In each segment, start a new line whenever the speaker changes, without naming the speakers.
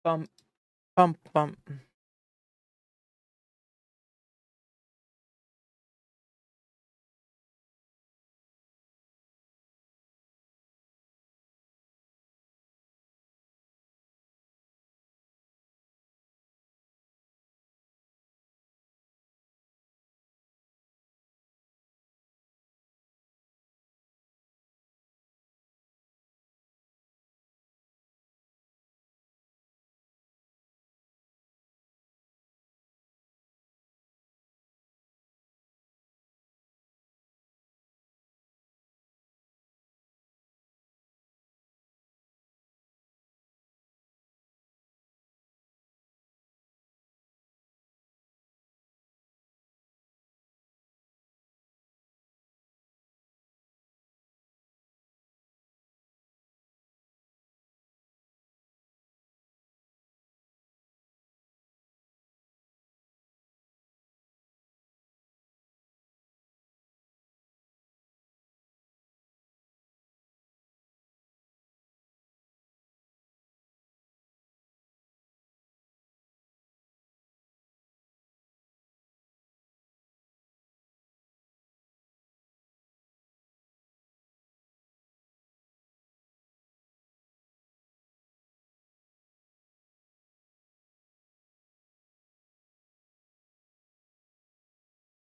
Bum, bum, bum.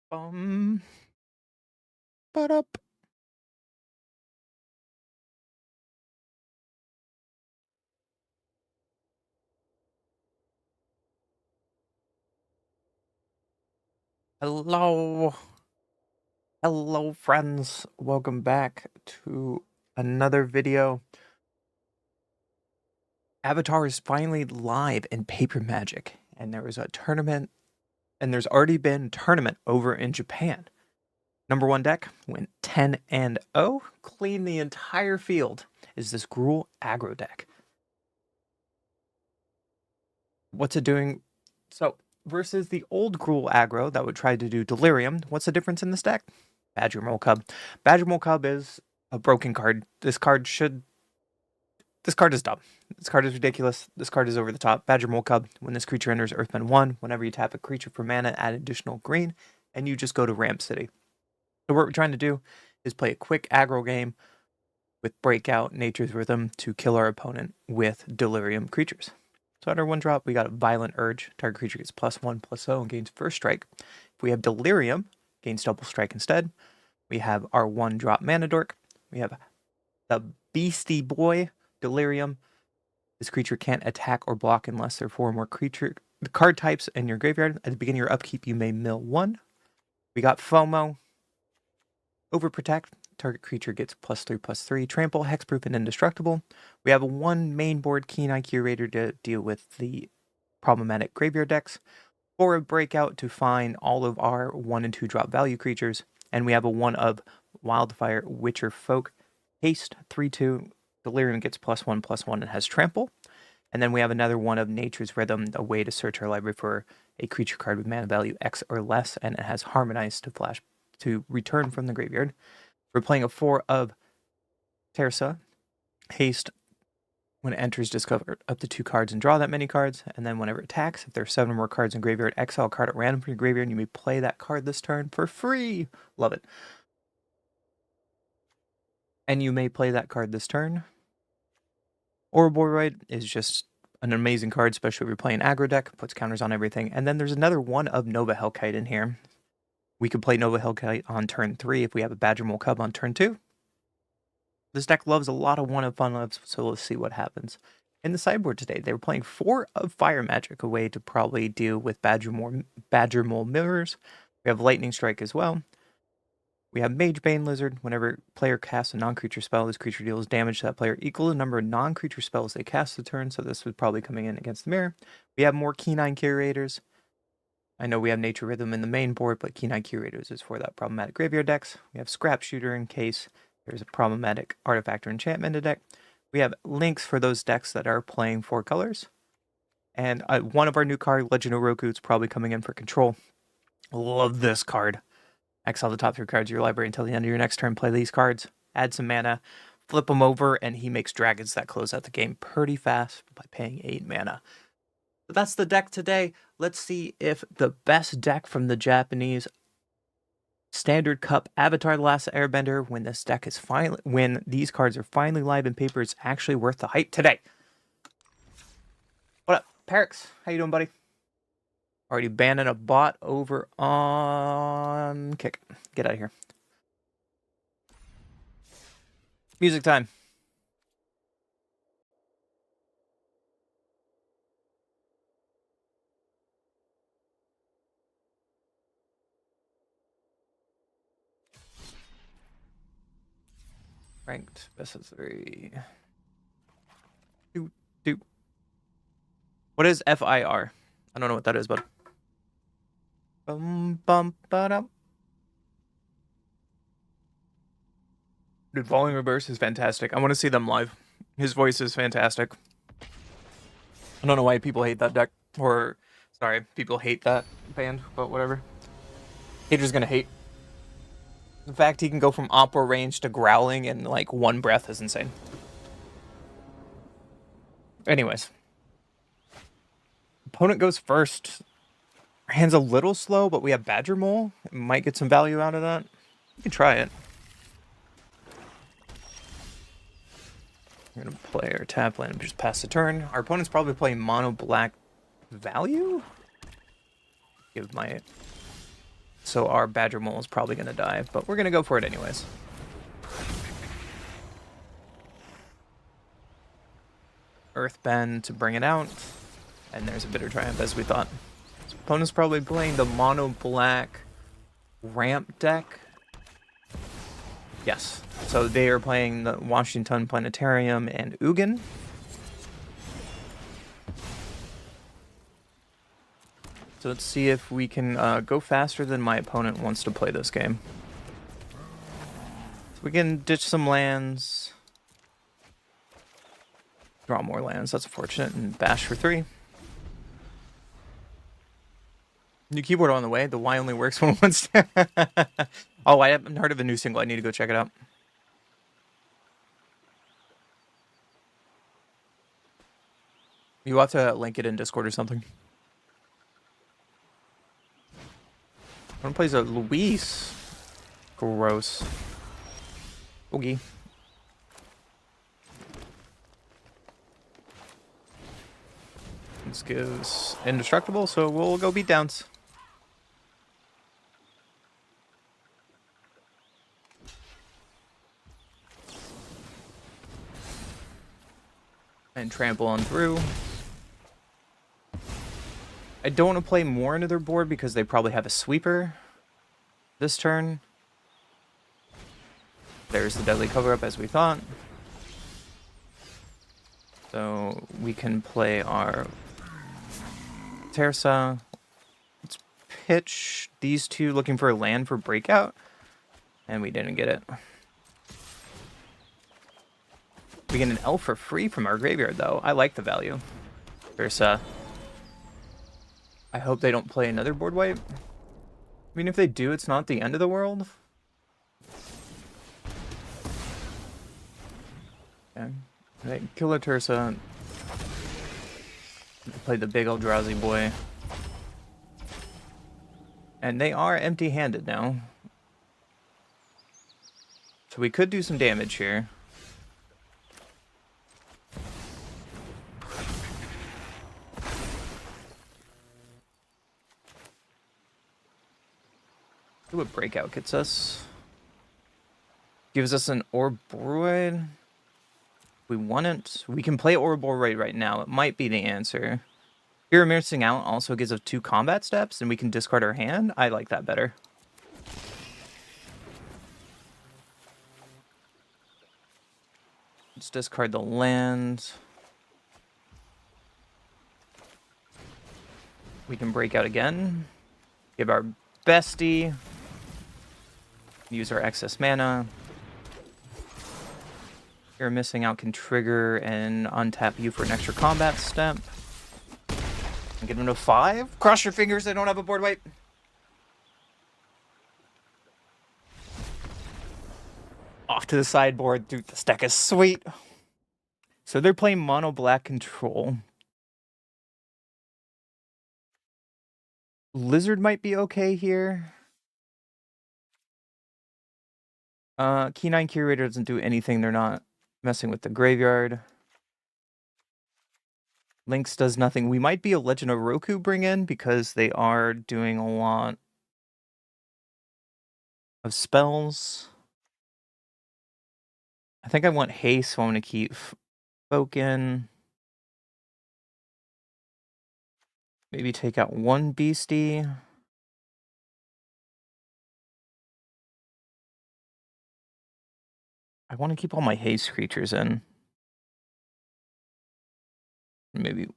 Bum, ba-dup. Hello. Hello, friends. Welcome back to another video. Avatar is finally live in Paper Magic, and there was a tournament, and there's already been a tournament over in Japan. Number one deck went 10-0, cleaned the entire field, is this Gruul aggro deck. What's it doing? So, versus the old Gruul aggro that would try to do Delirium, what's the difference in this deck? Badger Mole Cub. Badger Mole Cub is a broken card. This card is dumb. This card is ridiculous. This card is over the top. Badger Mole Cub. When this creature enters Earthman 1, whenever you tap a creature for mana, add additional green, and you just go to Ramp City. So what we're trying to do is play a quick aggro game with Breakout, Nature's Rhythm to kill our opponent with Delirium creatures. So at our one drop, we got a Violent Urge. Target creature gets +1/+0 and gains first strike. If we have Delirium, gains double strike instead. We have our one drop Mana Dork. We have the Beastie Boy Delirium. This creature can't attack or block unless there are 4 or more creature card types in your graveyard. At the beginning of your upkeep, you may mill 1. We got FOMO, Overprotect. Target creature gets +3/+3. Trample, Hexproof, and Indestructible. We have a 1 main board Keen Eye Curator to deal with the problematic graveyard decks. 4 of Breakout to find all of our 1 and 2 drop value creatures. And we have a 1 of Wildfire Witcher Folk. Haste, 3/2. Delirium gets +1/+1 and has Trample. And then we have another 1 of Nature's Rhythm, a way to search our library for a creature card with mana value X or less, and it has Harmonize to return from the graveyard. We're playing a 4 of Tersa. Haste, when it enters, discover up to 2 cards and draw that many cards. And then whenever it attacks, if there are 7 or more cards in graveyard, exile a card at random from your graveyard, and you may play that card this turn for free. Love it. And you may play that card this turn. Ouroboros is just an amazing card, especially if you're playing aggro deck, puts counters on everything. And then there's another 1 of Nova Hellkite in here. We could play Nova Hellkite on turn 3 if we have a Badger Mole Cub on turn 2. This deck loves a lot of 1 of Fun Loves, so let's see what happens. In the sideboard today, they were playing 4 of Fire Magic, a way to probably deal with Badger Mole Mirrors. We have Lightning Strike as well. We have Mage Bane Lizard. Whenever player casts a non-creature spell, this creature deals damage to that player equal to the number of non-creature spells they cast a turn, so this was probably coming in against the mirror. We have more Keen Eye Curators. I know we have Nature Rhythm in the main board, but Keen Eye Curators is for that problematic graveyard decks. We have Scrap Shooter in case there's a problematic artifact or enchantment in the deck. We have links for those decks that are playing 4 colors. And one of our new cards, Legend of Roku, is probably coming in for control. Love this card. Exile the top 3 cards of your library until the end of your next turn. Play these cards, add some mana, flip them over, and he makes dragons that close out the game pretty fast by paying 8 mana. So that's the deck today. Let's see if the best deck from the Japanese Standard Cup Avatar: The Last Airbender, when these cards are finally live in paper, is actually worth the hype today. What up, Perix? How you doing, buddy? Already banning a bot over on Kick. Get out of here. Music time. Ranked best of 3. Do. What is FIR? I don't know what that is, but. Ba-dum. Dude, Volume Reverse is fantastic. I want to see them live. His voice is fantastic. I don't know why people hate that deck. Or, sorry, people hate that band, but whatever. Haters gonna hate. The fact he can go from opera range to growling in like one breath is insane. Anyways. Opponent goes first. Our hand's a little slow, but we have Badger Mole. Might get some value out of that. We can try it. We're gonna play our tap land and just pass the turn. Our opponent's probably playing mono black value. Give my... So our Badger Mole is probably gonna die, but we're gonna go for it anyways. Earthbend to bring it out. And there's a Bitter Triumph as we thought. So opponent's probably playing the mono black ramp deck. Yes. So they are playing the Washington Planetarium and Ugin. So let's see if we can go faster than my opponent wants to play this game. So we can ditch some lands. Draw more lands, that's unfortunate. And bash for 3. New keyboard on the way. The Y only works when once. Oh, I haven't heard of a new single. I need to go check it out. You have to link it in Discord or something. One plays a Luis. Gross. Oogie. This gives indestructible, so we'll go beat downs. And trample on through. I don't want to play more into their board because they probably have a sweeper this turn. There's the deadly cover-up as we thought. So we can play our Tersa. Let's pitch these two looking for a land for breakout. And we didn't get it. We get an elf for free from our graveyard, though. I like the value. Tersa. I hope they don't play another board wipe. I mean, if they do, it's not the end of the world. Okay. Right, Killer Tersa. Play the big Eldrazi boy. And they are empty-handed now. So we could do some damage here. See what breakout gets us. Gives us an Orboroid. We want it. We can play Orboroid right now. It might be the answer. Fear of Missing Out also gives us 2 combat steps, and we can discard our hand. I like that better. Let's discard the land. We can break out again. Give our bestie. Use our excess mana. You're missing out can trigger and untap you for an extra combat step. And get them to 5. Cross your fingers, they don't have a board wipe. Off to the sideboard. Dude, this deck is sweet. So they're playing mono black control. Lizard might be okay here. Key9 Curator doesn't do anything. They're not messing with the graveyard. Lynx does nothing. We might be a Legend of Roku bring in because they are doing a lot of spells. I think I want haste, so I'm going to keep Spoken. Maybe take out one beastie. I want to keep all my haste creatures in. Maybe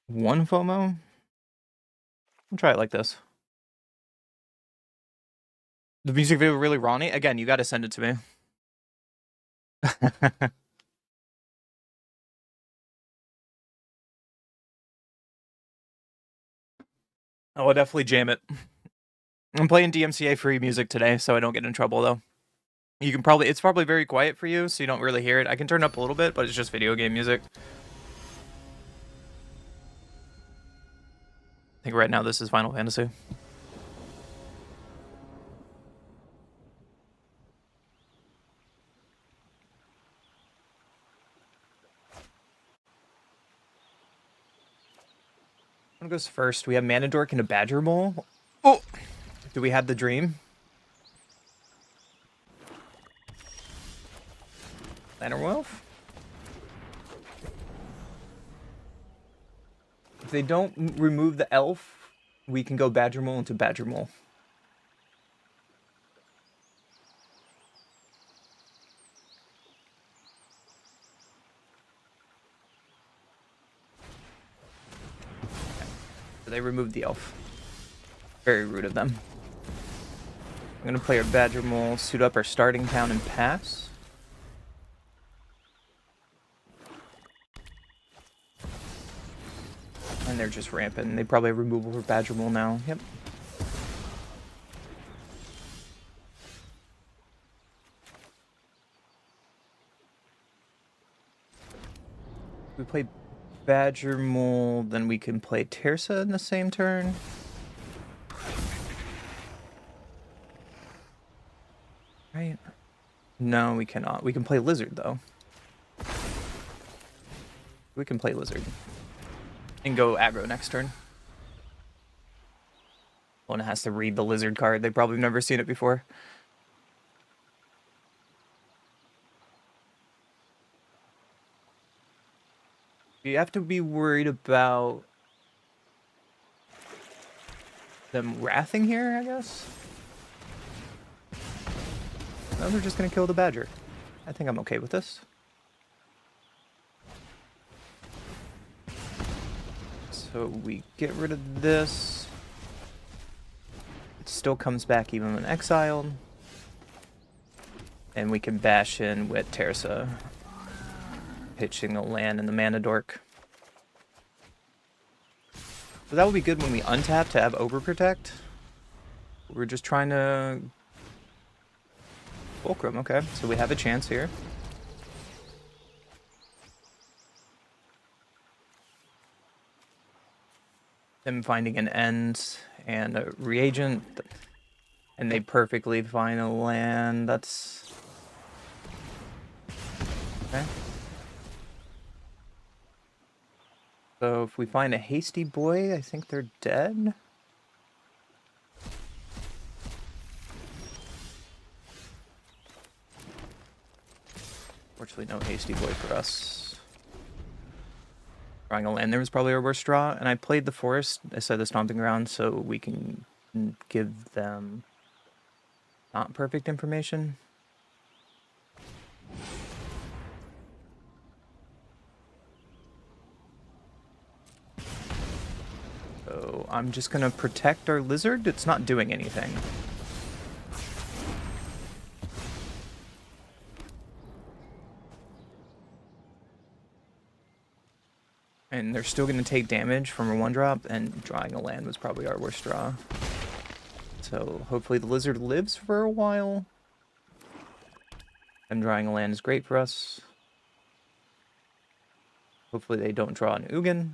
one FOMO. I'll try it like this. The music video really Ronnie? Again, you got to send it to me. I'll definitely jam it. I'm playing DMCA free music today, so I don't get in trouble though. You can probably, it's probably very quiet for you, so you don't really hear it. I can turn it up a little bit, but it's just video game music. I think right now this is Final Fantasy. One goes first. We have Manadork and a Badger Mole. Oh! Do we have the dream? Lantern Wolf? If they don't remove the elf, we can go Badger Mole into Badger Mole. So they removed the elf. Very rude of them. I'm gonna play our Badger Mole, suit up our starting town, and pass. And they're just rampant. They probably have removal for Badger Mole now. Yep. We play Badger Mole, then we can play Tirsa in the same turn. Right? No, we cannot. We can play Lizard, though. We can play Lizard. And go aggro next turn. One has to read the Lizard card. They probably have never seen it before. You have to be worried about them wrathing here, I guess? No, they're just gonna kill the Badger. I think I'm okay with this. So we get rid of this. It still comes back even when exiled. And we can bash in with Tirsa, pitching the land and the Manadork. So that would be good when we untap to have Overprotect. We're just trying to... Fulcrum, okay. So we have a chance here. Them finding an end and a reagent. And they perfectly find a land. That's... Okay. So if we find a Hasty Boy, I think they're dead. Fortunately, no Hasty Boy for us. Drawing a land there was probably our worst draw, and I played the Forest instead of the Stomping Ground, so we can give them not perfect information. So I'm just gonna protect our Lizard. It's not doing anything. And they're still going to take damage from a 1-drop, and drawing a land was probably our worst draw. So hopefully the Lizard lives for a while. And drawing a land is great for us. Hopefully they don't draw an Ugin.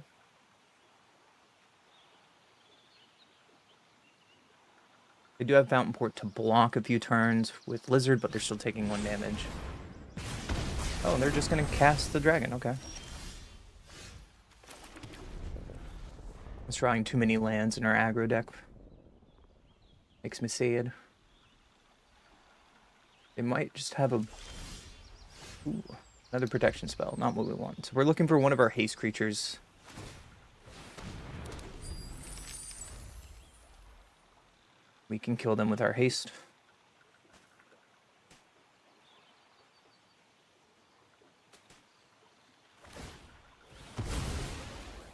They do have Fountain Port to block a few turns with Lizard, but they're still taking 1 damage. Oh, and they're just going to cast the dragon. Okay. It's drawing too many lands in our aggro deck. Makes me sad. They might just have a... Ooh, another protection spell. Not what we want. So we're looking for one of our haste creatures. We can kill them with our haste.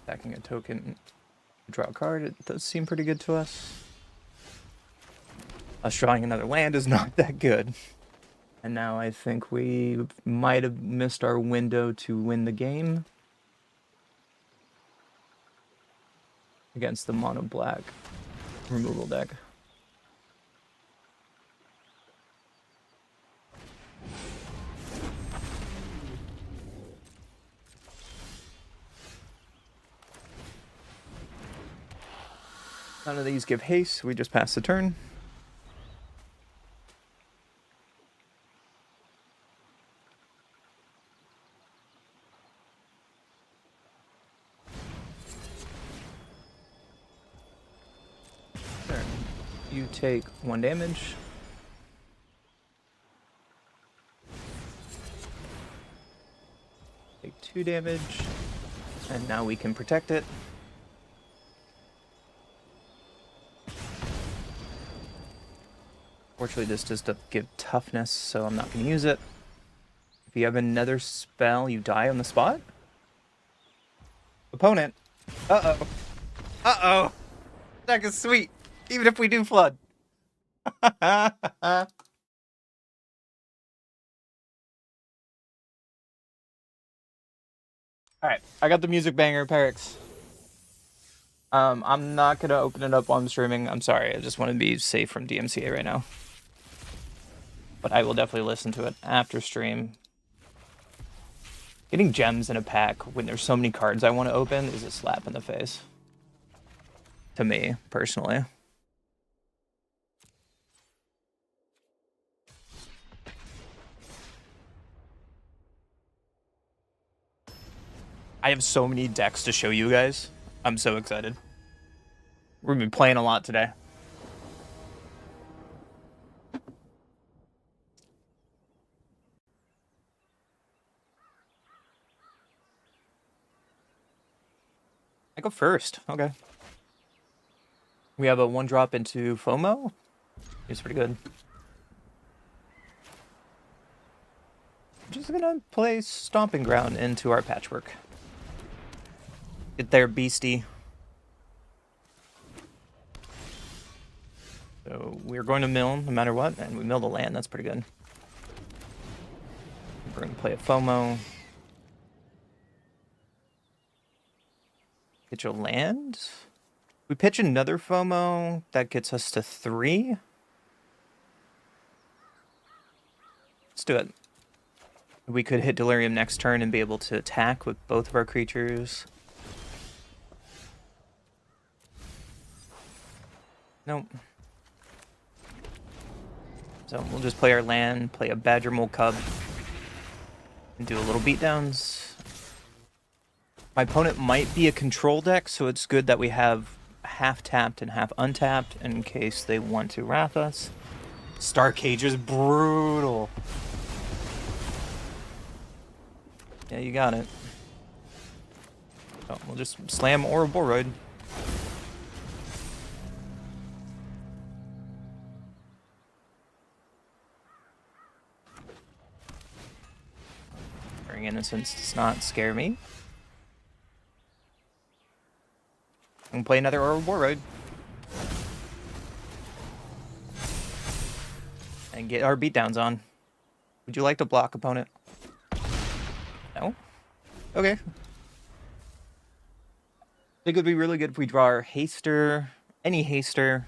Attacking a token, draw a card, it does seem pretty good to us. Us drawing another land is not that good. And now I think we might have missed our window to win the game. Against the mono black removal deck. None of these give haste, we just pass the turn. There. You take 1 damage. Take 2 damage. And now we can protect it. Fortunately, this does give toughness, so I'm not going to use it. If you have another spell, you die on the spot? Opponent. Uh-oh. Uh-oh. Deck is sweet, even if we do flood. Alright, I got the music banger, Perix. I'm not going to open it up while I'm streaming. I'm sorry, I just want to be safe from DMCA right now. But I will definitely listen to it after stream. Getting gems in a pack when there's so many cards I want to open is a slap in the face. To me, personally. I have so many decks to show you guys. I'm so excited. We've been playing a lot today. I go first. Okay. We have a 1-drop into FOMO. It's pretty good. I'm just gonna play Stomping Ground into our Patchwork. Get there, beastie. So we're going to mill no matter what, and we mill the land. That's pretty good. We're going to play a FOMO. Pitch a land. We pitch another FOMO. That gets us to 3. Let's do it. We could hit Delirium next turn and be able to attack with both of our creatures. Nope. So we'll just play our land, play a Badger Mole Cub, and do a little beatdowns. My opponent might be a control deck, so it's good that we have half tapped and half untapped in case they want to wrath us. Star Cage is brutal. Yeah, you got it. Oh, we'll just slam Ouroboros. Bring Innocence does not scare me. I'm gonna play another Ouroboros. And get our beatdowns on. Would you like to block, opponent? No? Okay. I think it would be really good if we draw our Haster, any Haster,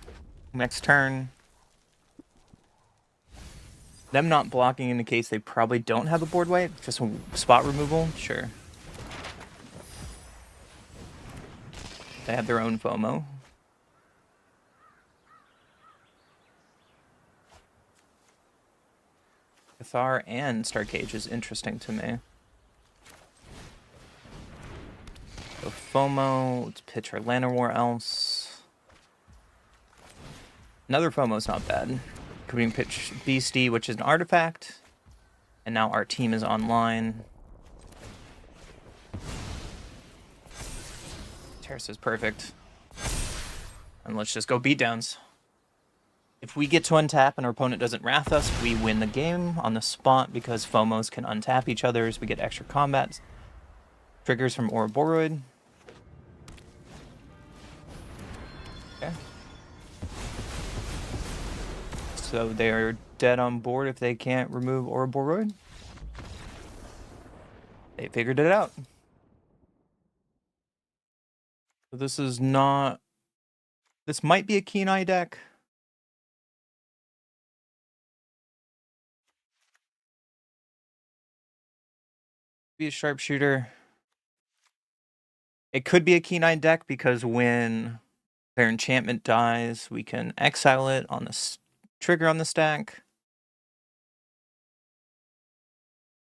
next turn. Them not blocking in the case they probably don't have a board wipe, just spot removal, sure. They have their own FOMO. Cathar and Starcage is interesting to me. So FOMO, let's pitch our Llanowar Elves. Another FOMO's not bad. Could we pitch Beastie, which is an artifact? And now our team is online. Terrace is perfect. And let's just go beatdowns. If we get to untap and our opponent doesn't wrath us, we win the game on the spot because FOMOs can untap each other. We get extra combat triggers from Ouroboros. Okay. So they are dead on board if they can't remove Ouroboros. They figured it out. So this is not... This might be a Keen Eye deck. Be a sharpshooter. It could be a Keen Eye deck because when their enchantment dies, we can exile it on the trigger on the stack.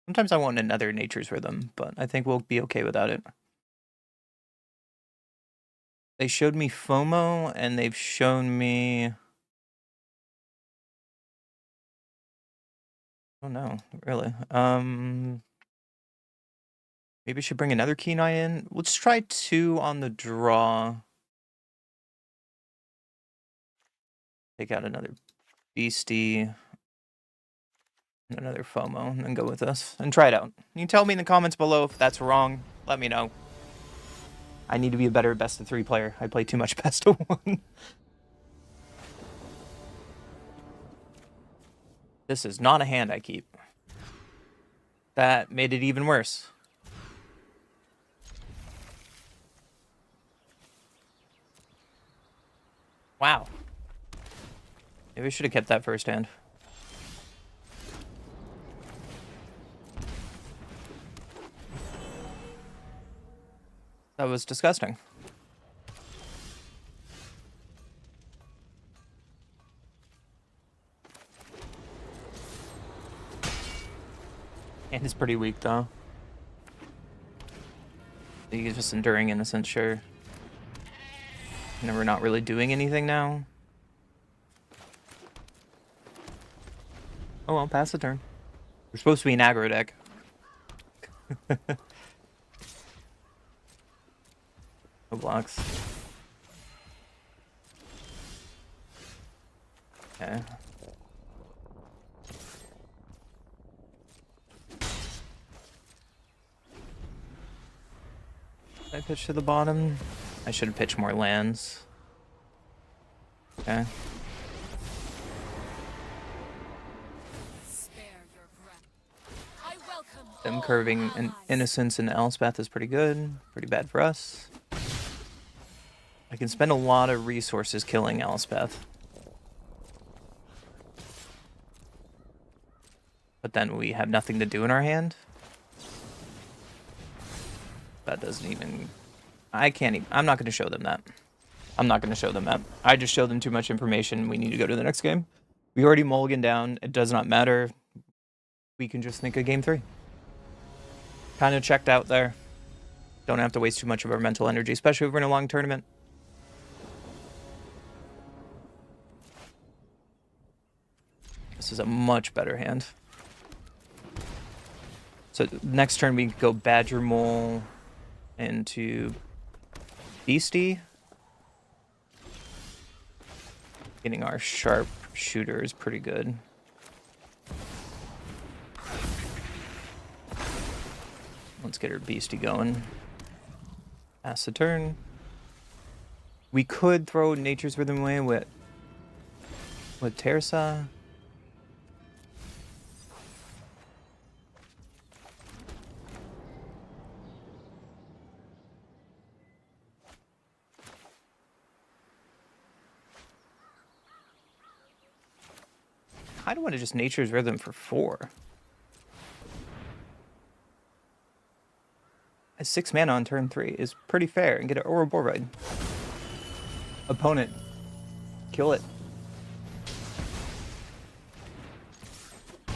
Sometimes I want another Nature's Rhythm, but I think we'll be okay without it. They showed me FOMO, and they've shown me... Oh no, really. Maybe I should bring another Keen Eye in. Let's try 2 on the draw. Take out another Beastie. And another FOMO, and then go with this. And try it out. You can tell me in the comments below if that's wrong. Let me know. I need to be a better best of 3 player. I play too much best of 1. This is not a hand I keep. That made it even worse. Wow. Maybe I should have kept that first hand. That was disgusting. And it's pretty weak, though. He's just enduring innocence, sure. And we're not really doing anything now. Oh well, pass the turn. We're supposed to be an aggro deck. No blocks. Okay. Did I pitch to the bottom? I should have pitched more lands. Okay. Them curving an Innocence and Elspeth is pretty good. Pretty bad for us. I can spend a lot of resources killing Elspeth. But then we have nothing to do in our hand. That doesn't even... I can't even... I'm not going to show them that. I'm not going to show them that. I just showed them too much information. We need to go to the next game. We already mulliganed down. It does not matter. We can just think of game 3. Kind of checked out there. Don't have to waste too much of our mental energy, especially if we're in a long tournament. This is a much better hand. So next turn we go Badger Mole into Beastie. Getting our sharp shooter is pretty good. Let's get our Beastie going. Pass the turn. We could throw Nature's Rhythm away with Tersa. I don't want to just Nature's Rhythm for 4. A 6 mana on turn 3 is pretty fair and get an Ouroboros. Opponent, kill it.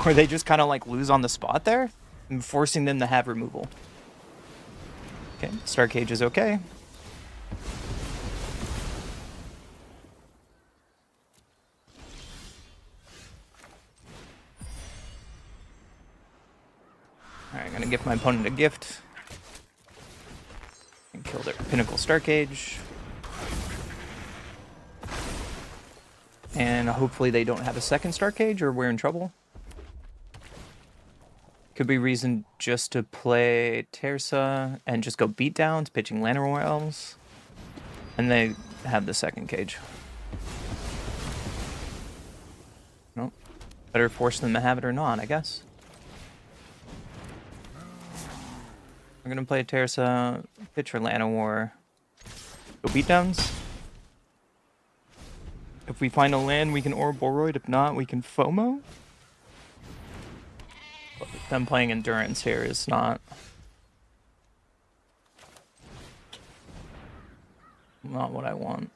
Or they just kind of like lose on the spot there, and forcing them to have removal. Okay, Star Cage is okay. Alright, I'm gonna give my opponent a gift. And kill their Pinnacle Star Cage. And hopefully they don't have a second Star Cage or we're in trouble. Could be reason just to play Terza and just go beatdowns, pitching Llanowar Elves. And they have the second cage. Nope. Better force them to have it or not, I guess. We're gonna play Terza, pitch for Llanowar, go beatdowns. If we find a land, we can Ouroboros. If not, we can FOMO. But them playing Endurance here is not what I want.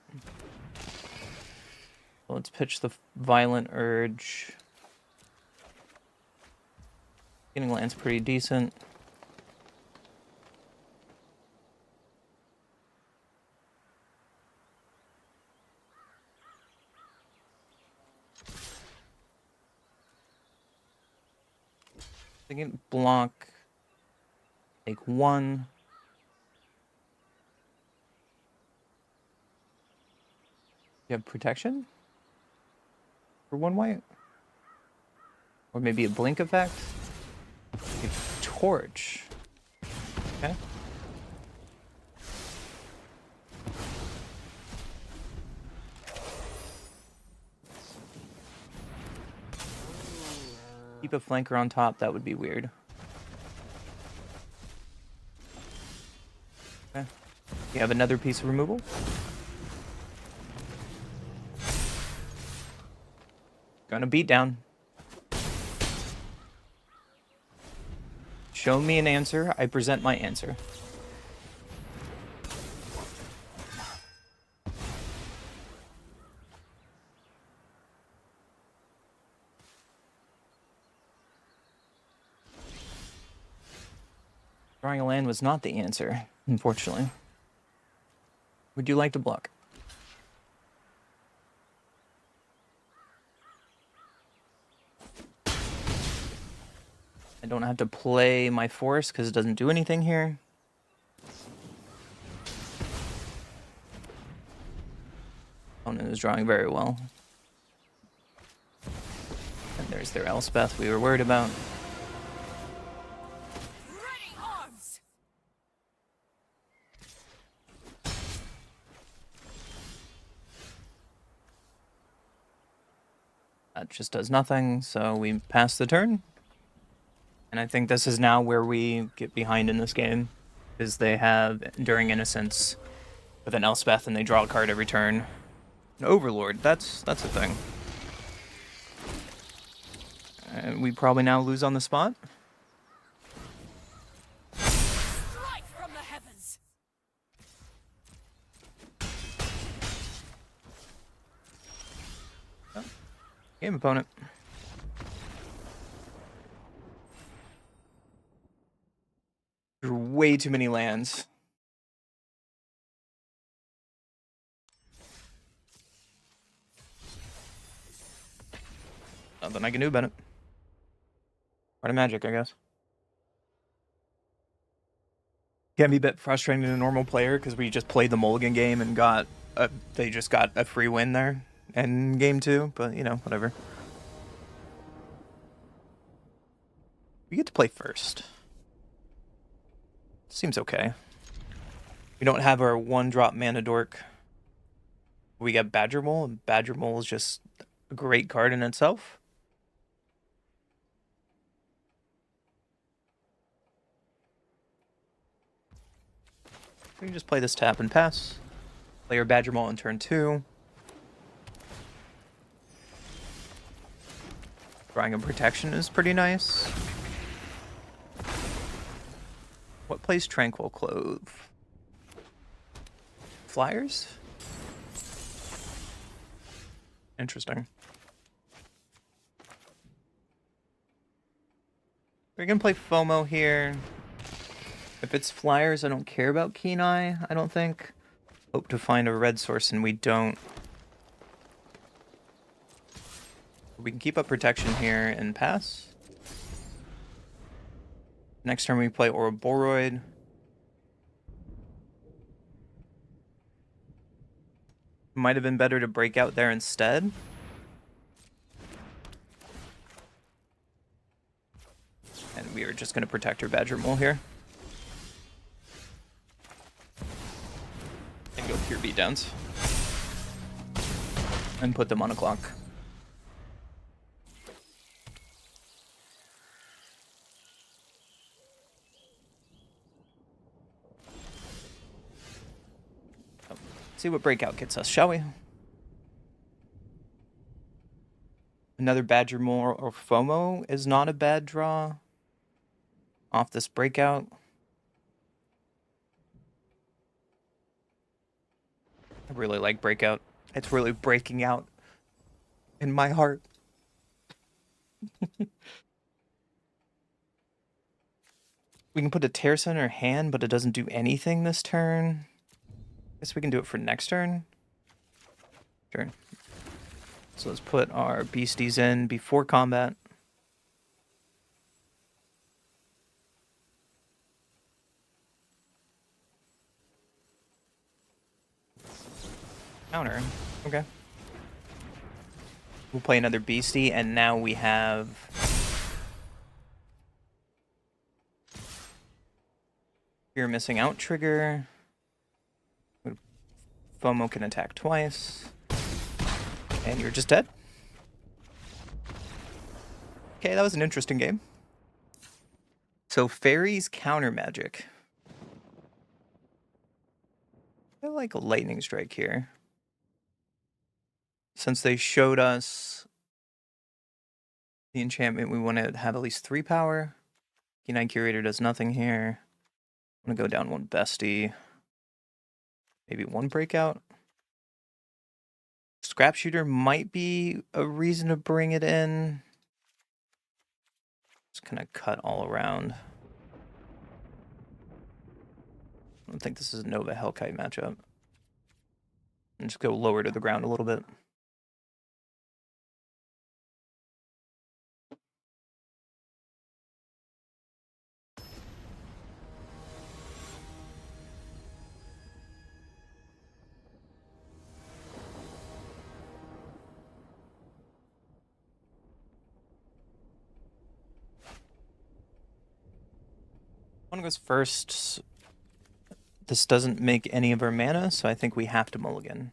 So let's pitch the Violent Urge. Getting land's pretty decent. They can block, take one. You have protection for one white? Or maybe a blink effect? A torch. Okay. Keep a flanker on top, that would be weird. Okay. You have another piece of removal? Gonna beat down. Show me an answer, I present my answer. Drawing a land was not the answer, unfortunately. Would you like to block? I don't have to play my force because it doesn't do anything here. Opponent is drawing very well. And there's their Elspeth we were worried about. That just does nothing, so we pass the turn. And I think this is now where we get behind in this game, is they have Enduring Innocence with an Elspeth and they draw a card every turn. An Overlord, that's a thing. And we probably now lose on the spot.
Strike from the heavens.
Oh. Game opponent. There are way too many lands. Nothing I can do about it. Part of Magic, I guess. Can be a bit frustrating to a normal player because we just played the Mulligan game and they just got a free win there in game 2, but you know, whatever. We get to play first. Seems okay. We don't have our 1-drop mana dork. We got Badger Mole, and Badger Mole is just a great card in itself. We can just play this tap and pass. Play our Badger Mole in turn 2. Drawing a protection is pretty nice. What plays Tranquil Clove? Flyers? Interesting. We're gonna play FOMO here. If it's flyers, I don't care about Keen Eye, I don't think. Hope to find a red source, and we don't. We can keep up protection here and pass. Next turn we play Ouroboros. Might have been better to break out there instead. And we are just going to protect our Badger Mole here. And go pure beatdowns. And put them on a clock. See what breakout gets us, shall we? Another Badger Mole or FOMO is not a bad draw off this breakout. I really like breakout. It's really breaking out in my heart. We can put a Terrace in our hand, but it doesn't do anything this turn. Guess we can do it for next turn. Turn. So let's put our beasties in before combat. Counter. Okay. We'll play another beastie, and now we have Fear Missing Out trigger. FOMO can attack twice. And you're just dead. Okay, that was an interesting game. So fairies counter magic. I like a lightning strike here. Since they showed us the enchantment, we want to have at least 3 power. Keen Curator does nothing here. I'm gonna go down 1 bestie. Maybe 1 breakout. Scrap Shooter might be a reason to bring it in. Just kind of cut all around. I don't think this is a Nova Hellkite matchup. And just go lower to the ground a little bit. One goes first. This doesn't make any of our mana, so I think we have to mulligan.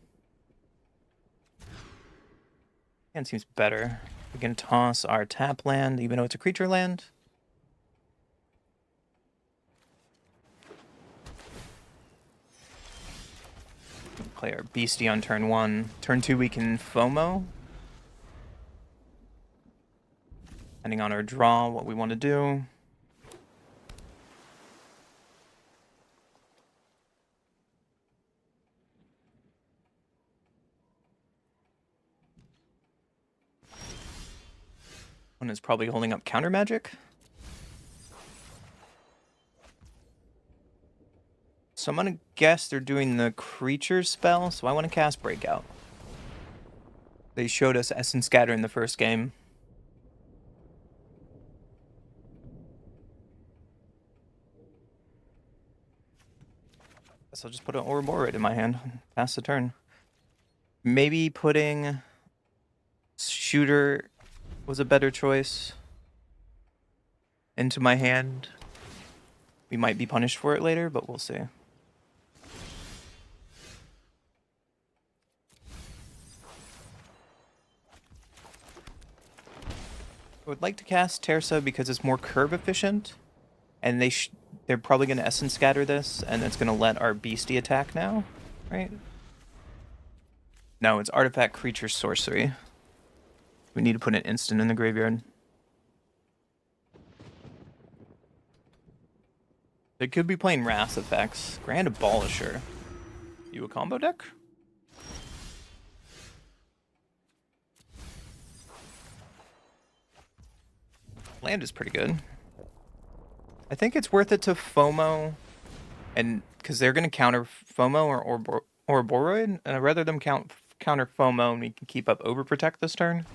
Hand seems better. We can toss our tap land, even though it's a creature land. Play our beastie on turn 1. Turn 2 we can FOMO. Depending on our draw, what we want to do. One is probably holding up counter magic. So I'm gonna guess they're doing the creature spell, so I want to cast Breakout. They showed us Essence Scatter in the first game. Guess I'll just put an Ouroboros in my hand. Pass the turn. Maybe putting Shooter was a better choice into my hand. We might be punished for it later, but we'll see. I would like to cast Terza because it's more curve efficient, and they're probably going to Essence Scatter this, and it's going to let our beastie attack now, right? No, it's Artifact Creature Sorcery. We need to put an instant in the graveyard. They could be playing Wrath effects. Grand Abolisher. You a combo deck? Land is pretty good. I think it's worth it to FOMO, and because they're going to counter FOMO or Boroid, and I'd rather them counter FOMO and we can keep up Overprotect this turn.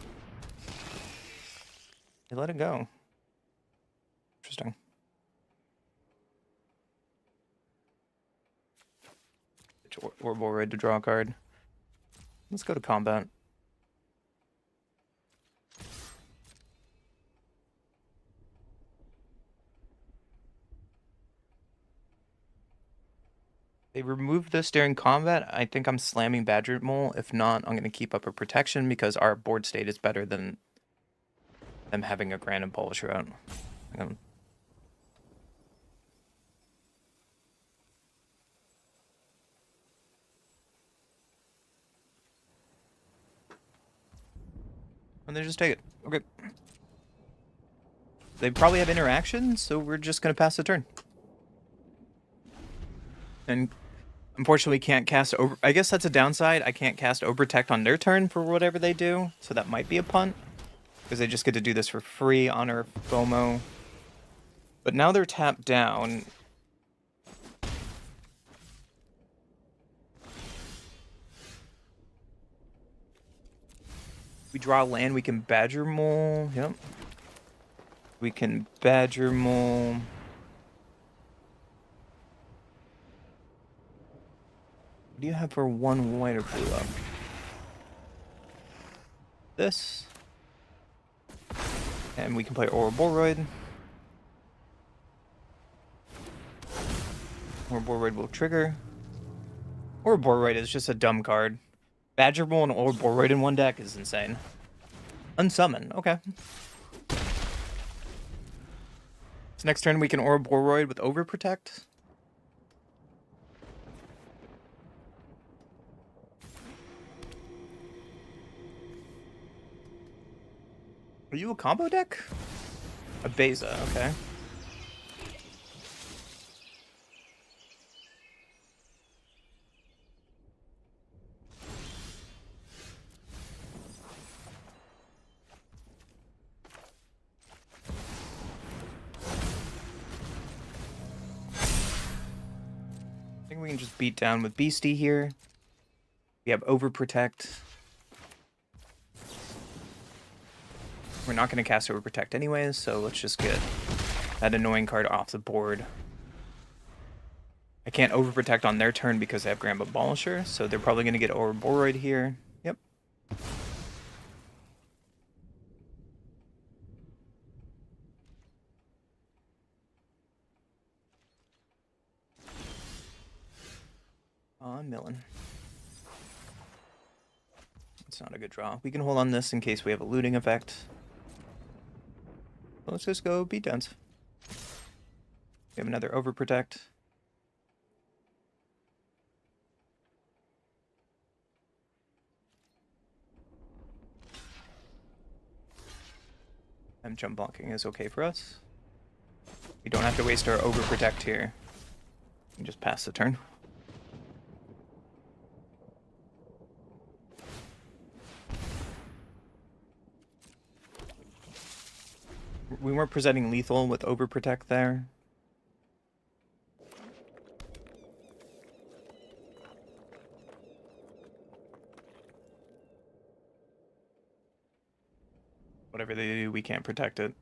They let it go. Interesting. Or Boroid to draw a card. Let's go to combat. They removed this during combat. I think I'm slamming Badger Mole. If not, I'm going to keep up a protection because our board state is better than them having a Grand and Polisher out. And they just take it. Okay. They probably have interaction, so we're just going to pass the turn. And unfortunately, we can't cast over. I guess that's a downside. I can't cast Overprotect on their turn for whatever they do, so that might be a punt. Because they just get to do this for free on our FOMO. But now they're tapped down. We draw land, we can Badger Mole. Yep. We can Badger Mole. What do you have for 1 white or blue up? This. And we can play Ouroboros. Ouroboros will trigger. Ouroboros is just a dumb card. Badger Mole and Ouroboros in one deck is insane. Unsummon, okay. So next turn we can Ouroboros with Overprotect. Are you a combo deck? A Beza, okay. I think we can just beat down with Beastie here. We have Overprotect. We're not going to cast Overprotect anyways, so let's just get that annoying card off the board. I can't Overprotect on their turn because they have Grand Abolisher, so they're probably going to get Ouroboros here. Yep. Millen. It's not a good draw. We can hold on this in case we have a looting effect. So let's just go beatdowns. We have another Overprotect. And jump blocking is okay for us. We don't have to waste our Overprotect here. We can just pass the turn. We weren't presenting lethal with Overprotect there. Whatever they do, we can't protect it.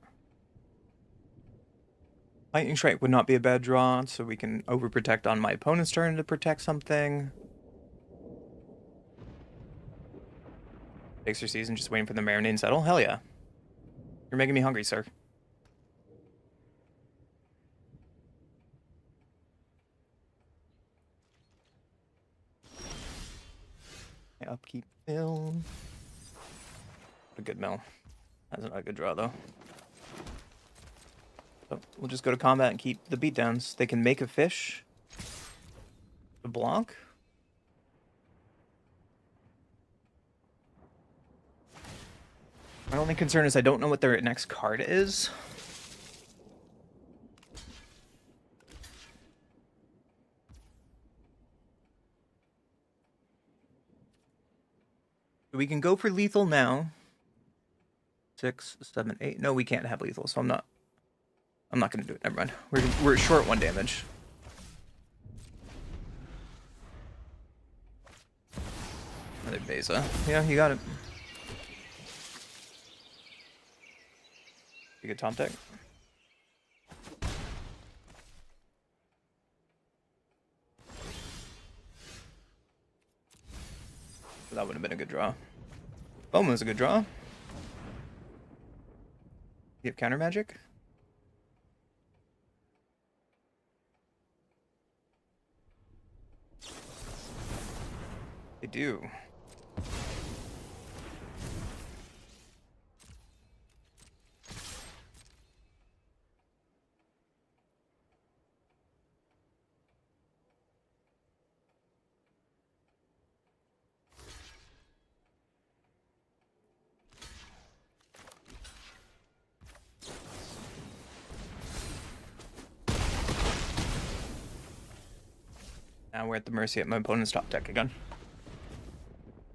Lightning Strike would not be a bad draw, so we can Overprotect on my opponent's turn to protect something. Fixer Season, just waiting for the Marinating Settle? Hell yeah. You're making me hungry, sir. Upkeep mill. A good mill. That's not a good draw, though. So we'll just go to combat and keep the beatdowns. They can make a fish. The block. My only concern is I don't know what their next card is. We can go for lethal now. 6, 7, 8. No, we can't have lethal, so I'm not. I'm not gonna do it. Never mind. We're short 1 damage. Another Beza. Yeah, you got it. You good top deck? That would have been a good draw. Bowman was a good draw. You have counter magic? They do. Now we're at the mercy of my opponent's top deck again.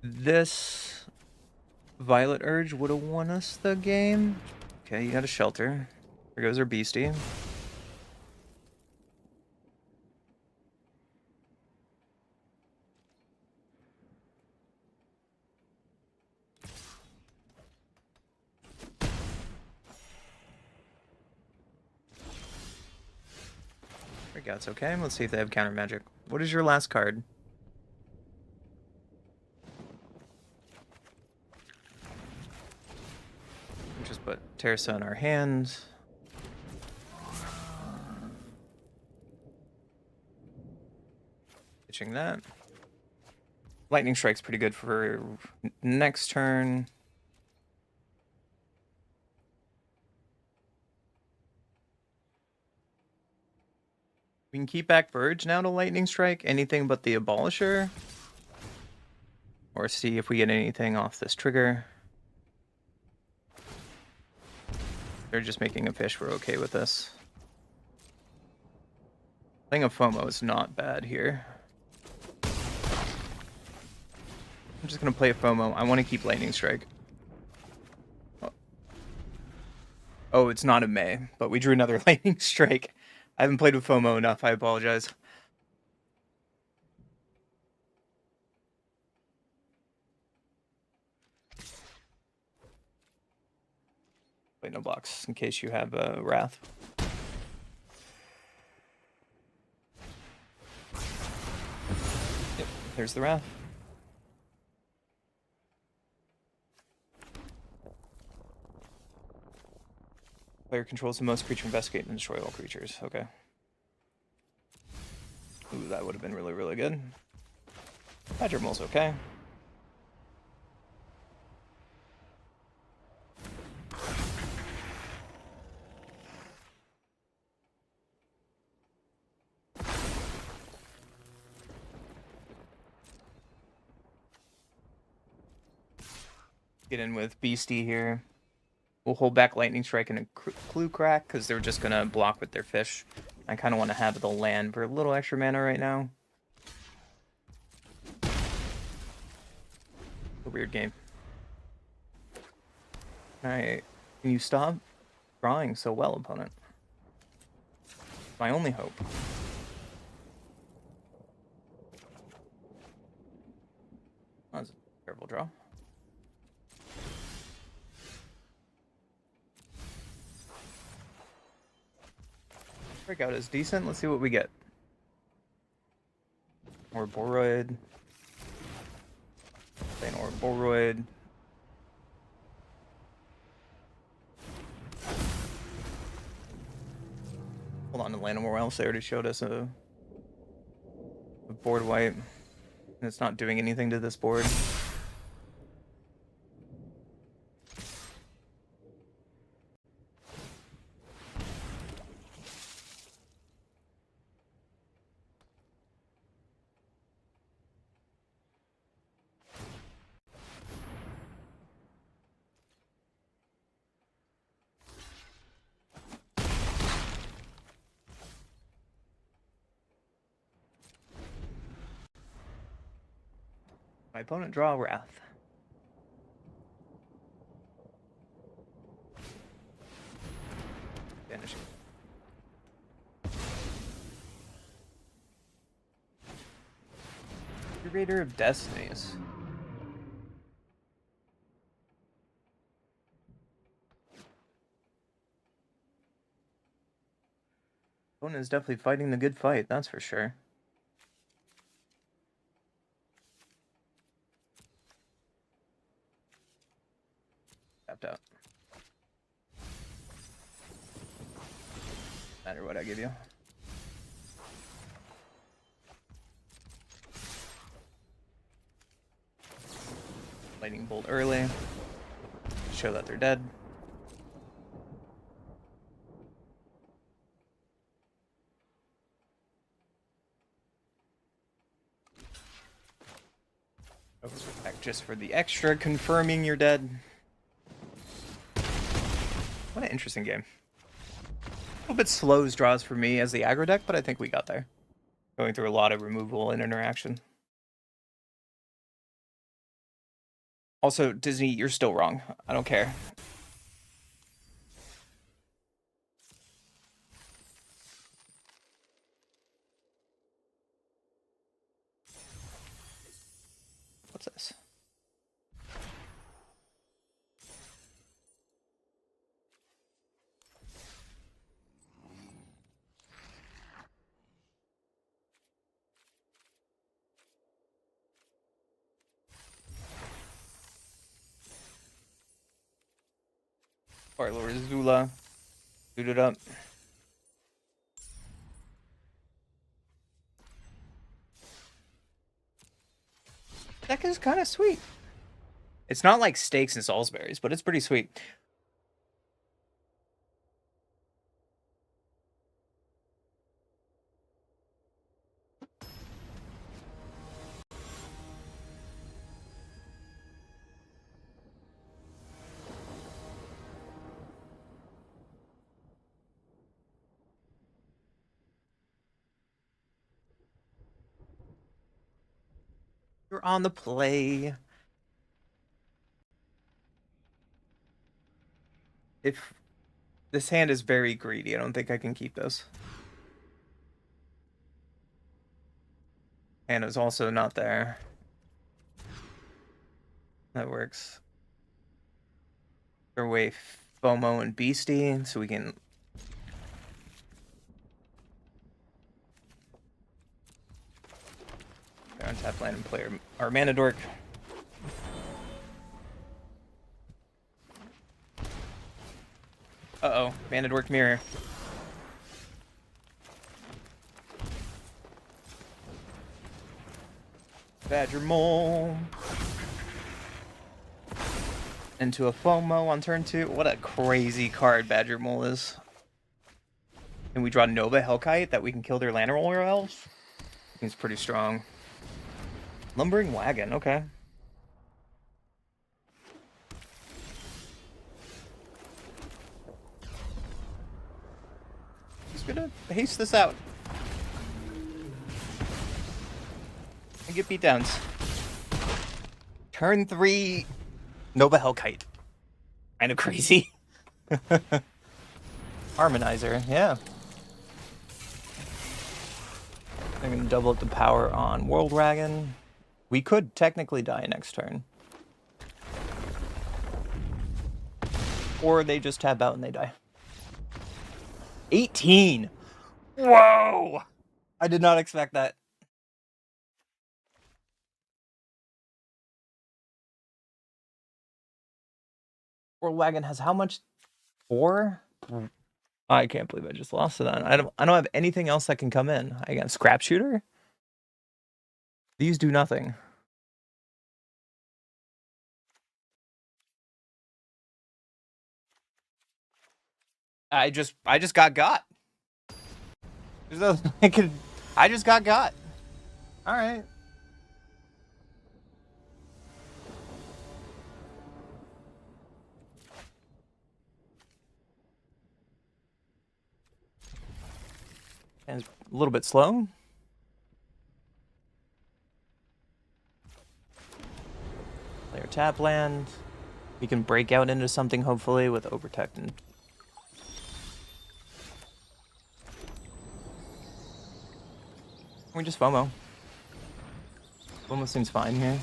This Violet Urge would have won us the game. Okay, you got a shelter. Here goes our beastie. There we go, it's okay. Let's see if they have counter magic. What is your last card? Just put Teresa in our hand. Pitching that. Lightning Strike's pretty good for next turn. We can keep back Burge now to Lightning Strike. Anything but the Abolisher. Or see if we get anything off this trigger. They're just making a fish. We're okay with this. Playing a FOMO is not bad here. I'm just going to play a FOMO. I want to keep Lightning Strike. Oh, it's not a May, but we drew another Lightning Strike. I haven't played with FOMO enough. I apologize. Play no blocks in case you have Wrath. Yep, there's the Wrath. Player controls the most creature investigate and destroy all creatures. Okay. Ooh, that would have been really, really good. Hydromol's okay. Get in with Beastie here. We'll hold back Lightning Strike and a Clue Crack because they're just going to block with their fish. I kind of want to have the land for a little extra mana right now. A weird game. Alright, can you stop drawing so well, opponent? My only hope. Oh, that's a terrible draw. Breakout is decent. Let's see what we get. Orboroid. Play an Orboroid. Hold on to Llanowar Elves. They already showed us a board wipe. And it's not doing anything to this board. My opponent draw Wrath. Vanishing. Creator of Destinies. Opponent is definitely fighting the good fight, that's for sure. Tapped out. Matter what I give you. Lightning bolt early. Show that they're dead. Back just for the extra, confirming you're dead. What an interesting game. A little bit slow as draws for me as the aggro deck, but I think we got there. Going through a lot of removal and interaction. Also, Disney, you're still wrong. I don't care. What's this? Alright, Lord Zula. Boot it up. Deck is kind of sweet. It's not like steaks and Salisbury's, but it's pretty sweet. You're on the play. If this hand is very greedy, I don't think I can keep this. And it's also not there. That works. Throw away FOMO and Beastie, so we can... untap land and play our Mana Dork. Uh-oh, Mana Dork Mirror. Badger Mole. Into a FOMO on turn 2. What a crazy card Badger Mole is. And we draw Nova Hellkite that we can kill their Lantern Roller Elves. Seems pretty strong. Lumbering Wagon, okay. Just gonna haste this out. And get beatdowns. Turn 3, Nova Hellkite. Kind of crazy. Harmonizer, yeah. I'm gonna double up the power on World Dragon. We could technically die next turn. Or they just tap out and they die. 18! Whoa! I did not expect that. World Wagon has how much? 4? I can't believe I just lost to that. I don't have anything else that can come in. I got Scrap Shooter. These do nothing. I just got. There's no I just got. All right. And it's a little bit slow. Player tap land. We can break out into something hopefully with Overtech and we just FOMO. Almost seems fine here.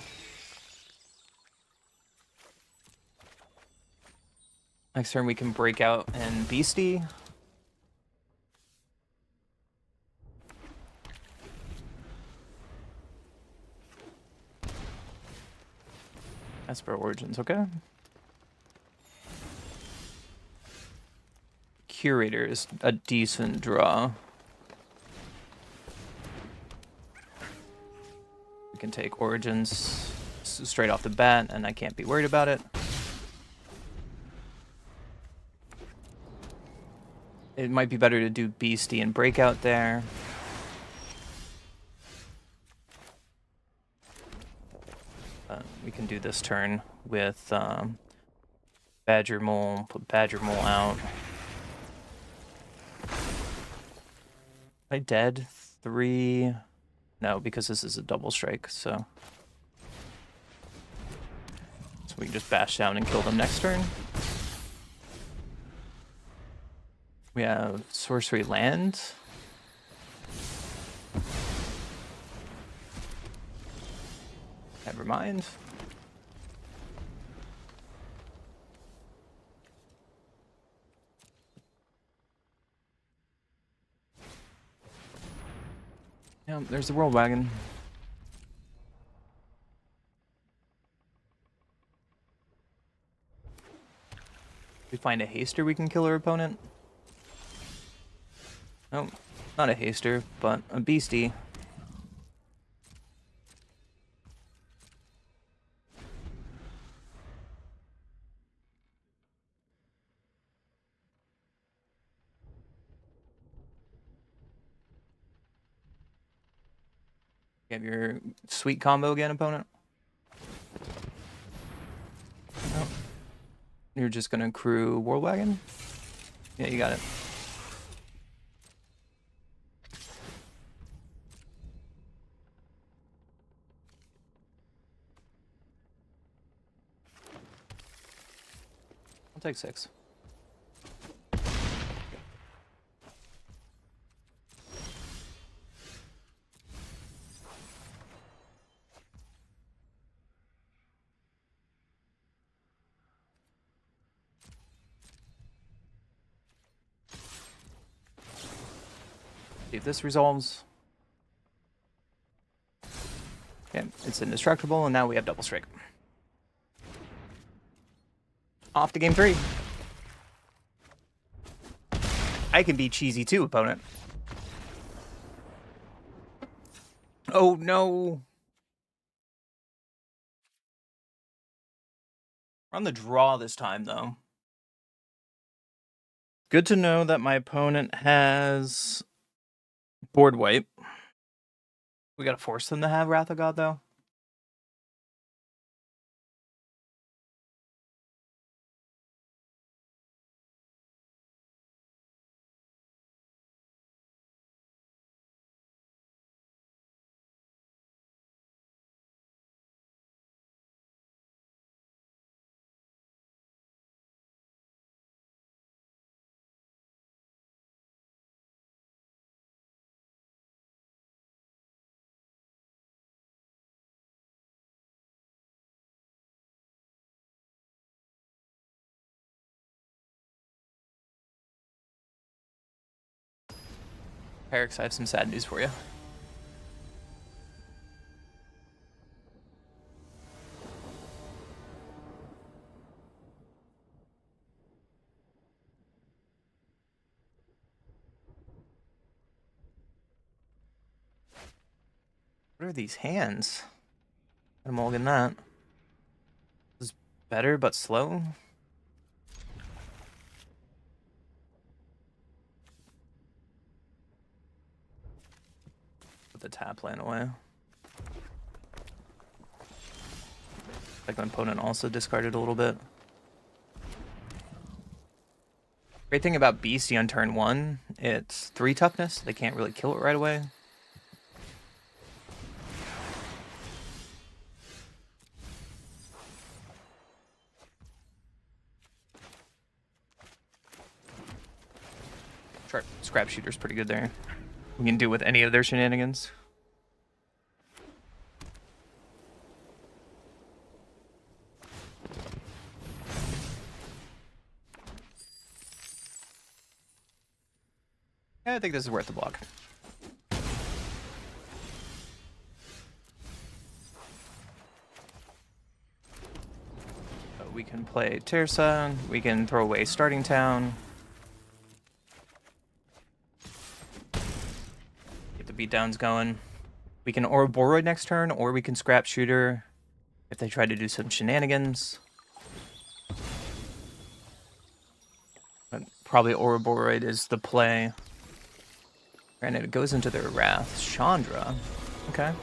Next turn we can break out and Beastie. Esper Origins, okay. Curator is a decent draw. We can take Origins straight off the bat, and I can't be worried about it. It might be better to do Beastie and Breakout there. We can do this turn with Badger Mole, put Badger Mole out. Am I dead? 3... No, because this is a double strike, so we can just bash down and kill them next turn. We have Sorcery Land. Never mind. Yeah, there's the World Wagon. We find a haster, we can kill our opponent. No, not a haster, but a beastie. You have your sweet combo again, opponent. Oh. You're just gonna crew World Wagon? Yeah, you got it. I'll take 6. See if this resolves. Okay, it's indestructible, and now we have double strike. Off to game 3. I can be cheesy too, opponent. Oh no! We're on the draw this time, though. Good to know that my opponent has board wipe. We gotta force them to have Wrath of God, though. Perix, I have some sad news for you. What are these hands? I'm mulligan that. This is better, but slow. Put the tap land away. Like my opponent also discarded a little bit. Great thing about Beastie on turn 1, it's 3 toughness. They can't really kill it right away. Scrap Shooter's pretty good there. We can do with any of their shenanigans. Yeah, I think this is worth the block. So we can play Tirsa, we can throw away Starting Town. Get the beatdowns going. We can Ouroboros next turn, or we can scrap Shooter if they try to do some shenanigans. But probably Ouroboros is the play. Granted, it goes into their Wrath. Chandra. Okay.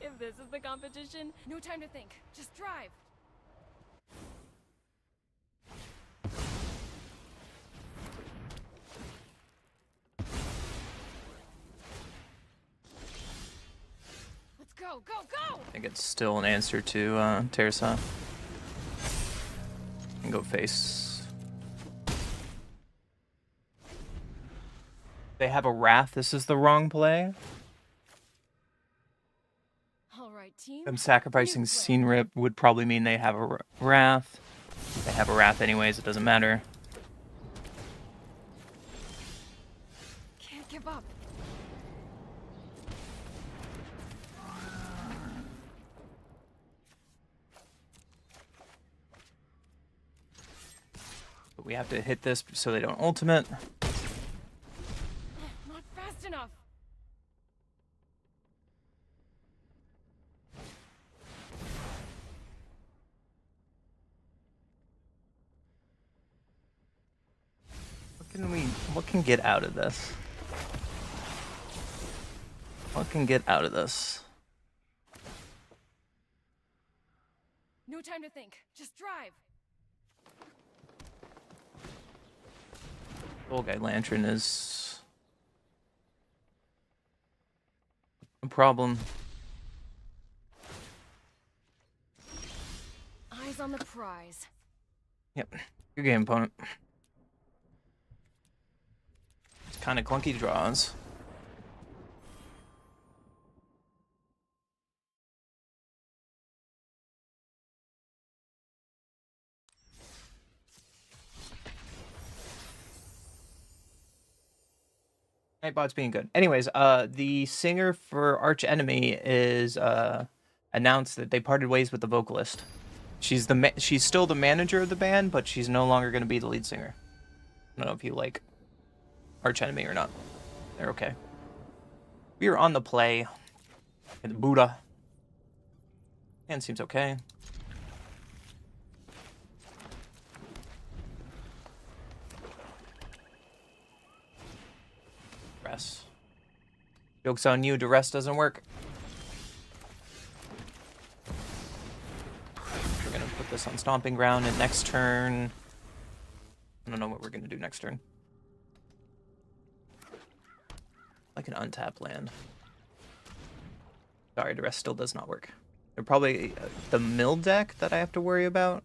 If this is the competition, no time to think. Just drive. Let's go, go, go!
I think it's still an answer to Terasa. And go face. They have a Wrath. This is the wrong play.
All right, team.
Them sacrificing Scene Rip would probably mean they have a Wrath. They have a Wrath anyways, it doesn't matter.
Can't give up.
But we have to hit this so they don't ultimate.
Not fast enough.
What can get out of this? What can get out of this?
No time to think. Just drive.
Old guy Lantern is a problem.
Eyes on the prize.
Yep. Good game, opponent. It's kind of clunky draws. Nightbot's being good. Anyways, the singer for Arch Enemy is announced that they parted ways with the vocalist. She's still the manager of the band, but she's no longer going to be the lead singer. I don't know if you like Arch Enemy or not. They're okay. We are on the play. And the Buddha. Hand seems okay. Rest. Joke's on you, duress doesn't work. We're gonna put this on Stomping Ground, and next turn... I don't know what we're gonna do next turn. Like an untapped land. Sorry, duress still does not work. They're probably the mill deck that I have to worry about.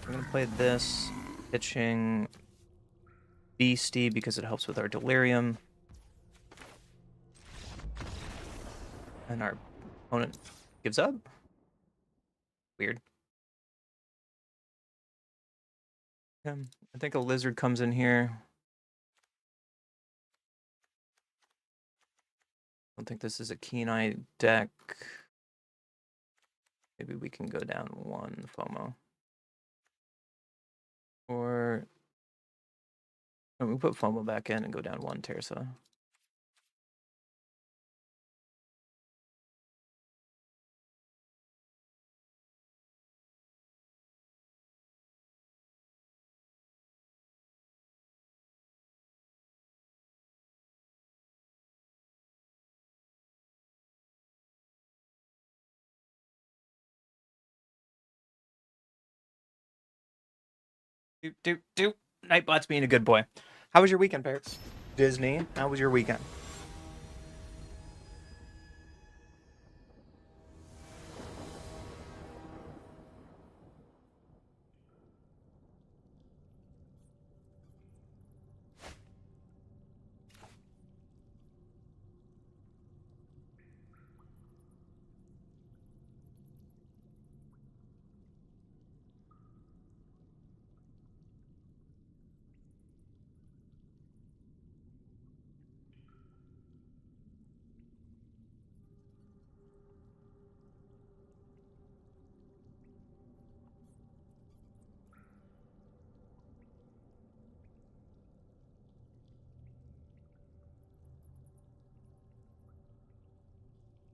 I'm gonna play this, pitching Beastie because it helps with our Delirium. And our opponent gives up? Weird. I think a Lizard comes in here. I don't think this is a Keen Eye deck. Maybe we can go down one FOMO. Or... oh, we put FOMO back in and go down one Tersa. Do. Nightbot's being a good boy. How was your weekend, Parrots? Disney, how was your weekend?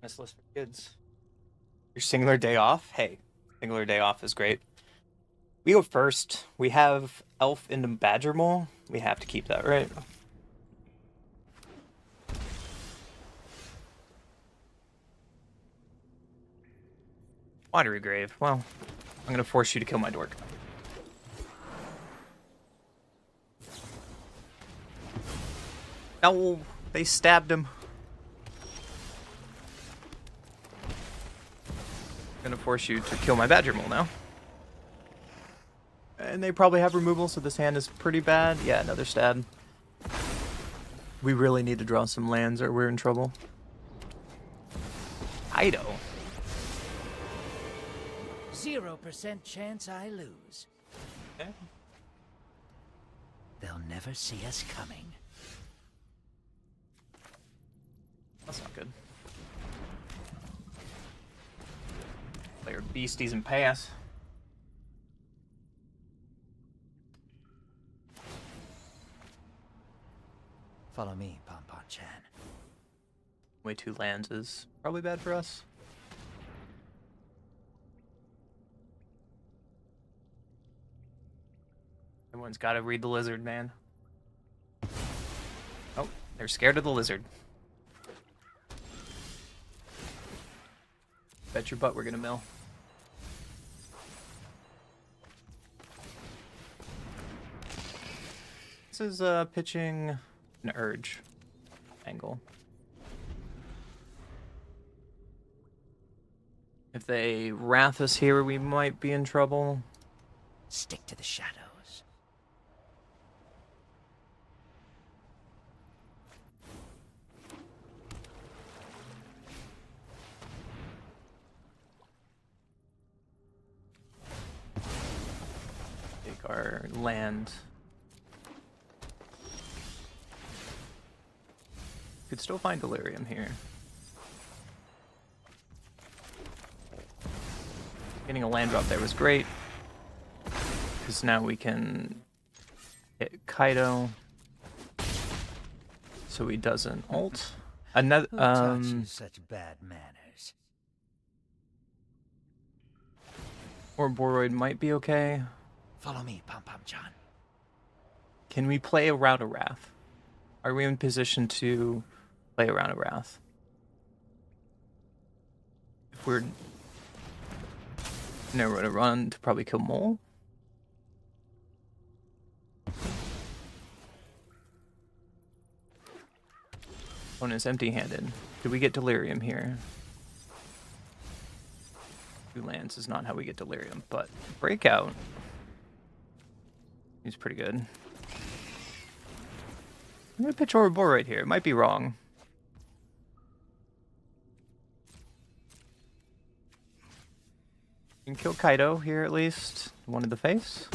Nice list for kids. Your singular day off? Hey, singular day off is great. We go first. We have Elf into Badger Mole. We have to keep that, right? Watery Grave. Well, I'm gonna force you to kill my dork. No, they stabbed him. I'm gonna force you to kill my Badger Mole now. And they probably have removal, so this hand is pretty bad. Yeah, another stab. We really need to draw some lands or we're in trouble. Ido.
0% chance I lose.
Okay.
They'll never see us coming.
That's not good. Player beasties and pass.
Follow me, Pom Chan.
Way 2 lands is probably bad for us. Everyone's got to read the lizard, man. Oh, they're scared of the lizard. Bet your butt we're gonna mill. This is pitching an urge angle. If they wrath us here, we might be in trouble.
Stick to the shadows.
Take our land. Could still find Delirium here. Getting a land drop there was great. Because now we can hit Kaido. So he doesn't ult. Another
Who taught you such bad manners?
or Boroid might be okay.
Follow me, Pom Chan.
Can we play around a Wrath? Are we in position to play around a Wrath? If we're never going to run to probably kill Mole. Opponent's empty-handed. Do we get Delirium here? 2 lands is not how we get Delirium, but Breakout. He's pretty good. I'm gonna pitch Ouroboros right here. It might be wrong. You can kill Kaido here at least. One in the face.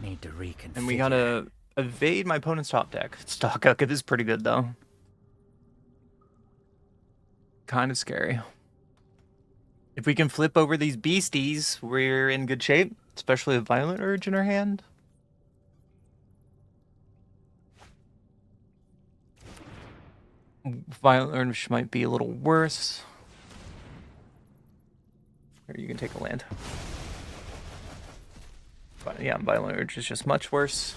Need to reconfigure.
And we gotta evade my opponent's top deck. Stock is pretty good though. Kind of scary. If we can flip over these beasties, we're in good shape. Especially a Violent Urge in our hand. Violent Urge might be a little worse. Or you can take a land. But yeah, Violent Urge is just much worse.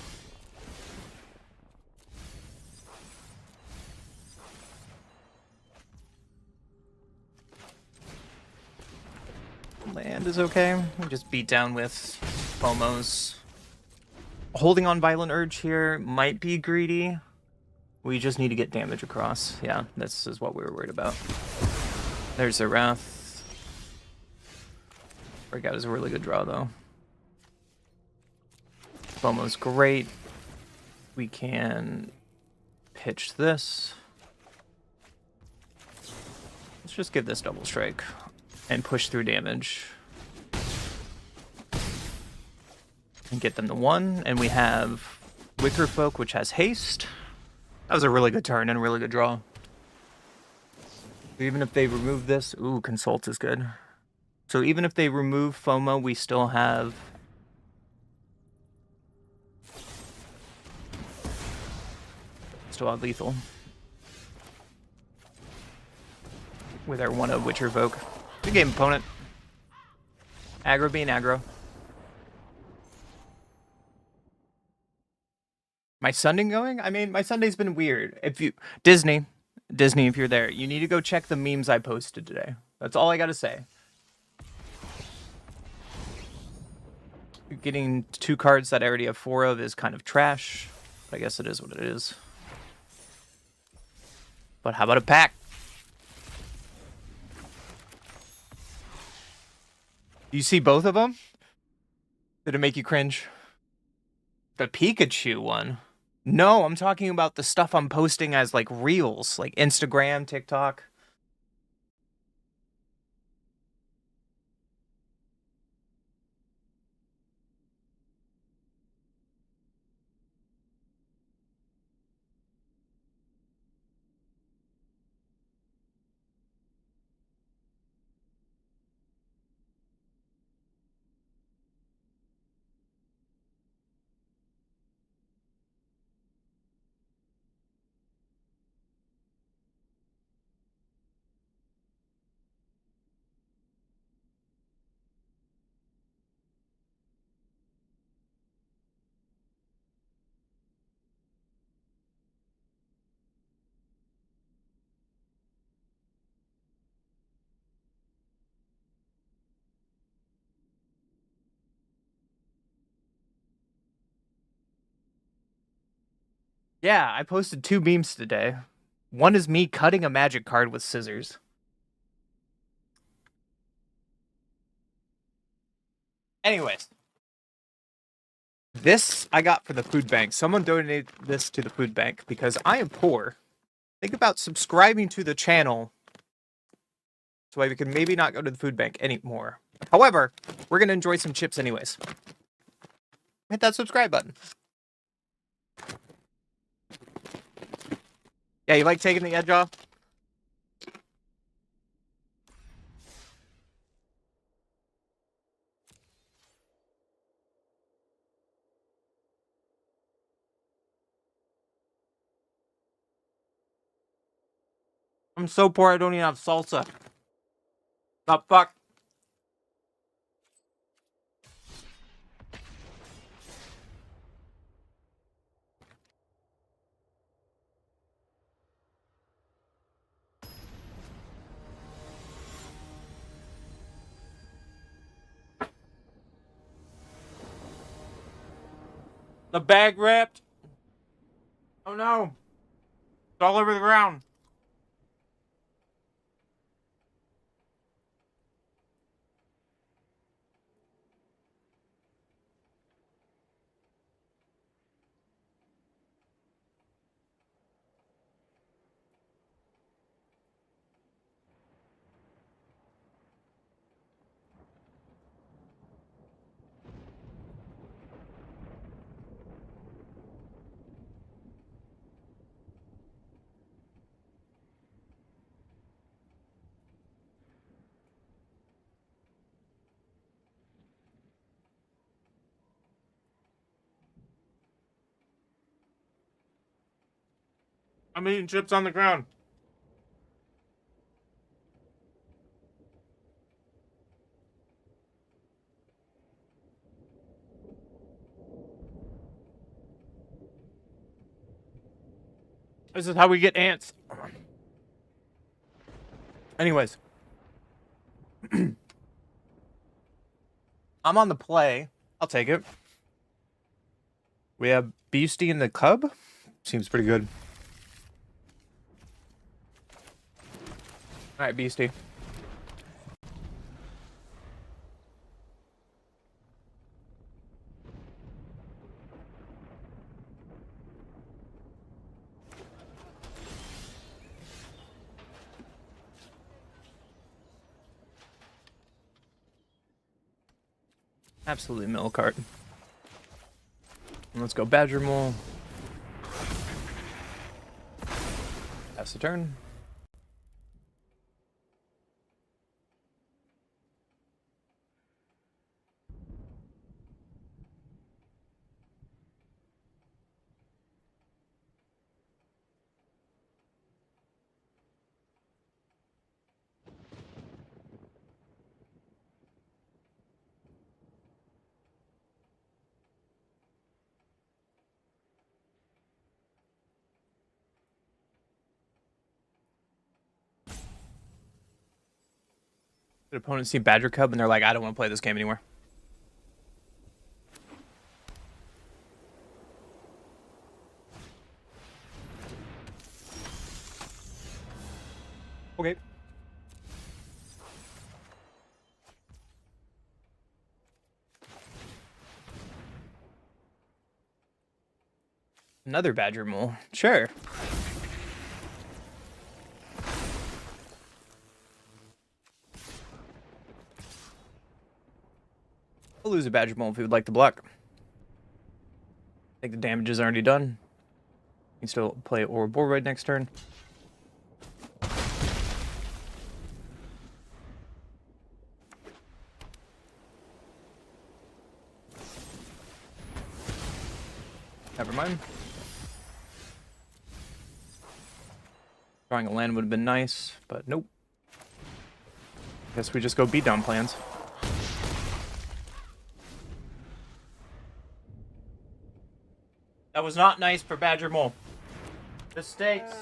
Land is okay. We just beat down with Pomos. Holding on Violent Urge here might be greedy. We just need to get damage across. Yeah, this is what we were worried about. There's a Wrath. Breakout is a really good draw, though. Pomos great. We can pitch this. Let's just give this double strike and push through damage. And get them to 1. And we have Wicker Folk, which has haste. That was a really good turn and a really good draw. Even if they remove this... Ooh, Consult is good. So even if they remove FOMO, we still have... Still have lethal. with our 1-0 Witcher Vogue. Good game, opponent. Aggro being aggro. My Sunday going? I mean, my Sunday's been weird. If you Disney, if you're there, you need to go check the memes I posted today. That's all I gotta say. Getting 2 cards that I already have 4 of is kind of trash. But I guess it is what it is. But how about a pack? Do you see both of them? Did it make you cringe? The Pikachu one? No, I'm talking about the stuff I'm posting as like reels, like Instagram, TikTok. Yeah, I posted 2 memes today. One is me cutting a magic card with scissors. Anyways, this I got for the food bank. Someone donated this to the food bank because I am poor. Think about subscribing to the channel so we can maybe not go to the food bank anymore. However, we're going to enjoy some chips anyways. Hit that subscribe button. Yeah, you like taking the edge off? I'm so poor I don't even have salsa. Oh, fuck. The bag ripped. Oh no. It's all over the ground. I'm eating chips on the ground. This is how we get ants. Anyways. I'm on the play. I'll take it. We have Beastie in the Cub. Seems pretty good. Alright, Beastie. Absolutely mill cart. Let's go Badger Mole. Pass the turn. The opponents see Badger Cub and they're like, I don't want to play this game anymore. Okay. Another Badger Mole. Sure. We'll lose a Badger Mole if we would like the block. I think the damage is already done. You can still play Ouroboros next turn. Never mind. Drawing a land would have been nice, but nope. Guess we just go beat down plans. That was not nice for Badger Mole. Mistakes.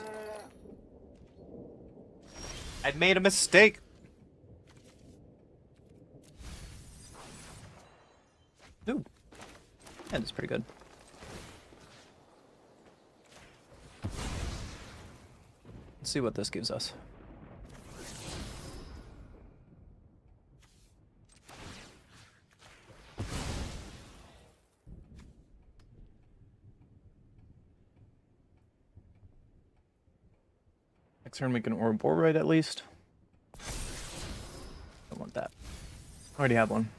I made a mistake. Ooh. Yeah, that's pretty good. Let's see what this gives us. Next turn we can Ouroboros at least. Don't want that. Already have one.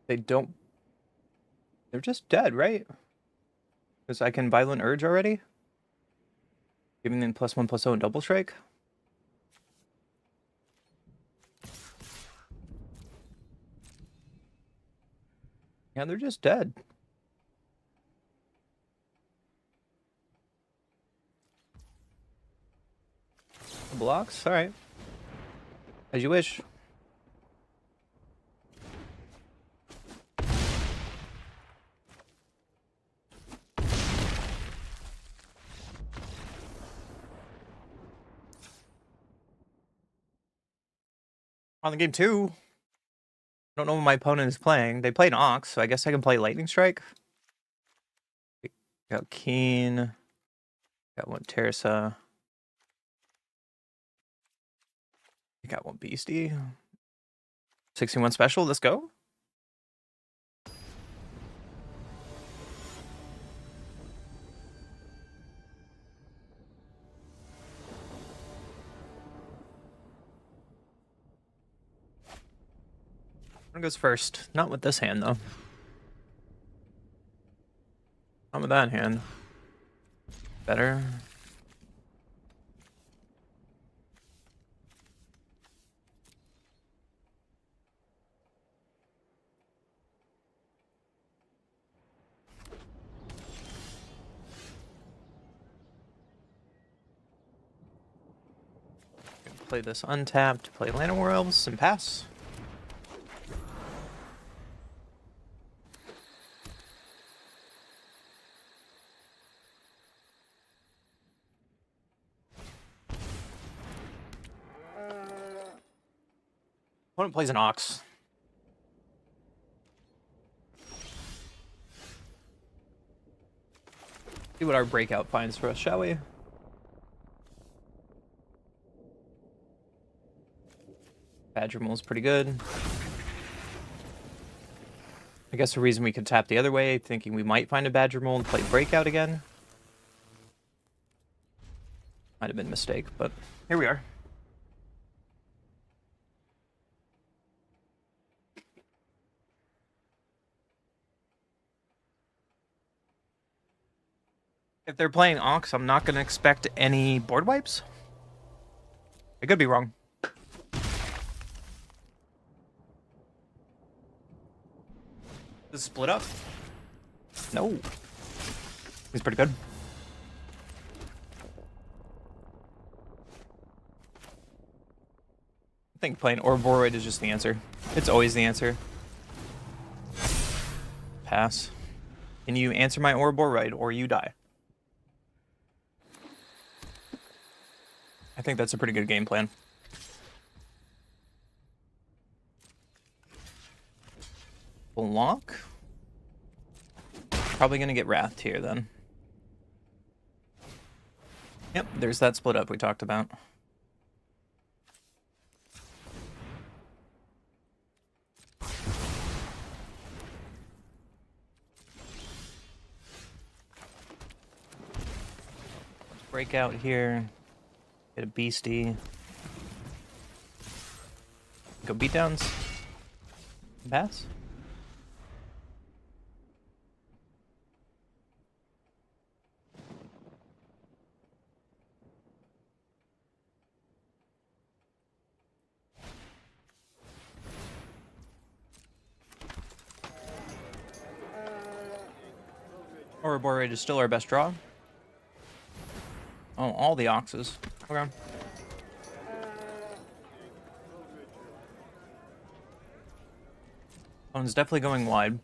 They don't... They're just dead, right? Because I can Violent Urge already? Giving them +1/+0 and double strike? Yeah, they're just dead. Blocks? Alright. As you wish. On the game 2. I don't know what my opponent is playing. They played Ox, so I guess I can play Lightning Strike. Got Keen. Got one Teresa. I got one Beastie. 61 special, let's go. One goes first. Not with this hand, though. Not with that hand. Better. Play this untapped, play Llanowar Elves, and pass. Opponent plays an Ox. See what our breakout finds for us, shall we? Badger Mole's pretty good. I guess the reason we could tap the other way, thinking we might find a Badger Mole and play Breakout again. Might have been a mistake, but here we are. If they're playing Ox, I'm not going to expect any board wipes. I could be wrong. Does it split up? No. He's pretty good. I think playing Ouroboros is just the answer. It's always the answer. Pass. Can you answer my Ouroboros or you die? I think that's a pretty good game plan. Block? Probably gonna get Wrathed here then. Yep, there's that split up we talked about. Let's break out here. Get a beastie. Go beatdowns. Pass. Ouroboros is still our best draw. Oh, all the oxes. Okay. One's definitely going wide.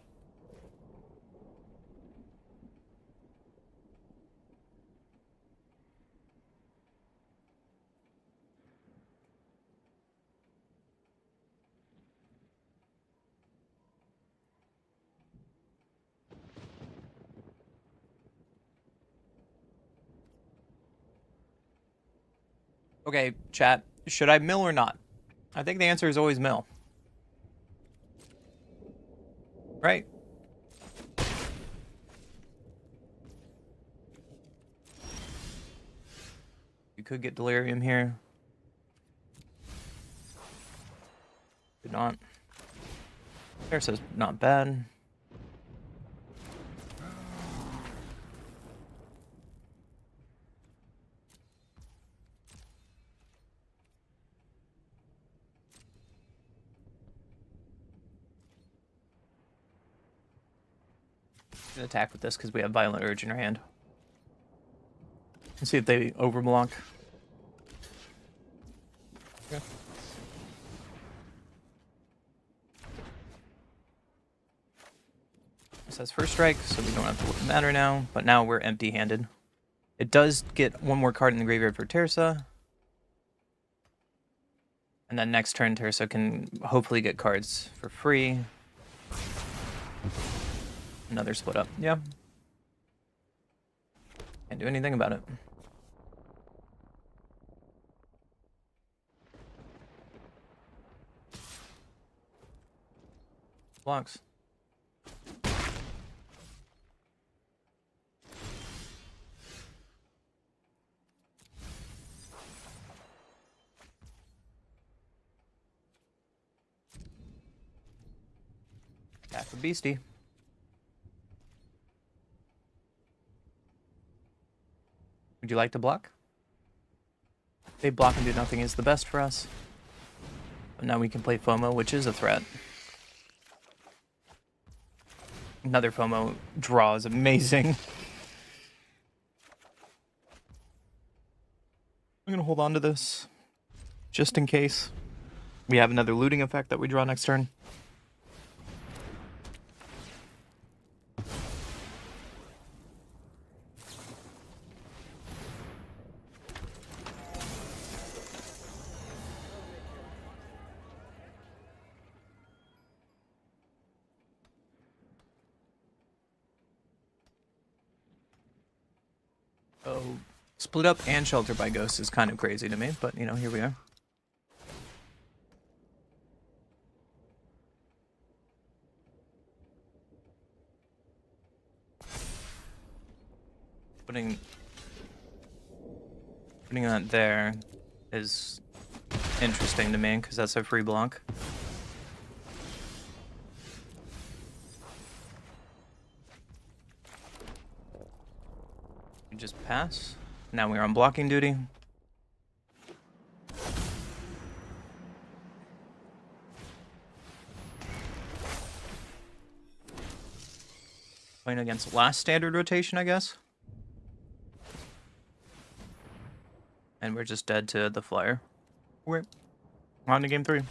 Okay, chat. Should I mill or not? I think the answer is always mill. Right? You could get delirium here. Could not. There says not bad. Gonna attack with this because we have Violent Urge in our hand. Let's see if they overblock. Okay. This has first strike, so we don't have to matter now. But now we're empty-handed. It does get one more card in the graveyard for Terza. And then next turn, Terza can hopefully get cards for free. Another split up. Yeah. Can't do anything about it. Blocks. Back for Beastie. Would you like to block? They block and do nothing is the best for us. But now we can play FOMO, which is a threat. Another FOMO draw is amazing. I'm gonna hold on to this, just in case we have another looting effect that we draw next turn. Oh, split up and shelter by ghost is kind of crazy to me, but you know, here we are. Putting that there is interesting to me because that's a free block. We just pass. Now we're on blocking duty. Playing against last standard rotation, I guess. And we're just dead to the flyer. We're on to game 3.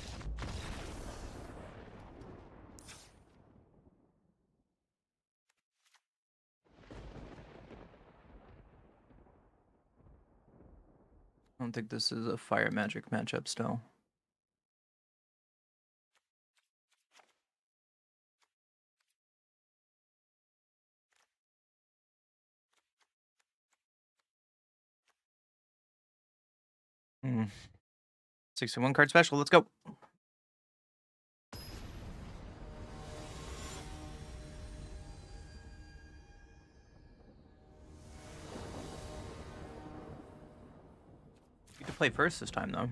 don't think this is a fire magic matchup still. Hmm. 61 card special, let's go. You get to play first this time, though.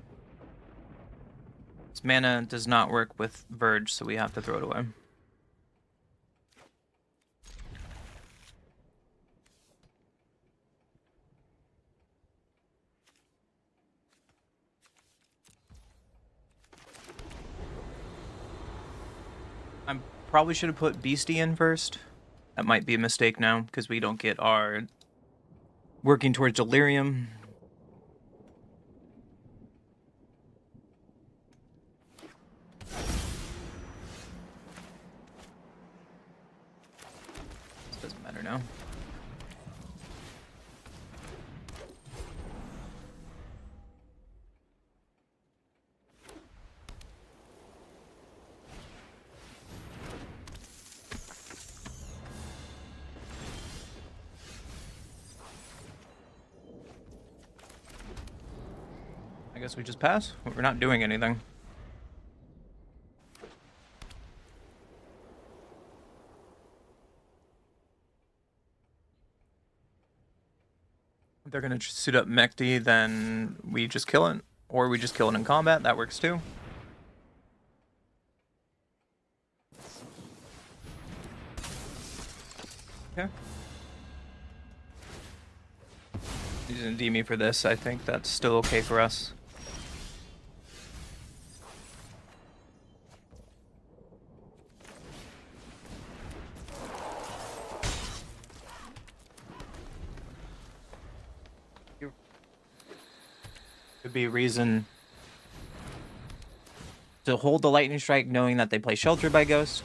This mana does not work with Verge, so we have to throw it away. I probably should have put Beastie in first. That might be a mistake now, because we don't get our working towards Delirium. This doesn't matter now. I guess we just pass. We're not doing anything. If they're gonna suit up Mechty, then we just kill it. Or we just kill it in combat. That works too. Okay. He's gonna D me for this. I think that's still okay for us. Could be a reason to hold the lightning strike, knowing that they play sheltered by Ghost.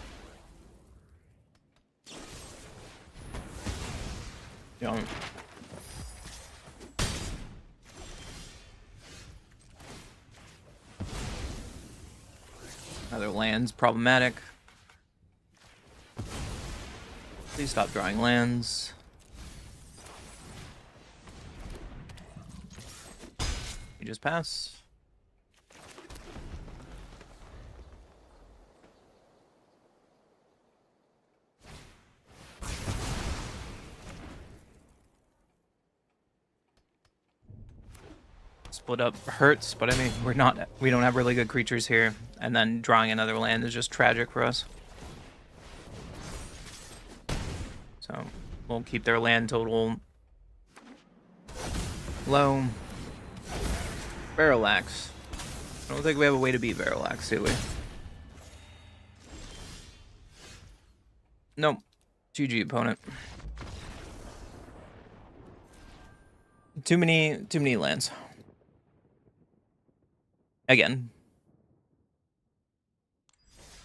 Don't. Another land's problematic. Please stop drawing lands. You just pass. Split up hurts, but I mean, we don't have really good creatures here, and then drawing another land is just tragic for us. So we'll keep their land total low. Parallax. I don't think we have a way to beat Parallax, do we? Nope. GG opponent. Too many lands. Again.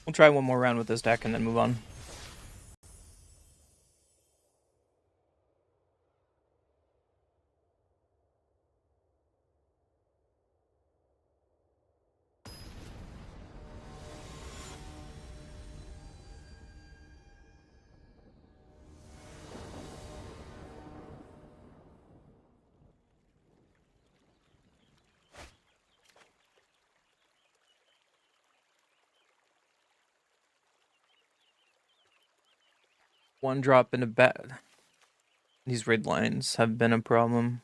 We'll try one more round with this deck and then move on. One drop in a bed. These red lines have been a problem.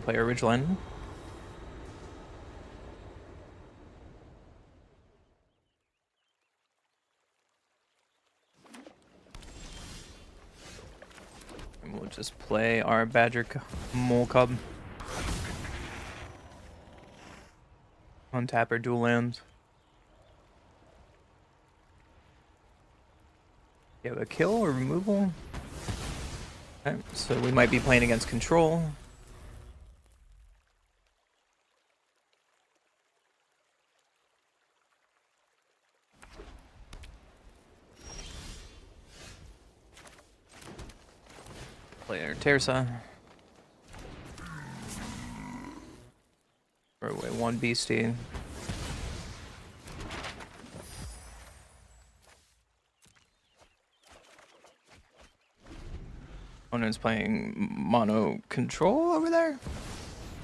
Play our ridge line. And we'll just play our Badger Mole Cub. Untap our dual lands. You have a kill or removal? Okay, so we might be playing against control. Player Tersa. Throw away one beastie. Opponent's playing mono control over there?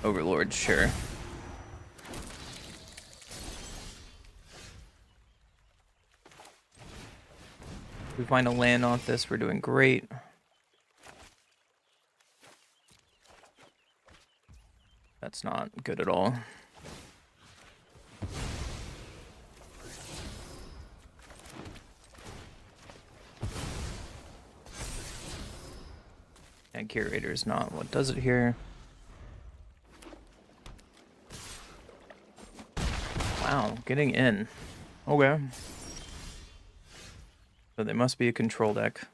Overlord, sure. We find a land off this, we're doing great. That's not good at all. And Curator is not what does it here. Wow, getting in. Okay. So they must be a control deck.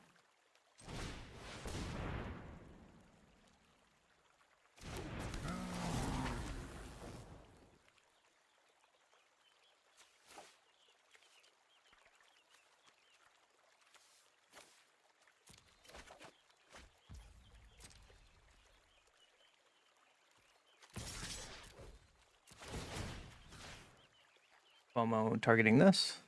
FOMO targeting this.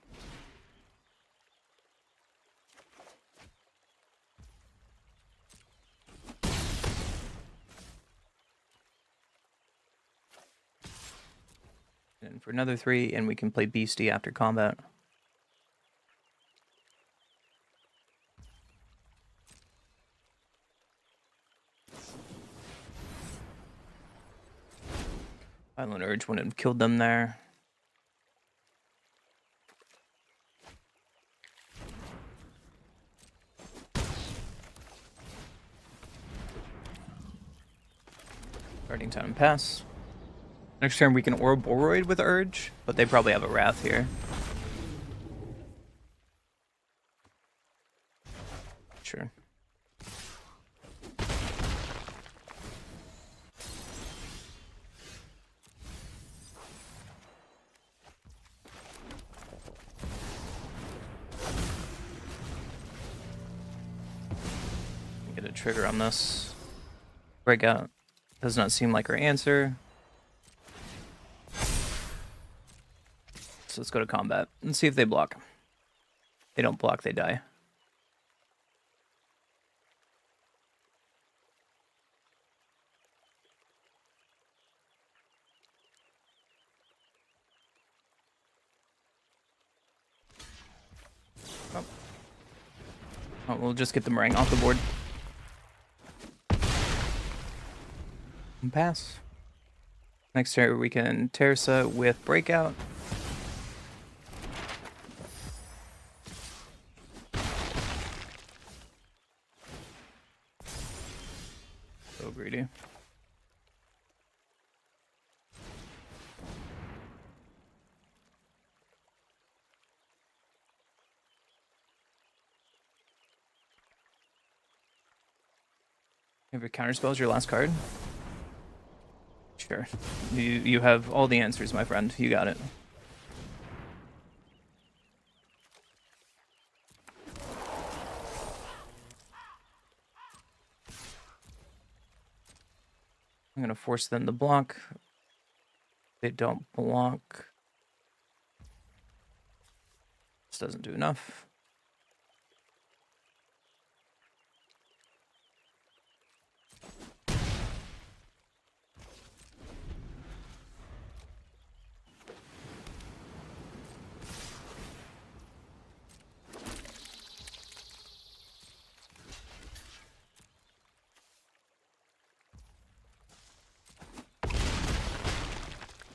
And for another 3, and we can play Beastie after combat. Violent Urge wouldn't have killed them there. Starting time pass. Next turn we can Ouroboros with Urge, but they probably have a Wrath here. Sure. Get a trigger on this. Breakout. Does not seem like our answer. So let's go to combat and see if they block. They don't block, they die. Oh, we'll just get the meringue off the board. And pass. Next turn we can Tersa with Breakout. So greedy. Have your counterspell as your last card? Sure. You have all the answers, my friend. You got it. I'm gonna force them to block. They don't block. This doesn't do enough.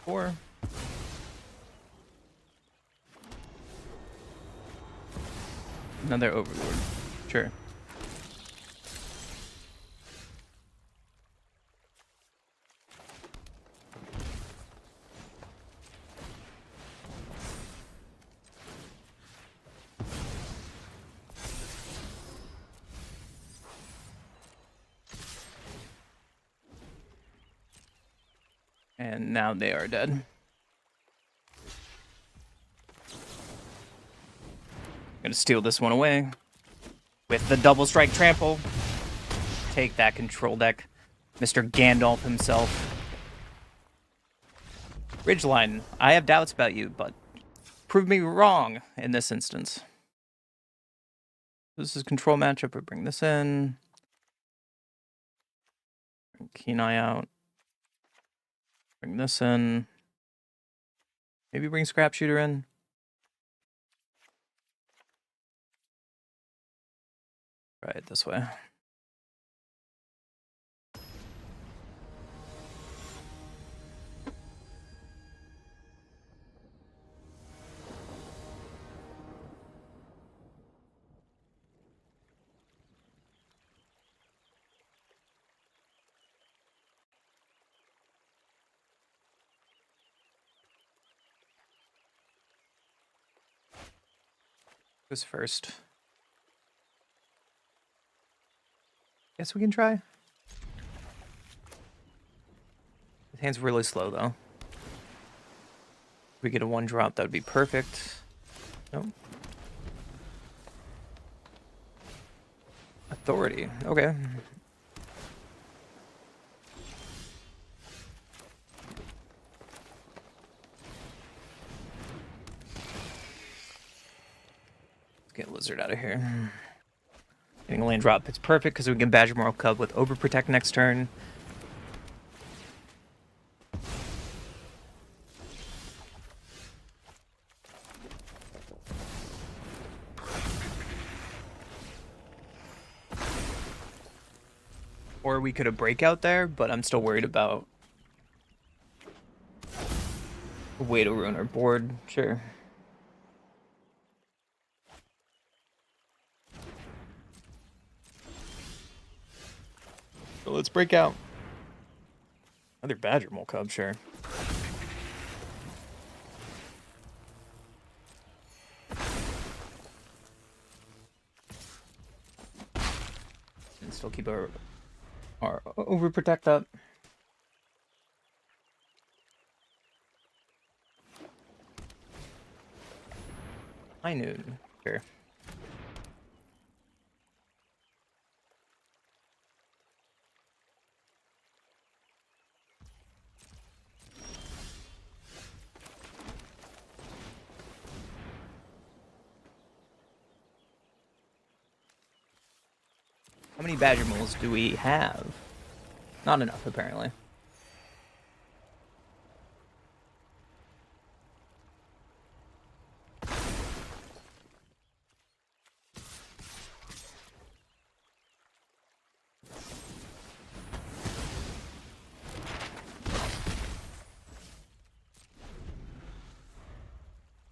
Four. Another Overlord. Sure. And now they are dead. Gonna steal this one away with the double strike trample. Take that control deck, Mr. Gandalf himself. Ridgeline, I have doubts about you, but prove me wrong in this instance. This is control matchup. We bring this in. Keen eye out. Bring this in. Maybe bring Scrap Shooter in. Try it this way. Who's first? Guess we can try. His hand's really slow though. If we get a 1-drop, that would be perfect. Nope. Authority. Okay. Let's get Lizard out of here. Getting a land drop, it's perfect because we can Badger Moral Cub with Overprotect next turn. Or we could have Breakout there, but I'm still worried about a way to ruin our board. Sure. So let's break out. Another Badger Mole Cub, sure. And still keep our Overprotect up. High noon, sure. How many Badger Moles do we have? Not enough, apparently.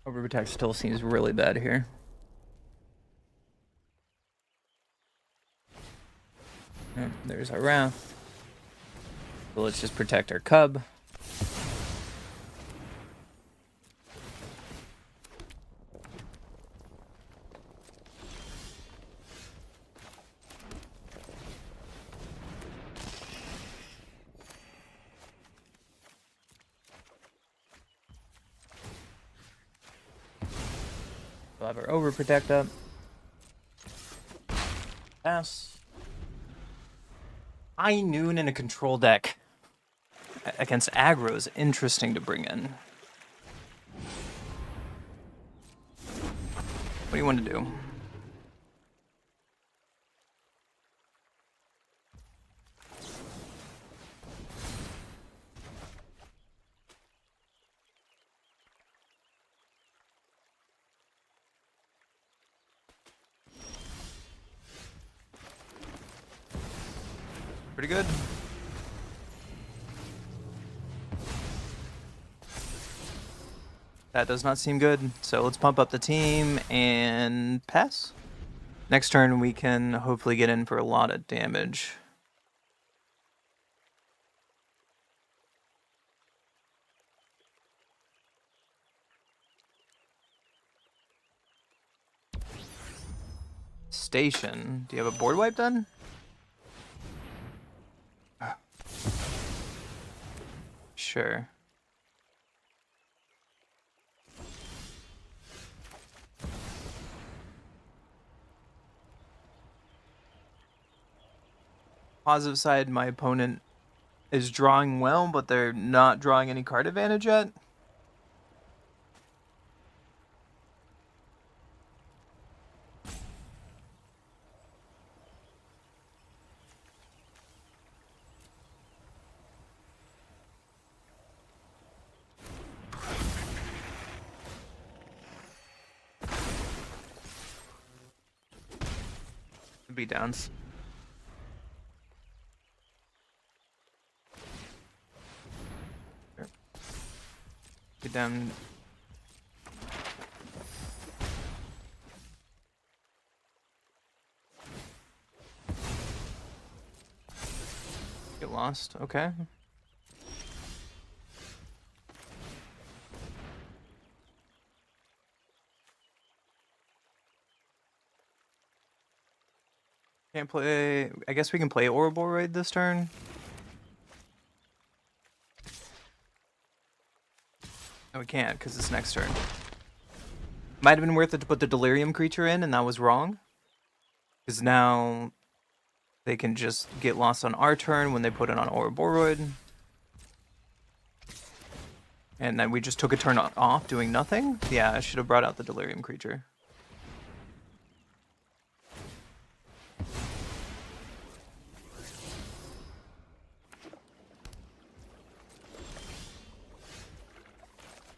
Overprotect still seems really bad here. Oh, there's our Wrath. So let's just protect our Cub. We'll have our Overprotect up. Pass. High noon in a control deck against aggro is interesting to bring in. What do you want to do? Pretty good. That does not seem good, so let's pump up the team and pass. Next turn we can hopefully get in for a lot of damage. Station. Do you have a board wipe done? Sure. Positive side, my opponent is drawing well, but they're not drawing any card advantage yet. Beat downs. Get down. Get lost. Okay. Can't play. I guess we can play Ouroboros this turn. No, we can't because it's next turn. Might have been worth it to put the Delirium creature in, and that was wrong. Because now they can just get lost on our turn when they put it on Ouroboros. And then we just took a turn off doing nothing. Yeah, I should have brought out the Delirium creature.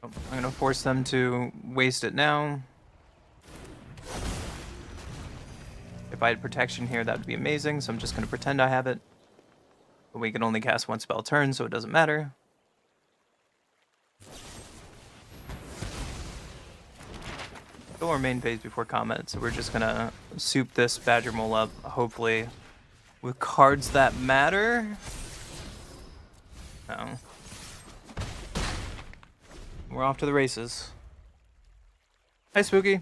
I'm going to force them to waste it now. If I had protection here, that would be amazing, so I'm just going to pretend I have it. But we can only cast one spell a turn, so it doesn't matter. Still our main phase before combat, so we're just going to soup this Badger Mole up, hopefully, with cards that matter. No. We're off to the races. Hi, Spooky.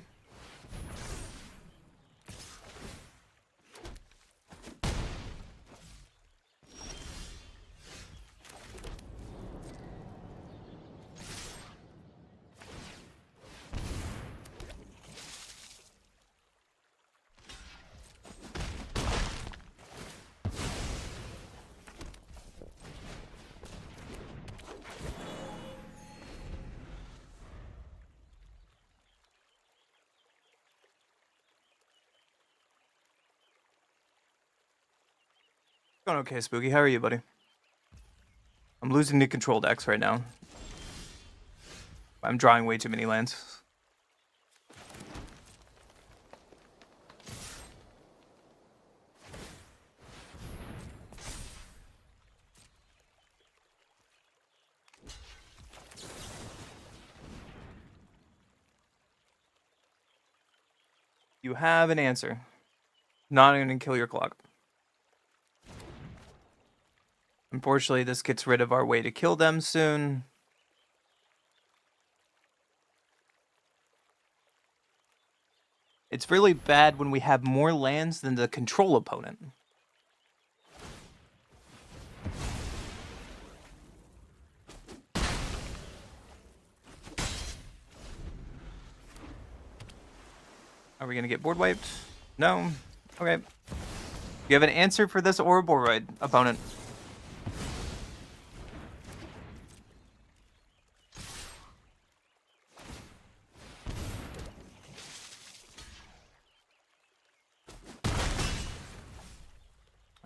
Going okay, Spooky. How are you, buddy? I'm losing to control decks right now. I'm drawing way too many lands. You have an answer. Not going to kill your clock. Unfortunately, this gets rid of our way to kill them soon. It's really bad when we have more lands than the control opponent. Are we going to get board wiped? No? Okay. You have an answer for this Ouroboros opponent.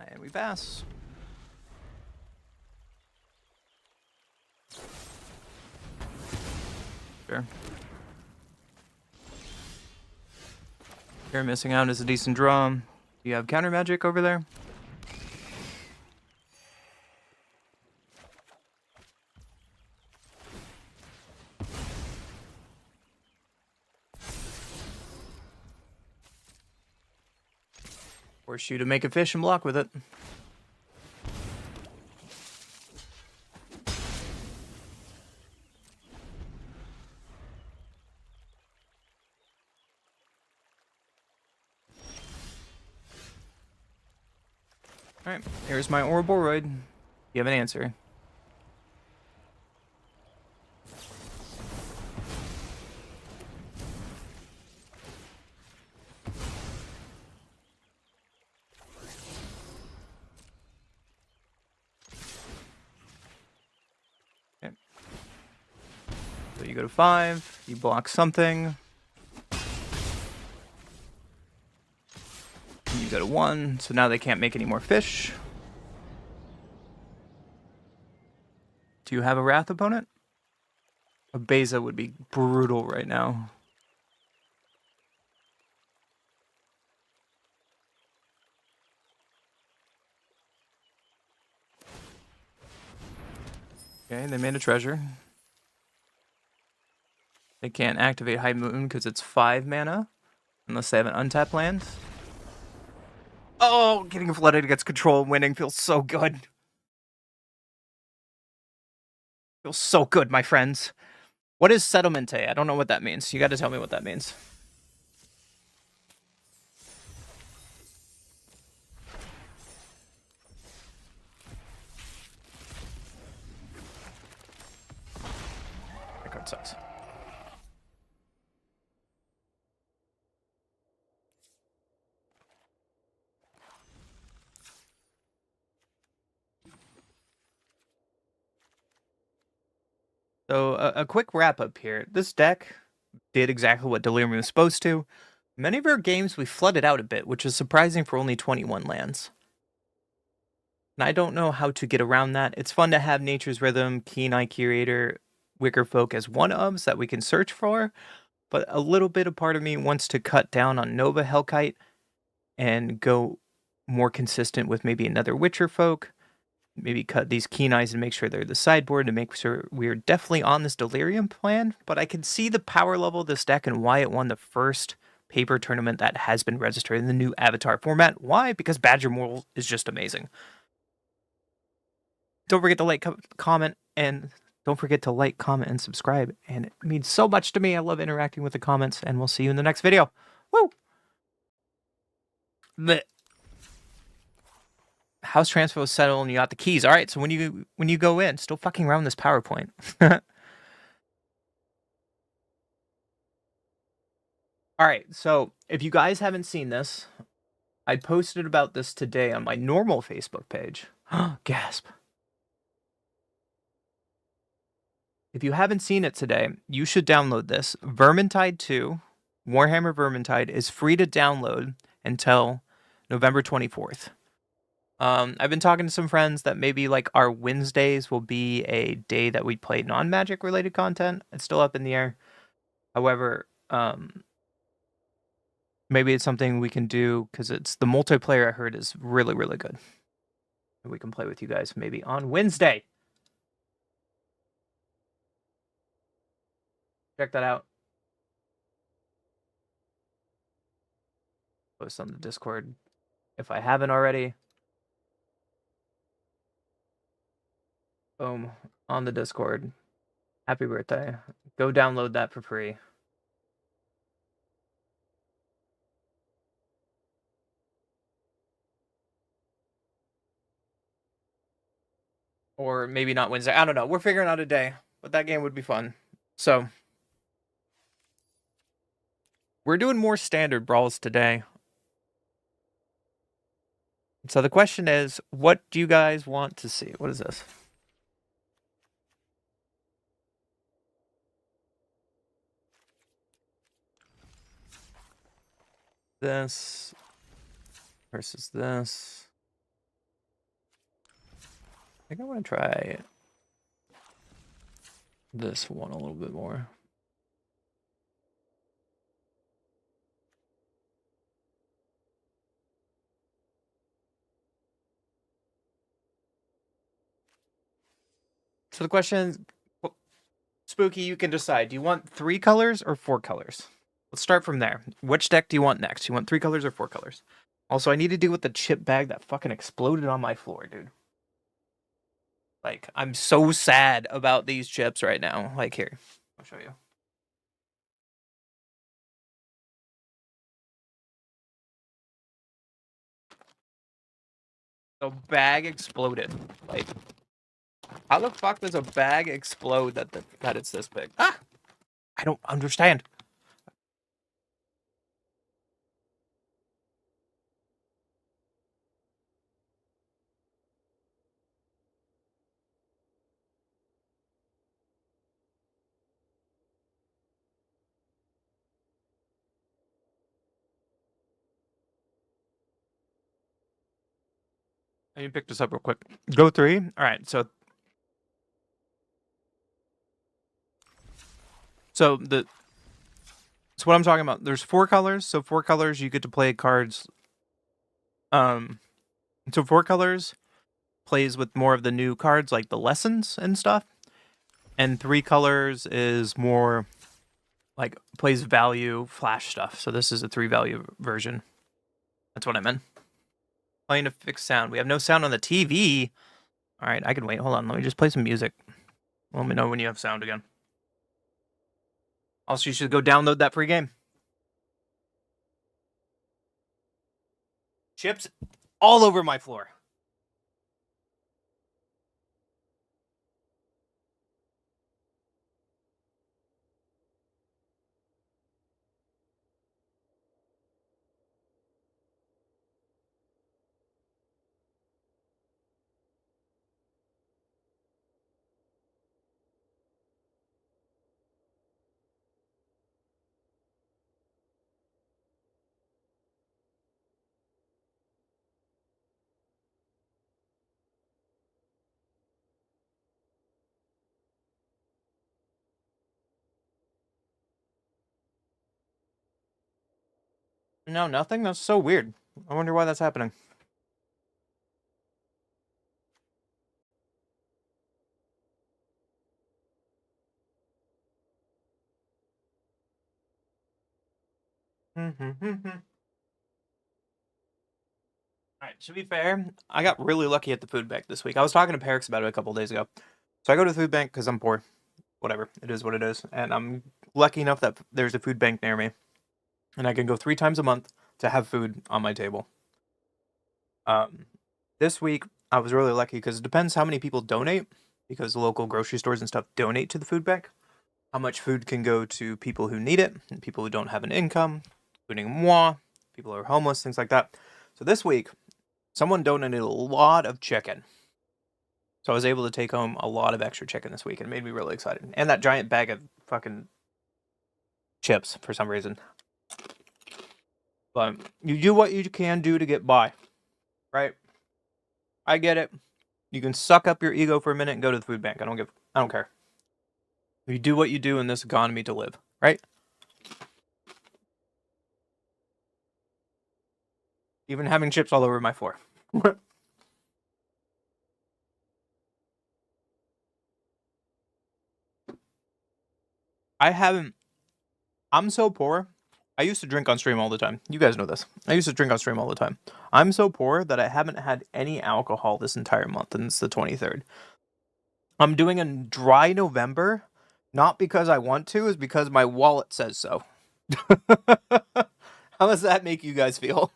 And we pass. Sure. You're missing out is a decent draw. Do you have counter magic over there? Force you to make a fish and block with it. Alright, here's my Ouroboros. You have an answer. So you go to 5, you block something. And you go to 1, so now they can't make any more fish. Do you have a Wrath opponent? A Beza would be brutal right now. Okay, they made a treasure. They can't activate High Moon because it's 5 mana. Unless they have an untapped land. Oh, getting flooded against control and winning feels so good. Feels so good, my friends. What is Settlemente? I don't know what that means. You gotta tell me what that means. That card sucks. So, a quick wrap up here. This deck did exactly what Delirium was supposed to. Many of our games we flooded out a bit, which is surprising for only 21 lands. And I don't know how to get around that. It's fun to have Nature's Rhythm, Keen Eye Curator, Wicker Folk as one-ofs that we can search for, but a little bit of part of me wants to cut down on Nova Hellkite and go more consistent with maybe another Witcher Folk. Maybe cut these Keen Eyes and make sure they're the sideboard to make sure we're definitely on this Delirium plan. But I can see the power level of this deck and why it won the first paper tournament that has been registered in the new Avatar format. Why? Because Badger Moral is just amazing. Don't forget to like, comment, and don't forget to like, comment, and subscribe. And it means so much to me. I love interacting with the comments, and we'll see you in the next video. Woo! Blech. House transfer was settled and you got the keys. All right, so when you go in, still fucking around this PowerPoint. All right, so if you guys haven't seen this, I posted about this today on my normal Facebook page. Gasp. If you haven't seen it today, you should download this. Vermintide 2, Warhammer Vermintide, is free to download until November 24th. I've been talking to some friends that maybe like our Wednesdays will be a day that we play non-magic related content. It's still up in the air. However, maybe it's something we can do because it's the multiplayer I heard is really, really good. We can play with you guys maybe on Wednesday. Check that out. Post on the Discord if I haven't already. Boom. On the Discord. Happy birthday. Go download that for free. Or maybe not Wednesday. I don't know. We're figuring out a day, but that game would be fun. So, we're doing more standard brawls today. So the question is, what do you guys want to see? What is this? This versus this. I think I want to try this one a little bit more. So the question is, Spooky, you can decide. Do you want 3 colors or 4 colors? Let's start from there. Which deck do you want next? You want 3 colors or 4 colors? Also, I need to deal with the chip bag that fucking exploded on my floor, dude. Like, I'm so sad about these chips right now. Like, here, I'll show you. The bag exploded. Like, how the fuck does a bag explode that it's this big? Ah! I don't understand. Let me pick this up real quick. Go 3. All right. So the so what I'm talking about. There's 4 colors. So 4 colors you get to play cards. Um. So 4 colors plays with more of the new cards like the lessons and stuff, and 3 colors is more like plays value flash stuff. So this is a 3 value version. That's what I meant. Playing to fix sound. We have no sound on the TV. All right, I can wait. Hold on. Let me just play some music. Let me know when you have sound again. Also, you should go download that free game. Chips all over my floor. No, nothing. That's so weird. I wonder why that's happening. All right, to be fair, I got really lucky at the food bank this week. I was talking to Perix about it a couple days ago. So I go to the food bank because I'm poor. Whatever, it is what it is. And I'm lucky enough that there's a food bank near me. And I can go 3 times a month to have food on my table. This week, I was really lucky because it depends how many people donate, because local grocery stores and stuff donate to the food bank. How much food can go to people who need it and people who don't have an income, including moi, people who are homeless, things like that. So this week, someone donated a lot of chicken. So I was able to take home a lot of extra chicken this week, and it made me really excited. And that giant bag of fucking chips for some reason. But you do what you can do to get by, right? I get it. You can suck up your ego for a minute and go to the food bank. I don't care. You do what you do in this economy to live, right? Even having chips all over my floor. I haven't. I'm so poor. I used to drink on stream all the time. You guys know this. I used to drink on stream all the time. I'm so poor that I haven't had any alcohol this entire month, and it's the 23rd. I'm doing a dry November, not because I want to, is because my wallet says so. How does that make you guys feel?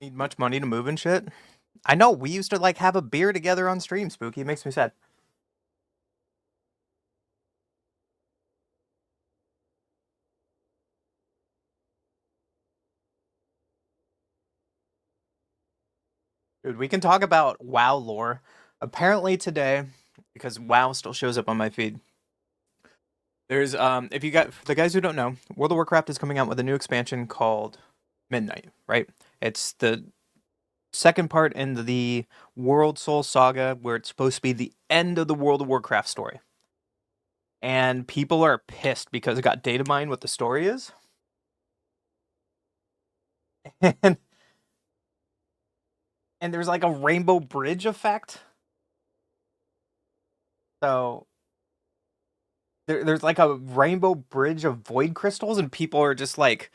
Need much money to move and shit? I know, we used to like have a beer together on stream, Spooky. It makes me sad. Dude, we can talk about WoW lore. Apparently today, because WoW still shows up on my feed. There's if you got for the guys who don't know, World of Warcraft is coming out with a new expansion called Midnight, right? It's the second part in the World Soul Saga, where it's supposed to be the end of the World of Warcraft story. And people are pissed because it got data mined what the story is. And there's like a rainbow bridge effect. So There's like a rainbow bridge of void crystals, and people are just like,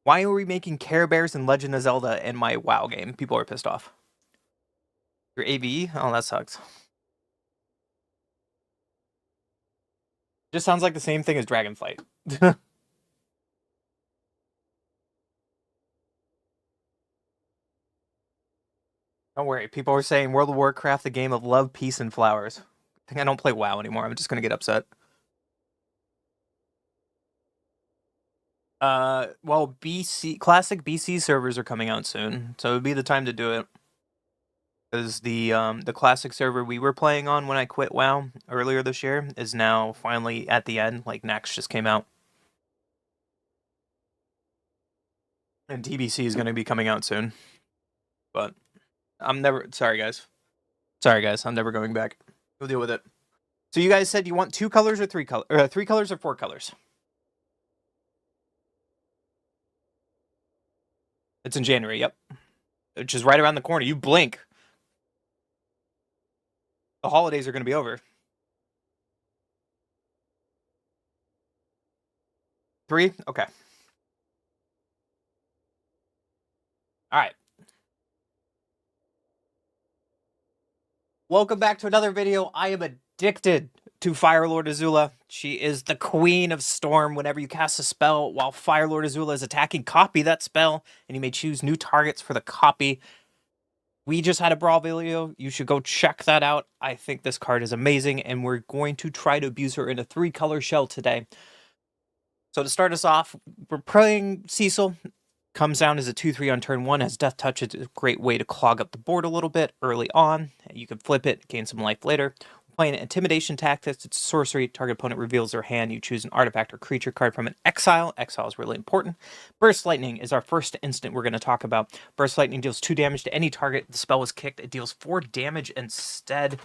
why are we making Care Bears and Legend of Zelda in my WoW game? People are pissed off. Your AVE? Oh, that sucks. Just sounds like the same thing as Dragonflight. Don't worry, people are saying World of Warcraft, the game of love, peace, and flowers. I think I don't play WoW anymore. I'm just gonna get upset. Well, BC classic BC servers are coming out soon, so it would be the time to do it. Because the classic server we were playing on when I quit WoW earlier this year is now finally at the end. Like Next just came out, and TBC is going to be coming out soon. But I'm never sorry, guys. Sorry, guys. I'm never going back. We'll deal with it. So you guys said you want 2 colors or 3 colors, 3 colors or 4 colors. It's in January. Yep, which is right around the corner. You blink, the holidays are going to be over. 3? Okay. All right. Welcome back to another video. I am addicted to Firelord Azula. She is the queen of storm. Whenever you cast a spell while Firelord Azula is attacking, copy that spell, and you may choose new targets for the copy. We just had a brawl video. You should go check that out. I think this card is amazing, and we're going to try to abuse her in a 3-color shell today. So to start us off, we're playing Cecil. Comes down as a 2/3 on turn 1, has Death Touch. It's a great way to clog up the board a little bit early on. You can flip it, gain some life later. Playing Intimidation Tactics, it's sorcery. Target opponent reveals their hand. You choose an artifact or creature card from an exile. Exile is really important. Burst Lightning is our first instant we're going to talk about. Burst Lightning deals 2 damage to any target. The spell was kicked. It deals 4 damage instead.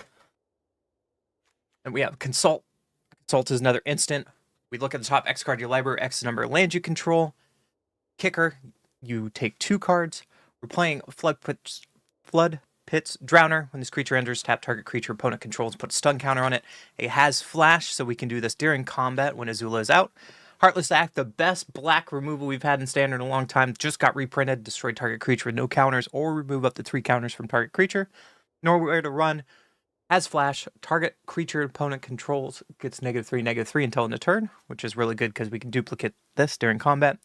And we have Consult. Consult is another instant. We look at the top X card of your library, X number of lands you control. Kicker, you take 2 cards. We're playing Flood Pit's Drowner. When this creature enters, tap target creature opponent controls, put a stun counter on it. It has flash, so we can do this during combat when Azula is out. Heartless Act, the best black removal we've had in Standard in a long time, just got reprinted. Destroy target creature with no counters, or remove up to 3 counters from target creature. Nowhere to Run has flash. Target creature opponent controls gets -3/-3 until end of turn, which is really good because we can duplicate this during combat.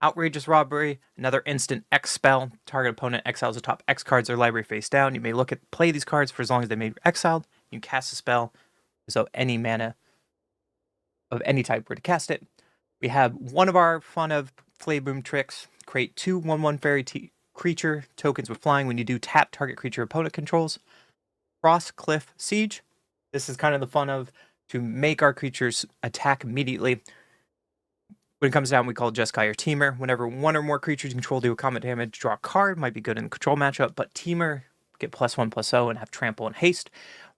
Outrageous Robbery, another instant X spell. Target opponent exiles the top X cards of their library face down. You may play these cards for as long as they may be exiled. You can cast a spell, so any mana of any type were to cast it. We have one of our fun of Flay Boom tricks. Create 2 1/1 fairy creature tokens with flying. When you do, tap target creature opponent controls. Frost Cliff Siege. This is kind of the fun of to make our creatures attack immediately. When it comes down, we call it Jeskai or Teamer. Whenever 1 or more creatures you control do a combat damage, draw a card. Might be good in the control matchup, but Teamer get +1/+0 and have trample and haste.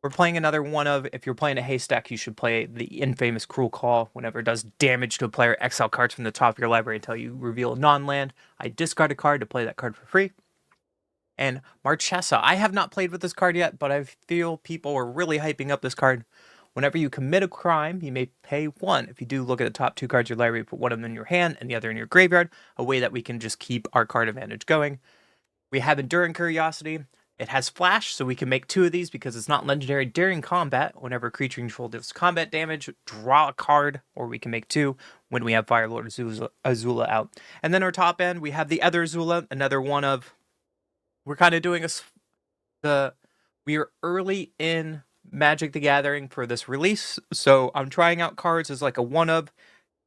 We're playing another one of, if you're playing a haste deck, you should play the infamous Cruel Call. Whenever it does damage to a player, exile cards from the top of your library until you reveal a non-land. I discard a card to play that card for free. And Marchesa. I have not played with this card yet, but I feel people are really hyping up this card. Whenever you commit a crime, you may pay 1. If you do, look at the top 2 cards of your library, put one of them in your hand and the other in your graveyard, a way that we can just keep our card advantage going. We have Enduring Curiosity. It has flash, so we can make 2 of these because it's not legendary during combat. Whenever a creature control deals combat damage, draw a card, or we can make 2 when we have Firelord Azula out. And then our top end, we have the other Azula, another one of, we're kind of doing we are early in Magic the Gathering for this release, so I'm trying out cards as like a 1 of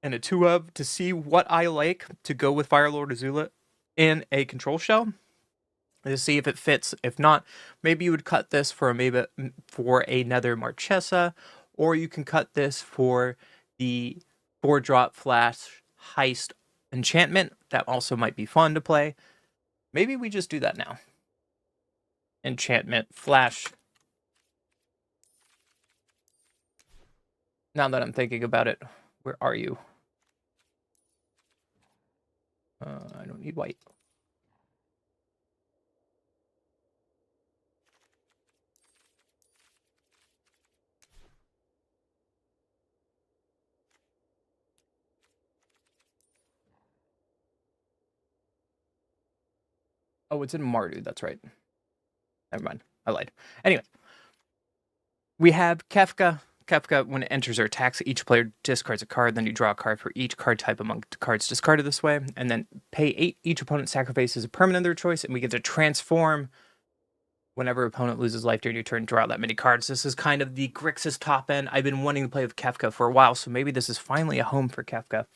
and a 2 of to see what I like to go with Firelord Azula in a control shell to see if it fits. If not, maybe you would cut this for another Marchesa, or you can cut this for the 4-drop flash heist enchantment. That also might be fun to play. Maybe we just do that now. Enchantment flash. Now that I'm thinking about it, where are you? I don't need white. Oh, it's in Mardu. That's right. Never mind. I lied. Anyway, we have Kefka. Kefka, when it enters or attacks, each player discards a card. Then you draw a card for each card type among the cards discarded this way. And then pay 8. Each opponent sacrifices a permanent of their choice. And we get to transform whenever opponent loses life during your turn, draw that many cards. This is kind of the Grixis top end. I've been wanting to play with Kefka for a while, so maybe this is finally a home for Kefka.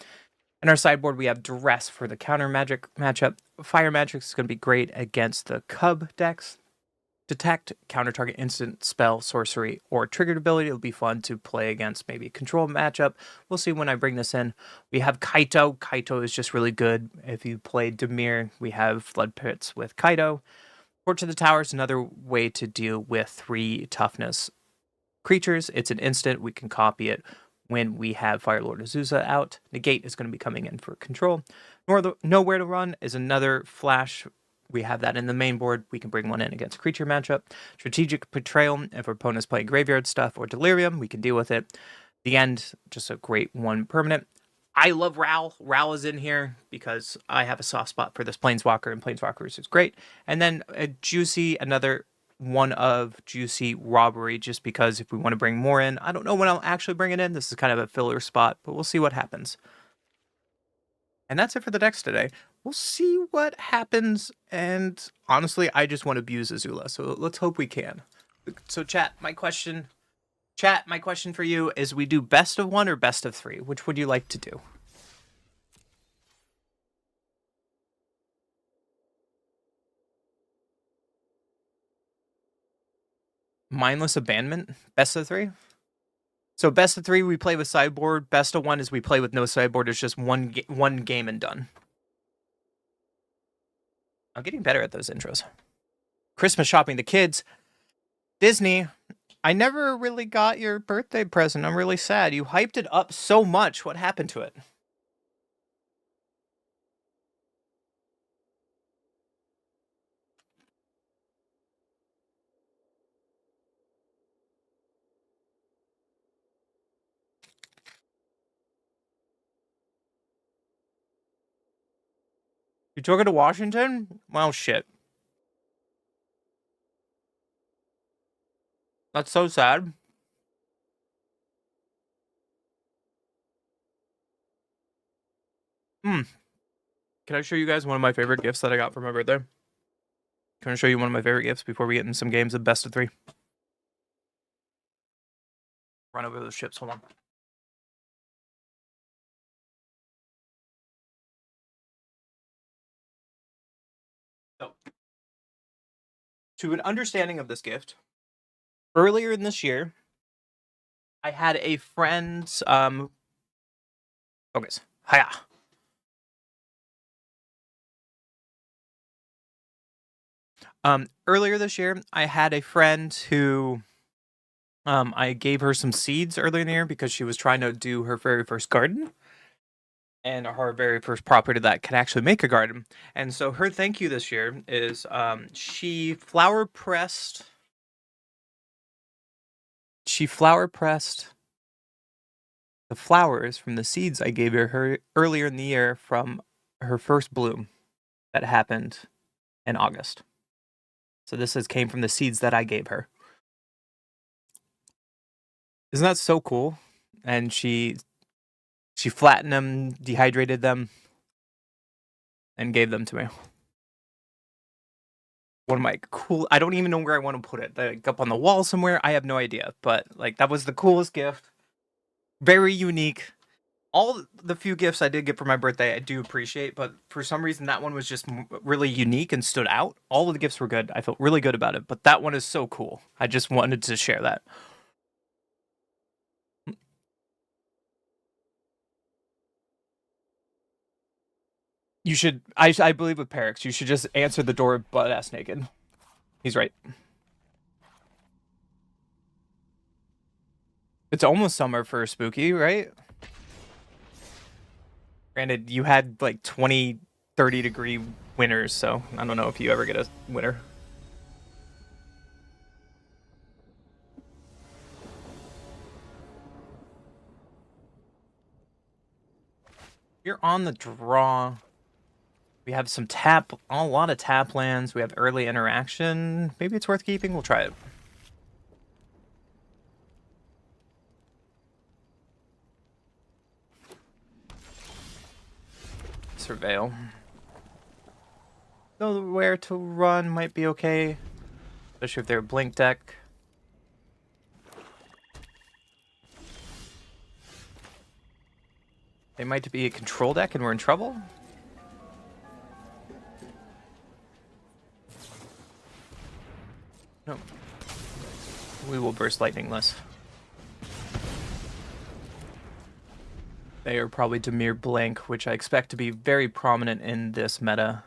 In our sideboard, we have Duress for the counter magic matchup. Fire Magic is going to be great against the Cub decks. Detect, counter target instant, spell, sorcery, or triggered ability. It'll be fun to play against maybe a control matchup. We'll see when I bring this in. We have Kaito. Kaito is just really good. If you play Dimir, we have Flood Pits with Kaito. Torch of the Tower is another way to deal with 3 toughness creatures. It's an instant. We can copy it when we have Firelord Azusa out. Negate is going to be coming in for control. Nowhere to Run is another flash. We have that in the main board. We can bring one in against a creature matchup. Strategic Betrayal, if our opponent's playing graveyard stuff, or Delirium, we can deal with it. The End, just a great one permanent. I love Ral. Ral is in here because I have a soft spot for this Planeswalker, and Planeswalkers is great. And then Juicy, another one of Juicy Robbery, just because if we want to bring more in, I don't know when I'll actually bring it in. This is kind of a filler spot, but we'll see what happens. And that's it for the decks today. We'll see what happens, and honestly, I just want to abuse Azula, so let's hope we can. So chat, my question for you is, we do best of 1 or best of 3? Which would you like to do? Mindless Abandonment? Best of 3? So best of 3, we play with sideboard. Best of 1 is we play with no sideboard. It's just one game and done. I'm getting better at those intros. Christmas shopping. The kids. Disney. I never really got your birthday present. I'm really sad. You hyped it up so much. What happened to it? You took it to Washington? Well, shit. That's so sad. Can I show you guys one of my favorite gifts that I got for my birthday? Can I show you one of my favorite gifts before we get in some games of best of 3? Run over those ships. Hold on. So, to an understanding of this gift, earlier in this year, I had a friend's focus. Hiya. Earlier this year, I had a friend who I gave her some seeds earlier in the year because she was trying to do her very first garden and her very first property that can actually make a garden. And so her thank you this year is she flower pressed the flowers from the seeds I gave her earlier in the year from her first bloom that happened in August. So this came from the seeds that I gave her. Isn't that so cool? And she flattened them, dehydrated them, and gave them to me. One of my cool, I don't even know where I want to put it. Like up on the wall somewhere, I have no idea. But like that was the coolest gift. Very unique. All the few gifts I did get for my birthday, I do appreciate, but for some reason that one was just really unique and stood out. All of the gifts were good. I felt really good about it, but that one is so cool. I just wanted to share that. You should, I believe with Perix, you should just answer the door butt ass naked. He's right. It's almost summer for spooky, right? Granted, you had like 20, 30-degree winters, so I don't know if you ever get a winter. You're on the draw. We have some a lot of tap lands. We have early interaction. Maybe it's worth keeping. We'll try it. Surveil. Know where to run might be okay, especially if they're a blink deck. They might be a control deck and we're in trouble. No. We will burst lightningless. They are probably Dimir Blank, which I expect to be very prominent in this meta.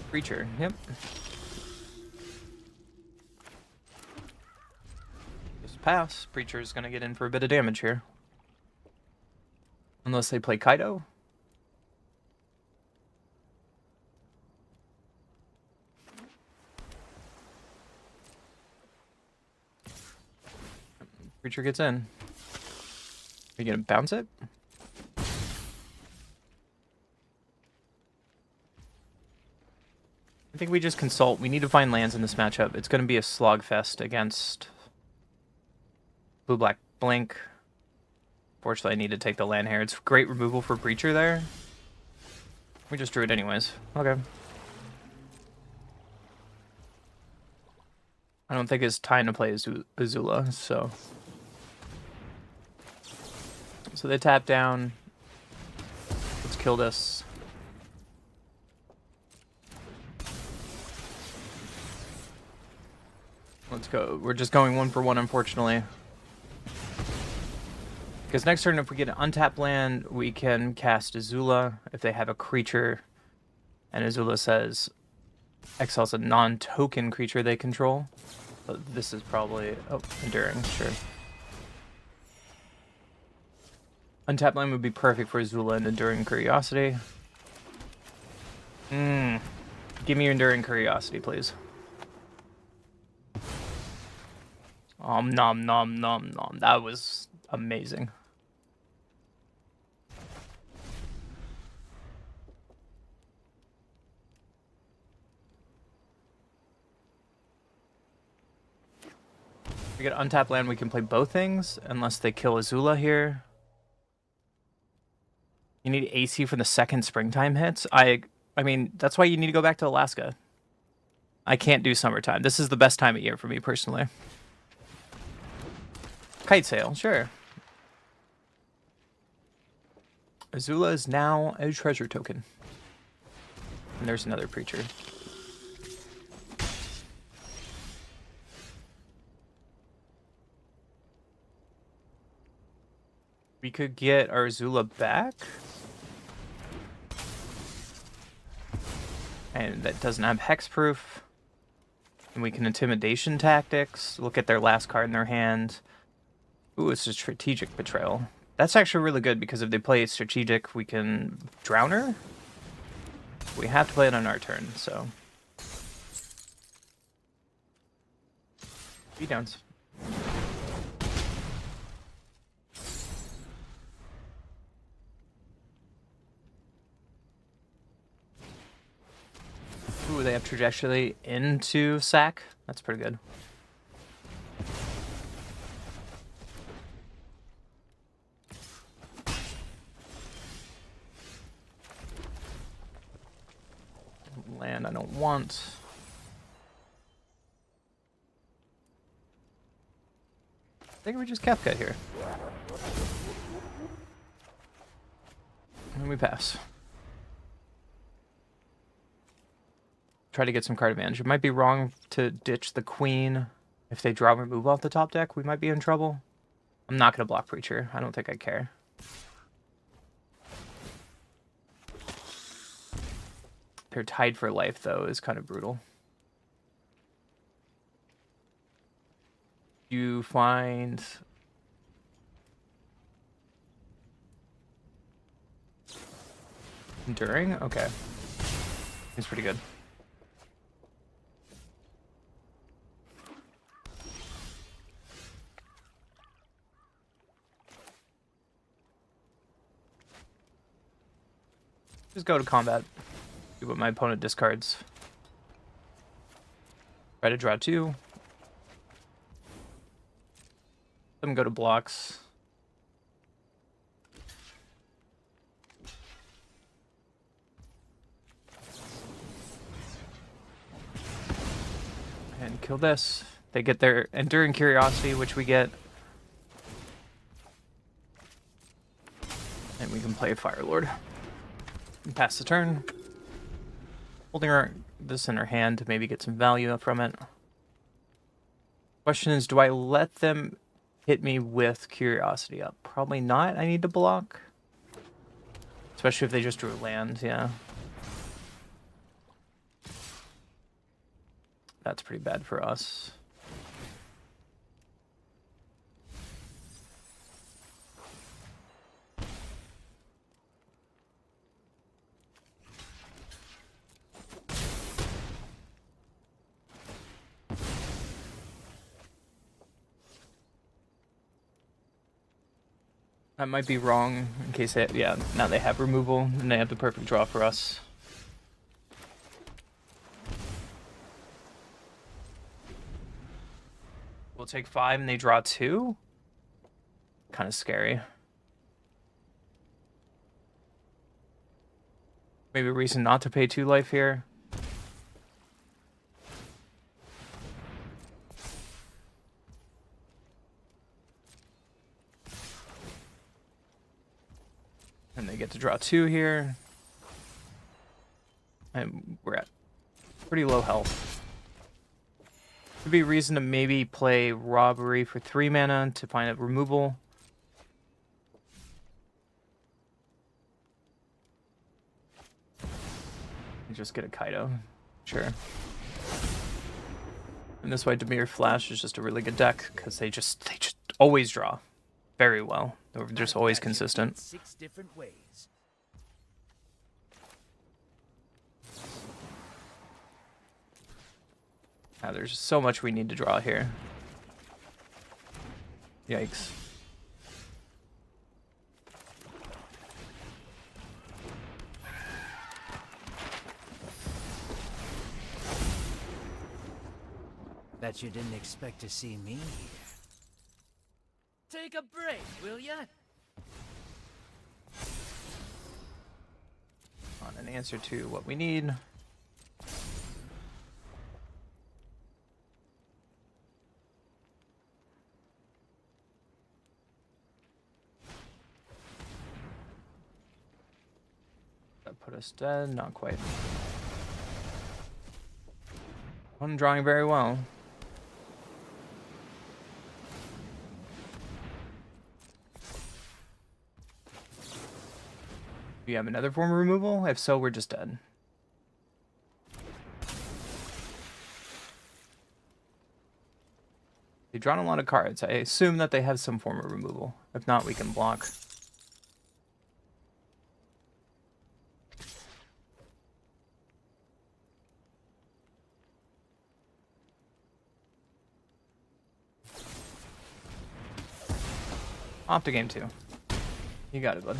Creature, yep. Just pass. Preacher is going to get in for a bit of damage here. Unless they play Kaido. Preacher gets in. Are you going to bounce it? I think we just consult. We need to find lands in this matchup. It's going to be a slogfest against Blue-Black Blink. Fortunately, I need to take the land here. It's great removal for Preacher there. We just drew it anyways. Okay. I don't think it's time to play Azula, so... So they tap down. Let's kill this. Let's go. We're just going 1 for 1, unfortunately. Because next turn, if we get an untapped land, we can cast Azula if they have a creature. And Azula says, exiles a non-token creature they control. But this is probably... Oh, Enduring, sure. Untapped land would be perfect for Azula and Enduring Curiosity. Give me your Enduring Curiosity, please. Nom nom nom nom. That was amazing. If we get untapped land, we can play both things, unless they kill Azula here. You need AC for the second springtime hits? I mean, that's why you need to go back to Alaska. I can't do summertime. This is the best time of year for me, personally. Kite sail, sure. Azula is now a treasure token. And there's another preacher. We could get our Azula back. And that doesn't have hexproof. And we can intimidation tactics. Look at their last card in their hand. Ooh, it's a strategic betrayal. That's actually really good because if they play strategic, we can drown her. We have to play it on our turn, so. Beatdowns. Ooh, they have trajectory into sack. That's pretty good. Land I don't want. I think we just Kefka here. And we pass. Try to get some card advantage. It might be wrong to ditch the queen. If they draw remove off the top deck, we might be in trouble. I'm not going to block Preacher. I don't think I care. They're tied for life, though, is kind of brutal. You find... Enduring? Okay. It's pretty good. Just go to combat. Do what my opponent discards. Try to draw 2. Let them go to blocks. And kill this. They get their Enduring Curiosity, which we get. And we can play Fire Lord. And pass the turn. Holding this in our hand to maybe get some value from it. Question is, do I let them hit me with Curiosity up? Probably not. I need to block. Especially if they just drew land, yeah. That's pretty bad for us. I might be wrong in case they, yeah, now they have removal and they have the perfect draw for us. We'll take 5 and they draw 2. Kind of scary. Maybe a reason not to pay 2 life here. And they get to draw 2 here. And we're at pretty low health. Could be a reason to maybe play Robbery for 3 mana to find a removal. And just get a Kaido. Sure. And this way Dimir Flash is just a really good deck because they just always draw very well. They're just always consistent.
6 different ways.
Now there's so much we need to draw here. Yikes.
Bet you didn't expect to see me here. Take a break, will ya?
On an answer to what we need. That put us dead, not quite. I'm drawing very well. Do you have another form of removal? If so, we're just dead. They've drawn a lot of cards. I assume that they have some form of removal. If not, we can block. Off to game 2. You got it, bud.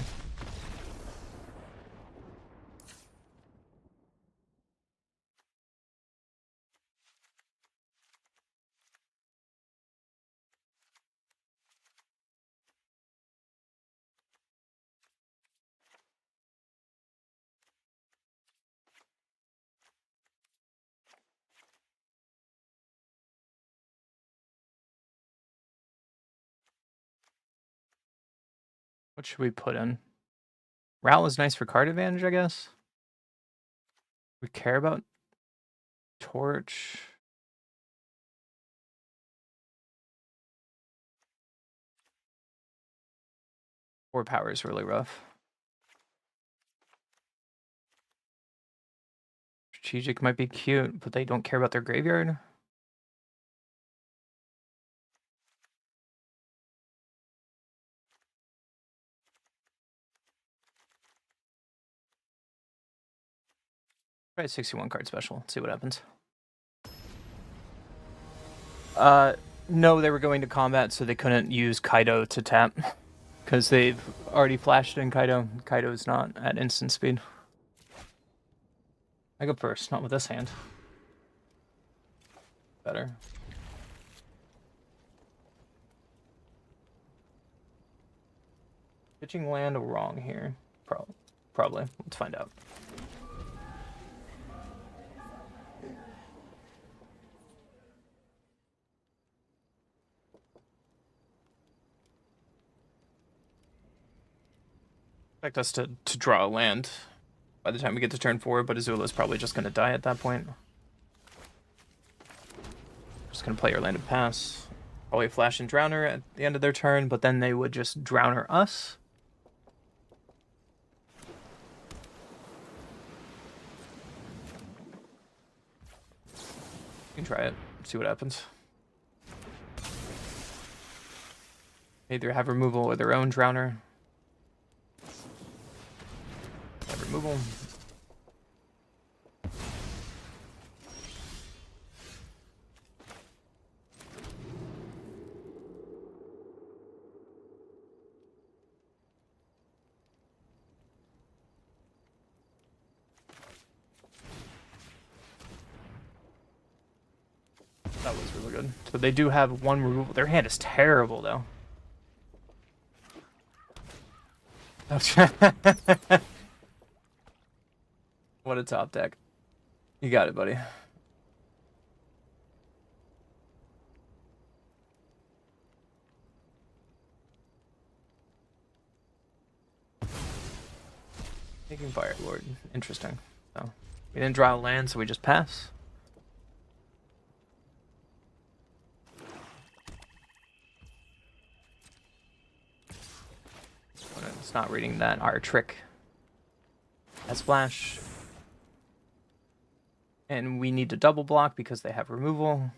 What should we put in? Route is nice for card advantage, I guess. We care about Torch. Or Power is really rough. Strategic might be cute, but they don't care about their graveyard. Try a 61 card special. See what happens. No, they were going to combat, so they couldn't use Kaido to tap. Because they've already flashed in Kaido. Kaido is not at instant speed. I go first, not with this hand. Better. Pitching land wrong here. Probably. Let's find out. Expect us to draw a land by the time we get to turn 4, but Azula's probably just going to die at that point. Just going to play your land and pass. Probably flash and Drowner at the end of their turn, but then they would just Drowner us. You can try it, see what happens. Either have removal or their own Drowner. Have removal. That was really good. So they do have one removal. Their hand is terrible, though. What a top deck. You got it, buddy. Taking Fire Lord. Interesting. So we didn't draw a land, so we just pass. It's not reading that our trick has splash. And we need to double block because they have removal.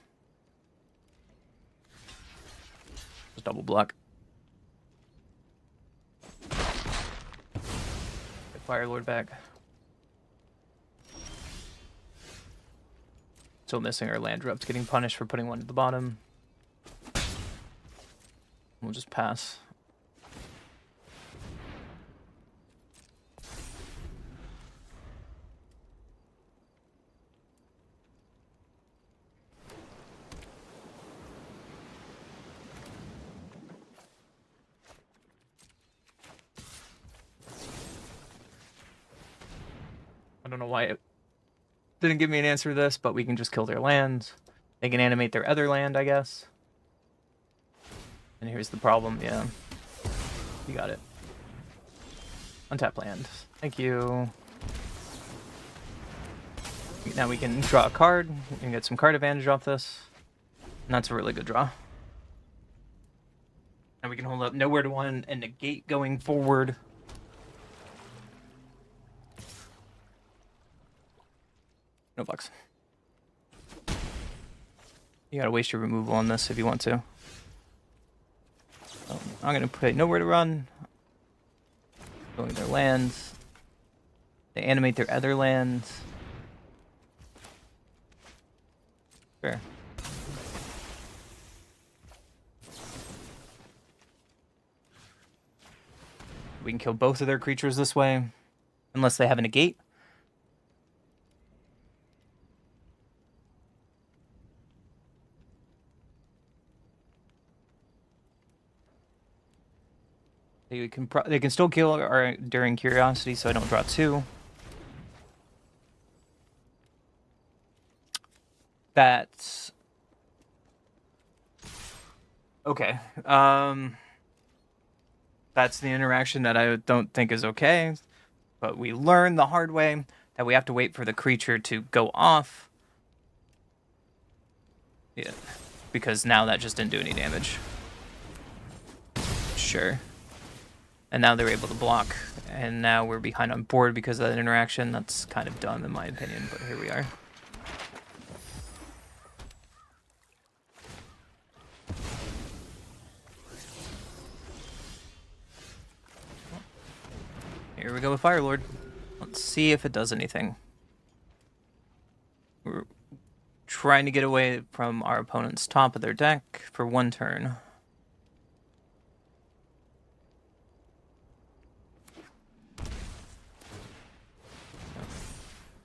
Just double block. Get Fire Lord back. Still missing our land drops, getting punished for putting one at the bottom. We'll just pass. I don't know why it didn't give me an answer to this, but we can just kill their lands. They can animate their other land, I guess. And here's the problem, yeah. You got it. Untap land. Thank you. Now we can draw a card. We can get some card advantage off this. And that's a really good draw. And we can hold up nowhere to one and negate going forward. No bucks. You gotta waste your removal on this if you want to. So I'm gonna put nowhere to run. Going their lands. They animate their other lands. Fair. We can kill both of their creatures this way. Unless they have a negate. They can still kill our during Curiosity, so I don't draw 2. That's okay. That's the interaction that I don't think is okay. But we learn the hard way that we have to wait for the creature to go off. Yeah, because now that just didn't do any damage. Sure. And now they're able to block, and now we're behind on board because of that interaction. That's kind of dumb in my opinion, but here we are. Here we go with Fire Lord. Let's see if it does anything. We're trying to get away from our opponent's top of their deck for 1 turn.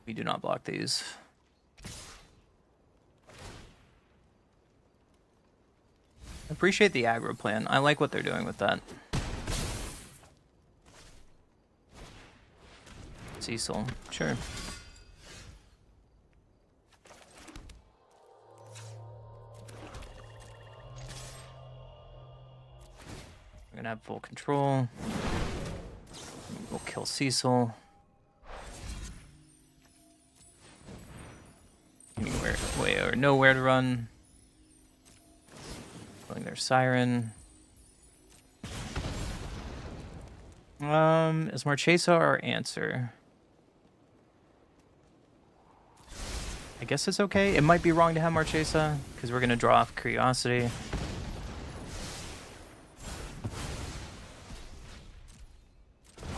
We do not block these. Appreciate the aggro plan. I like what they're doing with that. Cecil, sure. We're gonna have full control. We'll kill Cecil. Anywhere, way or nowhere to run. Killing their siren. Is Marchesa our answer? I guess it's okay. It might be wrong to have Marchesa because we're gonna draw off Curiosity.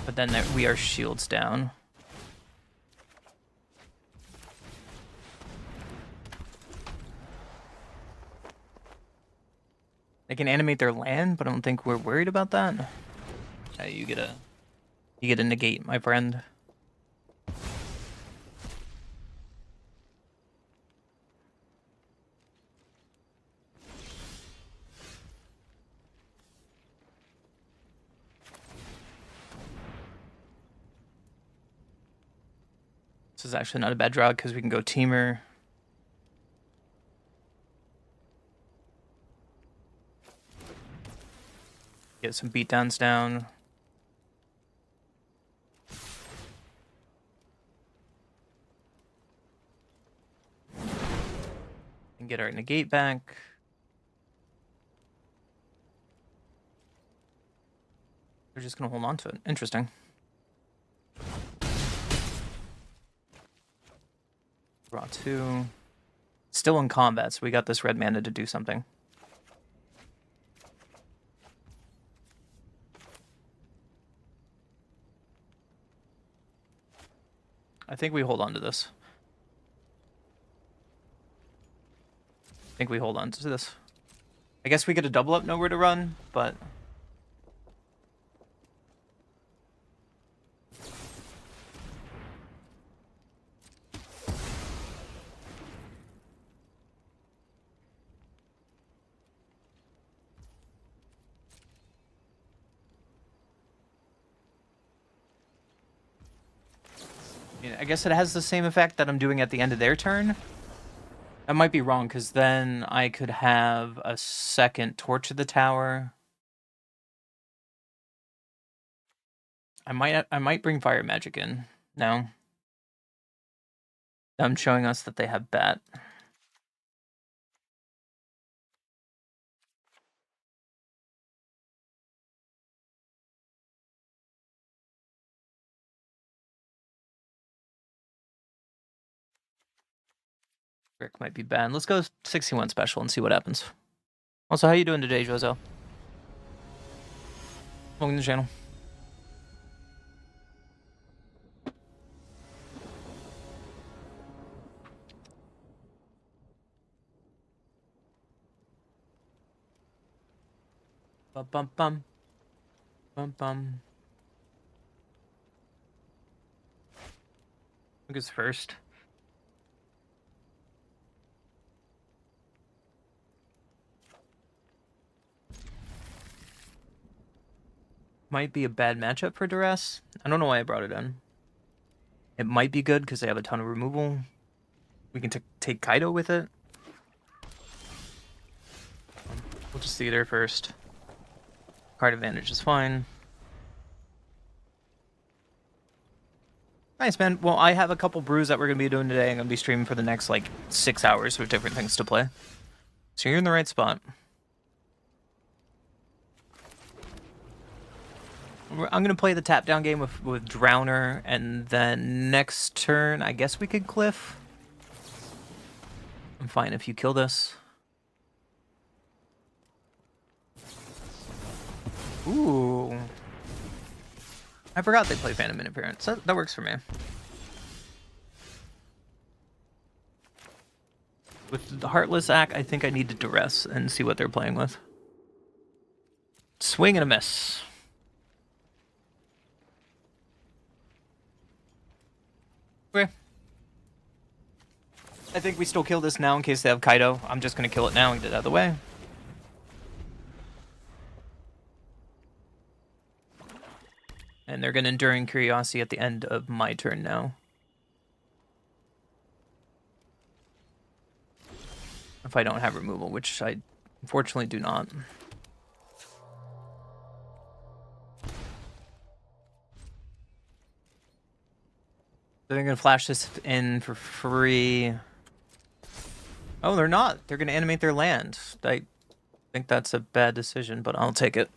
But then we are shields down. They can animate their land, but I don't think we're worried about that. You get a negate, my friend. This is actually not a bad draw because we can go Teamer. Get some beatdowns down. And get our negate back. We're just gonna hold on to it. Interesting. Draw 2. Still in combat, so we got this red mana to do something. I think we hold on to this. I think we hold on to this. I guess we get a double up, nowhere to run, but... I guess it has the same effect that I'm doing at the end of their turn. That might be wrong, because then I could have a second Torch of the Tower. I might bring Fire Magic in. No. I'm showing us that they have Bat. Rick might be banned. Let's go 61 special and see what happens. Also, how you doing today, Jozo? Welcome to the channel. Bum bum bum. Bum bum. Who goes first? Might be a bad matchup for Duress. I don't know why I brought it in. It might be good because they have a ton of removal. We can take Kaido with it. We'll just see there first. Card advantage is fine. Nice, man. Well, I have a couple brews that we're going to be doing today. I'm going to be streaming for the next, 6 hours with different things to play. So you're in the right spot. I'm going to play the tap down game with Drowner, and then next turn, I guess we could Cliff. I'm fine if you kill this. Ooh. I forgot they play Phantom Interference. That works for me. With the Heartless Act, I think I need to Duress and see what they're playing with. Swing and a miss. Okay. I think we still kill this now in case they have Kaido. I'm just gonna kill it now and get it out of the way. And they're gonna Enduring Curiosity at the end of my turn now. If I don't have removal, which I unfortunately do not. They're gonna flash this in for free. Oh, they're not. They're gonna animate their land. I think that's a bad decision, but I'll take it.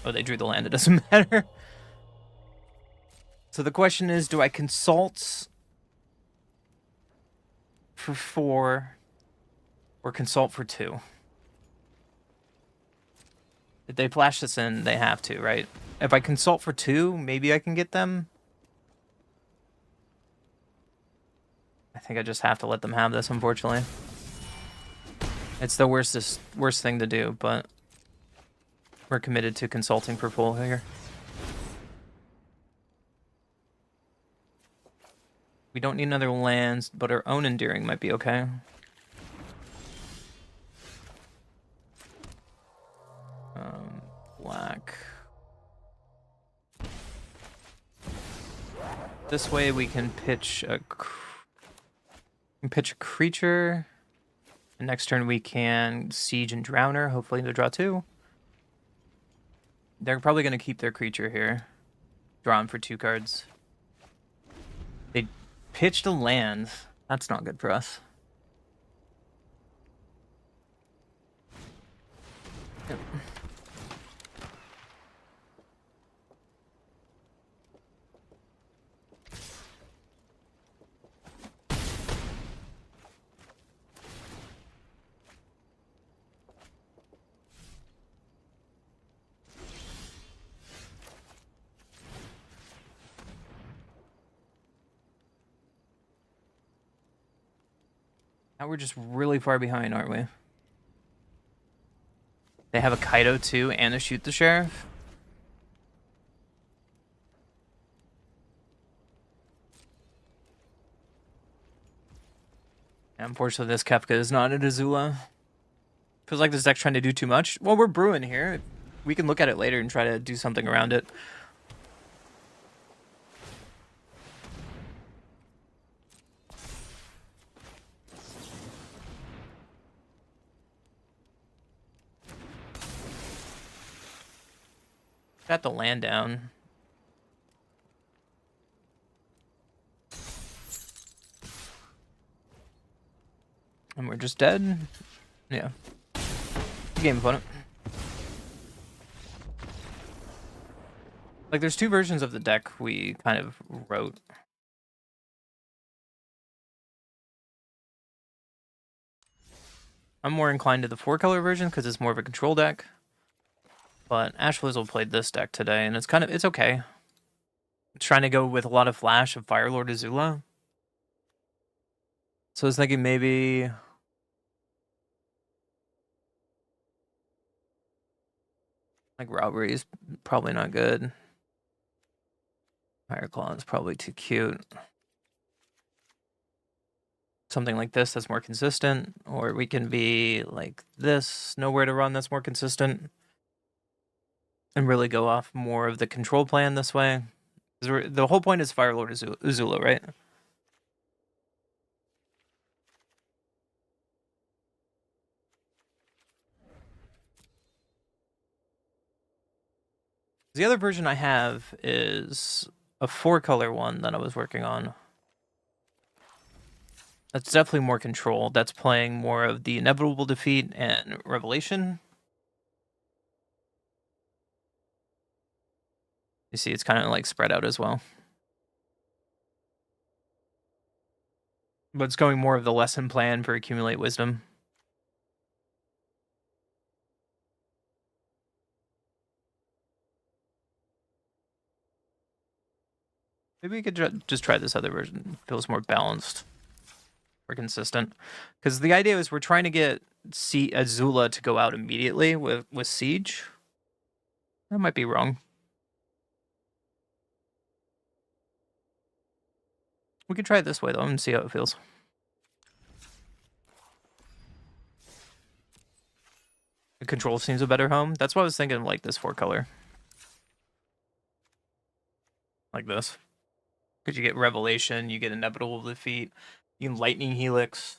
Oh, they drew the land. It doesn't matter. So the question is, do I consult for 4 or consult for 2? If they flash this in, they have to, right? If I consult for 2, maybe I can get them. I think I just have to let them have this, unfortunately. It's the worst thing to do, but we're committed to consulting for full here. We don't need another lands, but our own Enduring might be okay. Black. This way we can pitch a creature. And next turn we can Siege and Drowner, hopefully to draw 2. They're probably going to keep their creature here. Drawn for 2 cards. They pitched a land. That's not good for us. Yep. Now we're just really far behind, aren't we? They have a Kaido too and a Shoot the Sheriff. And unfortunately, this Kefka is not an Azula. Feels like this deck's trying to do too much. Well, we're brewing here. We can look at it later and try to do something around it. Got the land down. And we're just dead. Yeah. Game opponent. Like, there's 2 versions of the deck we kind of wrote. I'm more inclined to the 4-color version because it's more of a control deck. But Ash Flizzle played this deck today, and it's okay. It's trying to go with a lot of flash of Firelord Azula. So I was thinking maybe like Robbery is probably not good. Fire Claw is probably too cute. Something like this that's more consistent, or we can be like this, Nowhere to Run that's more consistent, and really go off more of the control plan this way. The whole point is Firelord Azula, right? The other version I have is a 4-color one that I was working on. That's definitely more control. That's playing more of the Inevitable Defeat and Revelation. You see, it's kind of like spread out as well. But it's going more of the lesson plan for Accumulate Wisdom. Maybe we could just try this other version. It feels more balanced. More consistent. Because the idea is we're trying to get Azula to go out immediately with Siege. That might be wrong. We could try it this way, though, and see how it feels. The control seems a better home. That's why I was thinking of like this 4-color. Like this. Because you get Revelation, you get Inevitable Defeat, you can Lightning Helix.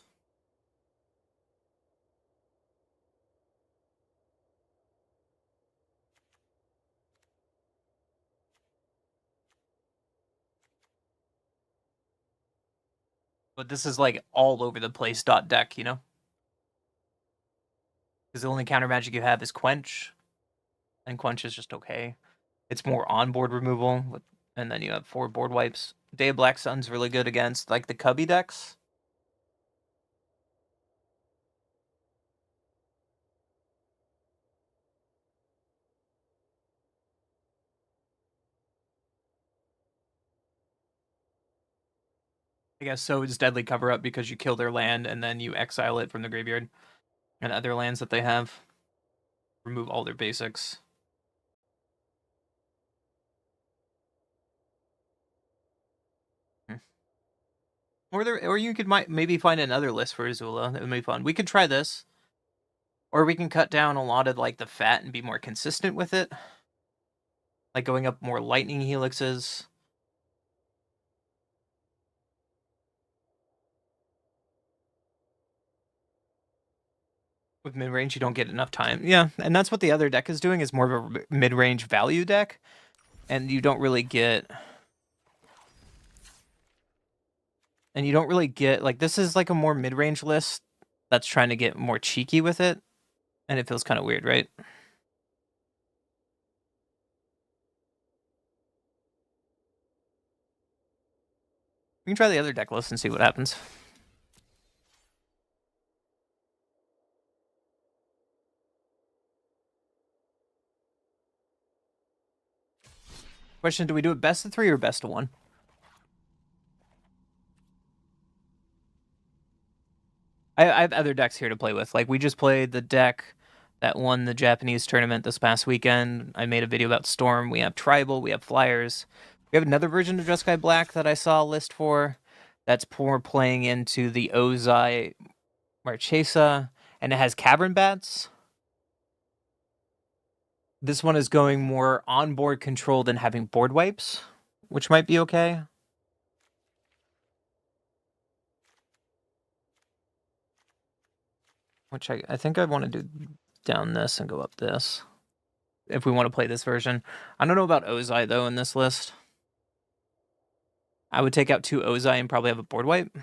But this is like all over the place dot deck, you know? Because the only counter magic you have is Quench, and Quench is just okay. It's more on-board removal, and then you have 4 board wipes. Day of Black Sun's really good against like the Cubby decks. I guess so is Deadly Cover Up because you kill their land and then you exile it from the graveyard. And other lands that they have. Remove all their basics. Or you could maybe find another list for Azula. That would be fun. We could try this. Or we can cut down a lot of like the fat and be more consistent with it. Like going up more lightning helixes. With mid-range, you don't get enough time. Yeah, and that's what the other deck is doing, is more of a mid-range value deck. And you don't really get... And you don't really get... Like, this is like a more mid-range list that's trying to get more cheeky with it. And it feels kind of weird, right? We can try the other deck list and see what happens. Question, do we do it best of 3 or best of 1? I have other decks here to play with. Like, we just played the deck that won the Japanese tournament this past weekend. I made a video about Storm. We have Tribal. We have Flyers. We have another version of Jeskai Black that I saw a list for. That's more playing into the Ozai Marchesa. And it has Cavern Bats. This one is going more on-board control than having board wipes, which might be okay. Which I think I want to do down this and go up this. If we want to play this version. I don't know about Ozai, though, in this list. I would take out 2 Ozai and probably have a board wipe.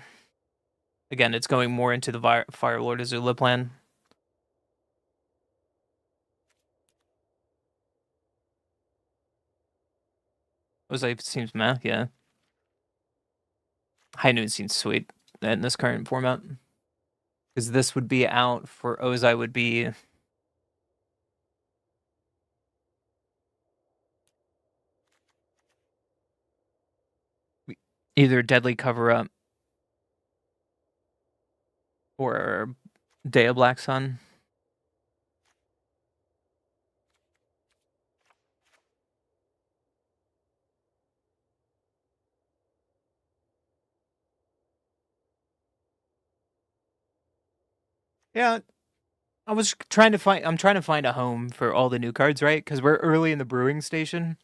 Again, it's going more into the Fire Lord Azula plan. Ozai seems meh, yeah. High Noon seems sweet in this current format. Because this would be out for Ozai would be... either Deadly Cover-Up or Day of Black Sun. Yeah, I'm trying to find a home for all the new cards, right? Because we're early in the brewing station.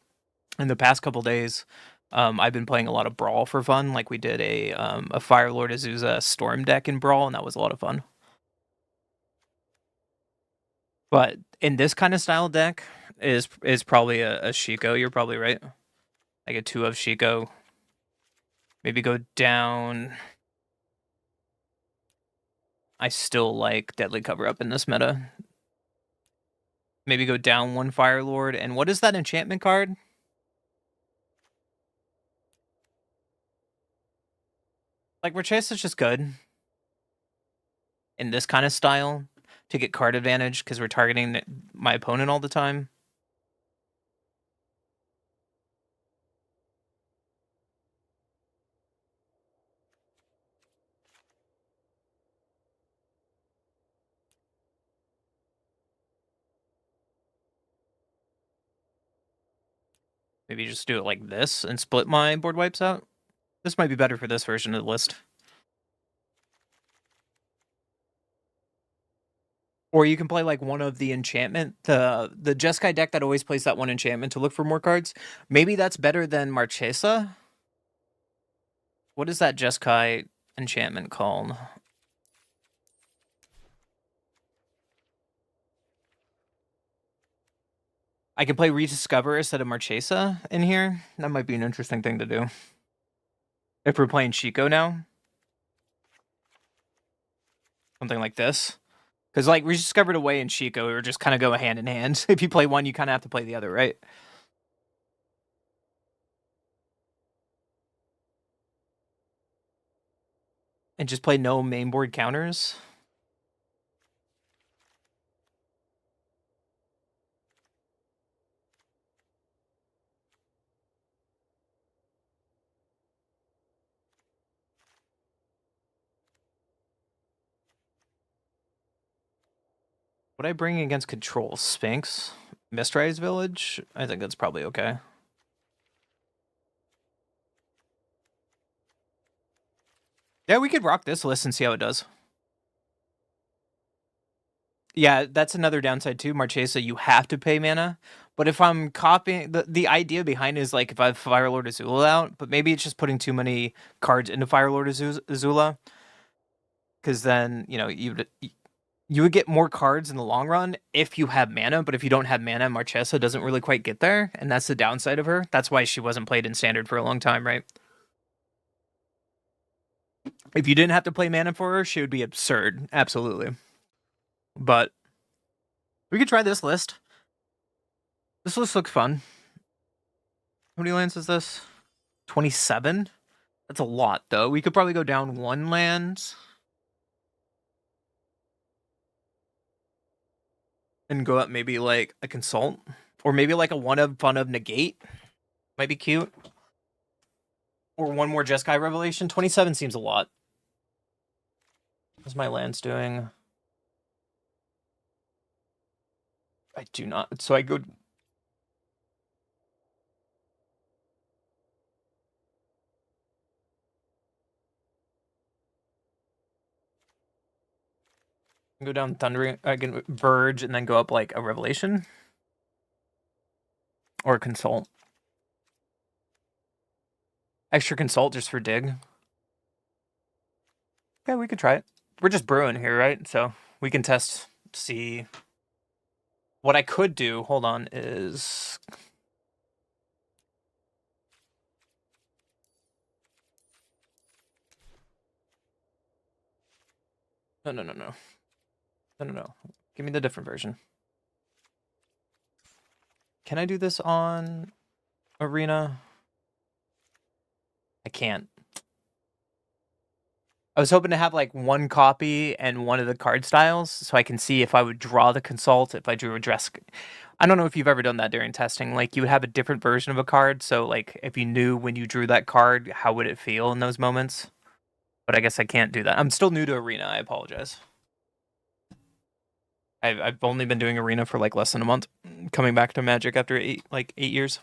In the past couple days, I've been playing a lot of Brawl for fun. Like we did a Fire Lord Azusa Storm deck in Brawl, and that was a lot of fun. But in this kind of style deck is probably a Shiko. You're probably right. Like a 2 of Shiko. Maybe go down. I still like Deadly Cover Up in this meta. Maybe go down 1 Fire Lord. And what is that enchantment card? Like, Marchesa is just good in this kind of style to get card advantage because we're targeting my opponent all the time. Maybe just do it like this and split my board wipes out. This might be better for this version of the list. Or you can play like one of the enchantment, the Jeskai deck that always plays that one enchantment to look for more cards. Maybe that's better than Marchesa. What is that Jeskai enchantment called? I can play Rediscover instead of Marchesa in here. That might be an interesting thing to do. If we're playing Chico now. Something like this. Because, like, Rediscovered Away and Chico are just kind of go hand in hand. If you play one, you kind of have to play the other, right? And just play no mainboard counters. What I bring against Control? Sphinx? Mistrise Village? I think that's probably okay. Yeah, we could rock this list and see how it does. Yeah, that's another downside too. Marchesa, you have to pay mana. But if I'm copying, the idea behind it is like if I have Firelord Azula out, but maybe it's just putting too many cards into Firelord Azula. Because then, you know, you would get more cards in the long run if you have mana, but if you don't have mana, Marchesa doesn't really quite get there, and that's the downside of her. That's why she wasn't played in Standard for a long time, right? If you didn't have to play mana for her, she would be absurd, absolutely. But we could try this list. This list looks fun. How many lands is this? 27? That's a lot, though. We could probably go down 1 land. And go up maybe like a Consult. Or maybe like a one of fun of Negate. Might be cute. Or one more Jeskai Revelation. 27 seems a lot. What's my lands doing? I do not. So I go... Go down Thundering... I can Verge and then go up like a Revelation. Or a Consult. Extra Consult just for dig. Okay, we could try it. We're just brewing here, right? So we can test, see. What I could do, hold on, is... No. Give me the different version. Can I do this on Arena? I can't. I was hoping to have like one copy and one of the card styles so I can see if I would draw the Consult, if I drew a dress. I don't know if you've ever done that during testing. Like you would have a different version of a card. So like if you knew when you drew that card, how would it feel in those moments? But I guess I can't do that. I'm still new to Arena. I apologize. I've only been doing Arena for like less than a month. Coming back to Magic after 8 years.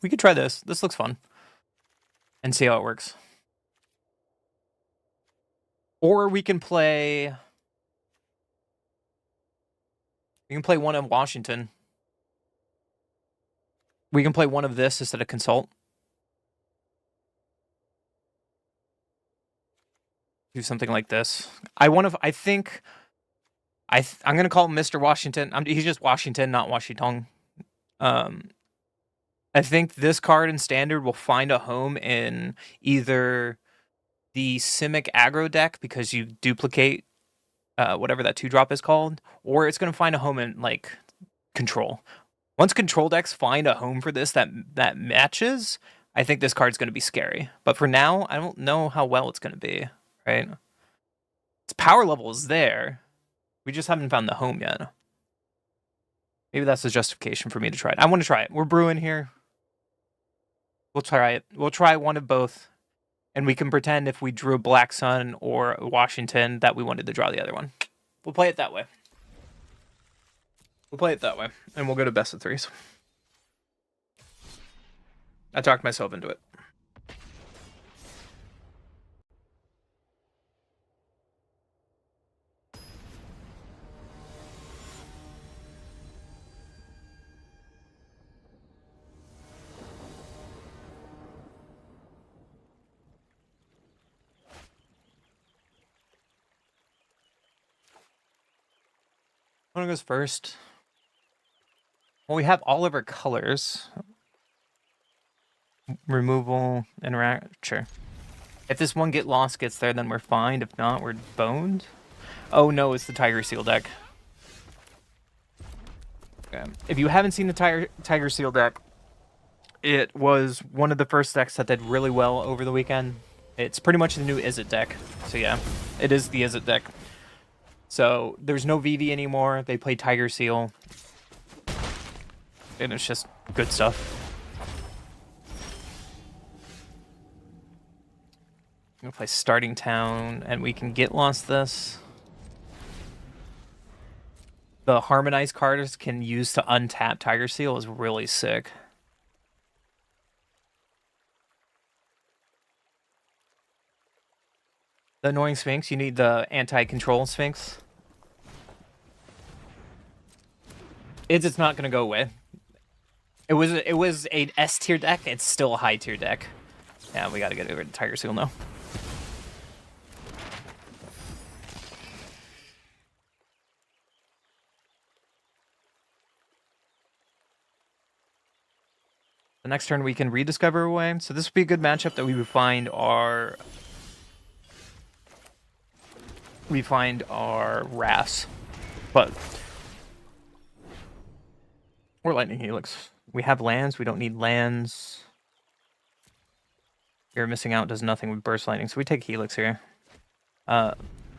We could try this. This looks fun. And see how it works. Or we can play... We can play one of Washington. We can play one of this instead of Consult. Do something like this. I'm going to call him Mr. Washington. He's just Washington, not Washington. I think this card in Standard will find a home in either the Simic aggro deck because you duplicate whatever that 2-drop is called, or it's going to find a home in like Control. Once Control decks find a home for this that matches, I think this card's going to be scary. But for now, I don't know how well it's going to be, right? Its power level is there. We just haven't found the home yet. Maybe that's the justification for me to try it. I want to try it. We're brewing here. We'll try it. We'll try one of both. And we can pretend if we drew a Black Sun or Washington that we wanted to draw the other one. We'll play it that way. And we'll go to best of 3s. I talked myself into it. One goes first. Well, we have all of our colors. Removal, interact, sure. If this one get lost gets there, then we're fine. If not, we're boned. Oh no, it's the Tiger Seal deck. Okay. If you haven't seen the Tiger Seal deck, it was one of the first decks that did really well over the weekend. It's pretty much the new Izzet deck. So yeah, it is the Izzet deck. So there's no VV anymore. They play Tiger Seal. And it's just good stuff. I'm gonna play Starting Town, and we can get lost this. The Harmonized cards can use to untap Tiger Seal is really sick. The annoying Sphinx, you need the anti-control Sphinx. It's not gonna go away. It was a S tier deck. It's still a high tier deck. Yeah, we gotta get over to Tiger Seal now. The next turn we can rediscover away. So this would be a good matchup that we would find our Wraths. But we're Lightning Helix. We have lands, we don't need lands. You're missing out does nothing with Burst Lightning, so we take Helix here.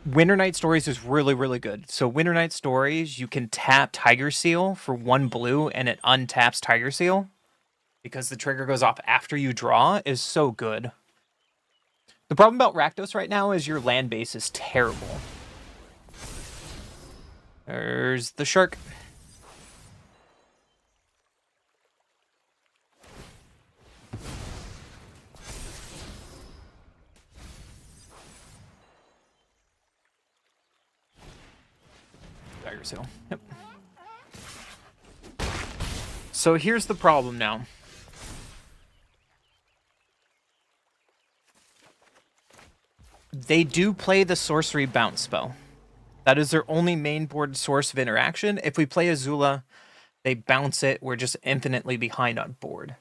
Winter Night Stories is really, really good. So Winter Night Stories, you can tap Tiger Seal for 1 blue and it untaps Tiger Seal. Because the trigger goes off after you draw is so good. The problem about Rakdos right now is your land base is terrible. There's the shark. Tiger Seal. Yep. So here's the problem now. They do play the sorcery bounce spell. That is their only main board source of interaction. If we play Azula, they bounce it. We're just infinitely behind on board.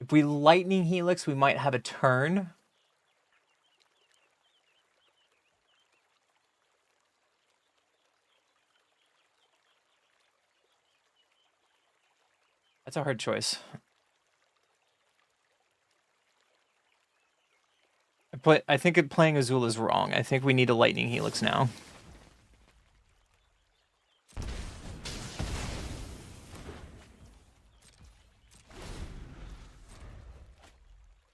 If we Lightning Helix, we might have a turn. That's a hard choice. But I think playing Azula is wrong. I think we need a Lightning Helix now.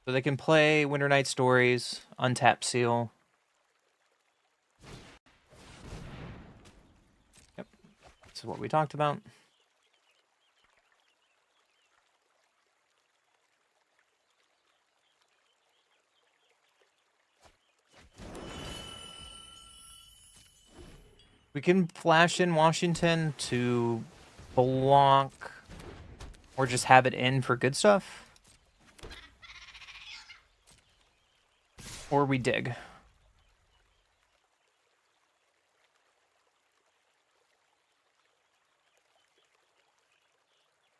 So they can play Winter Night Stories, untap Seal. Yep. This is what we talked about. We can flash in Washington to block or just have it in for good stuff. Or we dig.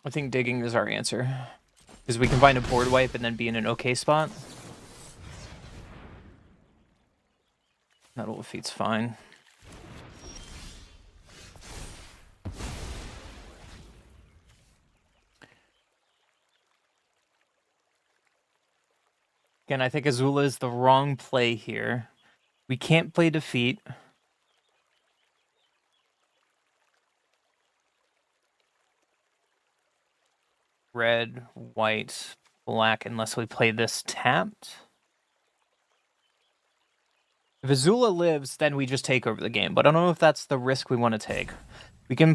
I think digging is our answer. Because we can find a board wipe and then be in an okay spot. Metal defeat's fine. Again, I think Azula is the wrong play here. We can't play defeat. Red, white, black, unless we play this tapped. If Azula lives, then we just take over the game. But I don't know if that's the risk we want to take. We can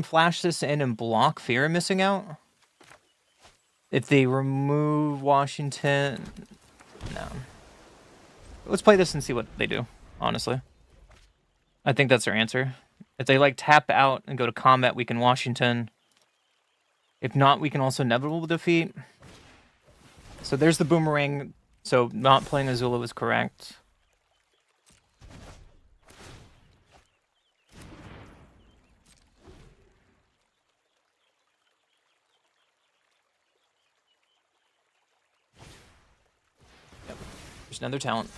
flash this in and block Fear of missing out. If they remove Washington... No. Let's play this and see what they do, honestly. I think that's their answer. If they, like, tap out and go to combat, we can Washington. If not, we can also Inevitable Defeat. So there's the Boomerang. So not playing Azula was correct. There's another talent.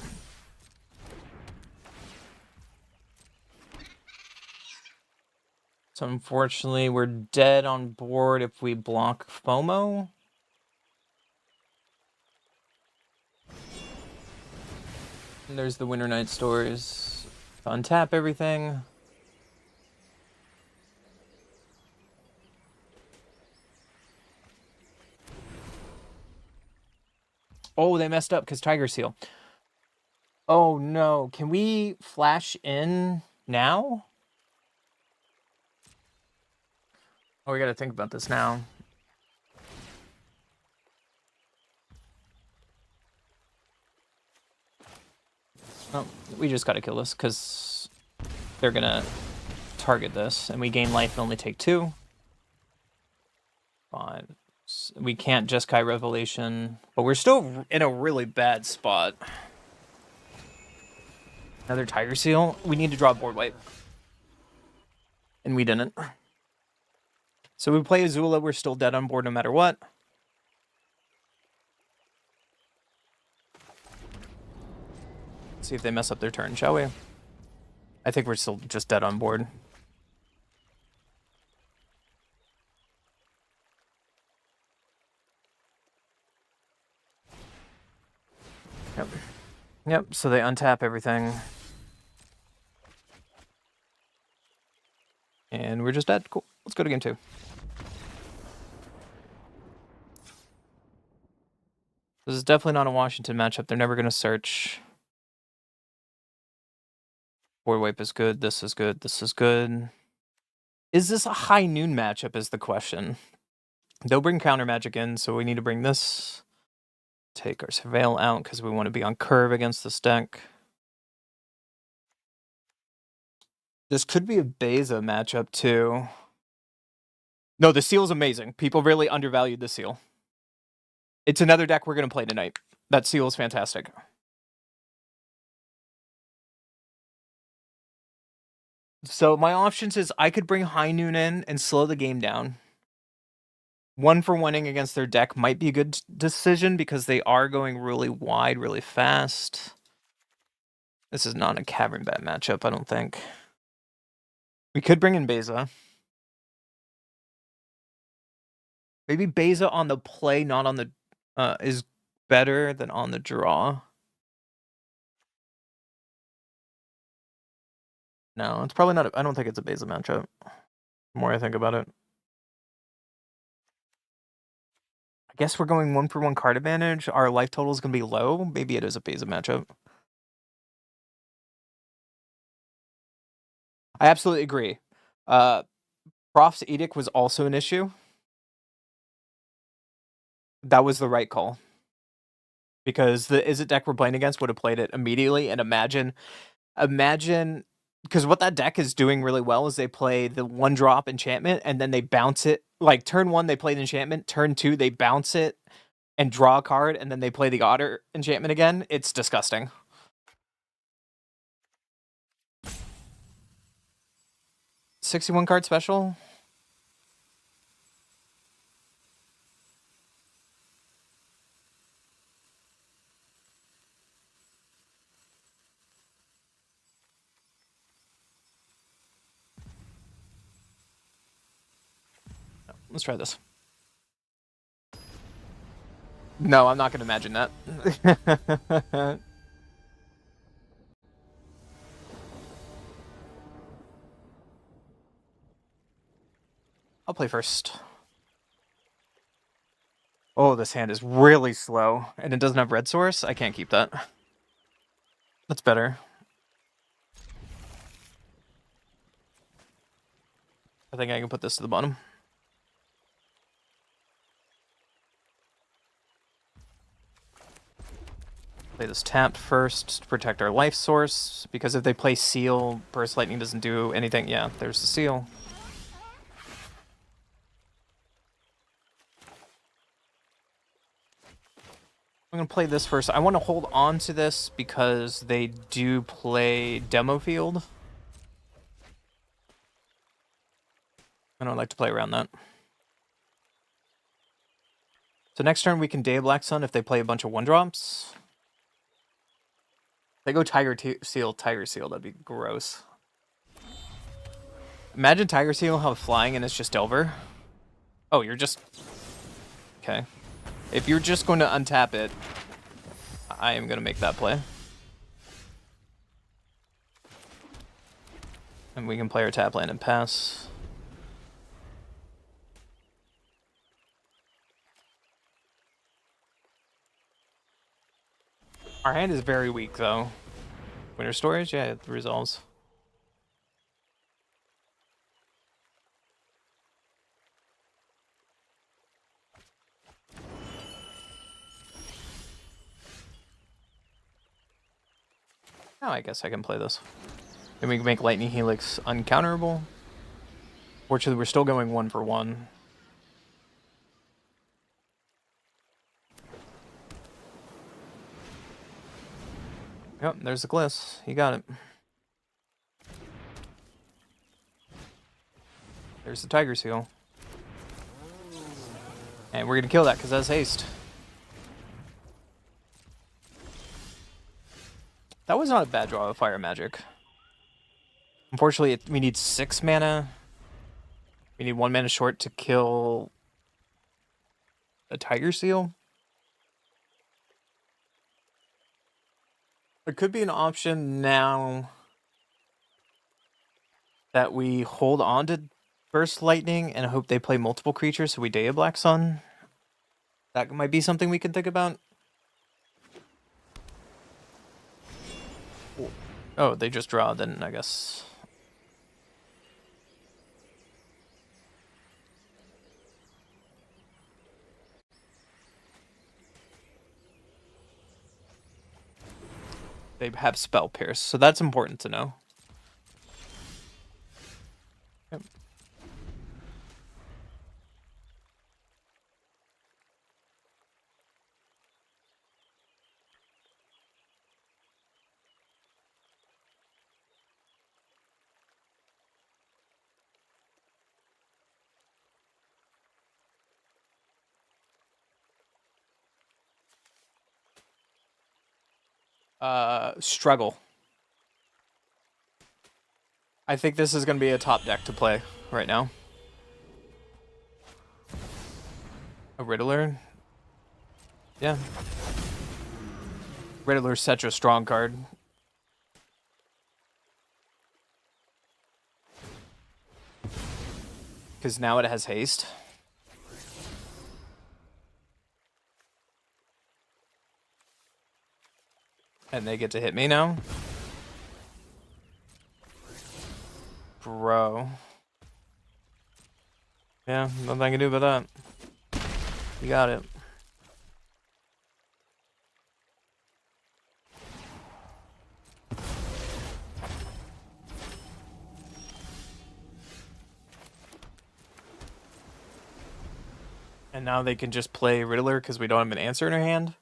So unfortunately, we're dead on board if we block FOMO. And there's the Winter Night Stories. Untap everything. Oh, they messed up because Tiger Seal. Oh no, can we flash in now? Oh, we gotta think about this now. Oh, we just gotta kill this because they're gonna target this and we gain life and only take 2. Fine. We can't just Kai Revelation, but we're still in a really bad spot. Another Tiger Seal. We need to draw board wipe. And we didn't. So we play Azula, we're still dead on board no matter what. Let's see if they mess up their turn, shall we? I think we're still just dead on board. Yep. Yep, so they untap everything. And we're just dead. Cool. Let's go to game 2. This is definitely not a Washington matchup. They're never going to search. Board wipe is good. This is good. This is good. Is this a high noon matchup is the question. They'll bring counter magic in, so we need to bring this. Take our Surveil out because we want to be on curve against this deck. This could be a Beza matchup too. No, the Seal's amazing. People really undervalued the Seal. It's another deck we're going to play tonight. That Seal is fantastic. So my options is I could bring High Noon in and slow the game down. 1-for-1ing against their deck might be a good decision because they are going really wide, really fast. This is not a Cavern Bat matchup, I don't think. We could bring in Beza. Maybe Beza on the play, not on the... is better than on the draw. No, it's probably not... I don't think it's a Beza matchup. The more I think about it. I guess we're going 1-for-1 card advantage. Our life total is going to be low. Maybe it is a Beza matchup. I absolutely agree. Prof's Edict was also an issue. That was the right call. Because the Izzet deck we're playing against would have played it immediately. And imagine, because what that deck is doing really well is they play the 1-drop enchantment and then they bounce it. Like turn 1, they play the enchantment. Turn 2, they bounce it and draw a card. And then they play the Otter enchantment again. It's disgusting. $61 card special. Let's try this. No, I'm not going to imagine that. I'll play first. Oh, this hand is really slow. And it doesn't have red source? I can't keep that. That's better. I think I can put this to the bottom. Play this tapped first to protect our life source. Because if they play Seal, Burst Lightning doesn't do anything. Yeah, there's the Seal. I'm going to play this first. I want to hold on to this because they do play Demo Field. And I'd like to play around that. So next turn we can Day of Black Sun if they play a bunch of 1-drops. they go Seal, Tiger Seal, that'd be gross. Imagine Tiger Seal have flying and it's just over. Oh, you're just... Okay. If you're just going to untap it, I am going to make that play. And we can play our tap land and pass. Our hand is very weak, though. Winter Storage? Yeah, it resolves. Oh, I guess I can play this. Then we can make Lightning Helix uncounterable. Fortunately, we're still going 1 for 1. Yep, there's the Gliss. You got it. There's the Tiger Seal. And we're going to kill that because that's haste. That was not a bad draw of Fire Magic. Unfortunately, we need 6 mana. We need 1 mana short to kill a Tiger Seal. There could be an option now that we hold on to Burst Lightning and hope they play multiple creatures so we Day of Black Sun. That might be something we can think about. Oh, they just draw, then I guess. They have Spell Pierce, so that's important to know. Yep. Struggle. I think this is going to be a top deck to play right now. A Riddler? Yeah. Riddler's such a strong card. Because now it has haste. And they get to hit me now. Bro. Yeah, nothing I can do about that. You got it. And now they can just play Riddler because we don't have an answer in our hand.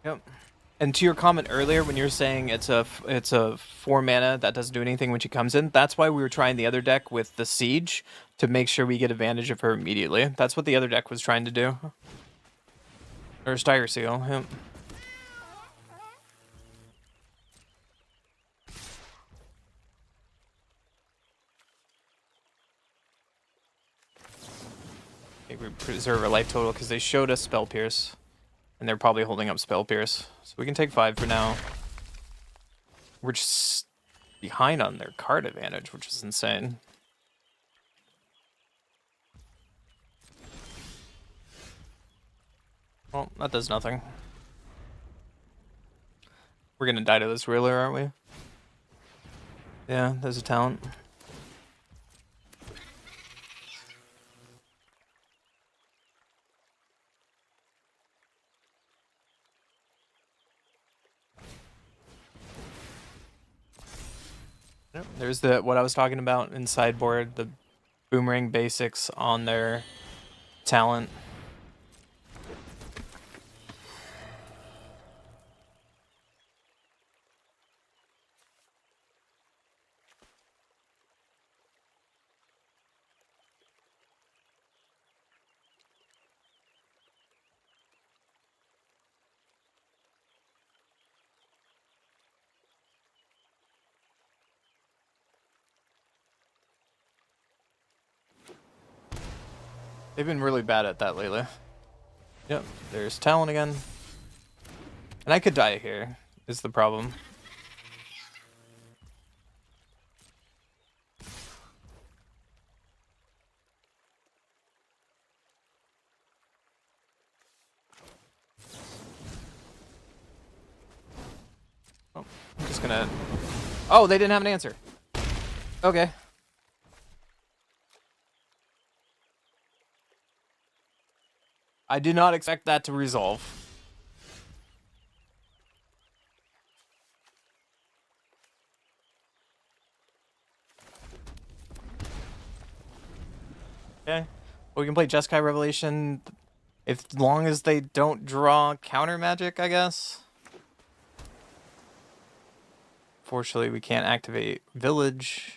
Yep. And to your comment earlier, when you're saying it's a 4 mana that doesn't do anything when she comes in, that's why we were trying the other deck with the Siege to make sure we get advantage of her immediately. That's what the other deck was trying to do. Or Tiger Seal. Yep. Okay, we preserve our life total because they showed us Spell Pierce. And they're probably holding up Spell Pierce. So we can take 5 for now. We're just behind on their card advantage, which is insane. Well, that does nothing. We're gonna die to this Riddler, aren't we? Yeah, there's a talent. Yep, there's the what I was talking about in sideboard, the boomerang basics on their talent. They've been really bad at that lately. Yep, there's talent again. And I could die here, is the problem. Oh, I'm just gonna... Oh, they didn't have an answer. Okay. I did not expect that to resolve. Okay. Well, we can play Jeskai Revelation as long as they don't draw counter magic, I guess. Fortunately, we can't activate Village.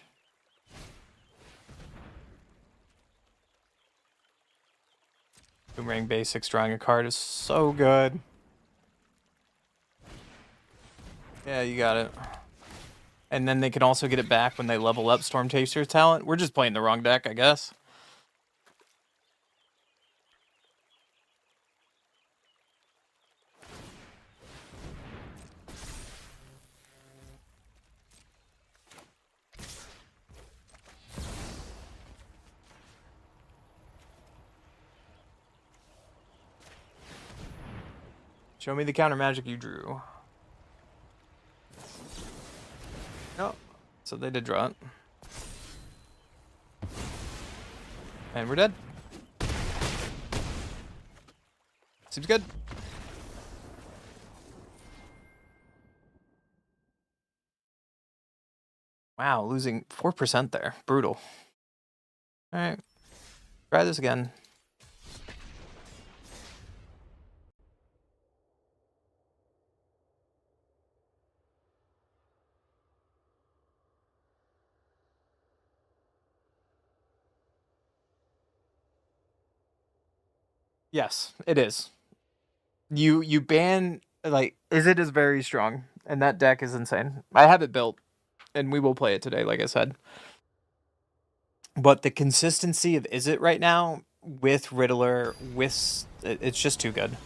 Boomerang Basics drawing a card is so good. Yeah, you got it. And then they can also get it back when they level up Storm Taster's talent. We're just playing the wrong deck, I guess. Show me the counter magic you drew. Oh, so they did draw it. And we're dead. Seems good. Wow, losing 4% there. Brutal. Alright. Try this again. Yes, it is. You ban, like, Izzet is very strong, and that deck is insane. I have it built, and we will play it today, like I said. But the consistency of Izzet right now with Riddler, it's just too good.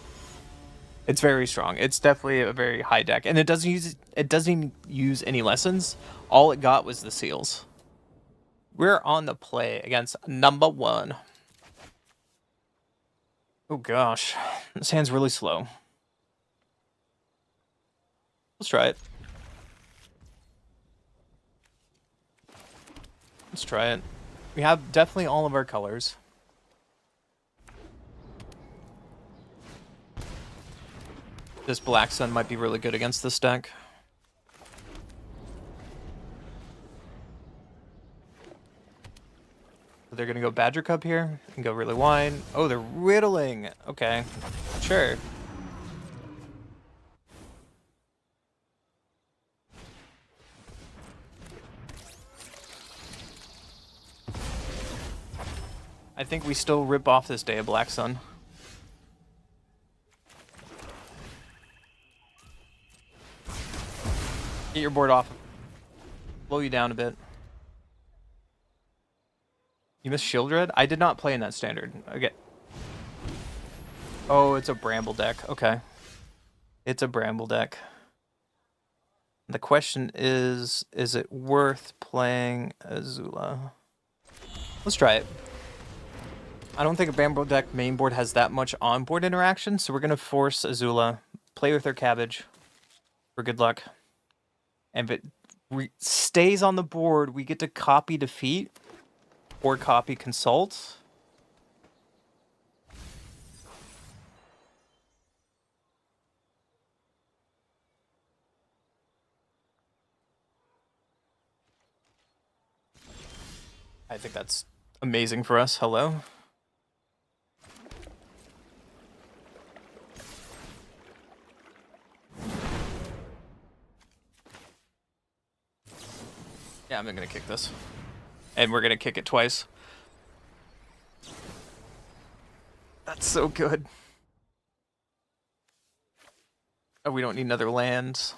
It's very strong. It's definitely a very high deck, and it doesn't even use any lessons. All it got was the seals. We're on the play against number 1. Oh gosh, this hand's really slow. Let's try it. Let's try it. We have definitely all of our colors. This Black Sun might be really good against this deck. They're gonna go Badger Cup here and go really wide. Oh, they're riddling. Okay, sure. I think we still rip off this Day of Black Sun. Get your board off. Blow you down a bit. You missed Shield Red? I did not play in that standard. Okay. Oh, it's a Bramble deck. Okay. It's a Bramble deck. The question is it worth playing Azula? Let's try it. I don't think a Bramble deck main board has that much on-board interaction, so we're going to force Azula, play with her Cabbage for good luck. And if it stays on the board, we get to copy Defeat or copy Consult. I think that's amazing for us. Hello. Yeah, I'm gonna kick this. And we're gonna kick it twice. That's so good. Oh, we don't need another land.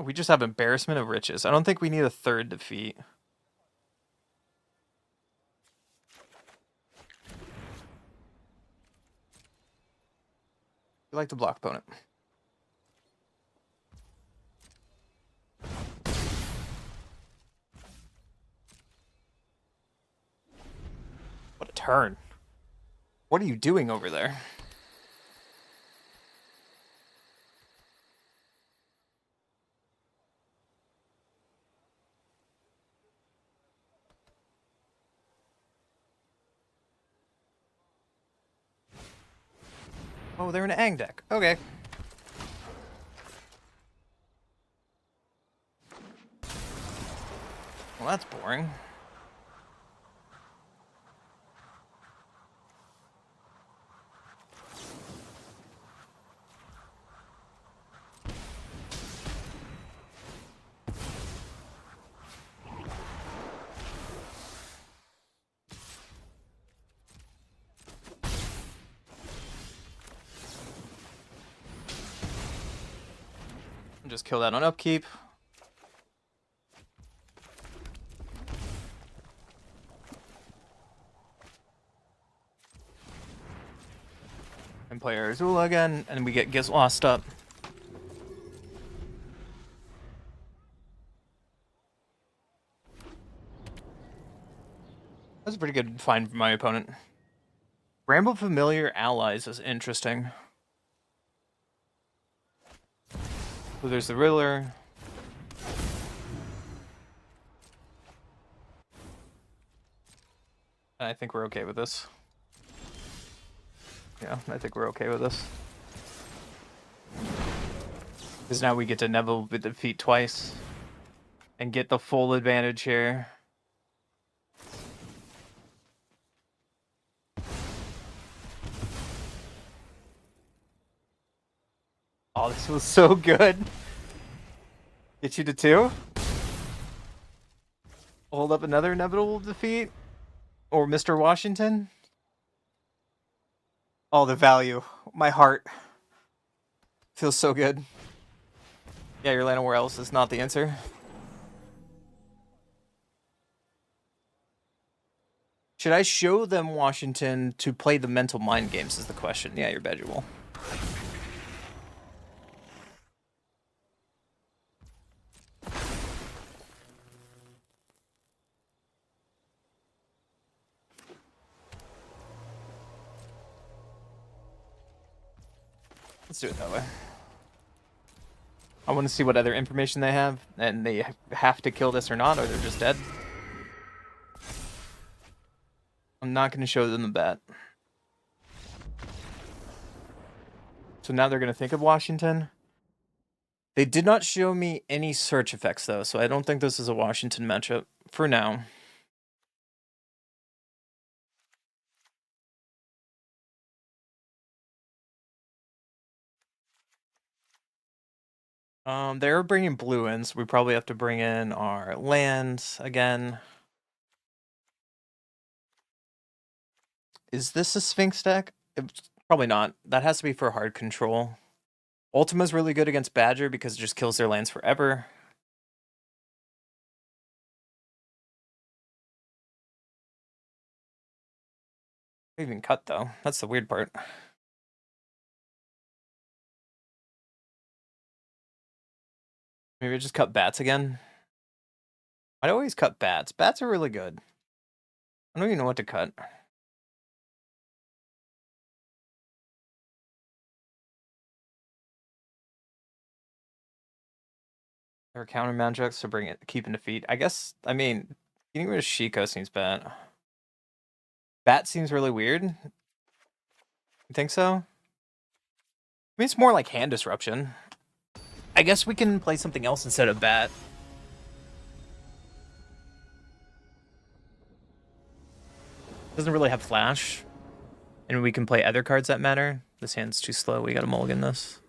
We just have embarrassment of riches. I don't think we need a third defeat. We like to block opponent. What a turn. What are you doing over there? Oh, they're in an Ang deck. Okay. Well, that's boring. Just kill that on upkeep. And play Arizula again, and we get lost up. That's a pretty good find for my opponent. Bramble Familiar Allies is interesting. So there's the Riddler. I think we're okay with this. Yeah, I think we're okay with this. Because now we get to Neville with defeat twice. And get the full advantage here. Oh, this was so good. Get you to 2. Hold up another inevitable defeat. Or Mr. Washington. Oh, the value. My heart. Feels so good. Yeah, your land nowhere else is not the answer. Should I show them Washington to play the mental mind games is the question. Yeah, you're vegetable. Let's do it that way. I want to see what other information they have, and they have to kill this or not, or they're just dead. I'm not going to show them the bet. So now they're going to think of Washington. They did not show me any search effects, though, so I don't think this is a Washington matchup for now. They're bringing blue in, so we probably have to bring in our lands again. Is this a Sphinx deck? It's probably not. That has to be for hard control. Ultima's really good against Badger because it just kills their lands forever. Even cut, though. That's the weird part. Maybe I just cut bats again. I'd always cut bats. Bats are really good. I don't even know what to cut. There are counter magics to bring it, keep in defeat. I guess, I mean, getting rid of Shiko seems bad. Bat seems really weird. You think so? I mean, it's more like hand disruption. I guess we can play something else instead of bat. Doesn't really have flash. And we can play other cards that matter. This hand's too slow. We gotta mulligan this.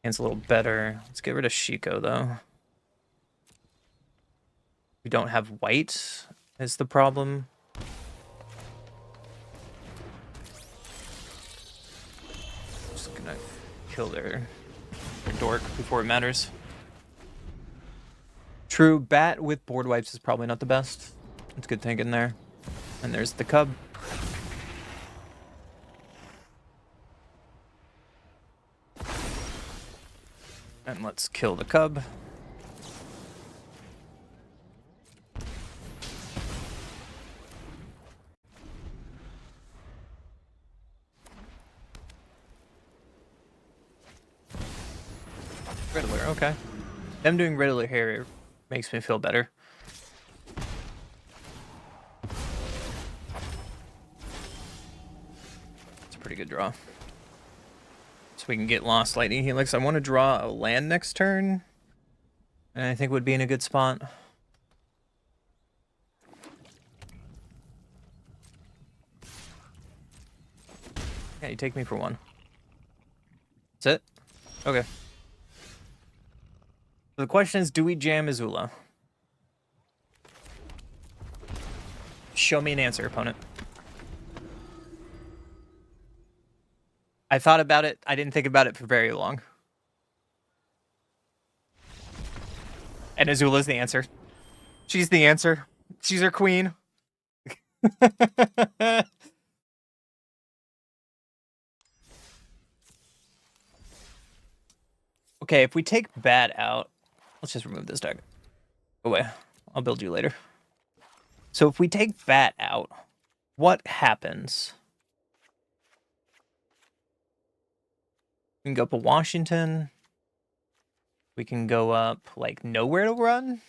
Hand's a little better. Let's get rid of Shiko, though. We don't have white is the problem. Just gonna kill their dork before it matters. True, bat with board wipes is probably not the best. It's good thinking there. And there's the cub. And let's kill the cub. Riddler, okay. Them doing Riddler here makes me feel better. It's a pretty good draw. So we can get Lost Lightning Helix. I want to draw a land next turn. And I think would be in a good spot. Yeah, you take me for one. That's it? Okay. So the question is, do we jam Azula? Show me an answer, opponent. I thought about it. I didn't think about it for very long. And Azula's the answer. She's the answer. She's our queen. Okay, if we take Bat out, let's just remove this deck. Go away. I'll build you later. So if we take Bat out, what happens? We can go up to Washington. We can go up, like, nowhere to run.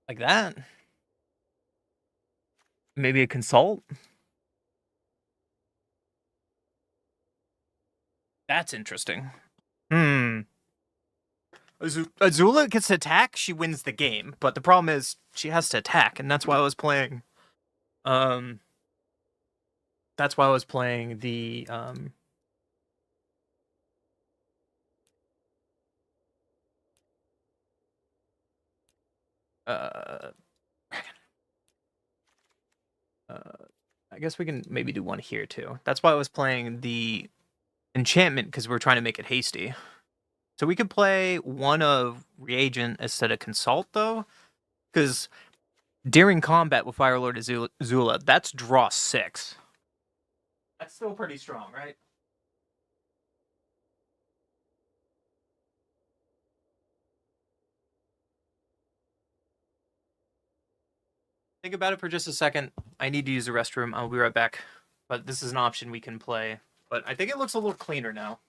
Like that. Maybe a consult. That's interesting. Azula gets to attack, she wins the game. But the problem is she has to attack, and that's why I was playing. That's why I was playing the I guess we can maybe do one here too. That's why I was playing the enchantment, because we're trying to make it hasty. So we could play one of reagent instead of consult though, because during combat with Firelord Azula, that's draw 6. That's still pretty strong, right? Think about it for just a second. I need to use the restroom. I'll be right back. But this is an option we can play. But I think it looks a little cleaner now.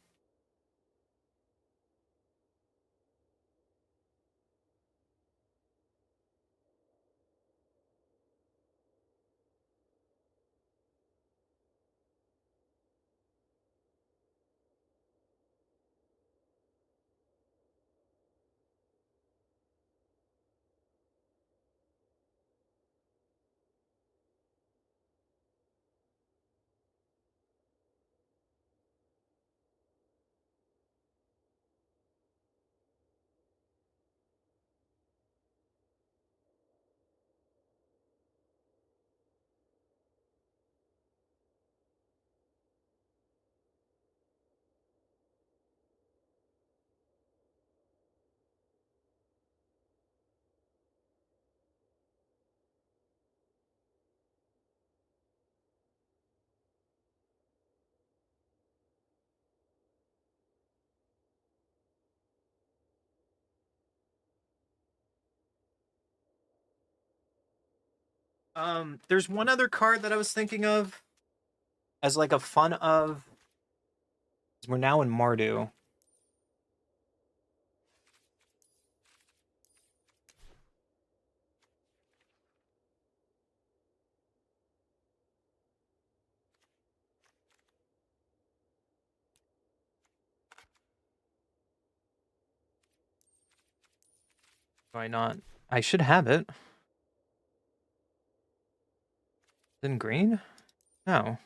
There's one other card that I was thinking of as like a fun of. We're now in Mardu. Why not? I should have it. In green? No.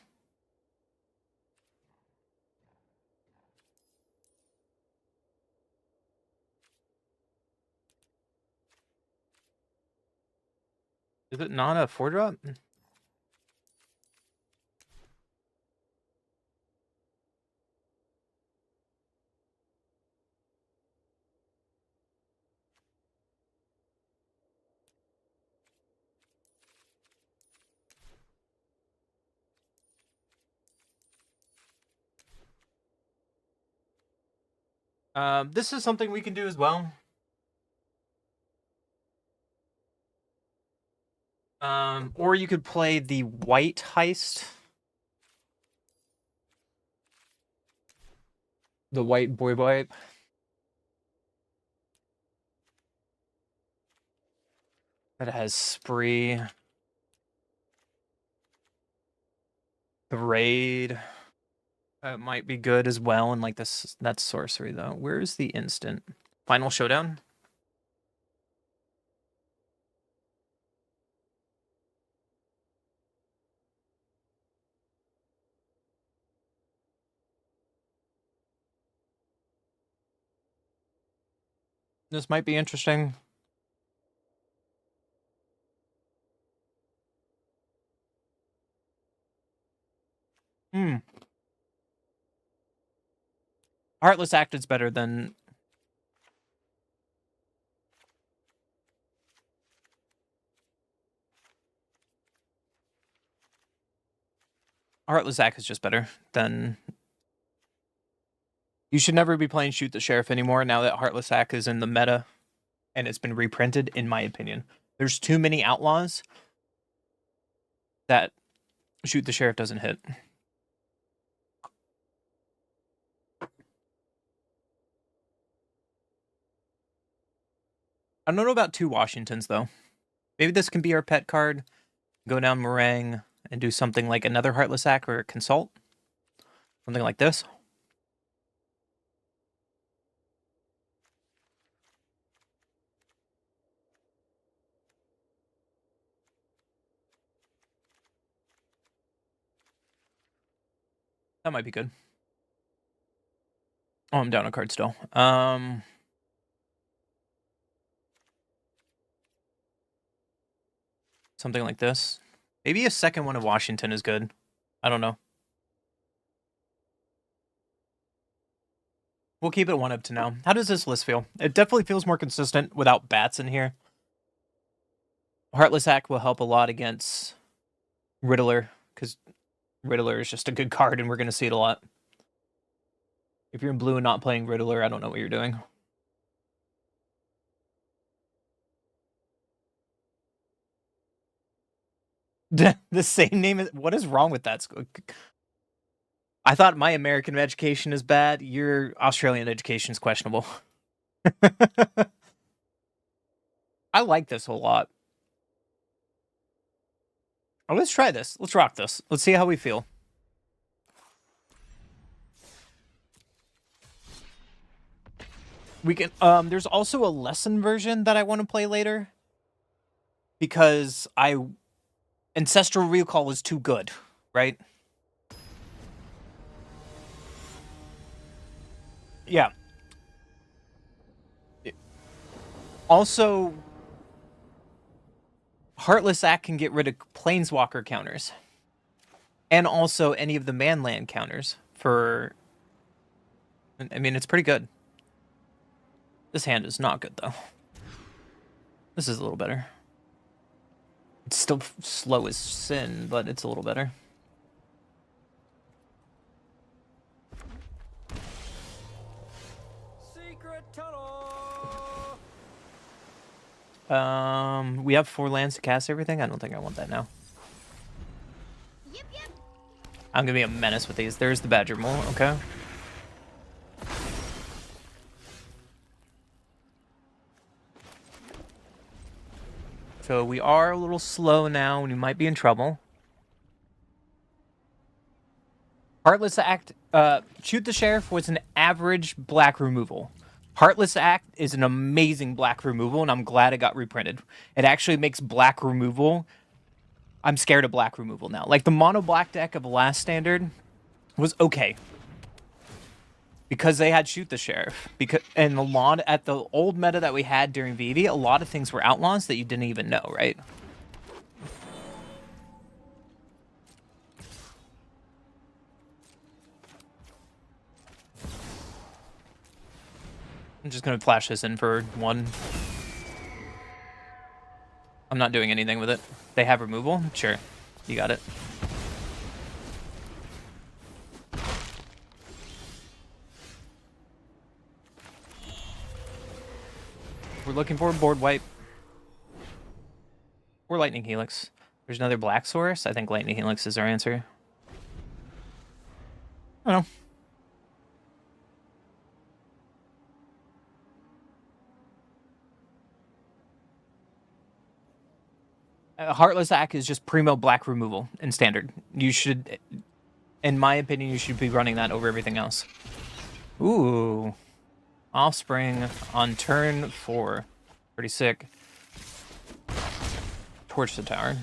Is it not a 4-drop? This is something we can do as well. Or you could play the white heist. The white boy. That has spree. The raid. Might be good as well, and like this, that's sorcery though. Where's the instant? Final showdown? This might be interesting. Heartless Act is better than... Heartless Act is just better than... You should never be playing Shoot the Sheriff anymore now that Heartless Act is in the meta and it's been reprinted, in my opinion. There's too many outlaws that Shoot the Sheriff doesn't hit. I don't know about 2 Washingtons, though. Maybe this can be our pet card. Go down Meringue and do something like another Heartless Act or Consult. Something like this. That might be good. Oh, I'm down a card still. Something like this. Maybe a second one of Washington is good. I don't know. We'll keep it 1 up to now. How does this list feel? It definitely feels more consistent without bats in here. Heartless Act will help a lot against Riddler, because Riddler is just a good card and we're going to see it a lot. If you're in blue and not playing Riddler, I don't know what you're doing. The same name is... What is wrong with that? I thought my American education is bad. Your Australian education is questionable. I like this a lot. Oh, let's try this. Let's rock this. Let's see how we feel. We can... there's also a lesson version that I want to play later. Because Ancestral Recall was too good, right? Yeah. Also, Heartless Act can get rid of Planeswalker counters. And also any of the Manland counters for... I mean, it's pretty good. This hand is not good, though. This is a little better. It's still slow as sin, but it's a little better.
Secret tunnel.
We have 4 lands to cast everything? I don't think I want that now.
Yep, yep.
I'm gonna be a menace with these. There's the Badger Mole, okay. So we are a little slow now, and we might be in trouble. Heartless Act, Shoot the Sheriff was an average black removal. Heartless Act is an amazing black removal, and I'm glad it got reprinted. It actually makes black removal. I'm scared of black removal now. Like the mono black deck of Last Standard was okay because they had Shoot the Sheriff. Because and a lot at the old meta that we had during VV, a lot of things were outlaws that you didn't even know, right? I'm just gonna flash this in for 1. I'm not doing anything with it. They have removal? Sure. You got it. We're looking for a board wipe. Or Lightning Helix. There's another black source. I think Lightning Helix is our answer. I don't know. Heartless Act is just primo black removal in standard. You should, in my opinion, you should be running that over everything else. Ooh. Offspring on turn 4. Pretty sick. Torch the tower.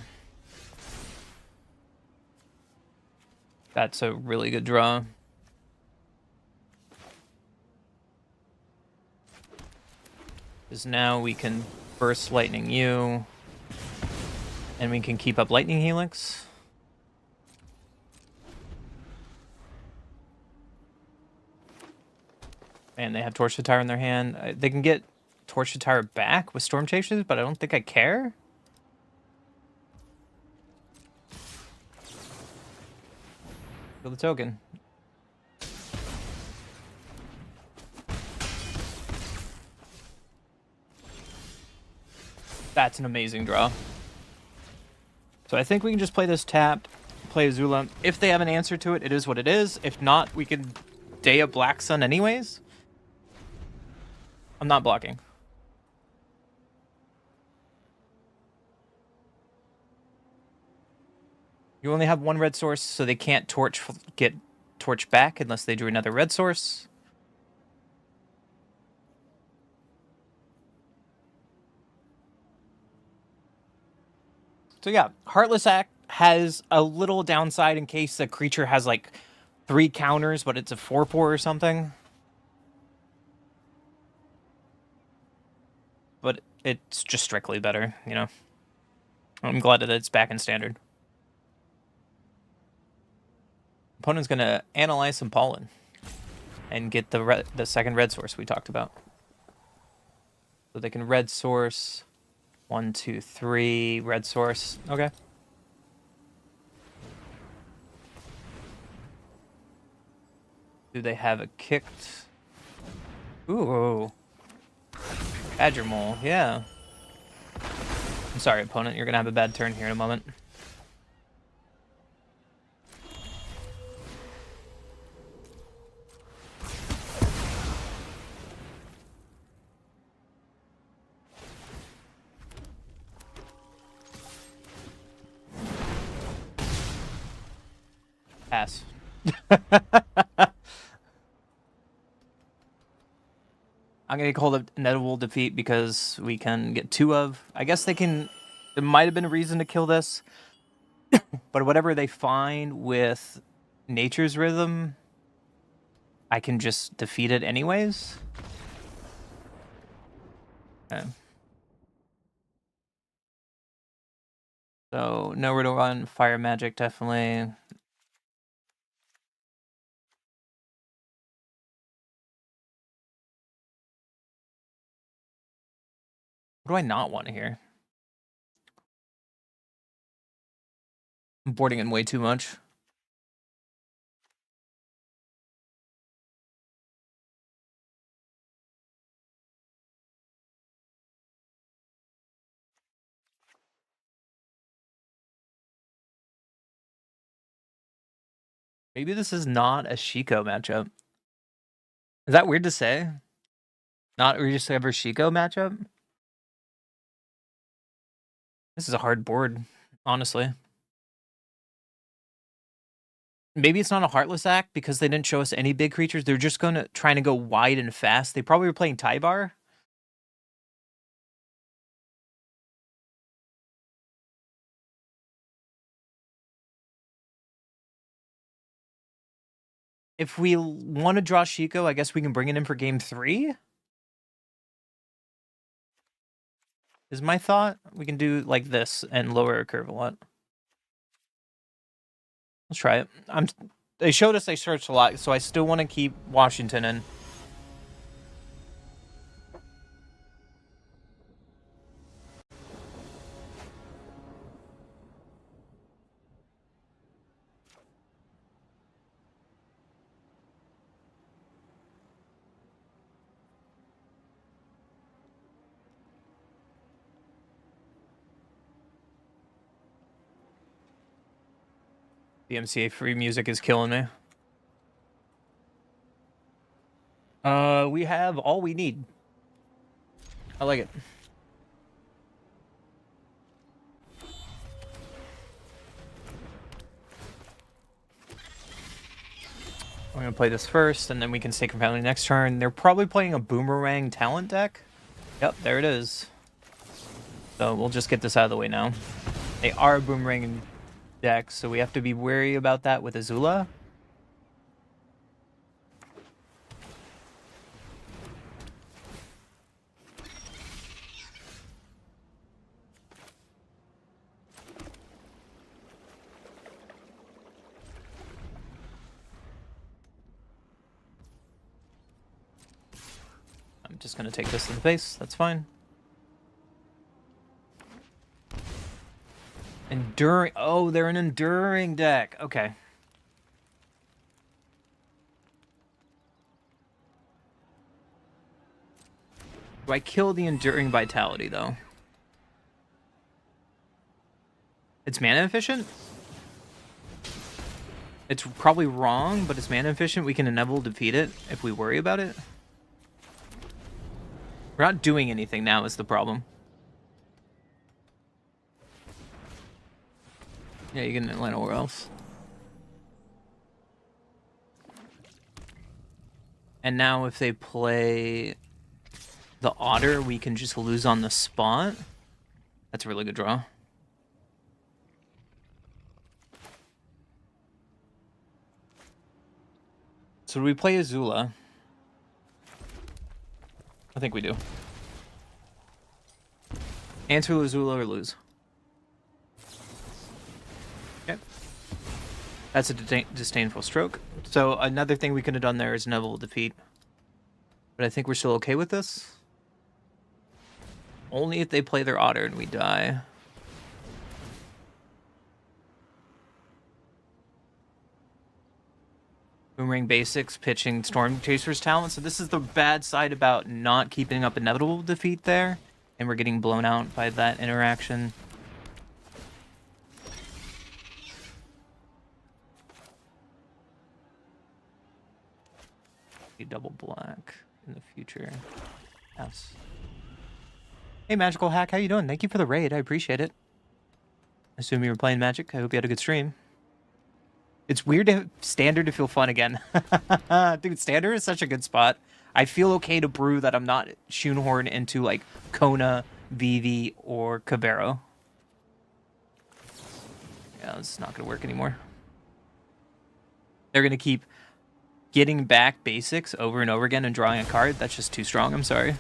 That's a really good draw. Because now we can burst lightning you. And we can keep up Lightning Helix. And they have Torch the Tower in their hand. They can get Torch the Tower back with Storm Chasers, but I don't think I care. Kill the token. That's an amazing draw. So I think we can just play this tapped, play Azula. If they have an answer to it, it is what it is. If not, we can Day of Black Sun anyways. I'm not blocking. You only have 1 red source, so they can't get torch back unless they drew another red source. So yeah, Heartless Act has a little downside in case the creature has like 3 counters, but it's a 4/4 or something. But it's just strictly better, you know. I'm glad that it's back in standard. Opponent's gonna analyze some pollen and get the second red source we talked about. So they can red source 1, 2, 3 red source. Okay. Do they have a kicked? Ooh. Badger Mole, yeah. I'm sorry, opponent. You're gonna have a bad turn here in a moment. Pass. I'm gonna call it inevitable defeat because we can get 2 of. I guess they can. There might have been a reason to kill this, but whatever they find with Nature's Rhythm, I can just defeat it anyways. Okay. So nowhere to run. Fire magic definitely. What do I not want to hear? I'm boarding in way too much. Maybe this is not a Shiko matchup. Is that weird to say? Not just ever Shiko matchup? This is a hard board, honestly. Maybe it's not a Heartless act because they didn't show us any big creatures. They're just trying to go wide and fast. They probably were playing Tybar. If we want to draw Shiko, I guess we can bring it in for game 3. Is my thought. We can do like this and lower our curve a lot. Let's try it. They showed us they searched a lot, so I still want to keep Washington in. The MCA free music is killing me. We have all we need. I like it. We're gonna play this first, and then we can stay confounding next turn. They're probably playing a Boomerang talent deck. Yep, there it is. So we'll just get this out of the way now. They are a Boomerang deck, so we have to be wary about that with Azula. I'm just gonna take this in the face, that's fine. Enduring, oh, they're an enduring deck, okay. Do I kill the enduring vitality though? It's mana efficient? It's probably wrong, but it's mana efficient. We can inevitably defeat it if we worry about it. We're not doing anything now is the problem. Yeah, you can land nowhere else. And now if they play the Otter, we can just lose on the spot. That's a really good draw. So do we play Azula? I think we do. Answer Azula or lose. Okay. That's a disdainful stroke. So another thing we could have done there is Neville defeat. But I think we're still okay with this. Only if they play their Otter and we die. Boomerang basics, pitching Storm Chaser's talent. So this is the bad side about not keeping up inevitable defeat there. And we're getting blown out by that interaction. Double black in the future. Yes. Hey, Magical Hack, how you doing? Thank you for the raid. I appreciate it. I assume you were playing Magic. I hope you had a good stream. It's weird to Standard to feel fun again. Dude, Standard is such a good spot. I feel okay to brew that I'm not shoehorned into like Kona, Vivi, or Cabero. Yeah, it's not going to work anymore. They're going to keep getting back basics over and over again and drawing a card. That's just too strong. I'm sorry.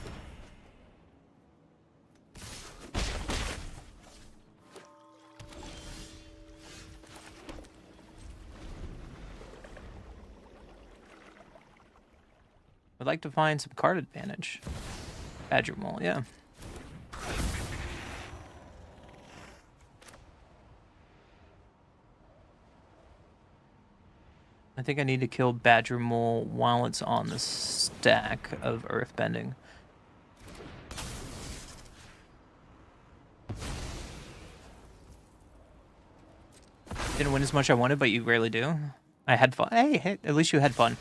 I'd like to find some card advantage. Badger Mole, yeah. I think I need to kill Badger Mole while it's on the stack of Earthbending. Didn't win as much as I wanted, but you rarely do. I had fun. Hey, at least you had fun.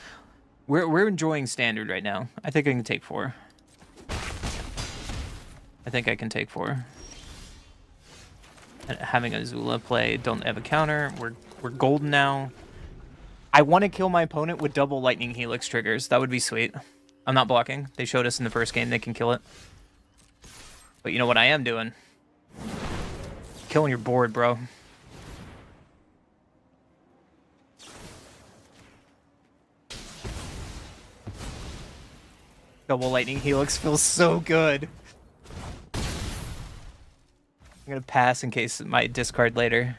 We're enjoying Standard right now. I think I can take 4. I think I can take 4. And having Azula play, don't have a counter. We're golden now. I want to kill my opponent with double lightning helix triggers. That would be sweet. I'm not blocking. They showed us in the first game they can kill it. But you know what I am doing? Killing your board, bro. Double lightning helix feels so good. I'm gonna pass in case it might discard later.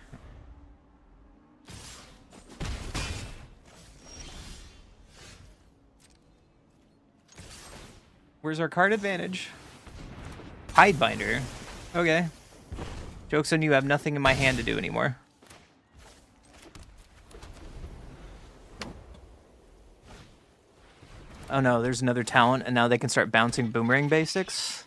Where's our card advantage? Hidebinder. Okay. Joke's on you, I have nothing in my hand to do anymore. Oh no, there's another talent, and now they can start bouncing boomerang basics.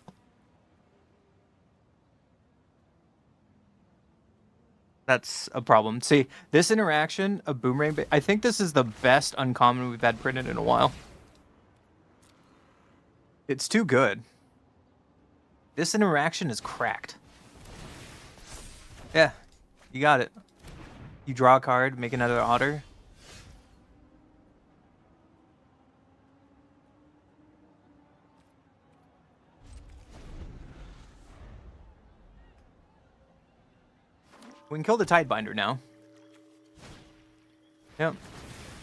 That's a problem. See, this interaction of boomerang, I think this is the best uncommon we've had printed in a while. It's too good. This interaction is cracked. Yeah, you got it. You draw a card, make another otter. We can kill the Tidebinder now. Yep.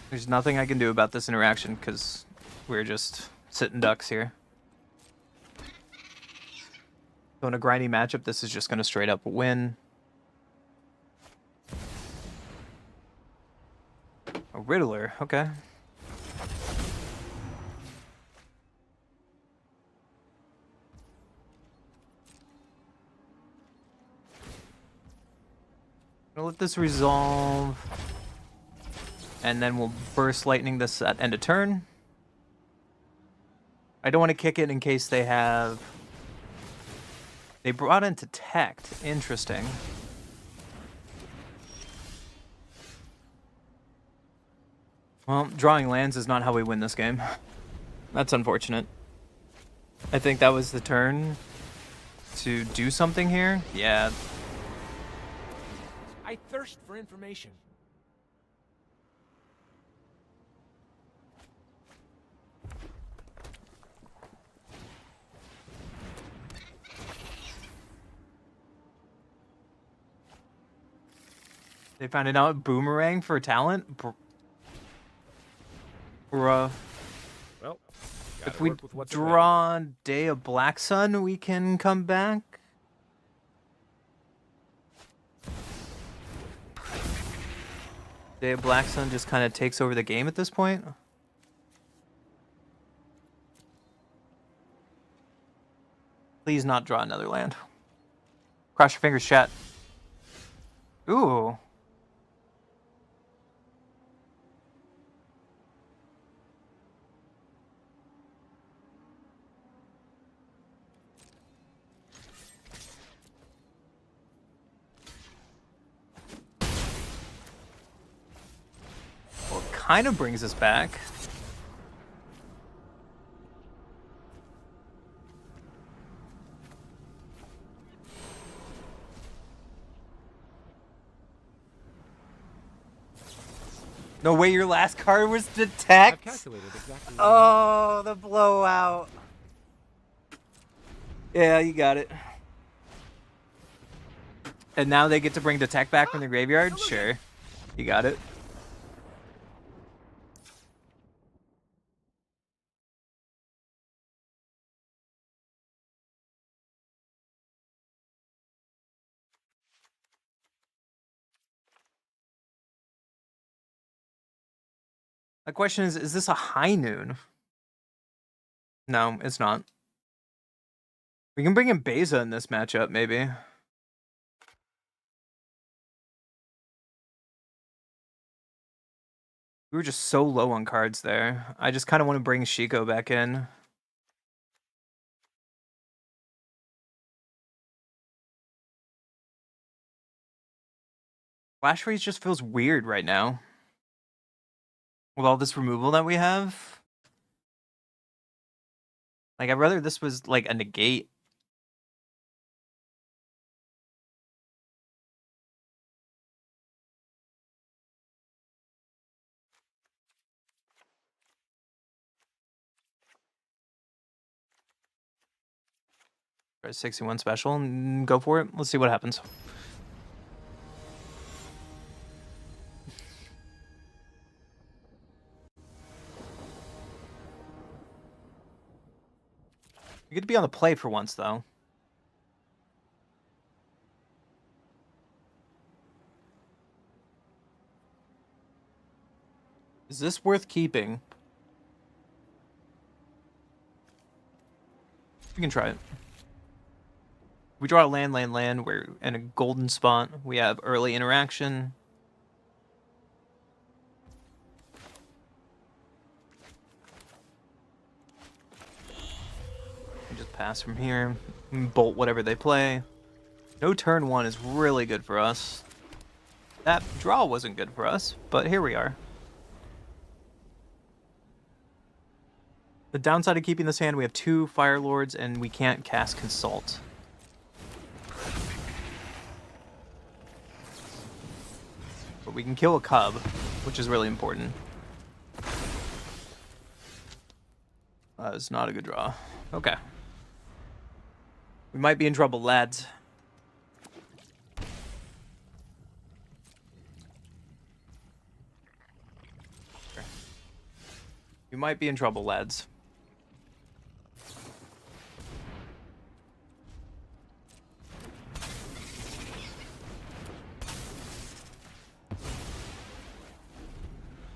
There's nothing I can do about this interaction because we're just sitting ducks here. So in a grindy matchup, this is just going to straight up win. A Riddler, okay. Gonna let this resolve. And then we'll burst lightning this at end of turn. I don't want to kick it in case they have... They brought in Detect. Interesting. Well, drawing lands is not how we win this game. That's unfortunate. I think that was the turn to do something here. Yeah.
I thirst for information.
They found it out. Boomerang for talent. Bruh.
Well,
If we draw Day of Black Sun, we can come back. Day of Black Sun just kind of takes over the game at this point. Please not draw another land. Cross your fingers, chat. Ooh. Well, it kind of brings us back. No way your last card was Detect?
I've calculated exactly.
Oh, the blowout. Yeah, you got it. And now they get to bring Detect back from the graveyard? Sure. You got it. The question is this a high noon? No, it's not. We can bring in Beza in this matchup, maybe. We were just so low on cards there. I just kind of want to bring Shiko back in. Flash Freeze just feels weird right now. With all this removal that we have. Like, I'd rather this was like a negate. Try 61 special and go for it. Let's see what happens. You get to be on the play for once, though. Is this worth keeping? We can try it. We draw a land. We're in a golden spot. We have early interaction. We just pass from here. Bolt whatever they play. No turn 1 is really good for us. That draw wasn't good for us, but here we are. The downside of keeping this hand, we have 2 Fire Lords and we can't cast Consult. But we can kill a cub, which is really important. It's not a good draw. Okay. We might be in trouble, lads. We might be in trouble, lads.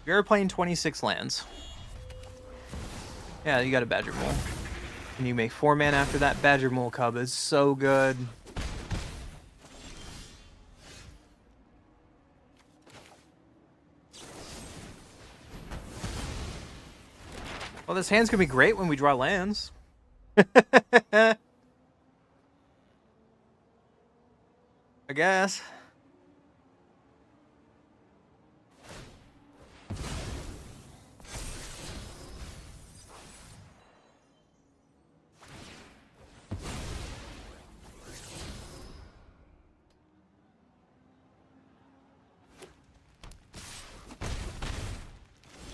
You're playing 26 lands. Yeah, you got a Badger Mole. And you make 4 mana after that. Badger Mole Cub is so good. Well, this hand's gonna be great when we draw lands. I guess.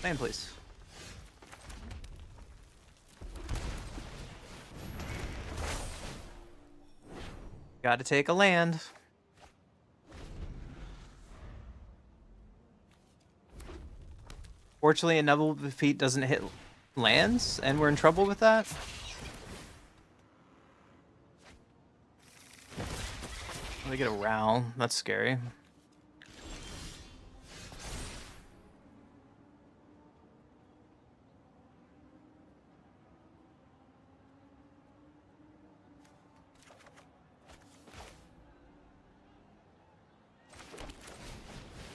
Land, please. Gotta take a land. Fortunately, Inevitable Defeat doesn't hit lands, and we're in trouble with that. Let me get a Row. That's scary.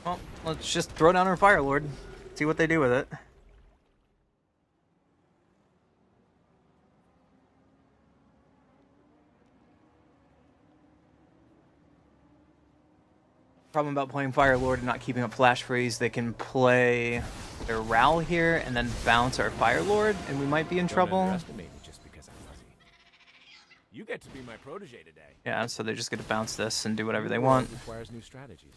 Well, let's just throw down our Fire Lord. See what they do with it. Problem about playing Fire Lord and not keeping up Flash Freeze, they can play their Rowl here and then bounce our Fire Lord, and we might be in trouble.
Underestimate me just because I'm fuzzy. You get to be my protege today.
Yeah, so they're just gonna bounce this and do whatever they
New
want.
world requires new strategies.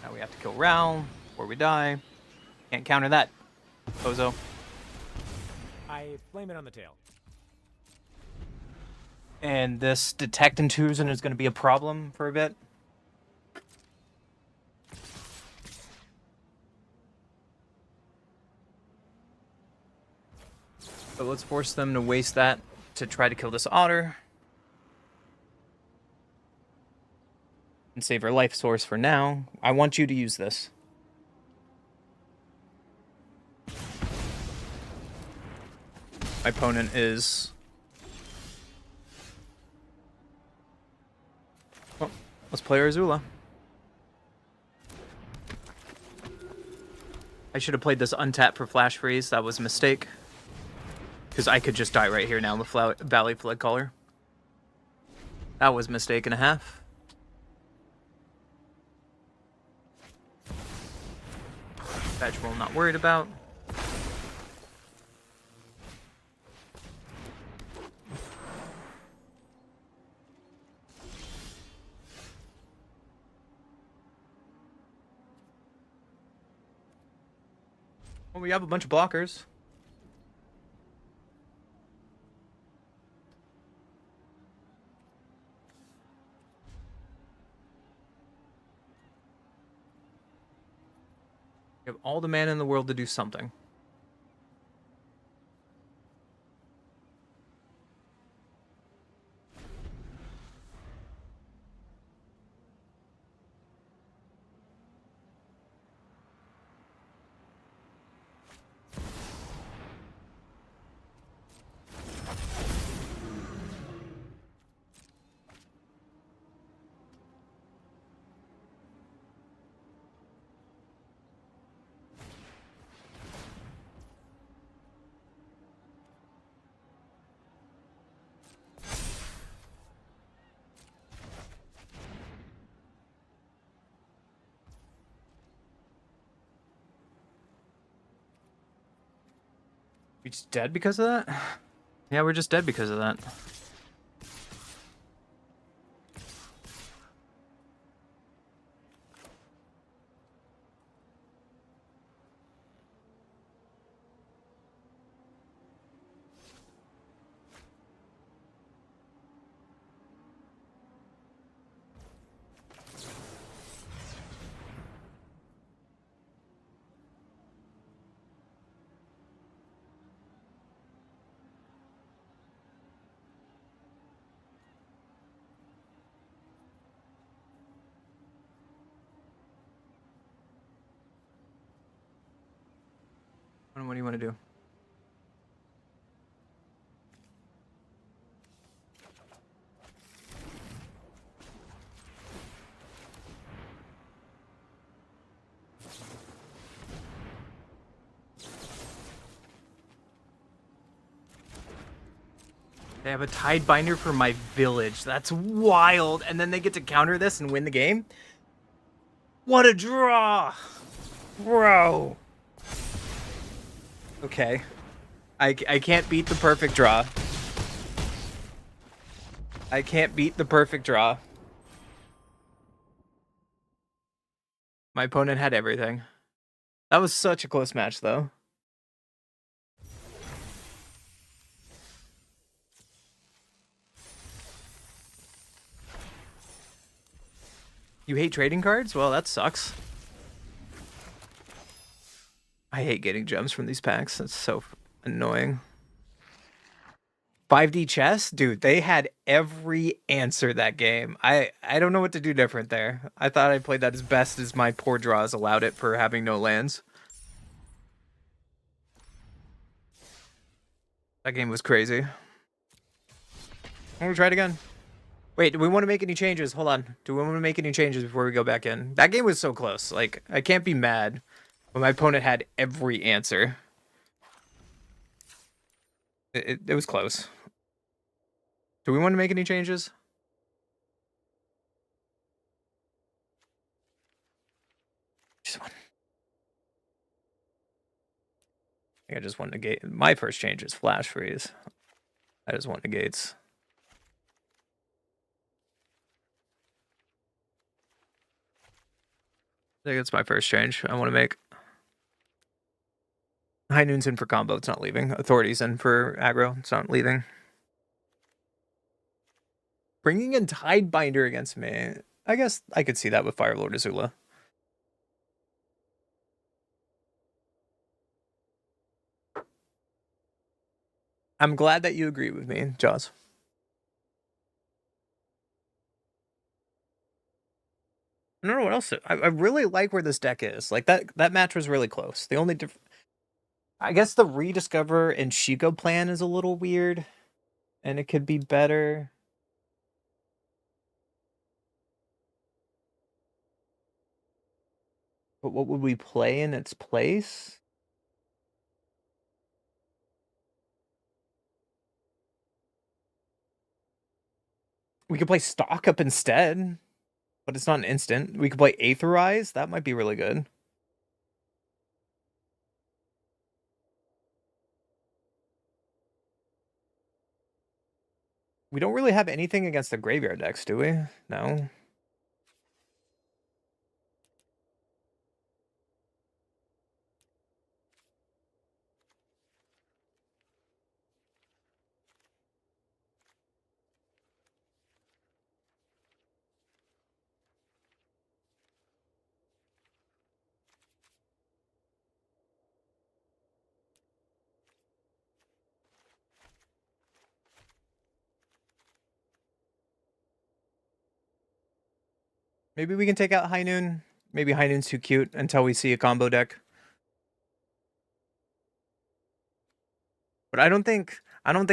Now we have to kill Rowl before we die. Can't counter that, bozo.
I blame it on the tail.
And this Detect Intrusion is going to be a problem for a bit. So let's force them to waste that to try to kill this otter. And save our life source for now. I want you to use this. My opponent is... Well, let's play Arzula. I should have played this untap for Flash Freeze. That was a mistake. Because I could just die right here now with Valley Flood Caller. That was a mistake and a half. Badge roll not worried about. Well, we have a bunch of blockers. We have all the mana in the world to do something. We just dead because of that? Yeah, we're just dead because of that. What do you want to do? They have a Tide Binder for my village. That's wild. And then they get to counter this and win the game? What a draw! Bro. Okay. I can't beat the perfect draw. I can't beat the perfect draw. My opponent had everything. That was such a close match, though. You hate trading cards? Well, that sucks. I hate getting gems from these packs. That's so annoying. 5D chess? Dude, they had every answer that game. I don't know what to do different there. I thought I played that as best as my poor draws allowed it for having no lands. That game was crazy. I'm gonna try it again. Wait, do we want to make any changes? Hold on. Do we want to make any changes before we go back in? That game was so close. Like, I can't be mad when my opponent had every answer. It was close. Do we want to make any changes? Just one. I think I just want to negate. My first change is flash freeze. I just want negates. I think it's my first change I want to make. High Noon's in for combo. It's not leaving. Authority's in for aggro. It's not leaving. Bringing in Tidebinder against me. I guess I could see that with Firelord Azula. I'm glad that you agree with me, Jaws. I don't know what else. I really like where this deck is. Like that match was really close. The only I guess the Rediscover and Shigo plan is a little weird, and it could be better. But what would we play in its place? We could play Stock Up instead, but it's not an instant. We could play Aetherize. That might be really good. We don't really have anything against the graveyard decks, do we? No. Maybe we can take out High Noon. Maybe High Noon's too cute until we see a combo deck. But I don't think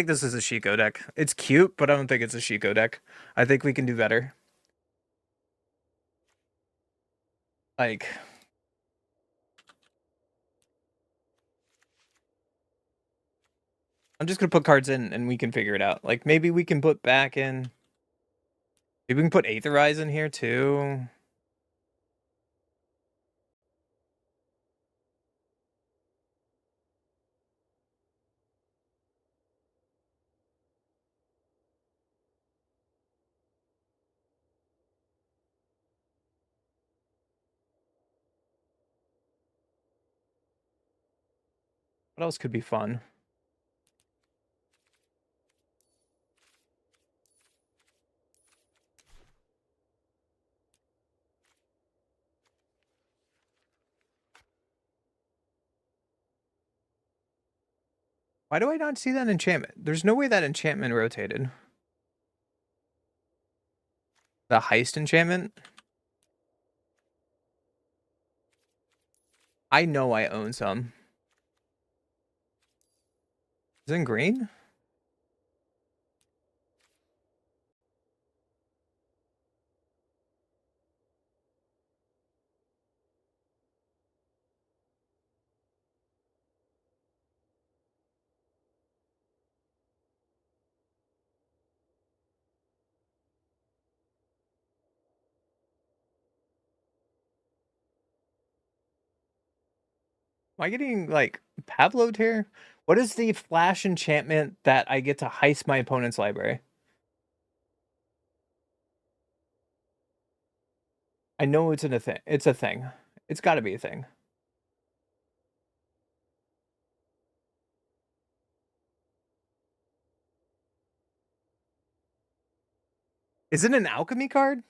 this is a Shiko deck. It's cute, but I don't think it's a Shiko deck. I think we can do better. Like, I'm just gonna put cards in and we can figure it out. Like, maybe we can put back in. Maybe we can put Aetherize in here too. What else could be fun? Why do I not see that enchantment? There's no way that enchantment rotated. The heist enchantment? I know I own some. Is it in green? Am I getting like Pavloved here? What is the flash enchantment that I get to heist my opponent's library? I know it's in a thing. It's a thing. It's got to be a thing. Is it an alchemy card?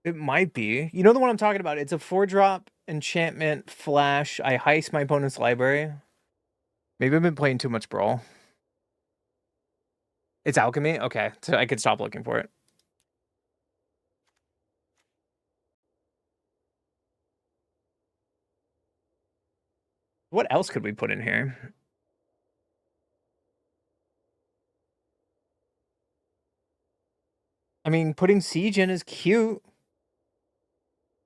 It might be. You know the one I'm talking about? It's a 4-drop enchantment flash. I heist my opponent's library. Maybe I've been playing too much Brawl. It's alchemy? Okay, so I could stop looking for it. What else could we put in here? I mean, putting Siege in is cute,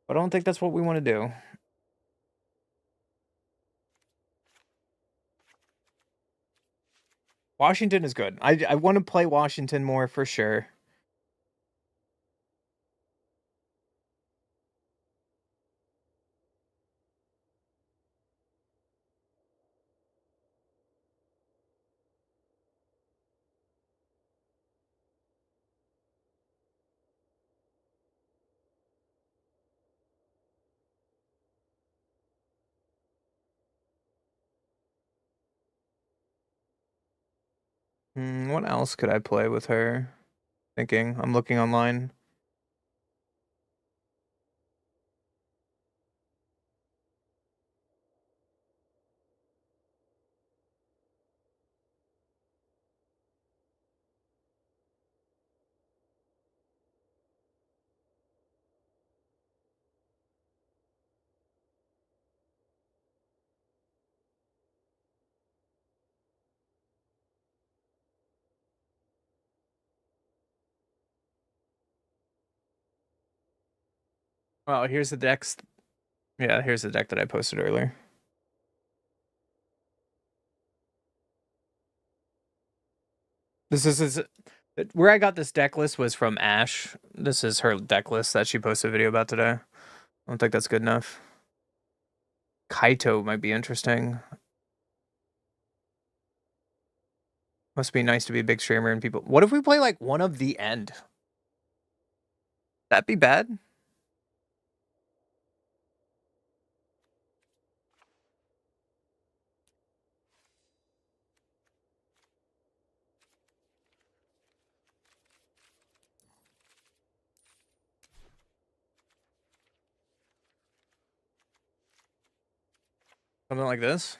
but I don't think that's what we want to do. Washington is good. I want to play Washington more for sure. What else could I play with her? Thinking. I'm looking online. Oh, here's the decks. Yeah, here's the deck that I posted earlier. This is where I got this deck list was from Ash. This is her deck list that she posted a video about today. I don't think that's good enough. Kaito might be interesting. Must be nice to be a big streamer and people. What if we play like one of the end? That'd be bad. Something like this.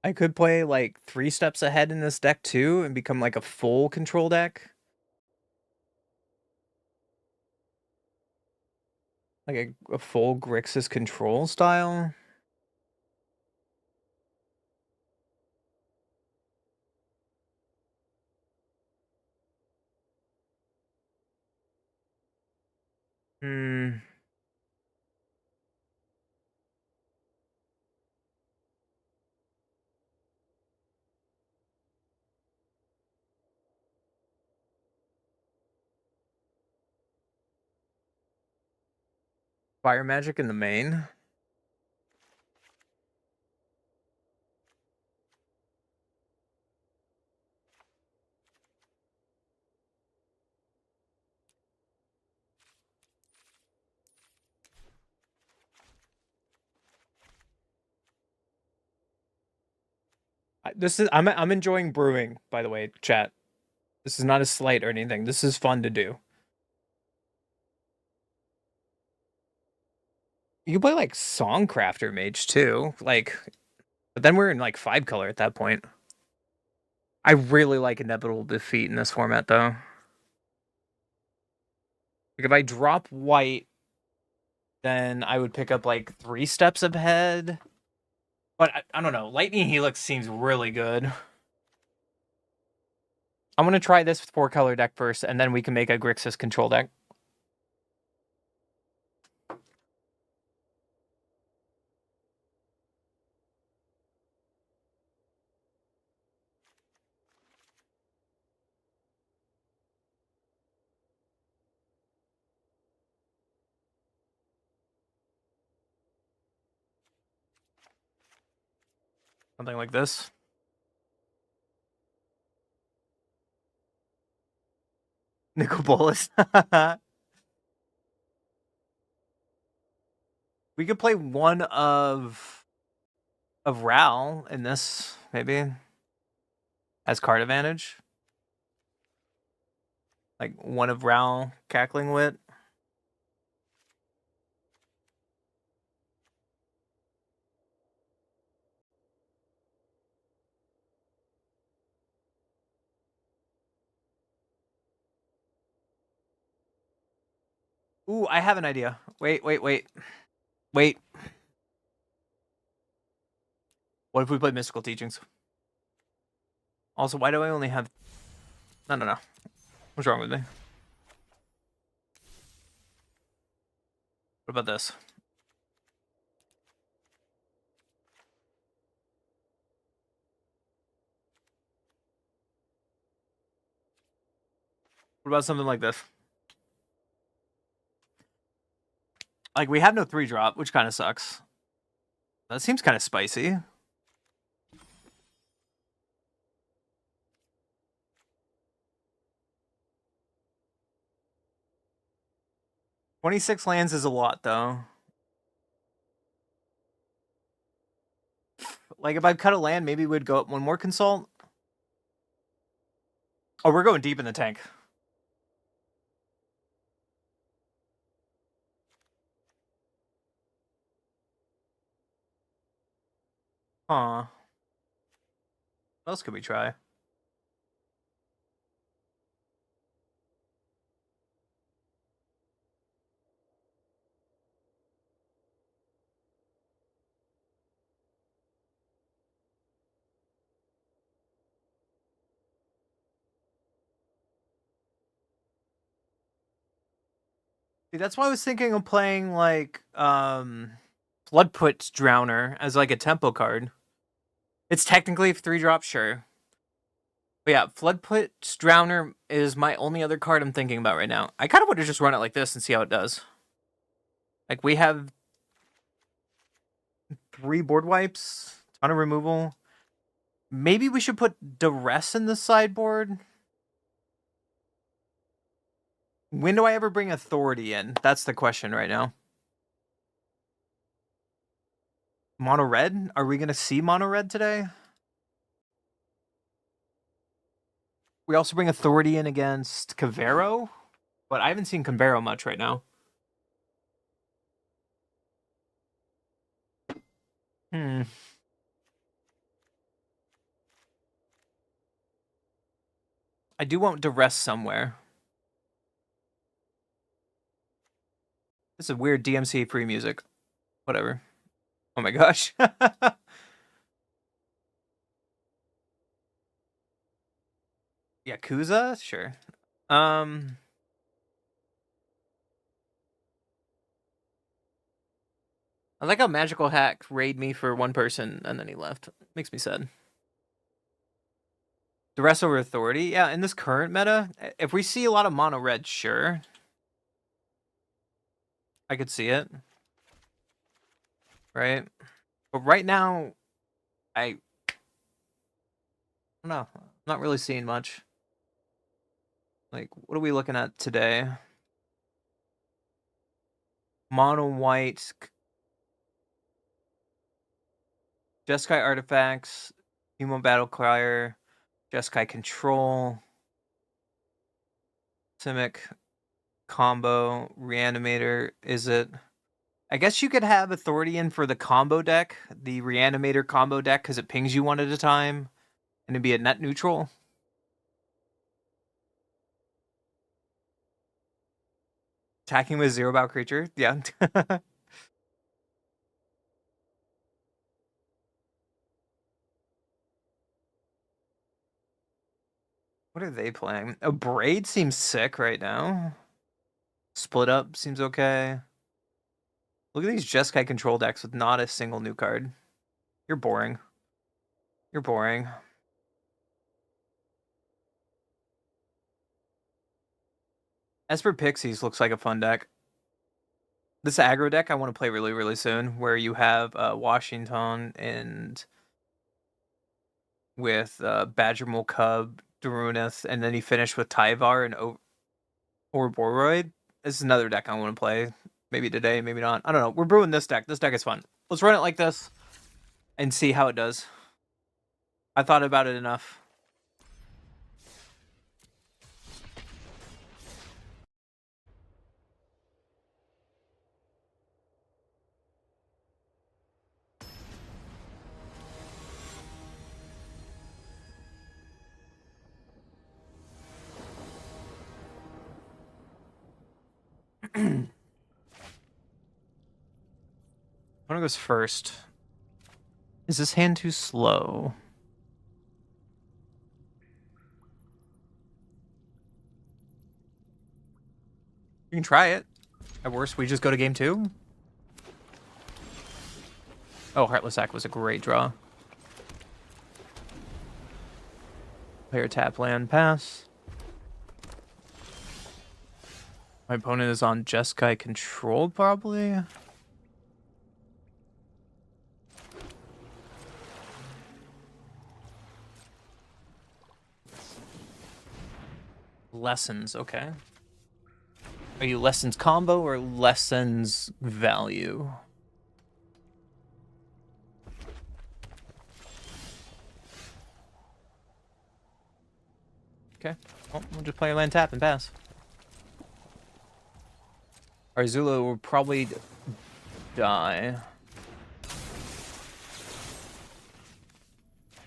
I could play like 3 steps ahead in this deck too and become like a full control deck. Like a full Grixis control style. Hmm. Fire magic in the main. I'm enjoying brewing, by the way, chat. This is not a slight or anything. This is fun to do. You can play like Songcrafter Mage too, like, but then we're in like 5-color at that point. I really like Inevitable Defeat in this format though. Like if I drop white, then I would pick up like 3 steps ahead. But I don't know. Lightning Helix seems really good. I'm gonna try this 4-color deck first, and then we can make a Grixis control deck. Something like this. Nicol Bolas. We could play one of Ral in this, maybe. As card advantage. Like one of Ral Cackling Wit. Ooh, I have an idea. Wait. Wait. What if we play Mystical Teachings? Also, why do I only have... No. What's wrong with me? What about this? What about something like this? Like, we have no 3-drop, which kind of sucks. That seems kind of spicy. $26 lands is a lot, though. Like, if I cut a land, maybe we'd go up one more consult. Oh, we're going deep in the tank. Huh. What else could we try? See, that's why I was thinking of playing, like, Floodput Drowner as, like, a tempo card. It's technically 3-drop, sure. But yeah, Floodput Drowner is my only other card I'm thinking about right now. I kind of want to just run it like this and see how it does. Like, we have 3 board wipes, ton of removal. Maybe we should put Duress in the sideboard. When do I ever bring Authority in? That's the question right now. Mono red? Are we going to see mono red today? We also bring Authority in against Cavero, but I haven't seen Cavero much right now. I do want to rest somewhere. This is weird DMC free music. Whatever. Oh my gosh. Yakuza? Sure. I like how Magical Hack raided me for one person and then he left. Makes me sad. The rest over Authority? Yeah, in this current meta, if we see a lot of mono red, sure. I could see it. Right? But right now, I don't know. I'm not really seeing much. Like, what are we looking at today? Mono white. Jeskai artifacts. Human battle crier. Jeskai control. Simic combo. Reanimator. Is it? I guess you could have Authority in for the combo deck. The Reanimator combo deck because it pings you one at a time. And it'd be a net neutral. Attacking with zero bout creature. Yeah. What are they playing? A Braid seems sick right now. Split Up seems okay. Look at these Jeskai control decks with not a single new card. You're boring. You're boring. Esper Pixies looks like a fun deck. This aggro deck I want to play really, really soon, where you have Washington and with Badger Mole Cub, Darunith, and then you finish with Tyvar and Ouroboros. This is another deck I want to play. Maybe today, maybe not. I don't know. We're brewing this deck. This deck is fun. Let's run it like this and see how it does. I thought about it enough. One goes first. Is this hand too slow? You can try it. At worst, we just go to game 2. Oh, Heartless Act was a great draw. Player tap land pass. My opponent is on Jeskai control, probably. Lessons, okay. Are you lessons combo or lessons value? Okay. Well, we'll just play land tap and pass. Our Zula will probably die.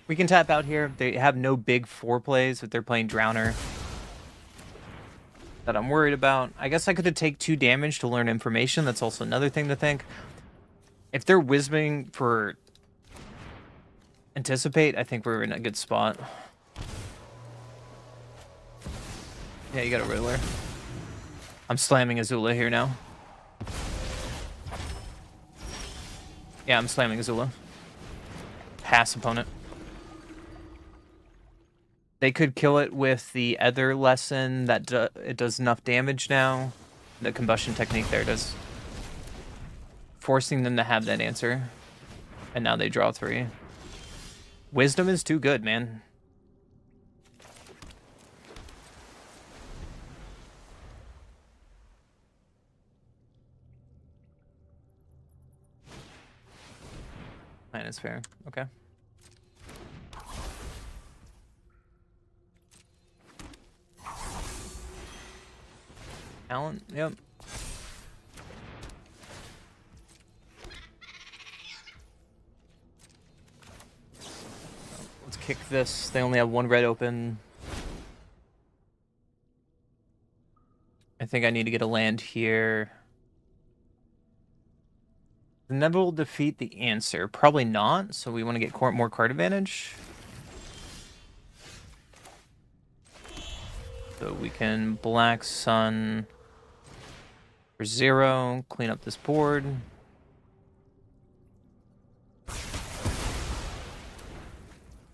We can tap out here. They have no big 4 plays if they're playing Drowner that I'm worried about. I guess I could take 2 damage to learn information. That's also another thing to think. If they're Wisming for Anticipate, I think we're in a good spot. Yeah, you got a Riddler. I'm slamming Azula here now. Yeah, I'm slamming Azula. Pass opponent. They could kill it with the other lesson that it does enough damage now. The combustion technique there does. Forcing them to have that answer. And now they draw 3. Wisdom is too good, man. Mine is fair. Okay. Talent, yep. Let's kick this. They only have 1 red open. I think I need to get a land here. The Neville will defeat the answer. Probably not, so we want to get more card advantage. So we can Black Sun for 0, clean up this board.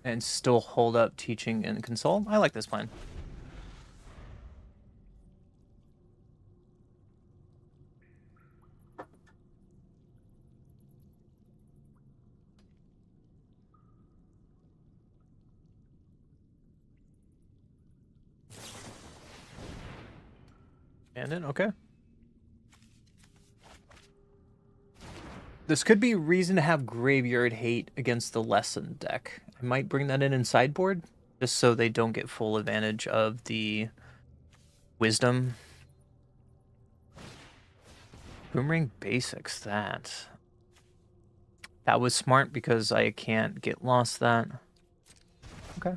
And still hold up Teaching and Console. I like this plan. And then, okay. This could be reason to have Graveyard Hate against the Lesson deck. I might bring that in sideboard, just so they don't get full advantage of the Wisdom. Boomerang Basics, that was smart because I can't get lost that. Okay.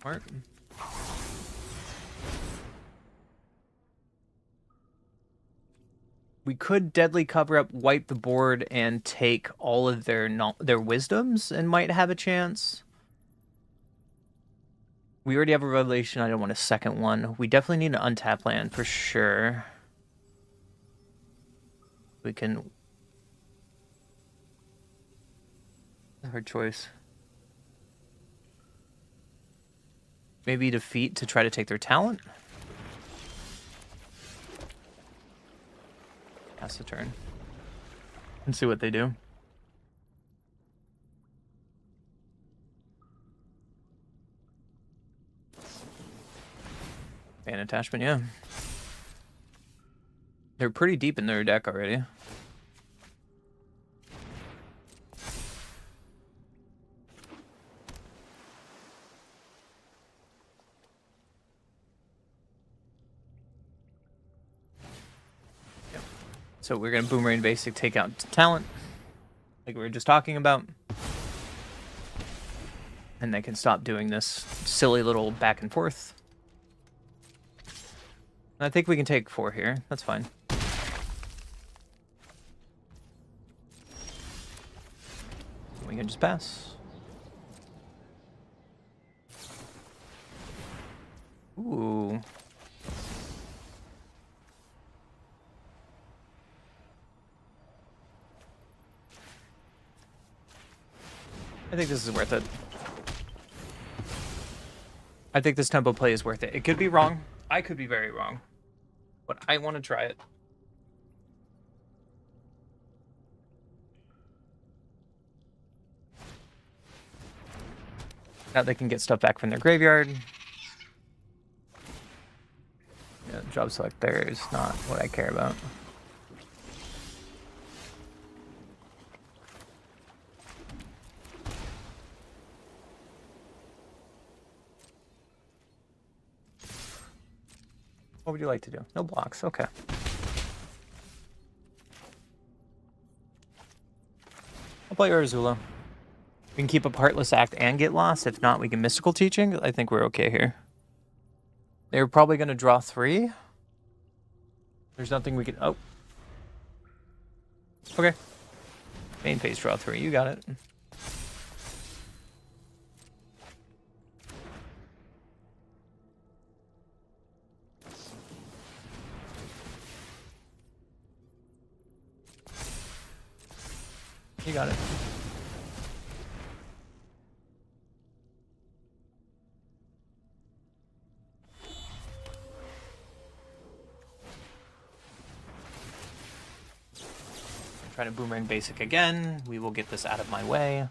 Smart. We could Deadly Cover Up, wipe the board, and take all of their wisdoms and might have a chance. We already have a Revelation. I don't want a second one. We definitely need an untap land for sure. We can... Hard choice. Maybe defeat to try to take their talent. Pass the turn. And see what they do. Fan attachment, yeah. They're pretty deep in their deck already. So we're going to Boomerang Basic, take out talent, like we were just talking about. And they can stop doing this silly little back and forth. I think we can take 4 here. That's fine. We can just pass. Ooh. I think this is worth it. I think this tempo play is worth it. It could be wrong. I could be very wrong. But I want to try it. Now they can get stuff back from their graveyard. Yeah, job select there is not what I care about. What would you like to do? No blocks, okay. I'll play Urzula. We can keep up Heartless Act and get lost. If not, we can Mystical Teaching. I think we're okay here. They're probably going to draw 3. There's nothing we can... Oh. Okay. Main phase draw 3. You got it. You got it. Try to Boomerang Basic again. We will get this out of my way.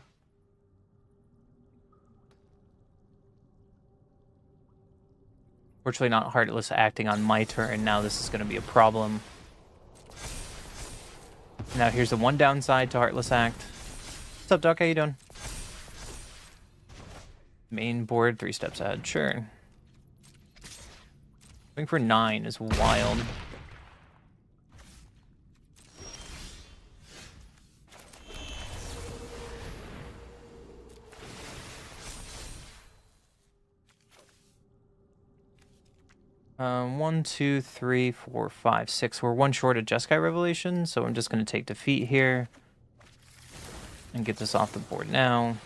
Fortunately, not Heartless acting on my turn. Now this is going to be a problem. Now here's the one downside to Heartless Act. What's up, Duck? How you doing? Main board, 3 steps ahead. Sure. Going for 9 is wild. 1, 2, 3, 4, 5, 6. We're one short of Jeskai Revelation, so I'm just going to take defeat here and get this off the board now.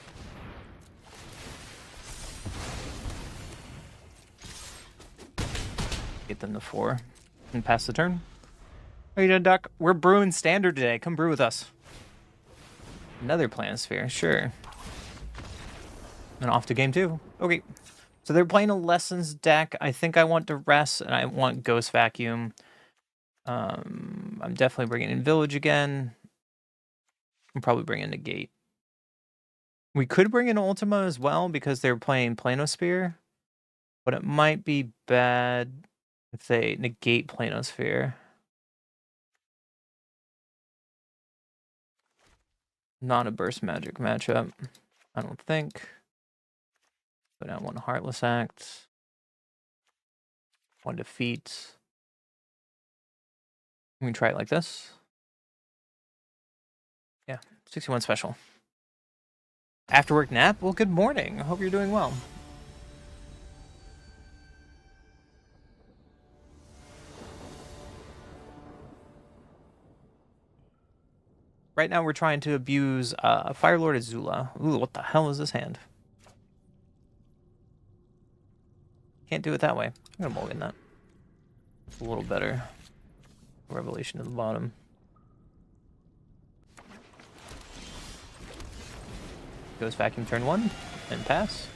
Get them to 4 and pass the turn. How you doing, Duck? We're brewing standard today. Come brew with us. Another Planisphere, sure. And off to game 2. Okay. So they're playing a Lessons deck. I think I want Duress and I want Ghost Vacuum. I'm definitely bringing in Village again. I'm probably bringing Negate. We could bring in Ultima as well because they're playing Planosphere. But it might be bad if they negate Planosphere. Not a Burst Magic matchup, I don't think. Go down 1 Heartless Act. 1 Defeat. We can try it like this. Yeah, 61 special. After work nap? Well, good morning. I hope you're doing well. Right now we're trying to abuse Firelord Azula. Ooh, what the hell is this hand? Can't do it that way. I'm gonna mulligan that. It's a little better. Revelation at the bottom. Goes Vacuum turn 1 and pass.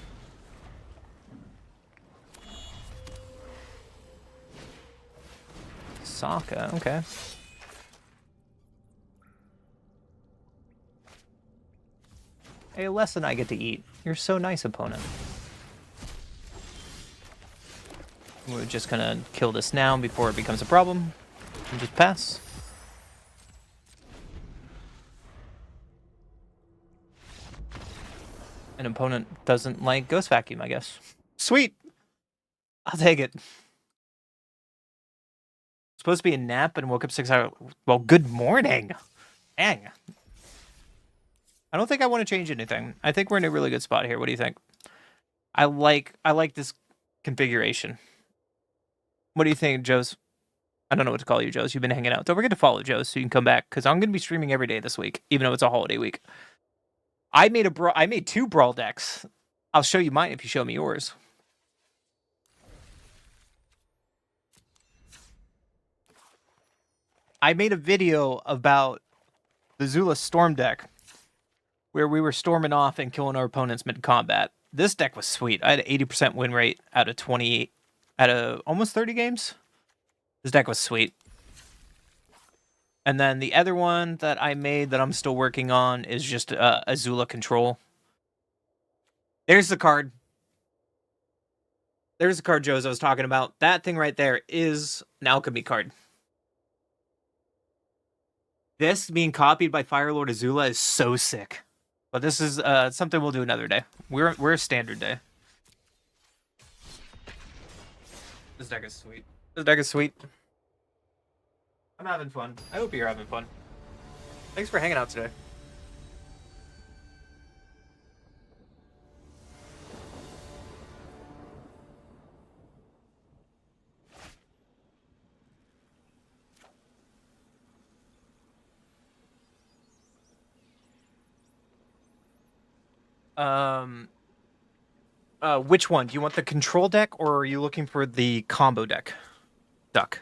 Sokka, okay. A lesson I get to eat. You're so nice, opponent. We're just gonna kill this now before it becomes a problem. And just pass. An opponent doesn't like Ghost Vacuum, I guess. Sweet! I'll take it. Supposed to be a nap and woke up 6 hours. Well, good morning! Dang. I don't think I want to change anything. I think we're in a really good spot here. What do you think? I like this configuration. What do you think, Joe's? I don't know what to call you, Joe's. You've been hanging out. Don't forget to follow Joe's so you can come back, because I'm going to be streaming every day this week, even though it's a holiday week. I made 2 Brawl decks. I'll show you mine if you show me yours. I made a video about the Zula Storm deck, where we were storming off and killing our opponents mid-combat. This deck was sweet. I had an 80% win rate out of almost 30 games. This deck was sweet. And then the other one that I made that I'm still working on is just Azula Control. There's the card. There's the card, Joe's, I was talking about. That thing right there is an alchemy card. This being copied by Firelord Azula is so sick. But this is something we'll do another day. We're a standard day. This deck is sweet. This deck is sweet. I'm having fun. I hope you're having fun. Thanks for hanging out today. Which one? Do you want the control deck or are you looking for the combo deck? Duck.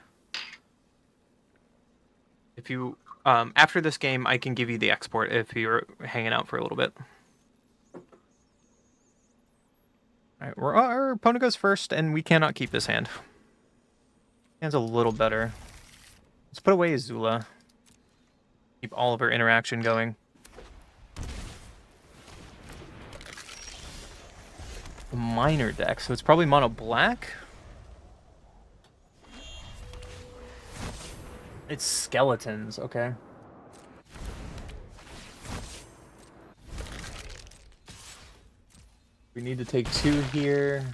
If you after this game, I can give you the export if you're hanging out for a little bit. All right, our opponent goes first, and we cannot keep this hand. Hand's a little better. Let's put away Azula. Keep all of her interaction going. A minor deck, so it's probably mono black. It's skeletons, okay. We need to take 2 here.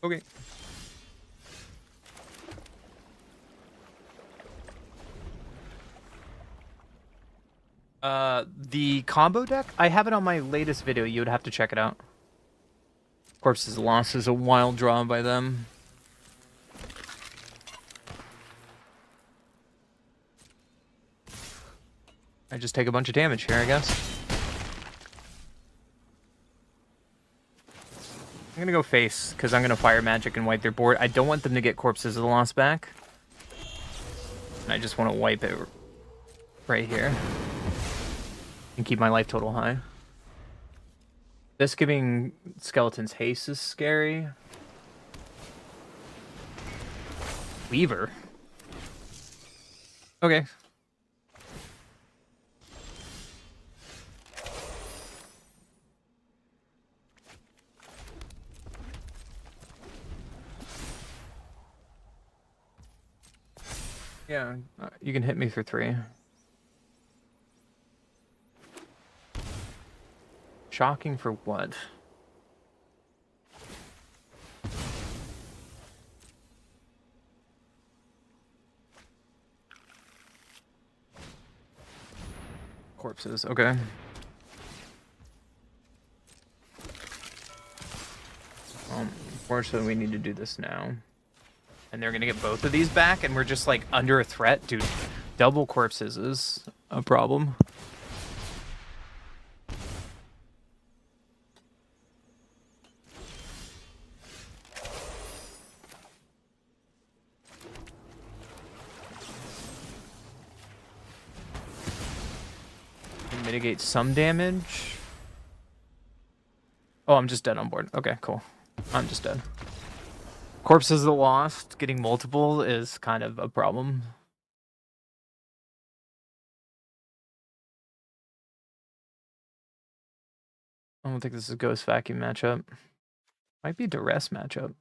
Okay. The combo deck, I have it on my latest video. You would have to check it out. Corpses Lost is a wild draw by them. I just take a bunch of damage here, I guess. I'm gonna go face, because I'm gonna fire magic and wipe their board. I don't want them to get Corpses of the Lost back. I just want to wipe it right here. And keep my life total high. This giving skeletons haste is scary. Weaver. Okay. Yeah, you can hit me for 3. Shocking for what? Corpses, okay. Unfortunately, we need to do this now. And they're gonna get both of these back, and we're just like under a threat. Dude, double corpses is a problem. Mitigate some damage. Oh, I'm just dead on board. Okay, cool. I'm just dead. Corpses of the Lost, getting multiple is kind of a problem. I don't think this is a Ghost Vacuum matchup. Might be a Duress matchup.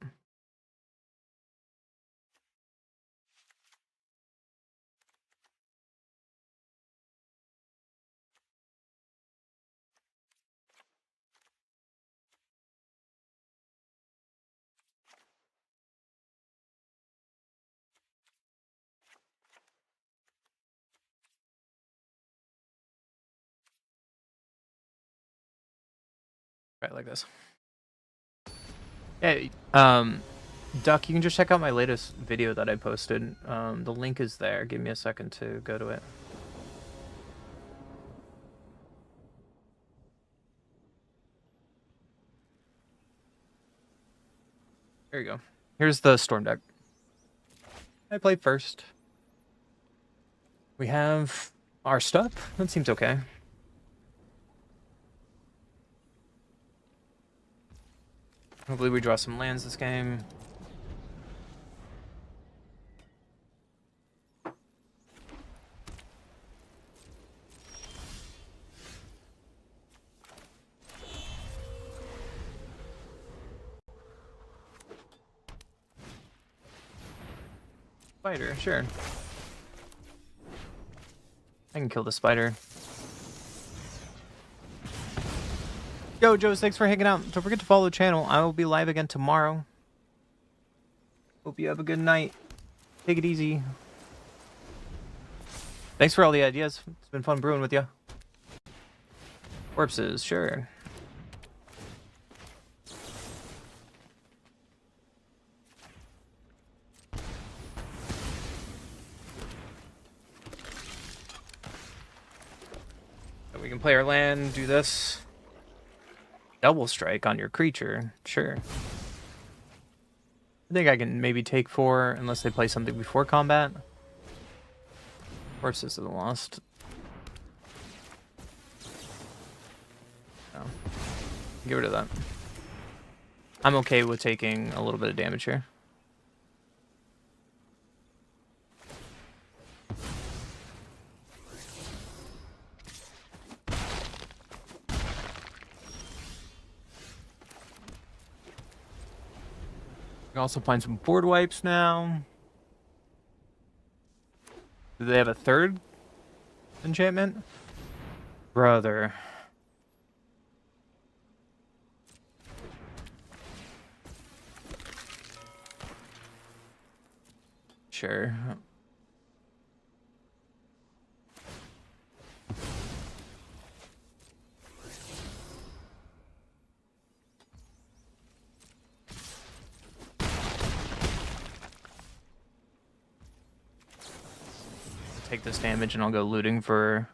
Right, like this. Hey, Duck, you can just check out my latest video that I posted. The link is there. Give me a second to go to it. There you go. Here's the Storm deck. I played first. We have our stuff. That seems okay. Hopefully we draw some lands this game. Spider, sure. I can kill the spider. Yo, Joe, thanks for hanging out. Don't forget to follow the channel. I will be live again tomorrow. Hope you have a good night. Take it easy. Thanks for all the ideas. It's been fun brewing with you. Corpses, sure. So we can play our land, do this. Double strike on your creature, sure. I think I can maybe take 4 unless they play something before combat. Horses of the Lost. No. Get rid of that. I'm okay with taking a little bit of damage here. We can also find some board wipes now. Do they have a third enchantment? Brother. Sure. take this damage and I'll go looting for...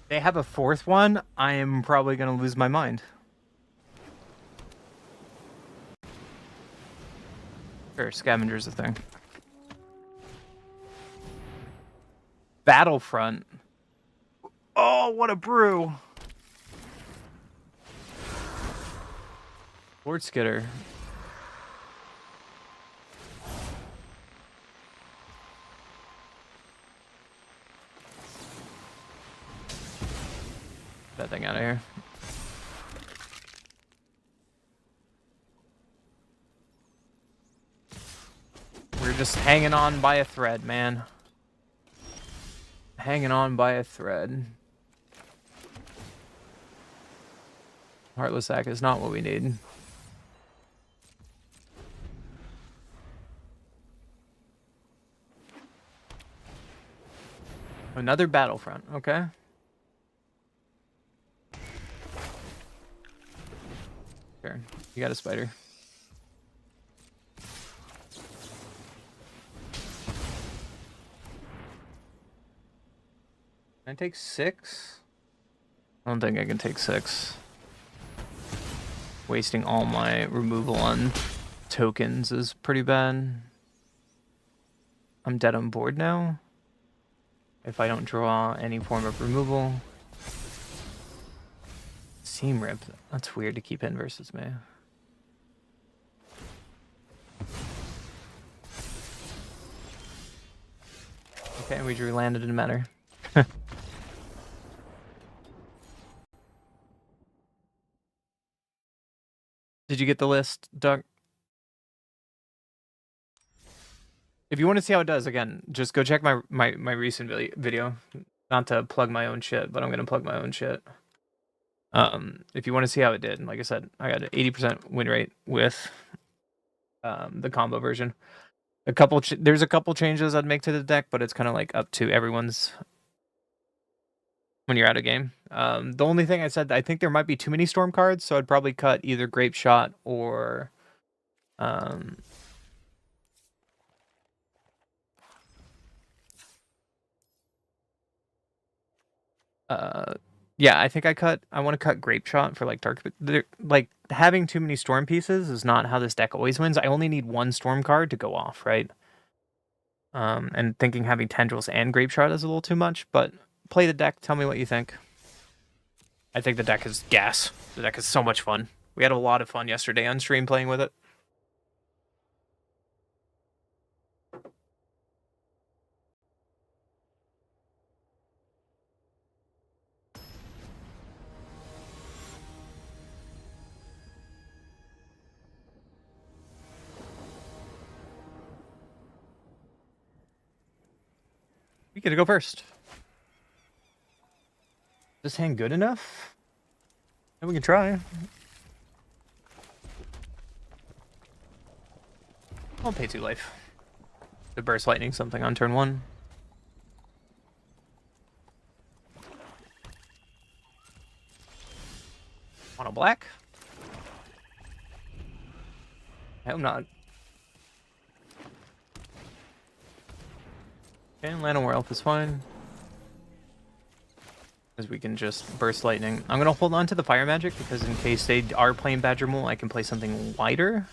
They have a fourth one, I am probably going to lose my mind. Sure, scavenger's a thing. Battlefront. Oh, what a brew. Lord Skitter. That thing out of here. We're just hanging on by a thread, man. Hanging on by a thread. Heartless Sack is not what we need. Another Battlefront, okay. Sure, you got a spider. Can I take 6? I don't think I can take 6. Wasting all my removal on tokens is pretty bad. I'm dead on board now. If I don't draw any form of removal. Seam Rip. That's weird to keep in versus me. Okay, we drew land, it didn't matter. Did you get the list, Doug? If you want to see how it does, again, just go check my recent video. Not to plug my own shit, but I'm going to plug my own shit. If you want to see how it did, like I said, I got an 80% win rate with the combo version. There's a couple changes I'd make to the deck, but it's kind of like up to everyone's when you're out of game. The only thing I said, I think there might be too many storm cards, so I'd probably cut either Grape Shot or yeah, I think I want to cut Grape Shot for like Dark, like having too many storm pieces is not how this deck always wins. I only need one storm card to go off, right? And thinking having Tendrils and Grape Shot is a little too much, but play the deck, tell me what you think. I think the deck is gas. The deck is so much fun. We had a lot of fun yesterday on stream playing with it. We get to go first. Is this hand good enough? And we can try. I'll pay 2 life. To burst lightning something on turn 1. Mono black. I hope not. Okay, Land on Elf is fine. Because we can just burst lightning. I'm going to hold on to the fire magic because in case they are playing Badger Mole, I can play something wider.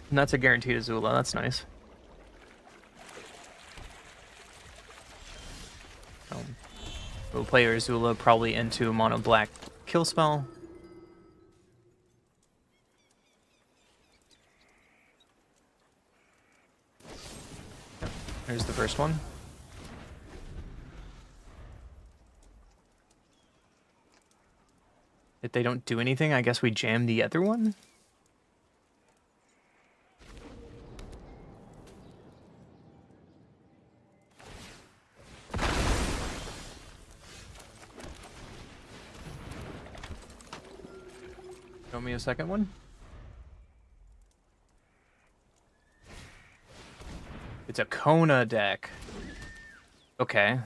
And that's a guaranteed Azula. That's nice. We'll play Azula probably into a mono black kill spell. Yep, there's the first one. If they don't do anything, I guess we jam the other one. Show me a second one. It's a Kona deck. Okay.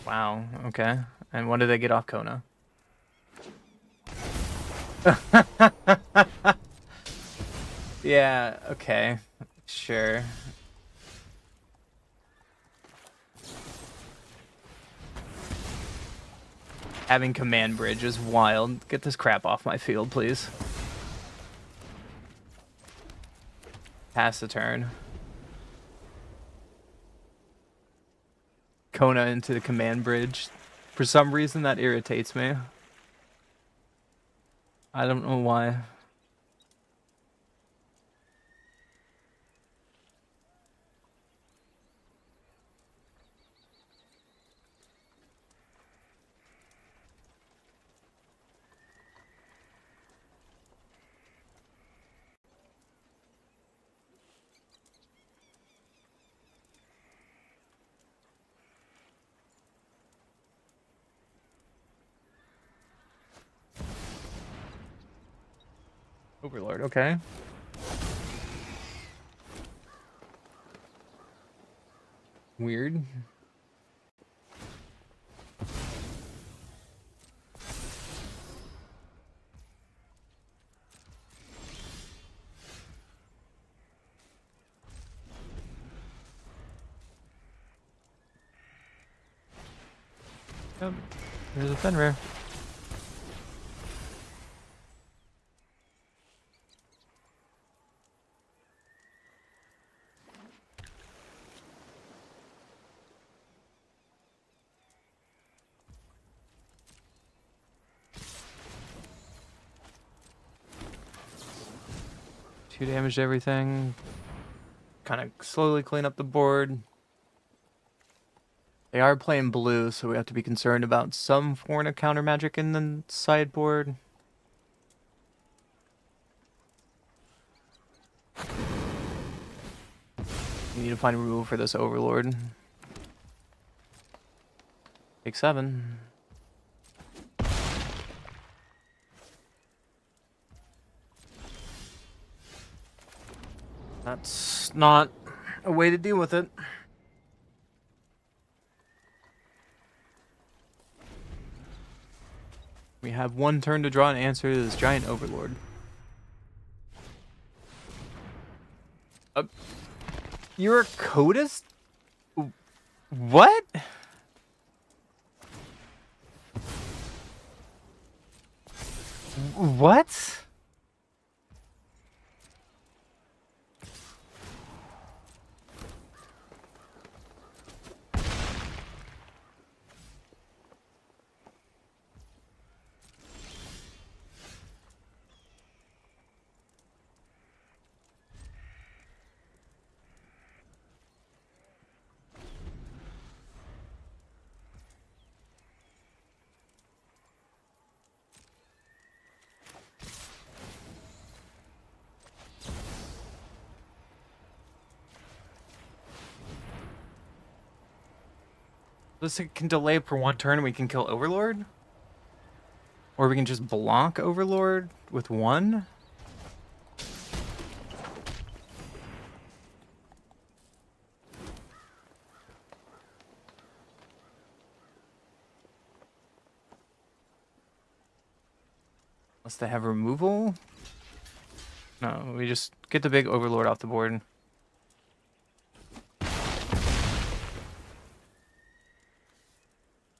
Wow, okay. And what did they get off Kona? Yeah, okay. Sure. Having command bridge is wild. Get this crap off my field, please. Pass the turn. Kona into the command bridge. For some reason, that irritates me. I don't know why. Overlord, okay. Weird. Yep. There's a Fenrir. Two damage to everything. Kind of slowly clean up the board. They are playing blue, so we have to be concerned about some form of counter magic in the sideboard. We need to find removal for this Overlord. Take 7. That's not a way to deal with it. We have one turn to draw an answer to this giant Overlord. You're a Codist? What? What? This can delay for one turn and we can kill Overlord? Or we can just block Overlord with 1? Unless they have removal? No, we just get the big Overlord off the board.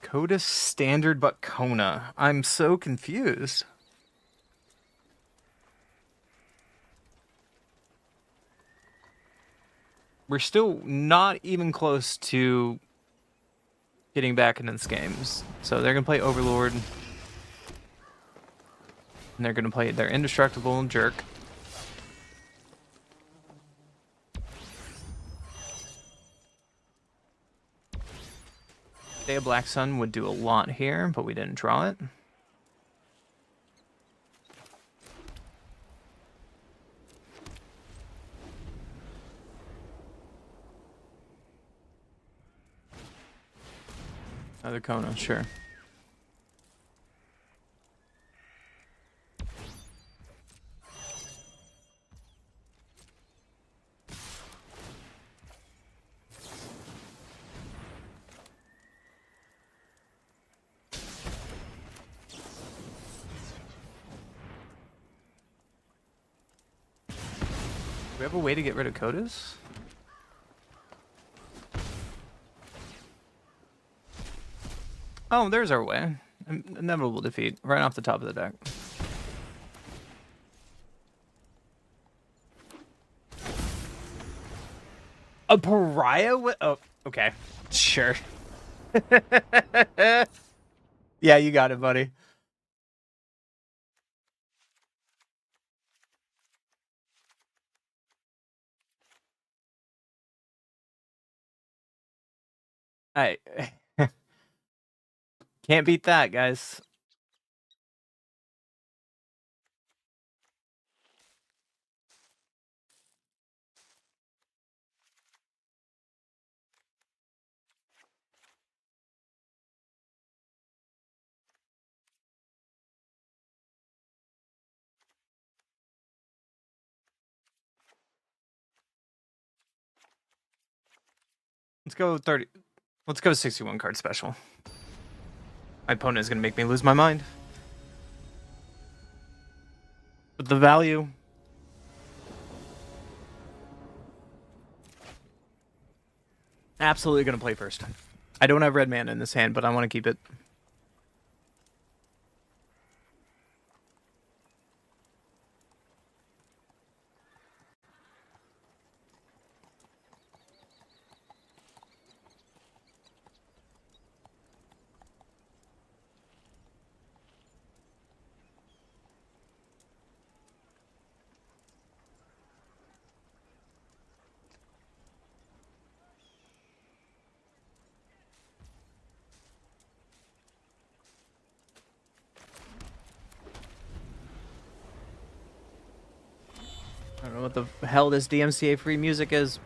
Coda standard but Kona. I'm so confused. We're still not even close to getting back into this games. So they're going to play Overlord. And they're going to play their indestructible jerk. Day of Black Sun would do a lot here, but we didn't draw it. Another Kona, sure. Do we have a way to get rid of Kodas? Oh, there's our way. Inevitable defeat, right off the top of the deck. A pariah with... Oh, okay. Sure. Yeah, you got it, buddy. I can't beat that, guys. Let's go 30. Let's go 61 card special. My opponent is going to make me lose my mind. But the value... Absolutely going to play first. I don't have red mana in this hand, but I want to keep it. I don't know what the hell this DMCA free music is.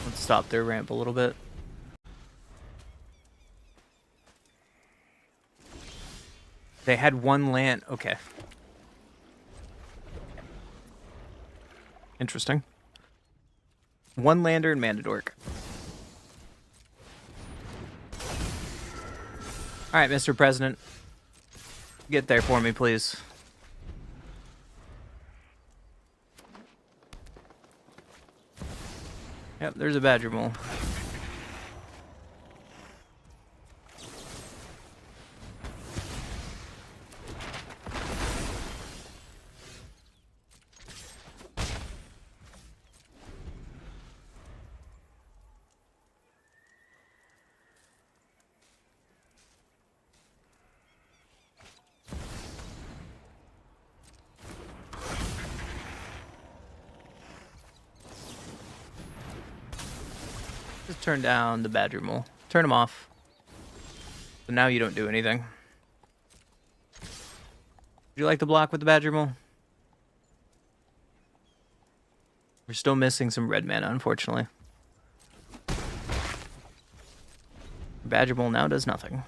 Let's stop their ramp a little bit. They had one land. Okay. Interesting. One lander and Mandadork. Alright, Mr. President. Get there for me, please. Yep, there's a badger mole. Just turn down the badger mole. Turn him off. So now you don't do anything. Would you like to block with the badger mole? We're still missing some red mana, unfortunately. Badger mole now does nothing.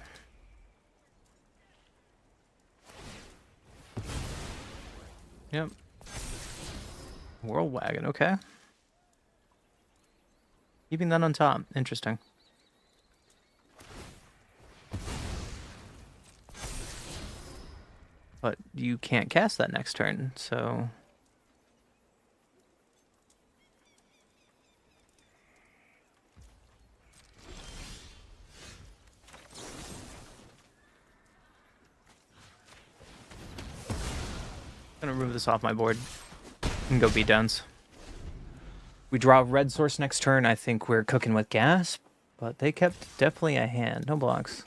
Yep. Whirl wagon, okay. Keeping that on top. Interesting. But you can't cast that next turn, so... I'm gonna remove this off my board and go beat downs. We draw red source next turn. I think we're cooking with gas, but they kept definitely a hand. No blocks.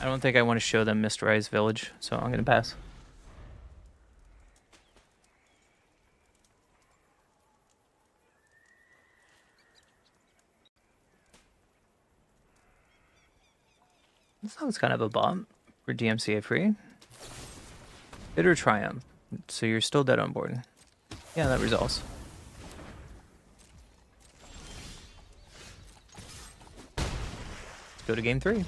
I don't think I want to show them Mysterized Village, so I'm going to pass. This sounds kind of a bump for DMCA free. Bitter Triumph. So you're still dead on board. Yeah, that resolves. Let's go to game 3.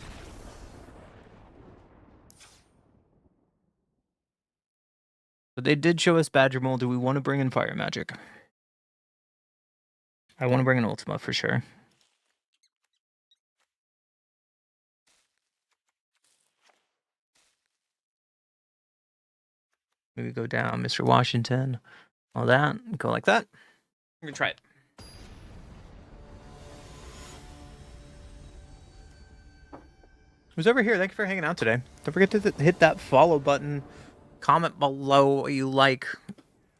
But they did show us Badger Mole. Do we want to bring in Fire Magic? I want to bring in Ultima for sure. Maybe go down Mr. Washington. All that. Go like that. We're going to try it. Who's over here? Thank you for hanging out today. Don't forget to hit that follow button. Comment below what you like.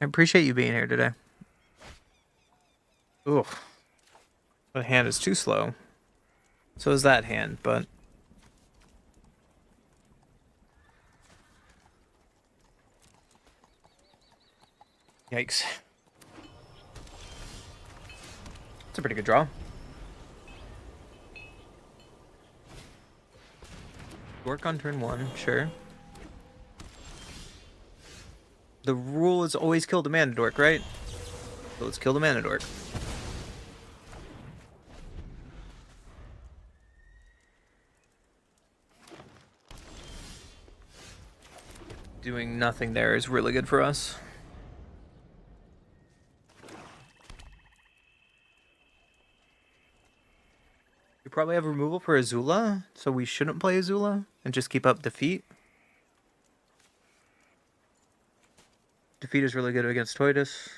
I appreciate you being here today. Oof. That hand is too slow. So is that hand, but... Yikes. It's a pretty good draw. Work on turn 1, sure. The rule is always kill the mana dork, right? So let's kill the mana dork. Doing nothing there is really good for us. We probably have removal for Azula, so we shouldn't play Azula and just keep up Defeat. Defeat is really good against Toitus.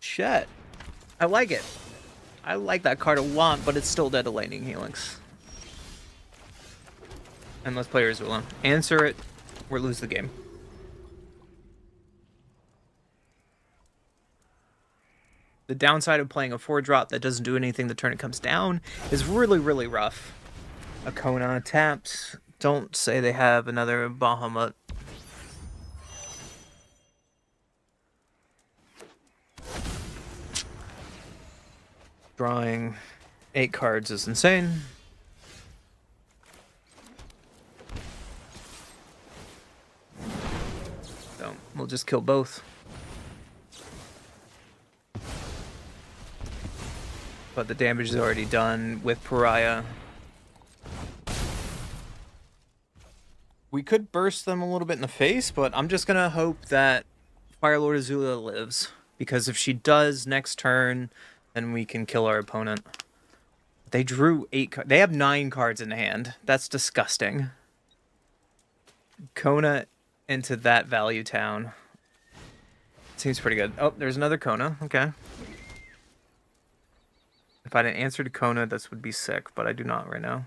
Shit. I like it. I like that card a lot, but it's still dead to Lightning Helix. And let's play Azula. Answer it, or lose the game. The downside of playing a 4-drop that doesn't do anything the turn it comes down is really, really rough. Akona taps. Don't say they have another Bahamut. Drawing 8 cards is insane. So we'll just kill both. But the damage is already done with Pariah. We could burst them a little bit in the face, but I'm just going to hope that Firelord Azula lives. Because if she does next turn, then we can kill our opponent. They drew 8 cards. They have 9 cards in hand. That's disgusting. Kona into that value town. Seems pretty good. Oh, there's another Kona. Okay. If I didn't answer to Kona, this would be sick, but I do not right now.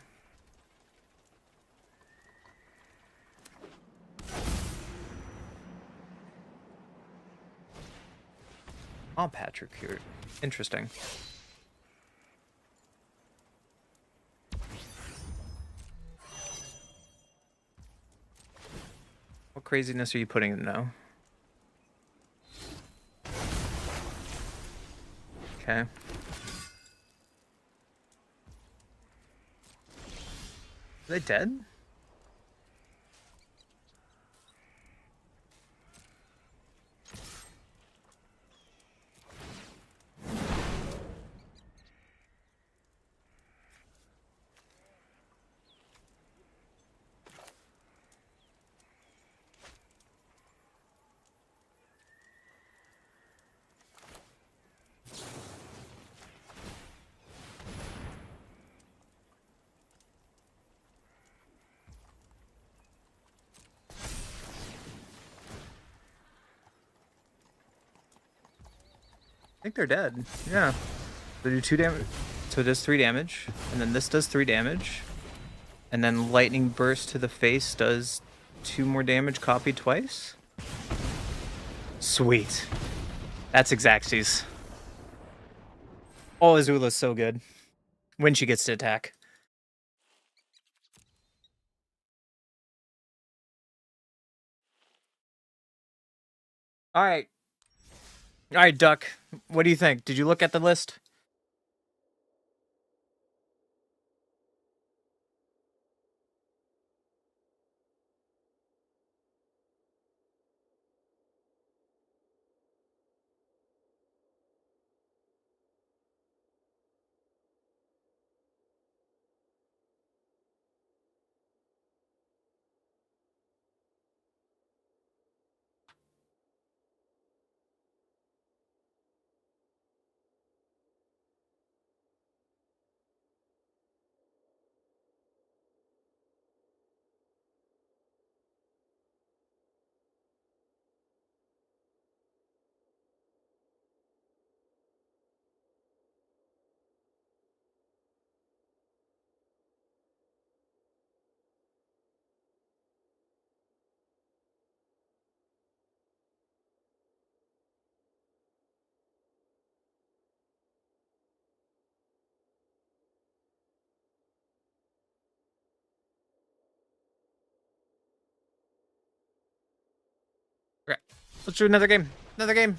Oh, Patrick here. Interesting. What craziness are you putting in now? Okay. Are they dead? I think they're dead. Yeah. They do 2 damage. So it does 3 damage. And then this does 3 damage. And then Lightning Burst to the face does 2 more damage copied twice. Sweet. That's Xaxes. Oh, Azula's so good. When she gets to attack. Alright. Alright, Duck. What do you think? Did you look at the list? Let's do another game. Another game.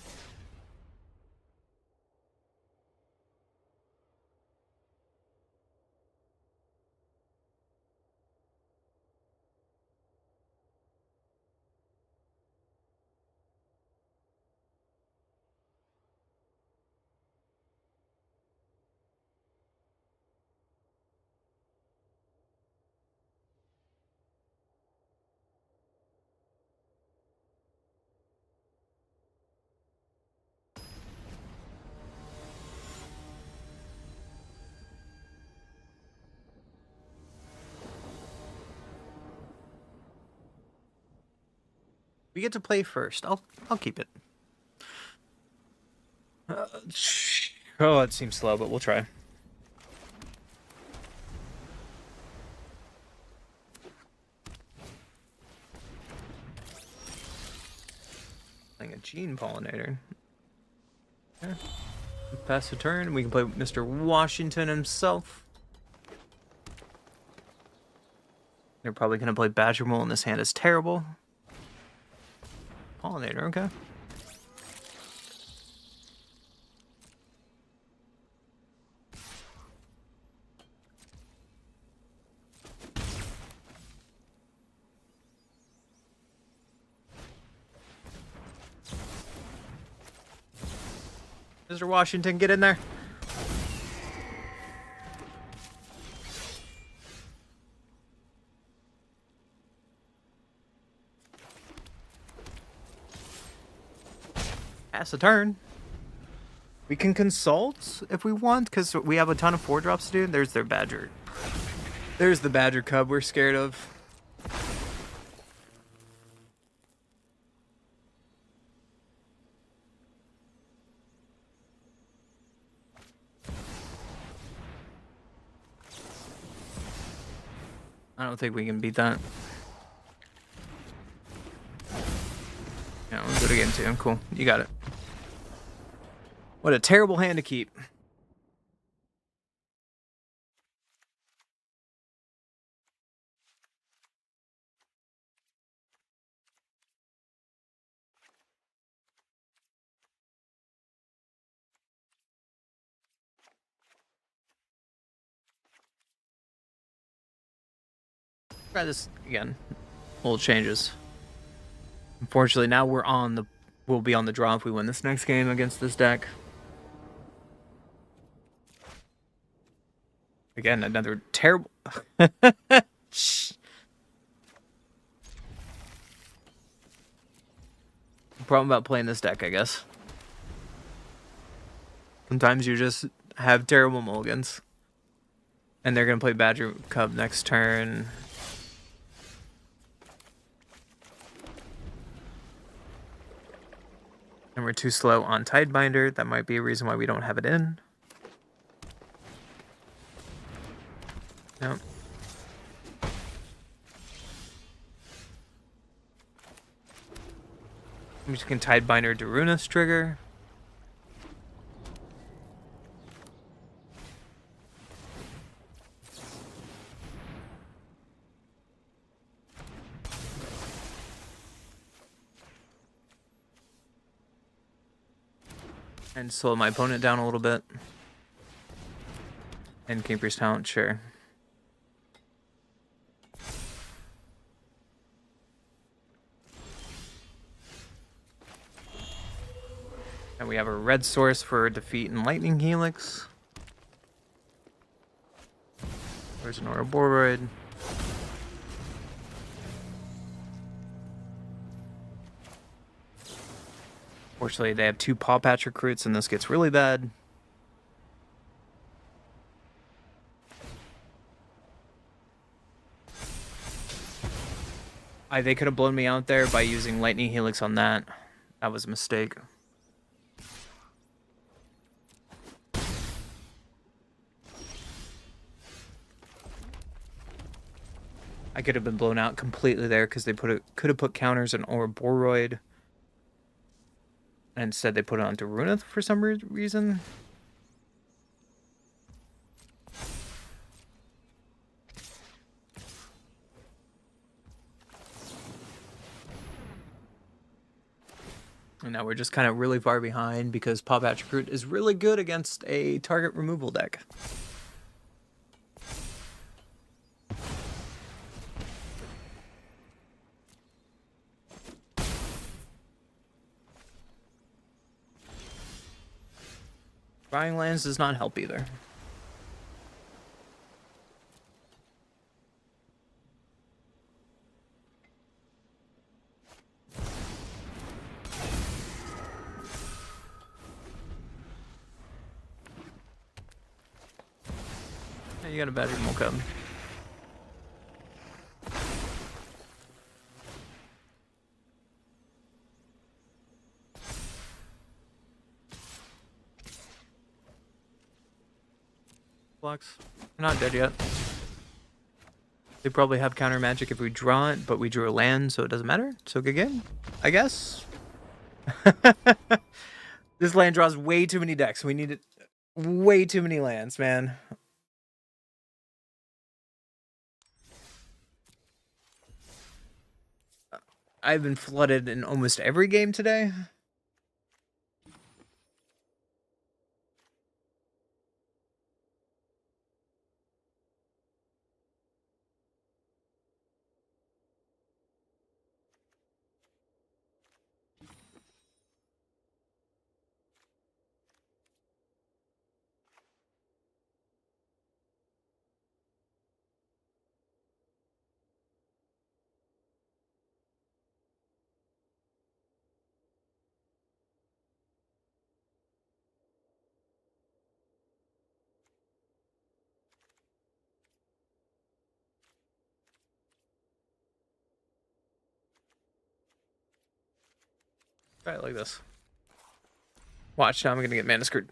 We get to play first. I'll keep it. Oh, it seems slow, but we'll try. Playing a gene pollinator. Yeah. Pass the turn. We can play Mr. Washington himself. They're probably gonna play Badger Mole, and this hand is terrible. Pollinator, okay. Mr. Washington, get in there. Pass the turn. We can consult if we want, because we have a ton of 4-drops to do. There's their Badger. There's the Badger Cub we're scared of. I don't think we can beat that. Yeah, let's do it again too. Cool. You got it. What a terrible hand to keep. Try this again. Little changes. Unfortunately, now we'll be on the draw if we win this next game against this deck. Again, another terrible. Problem about playing this deck, I guess. Sometimes you just have terrible mulligans. And they're going to play Badger Cub next turn. And we're too slow on Tidebinder. That might be a reason why we don't have it in. Nope. We just can Tidebinder Daruna's trigger. And slow my opponent down a little bit. And Keeper's Talent, sure. And we have a red source for defeat and Lightning Helix. There's an Ouroboros. Fortunately, they have 2 Paw Patch recruits, and this gets really bad. They could have blown me out there by using Lightning Helix on that. That was a mistake. I could have been blown out completely there because they could have put counters on Ouroboros. And instead they put it on Daruna for some reason. And now we're just kind of really far behind because Pop Attribute is really good against a target removal deck. Buying lands does not help either. You got a Badger Mocha. Blocks. We're not dead yet. They probably have counter magic if we draw it, but we drew a land, so it doesn't matter. So good game, I guess. This land draws way too many decks. We needed way too many lands, man. I've been flooded in almost every game today. Try it like this. Watch, now I'm gonna get mana screwed.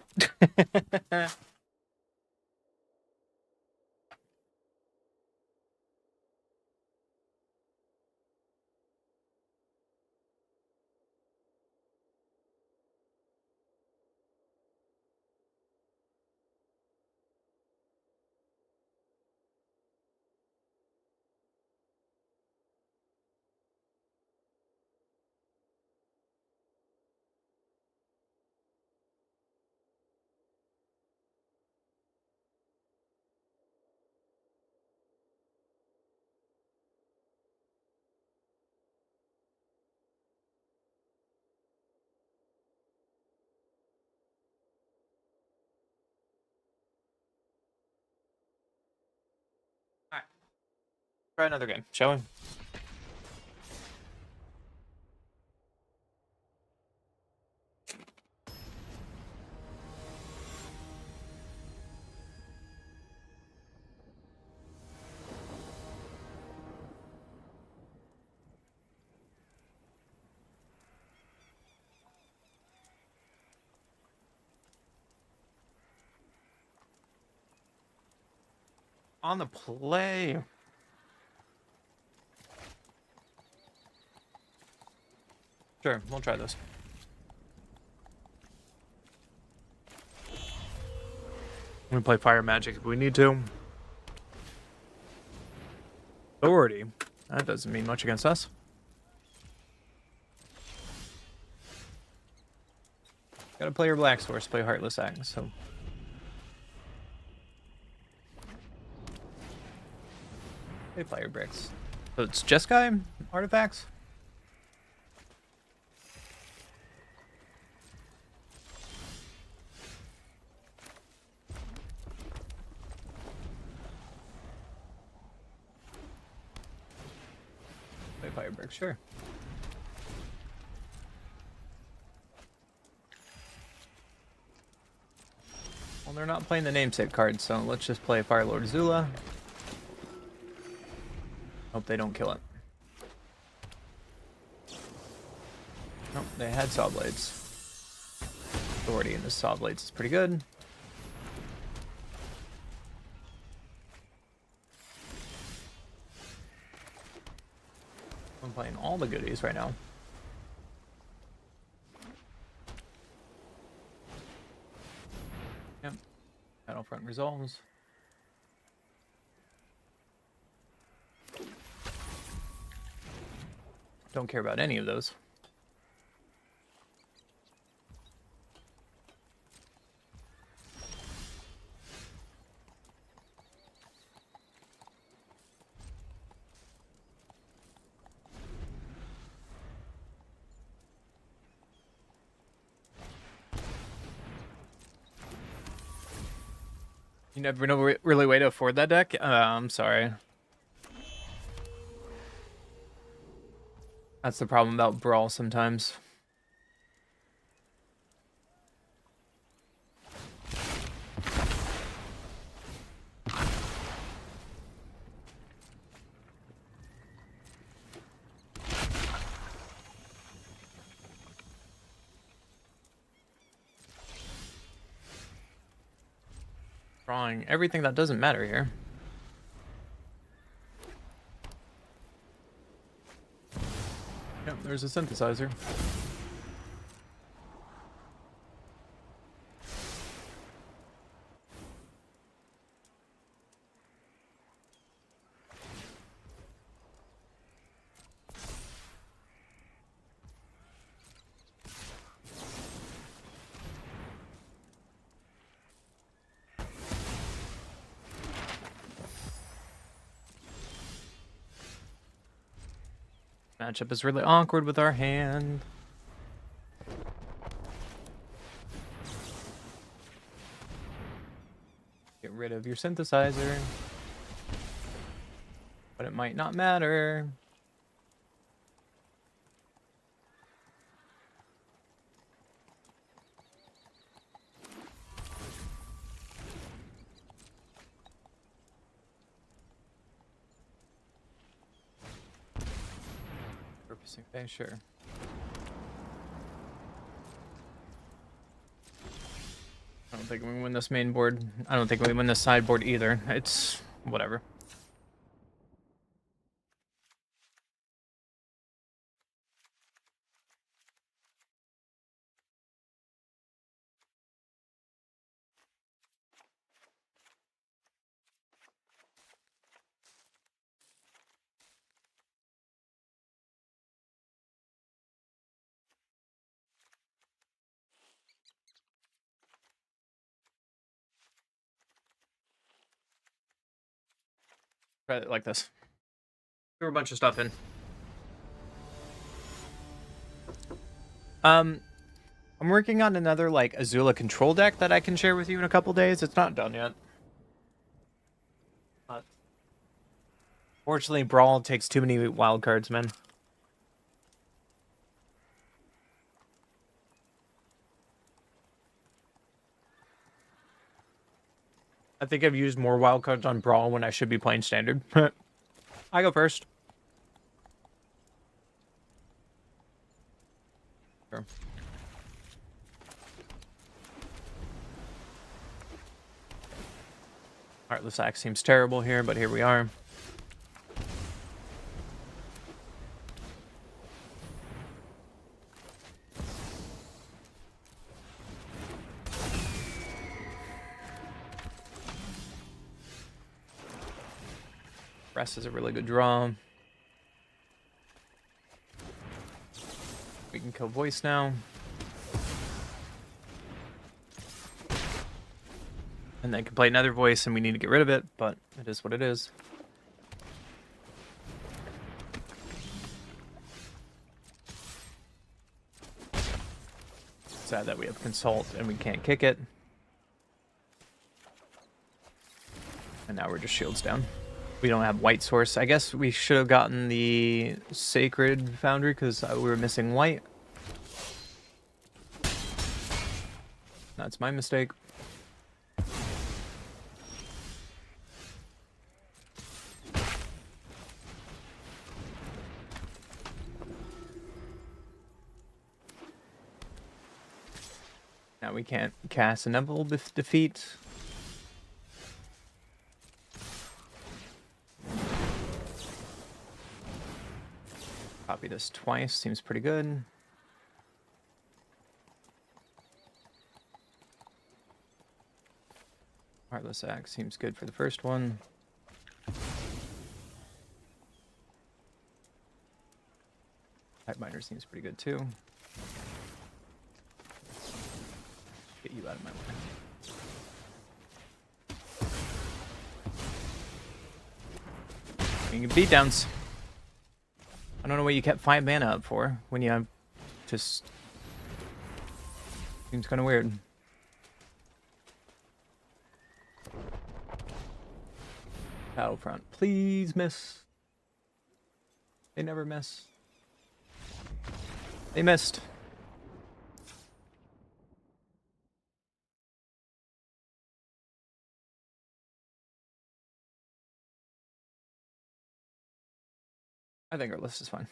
Alright. Try another game, shall we? On the play. Sure, we'll try this. I'm gonna play Fire Magic if we need to. Authority. That doesn't mean much against us. Gotta play your Black Source, play Heartless Act, so. Play Fire Bricks. So it's Jeskai artifacts? Play Fire Bricks, sure. Well, they're not playing the namesake card, so let's just play Firelord Azula. Hope they don't kill it. Nope, they had Saw Blades. Authority in the Saw Blades is pretty good. I'm playing all the goodies right now. Yep. Battlefront resolves. Don't care about any of those. You never know really way to afford that deck? I'm sorry. That's the problem about Brawl sometimes. Drawing everything that doesn't matter here. Yep, there's a synthesizer. Matchup is really awkward with our hand. Get rid of your synthesizer. But it might not matter. Purposing phase, sure. I don't think we win this main board. I don't think we win this sideboard either. It's whatever. Try it like this. Threw a bunch of stuff in. I'm working on another like Azula control deck that I can share with you in a couple days. It's not done yet. Fortunately, Brawl takes too many wild cards, man. I think I've used more wild cards on Brawl when I should be playing Standard. I go first. Sure. Heartless Axe seems terrible here, but here we are. Rest is a really good draw. We can kill Voice now. And then can play another Voice, and we need to get rid of it, but it is what it is. Sad that we have Consult and we can't kick it. And now we're just shields down. We don't have white source. I guess we should have gotten the Sacred Foundry because we were missing white. That's my mistake. Now we can't cast Inevitable Defeat. Copy this twice, seems pretty good. Heartless Axe seems good for the first one. Typeminer seems pretty good too. Get you out of my way. Being beatdowns. I don't know what you kept 5 mana up for when you have just seems kind of weird. Battlefront. Please miss. They never miss. They missed. I think our list is fine.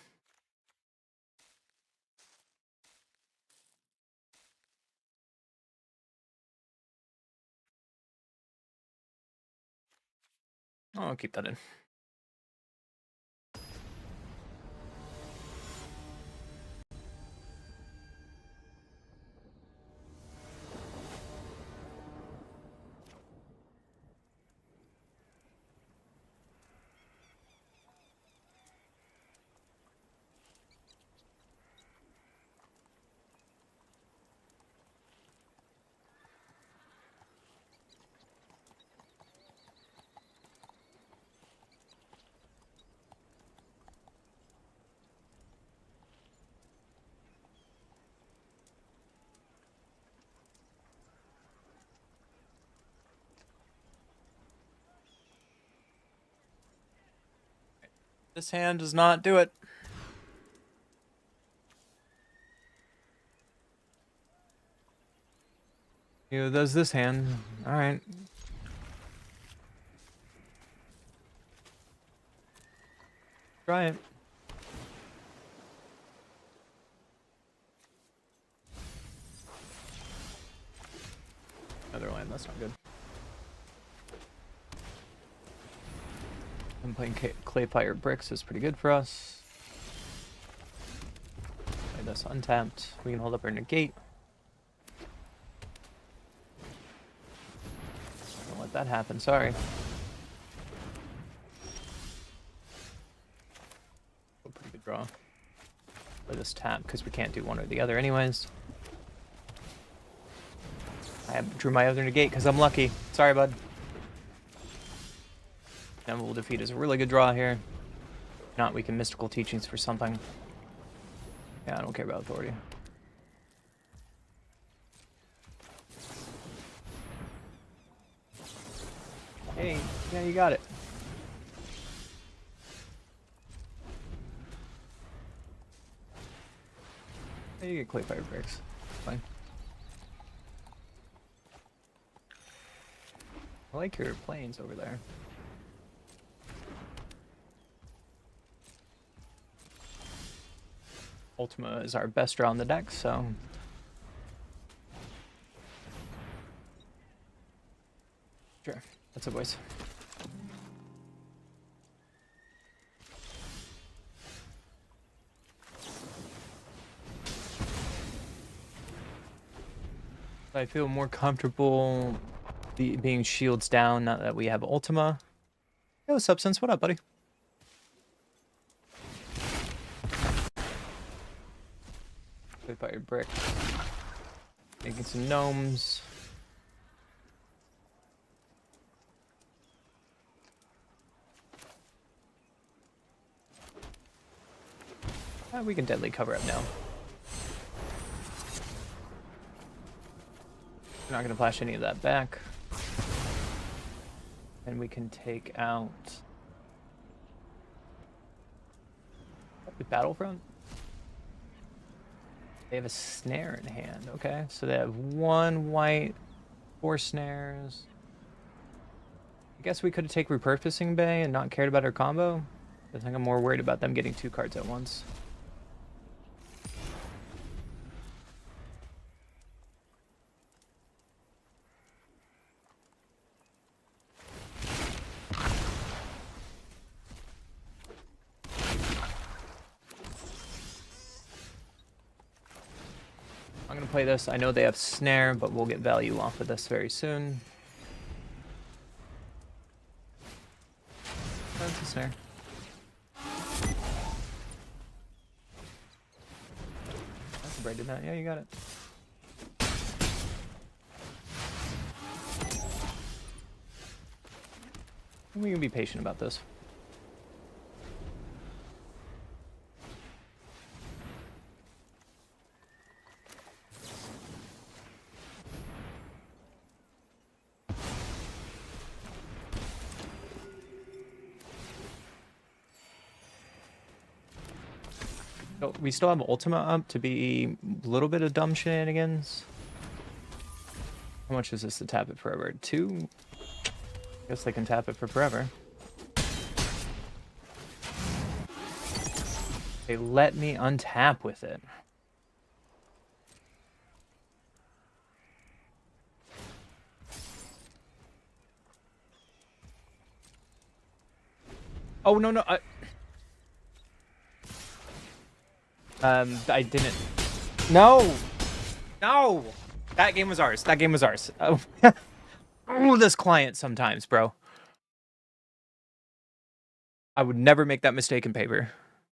I'll keep that in. This hand does not do it. Neither does this hand. Alright. Try it. Another land, that's not good. I'm playing Clay Fire Bricks is pretty good for us. Play this untapped. We can hold up our negate. Don't let that happen, sorry. A pretty good draw. Play this tap because we can't do one or the other anyways. I drew my other negate because I'm lucky. Sorry, bud. Inevitable Defeat is a really good draw here. If not, we can Mystical Teachings for something. Yeah, I don't care about Authority. Hey, yeah, you got it. Hey, you get Clay Fire Bricks. Fine. I like your planes over there. Ultima is our best draw on the deck, so... Sure, that's a voice. I feel more comfortable being shields down now that we have Ultima. Yo, Substance, what up, buddy? Play Fire Brick. Making some gnomes. We can deadly cover up now. We're not going to flash any of that back. And we can take out the Battlefront. They have a snare in hand. Okay, so they have 1 white, 4 snares. I guess we could have taken Repurposing Bay and not cared about our combo. I think I'm more worried about them getting 2 cards at once. I'm gonna play this. I know they have snare, but we'll get value off of this very soon. That's a snare. That's a braid, did that. Yeah, you got it. We can be patient about this. So we still have Ultima up to be a little bit of dumb shenanigans. How much is this to tap it forever? 2? Guess they can tap it for forever. They let me untap with it. Oh, no, no. I didn't. No! No! That game was ours. That game was ours. Oh, oh, this client sometimes, bro. I would never make that mistake in paper.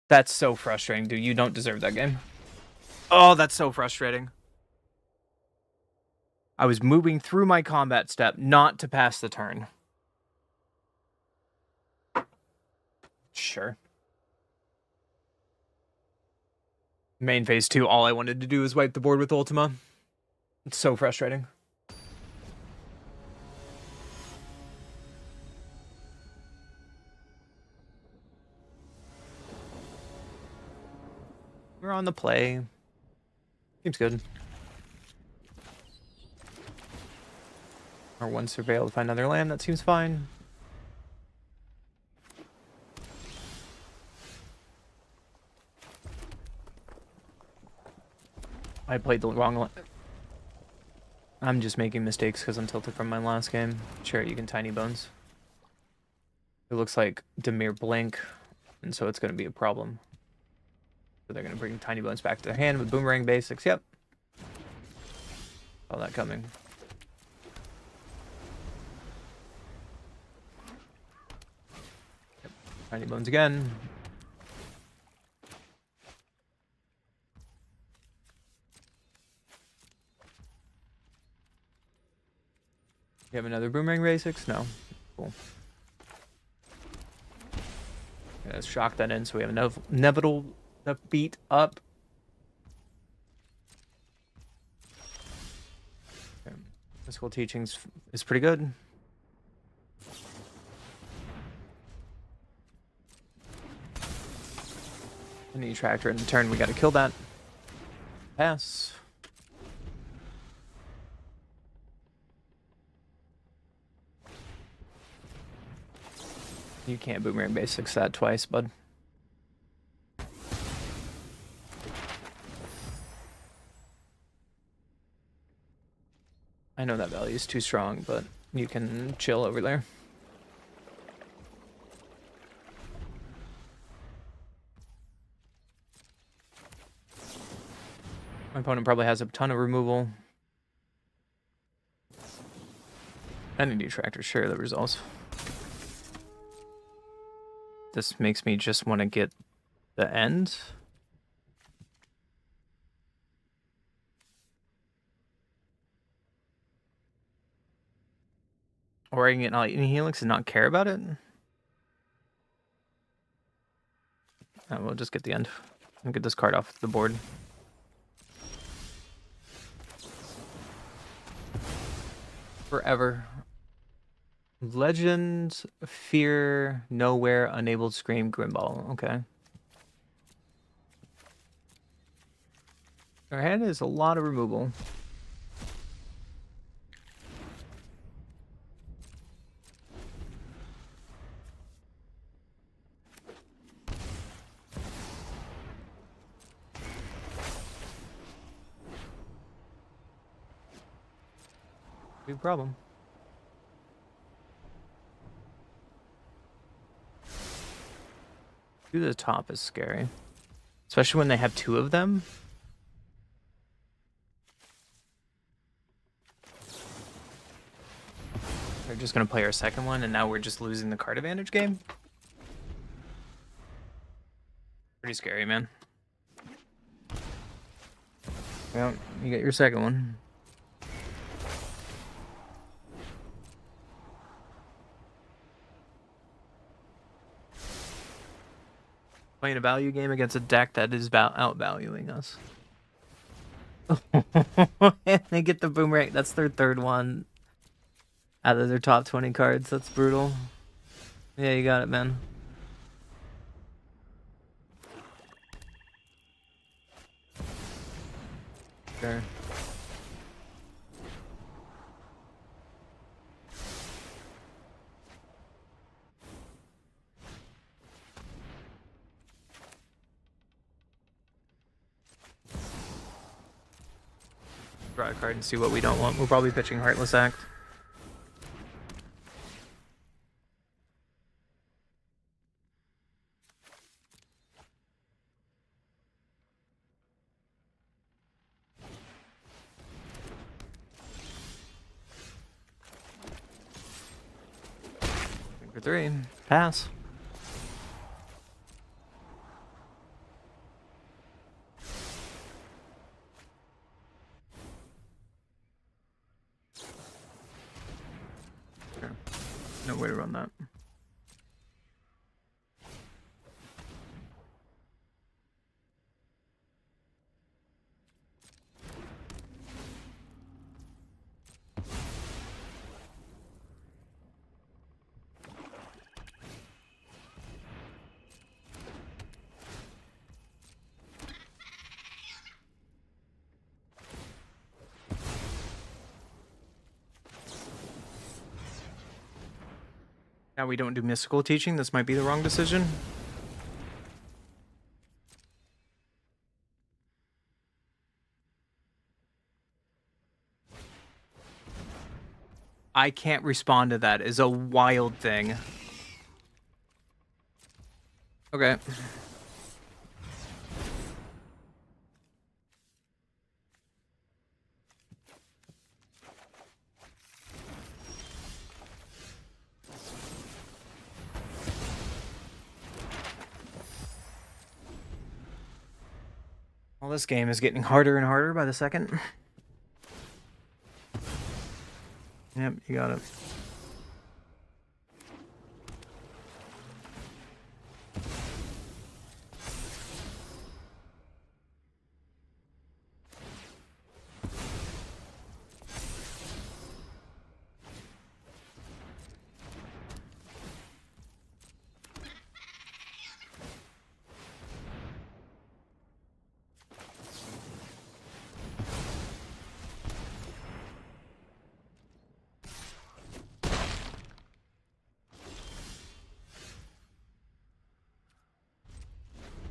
That's so frustrating, dude. You don't deserve that game. Oh, that's so frustrating. I was moving through my combat step not to pass the turn. Sure. Main phase 2, all I wanted to do was wipe the board with Ultima. It's so frustrating. We're on the play. Seems good. Or one surveil to find another land, that seems fine. I played the wrong one. I'm just making mistakes because I'm tilted from my last game. Sure, you can tiny bones. It looks like Demir Blink, and so it's going to be a problem. So they're going to bring tiny bones back to their hand with boomerang basics. Yep. Saw that coming. Yep. Tiny bones again. You have another boomerang basics? No. Cool. Yeah, let's shock that in so we have enough inevitable beat up. Okay. Physical teachings is pretty good. I need tractor in the turn. We got to kill that. Pass. You can't boomerang basics that twice, bud. I know that value is too strong, but you can chill over there. My opponent probably has a ton of removal. And a detractor, sure, the results. This makes me just want to get the end. Or I can get Lightning Helix and not care about it. We'll just get the end. And get this card off the board. Forever. Legend, Fear, Nowhere, Unable to Scream, Grimball. Okay. Our hand is a lot of removal. Big problem. To the top is scary. Especially when they have two of them. They're just going to play our second one, and now we're just losing the card advantage game. Pretty scary, man. Well, you get your second one. Playing a value game against a deck that is outvaluing us. And they get the boomerang. That's their third one out of their top 20 cards. That's brutal. Yeah, you got it, man. Sure. Draw a card and see what we don't want. We're probably pitching Heartless Act. For 3. Pass. Sure. No way to run that. Now we don't do mystical teaching. This might be the wrong decision. I can't respond to that. Is a wild thing. Okay. Well, this game is getting harder and harder by the second. Yep, you got it.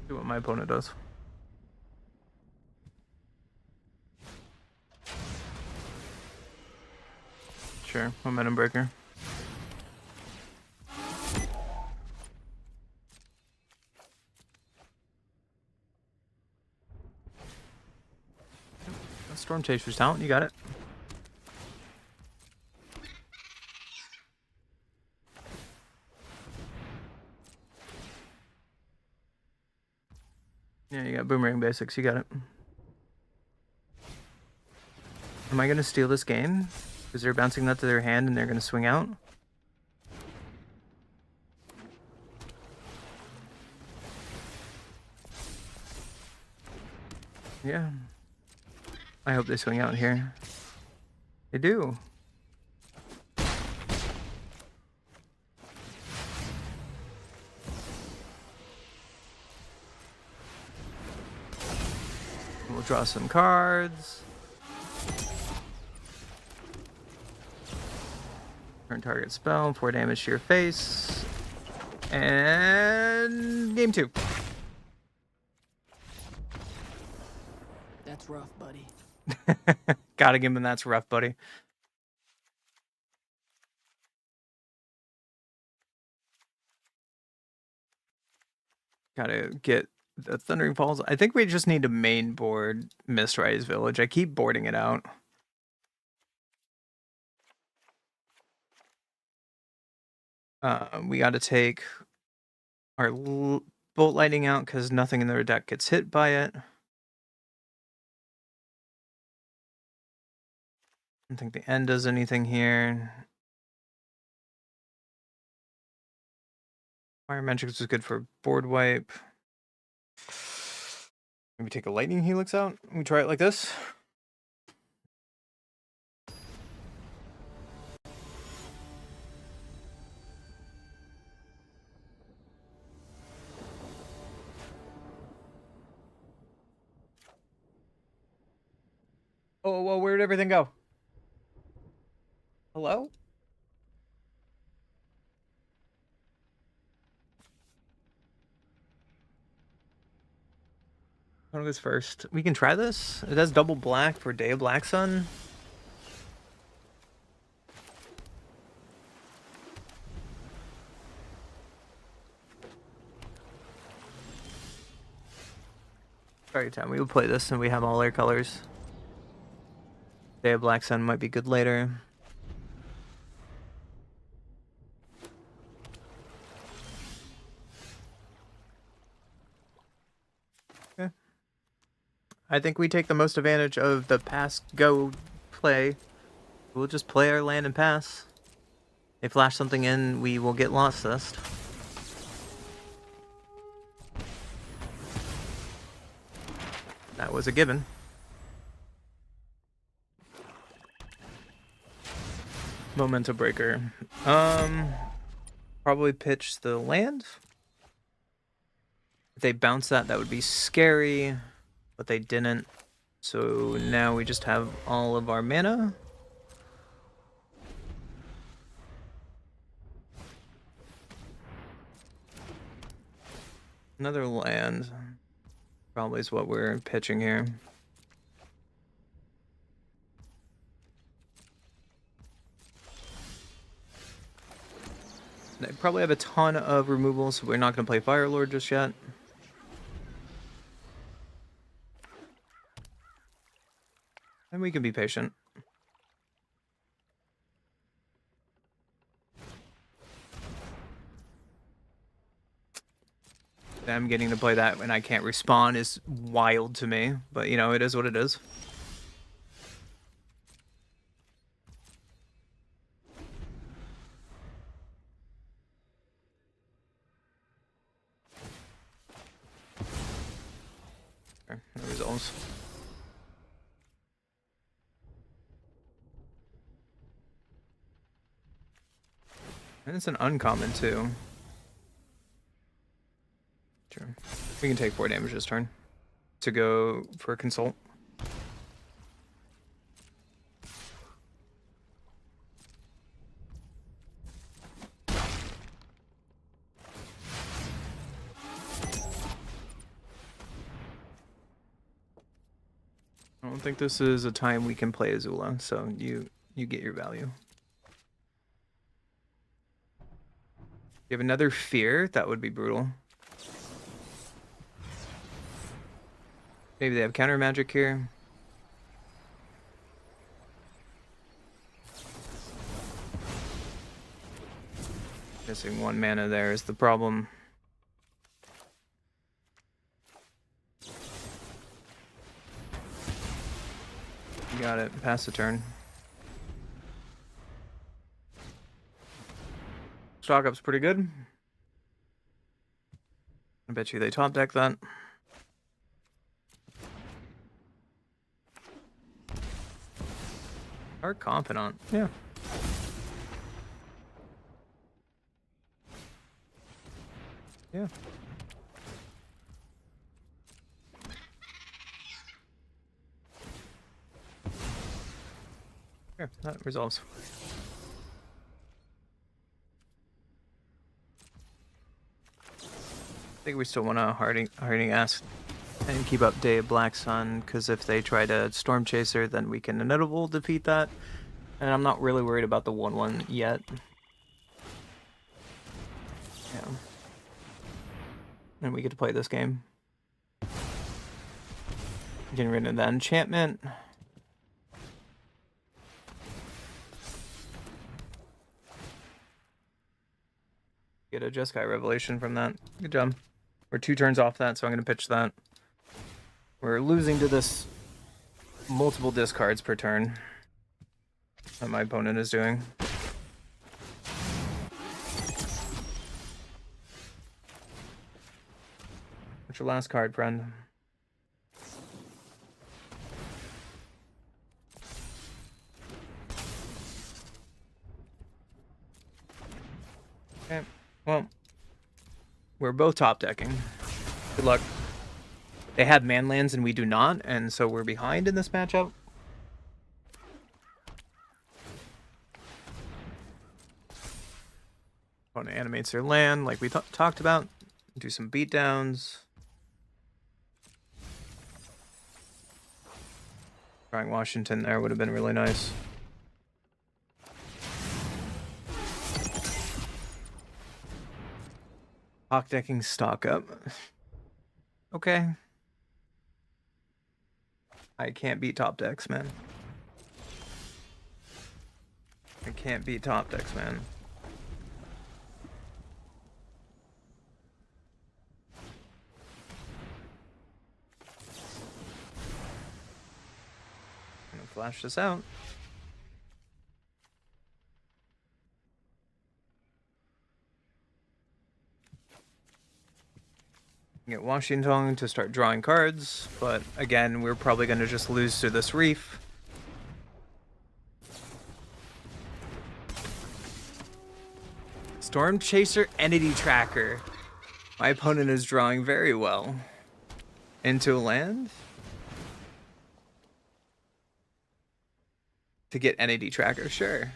Do what my opponent does. Sure, momentum breaker. Storm Chaser's talent, you got it. Yeah, you got Boomerang Basics, you got it. Am I going to steal this game? Because they're bouncing that to their hand and they're going to swing out? Yeah. I hope they swing out here. They do. We'll draw some cards. Turn target spell, 4 damage to your face. And game 2.
That's rough, buddy.
Gotta give him that's rough, buddy. Gotta get the Thundering Falls. I think we just need to main board Mistrise Village. I keep boarding it out. We gotta take our Bolt Lightning out because nothing in their deck gets hit by it. I don't think the end does anything here. Fire Magics is good for board wipe. Maybe take a Lightning Helix out. We try it like this. Oh, whoa, where did everything go? Hello? One goes first. We can try this. It has double black for Day of Black Sun. Sorry, time. We will play this and we have all our colors. Day of Black Sun might be good later. Okay. I think we take the most advantage of the pass go play. We'll just play our land and pass. They flash something in, we will get lost list. That was a given. Memento breaker. Probably pitch the land. If they bounce that, that would be scary, but they didn't. So now we just have all of our mana. Another land probably is what we're pitching here. They probably have a ton of removals, so we're not going to play Fire Lord just yet. And we can be patient. Them getting to play that when I can't respawn is wild to me, but you know, it is what it is. Okay, no results. And it's an uncommon too. Sure. We can take 4 damage this turn to go for a consult. I don't think this is a time we can play Azula, so you get your value. You have another fear, that would be brutal. Maybe they have counter magic here. Missing 1 mana there is the problem. You got it. Pass the turn. Stock up's pretty good. I bet you they top deck that. Are confident. Yeah. Yeah. Here, that resolves. I think we still want to harding ask and keep up Day of Black Sun, because if they try to Storm Chaser, then we can inevitable defeat that. And I'm not really worried about the 1/1 yet. Yeah. And we get to play this game. Getting rid of that enchantment. Get a Jeskai Revelation from that. Good job. We're 2 turns off that, so I'm going to pitch that. We're losing to this multiple discards per turn that my opponent is doing. What's your last card, friend? Okay, well, we're both top decking. Good luck. They have manlands and we do not, and so we're behind in this matchup. Opponent animates their land like we talked about. Do some beatdowns. Drawing Washington there would have been really nice. Hawk decking stock up. Okay. I can't beat top decks, man. I can't beat top decks, man. I'm gonna flash this out. Get Washington to start drawing cards, but again, we're probably going to just lose to this Reef. Storm Chaser Entity Tracker. My opponent is drawing very well. Into a land? To get Entity Tracker, sure.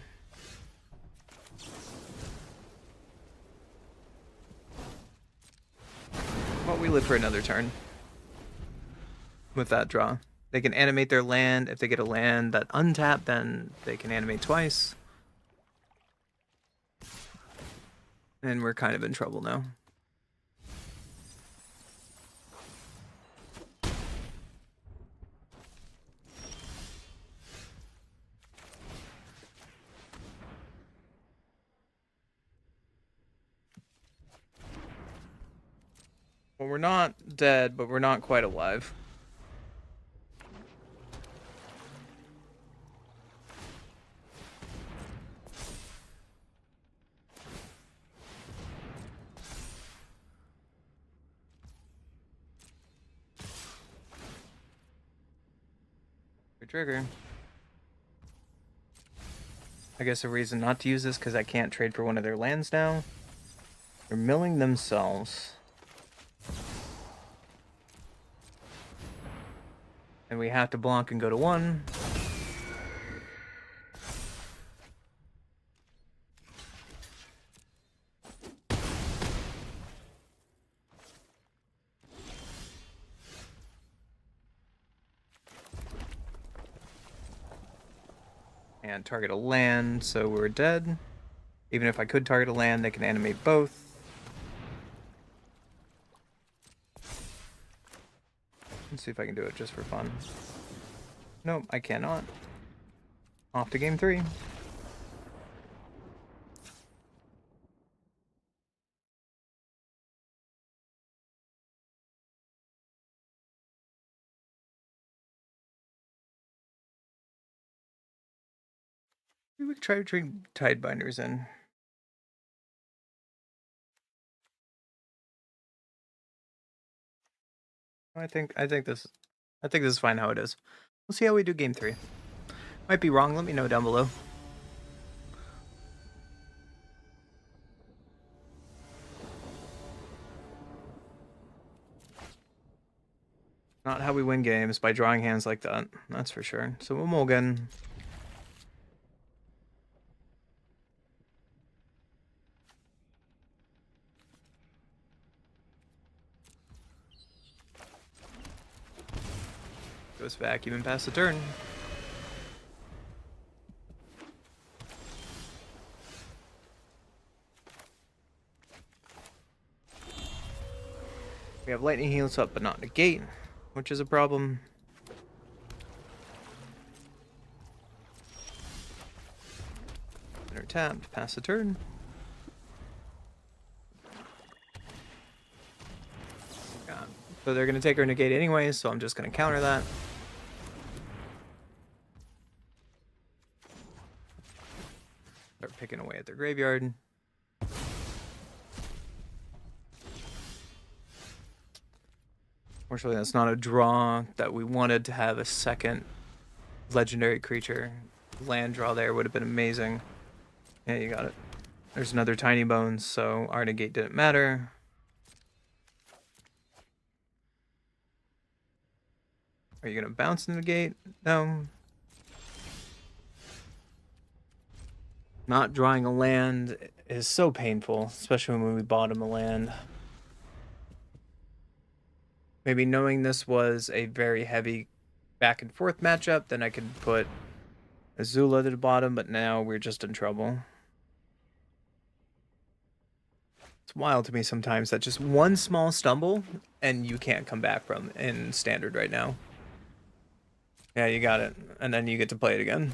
Well, we live for another turn. With that draw. They can animate their land. If they get a land that untap, then they can animate twice. And we're kind of in trouble now. Well, we're not dead, but we're not quite alive. Good trigger. I guess a reason not to use this because I can't trade for one of their lands now. They're milling themselves. And we have to block and go to 1. And target a land, so we're dead. Even if I could target a land, they can animate both. Let's see if I can do it just for fun. Nope, I cannot. Off to game 3. We could try to bring Tidebinders in. I think this is fine how it is. We'll see how we do game 3. Might be wrong, let me know down below. Not how we win games, by drawing hands like that. That's for sure. So we'll mulligan. Goes vacuum and pass the turn. We have lightning heals up, but not negate, which is a problem. They're tapped, pass the turn. So they're going to take our negate anyway, so I'm just going to counter that. Start picking away at their graveyard. Fortunately, that's not a draw that we wanted to have a second legendary creature. Land draw there would have been amazing. Yeah, you got it. There's another Tiny Bones, so our negate didn't matter. Are you going to bounce the negate? No. Not drawing a land is so painful, especially when we bottom a land. Maybe knowing this was a very heavy back and forth matchup, then I could put Azula to the bottom, but now we're just in trouble. It's wild to me sometimes that just one small stumble and you can't come back from in standard right now. Yeah, you got it. And then you get to play it again.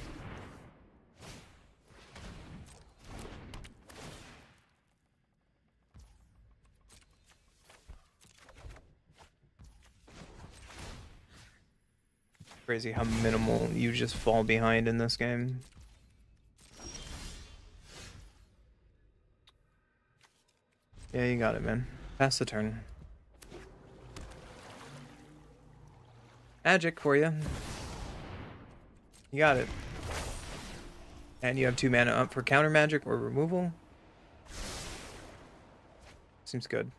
Crazy how minimal you just fall behind in this game. Yeah, you got it, man. Pass the turn. Magic for you. You got it. And you have 2 mana up for counter magic or removal. Seems good.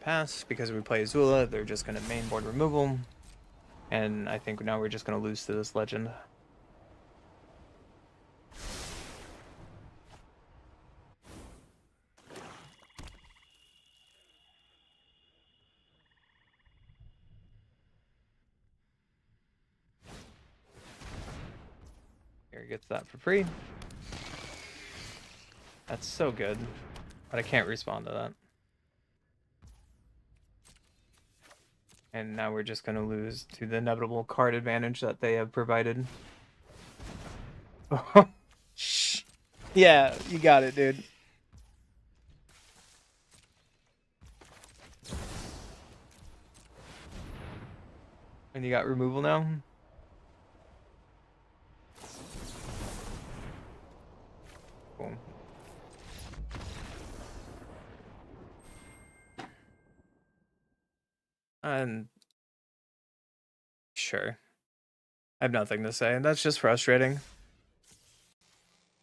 Pass because we play Azula, they're just gonna mainboard removal. And I think now we're just gonna lose to this legend. Here he gets that for free. That's so good. But I can't respond to that. And now we're just going to lose to the inevitable card advantage that they have provided. Shh. Yeah, you got it, dude. And you got removal now? Cool. And sure. I have nothing to say. That's just frustrating.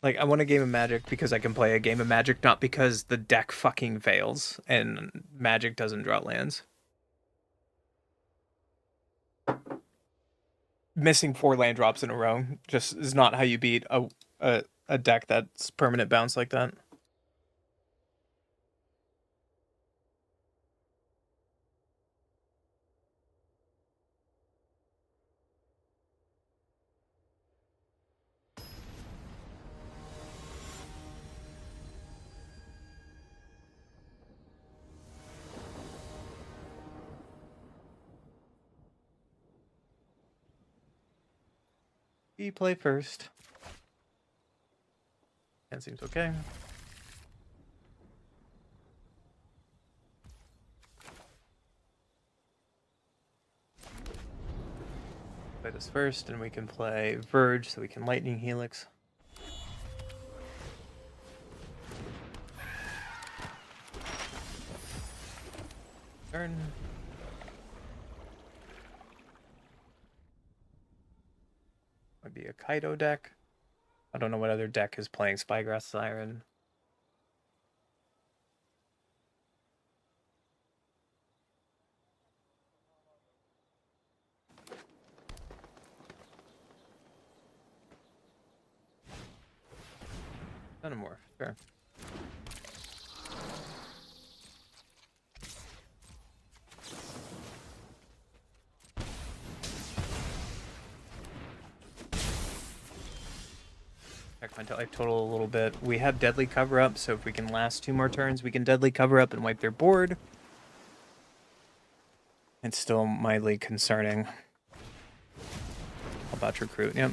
Like, I want a game of Magic because I can play a game of Magic, not because the deck fucking fails and Magic doesn't draw lands. Missing 4 land drops in a row just is not how you beat a deck that's permanent bounce like that. You play first. That seems okay. Play this first, and we can play Verge, so we can Lightning Helix. Turn. Might be a Kaido deck. I don't know what other deck is playing Spygrass Siren. Xenomorph, sure. Check my life total a little bit. We have Deadly Cover Up, so if we can last 2 more turns, we can Deadly Cover Up and wipe their board. It's still mildly concerning. How about Recruit? Yep.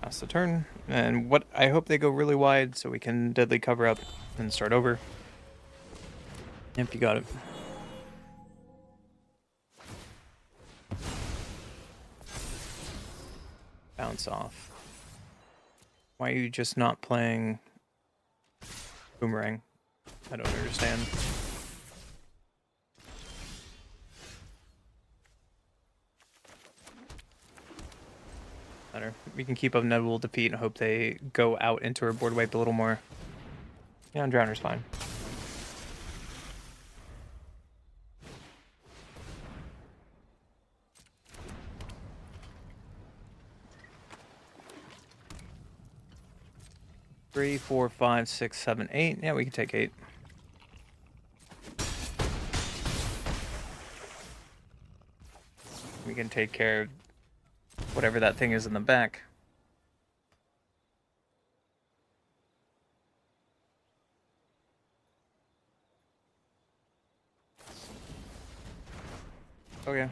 Pass the turn. And what I hope they go really wide so we can Deadly Cover Up and start over. Yep, you got it. Bounce off. Why are you just not playing Boomerang? I don't understand. Better. We can keep up Nebul defeat and hope they go out into our board wipe a little more. Yeah, Drowner's fine. Three, 4, 5, 6, 7, 8. Yeah, we can take 8. We can take care of whatever that thing is in the back. Okay.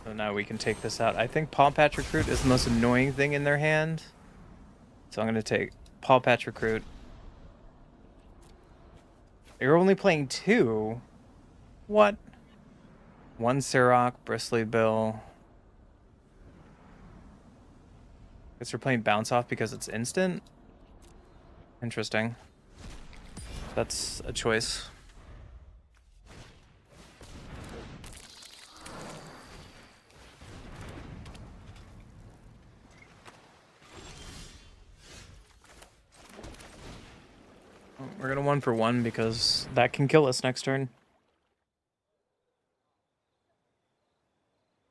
So now we can take this out. I think Paw Patch Recruit is the most annoying thing in their hand. So I'm going to take Paw Patch Recruit. You're only playing 2? What? 1 Sirach, Bristly Bill. Guess we're playing Bounce Off because it's instant? Interesting. That's a choice. We're gonna 1 for 1 because that can kill us next turn.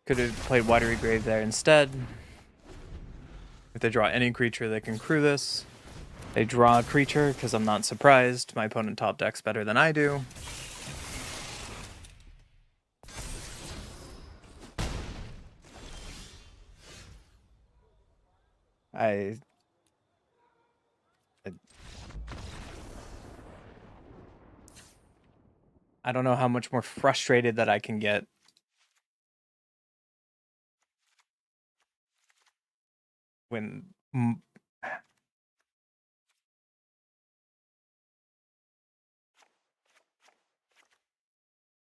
Could have played Watery Grave there instead. If they draw any creature, they can crew this. They draw a creature because I'm not surprised. My opponent top decks better than I do. I don't know how much more frustrated that I can get. When I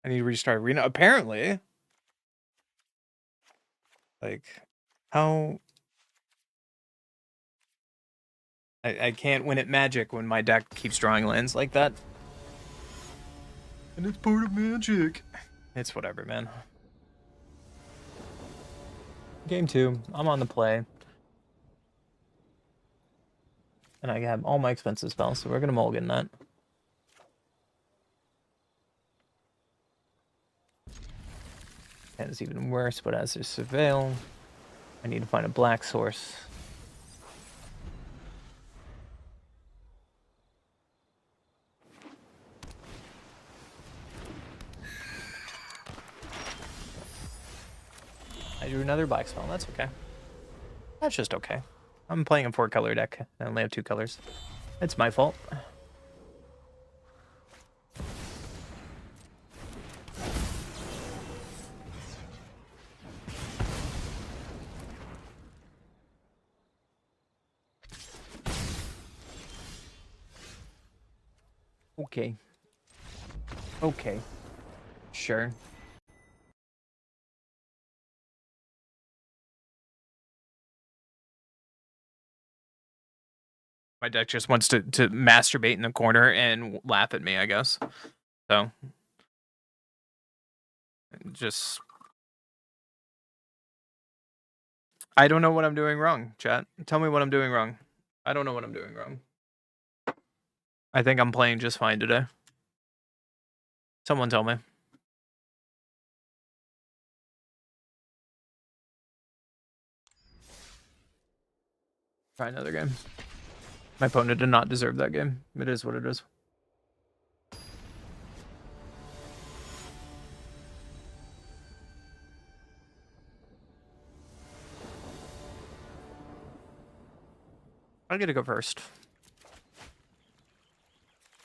need to restart Arena. Apparently. Like, how... I can't win at Magic when my deck keeps drawing lands like that. And it's part of Magic. It's whatever, man. Game 2. I'm on the play. And I have all my expensive spells, so we're going to mulligan that. And it's even worse, but as there's Surveil, I need to find a black source. I drew another black spell. That's okay. That's just okay. I'm playing a 4-color deck. I only have 2 colors. It's my fault. Okay. Okay. Sure. My deck just wants to masturbate in the corner and laugh at me, I guess. So. Just... I don't know what I'm doing wrong, chat. Tell me what I'm doing wrong. I don't know what I'm doing wrong. I think I'm playing just fine today. Someone tell me. Try another game. My opponent did not deserve that game. It is what it is. I get to go first.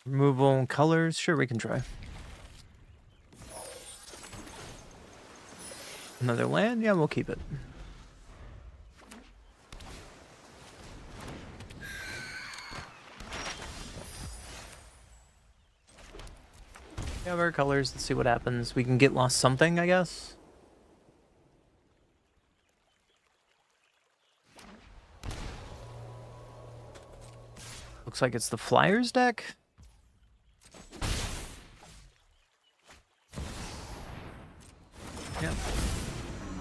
Removal colors. Sure, we can try. Another land? Yeah, we'll keep it. We have our colors. Let's see what happens. We can get lost something, I guess. Looks like it's the Flyers deck.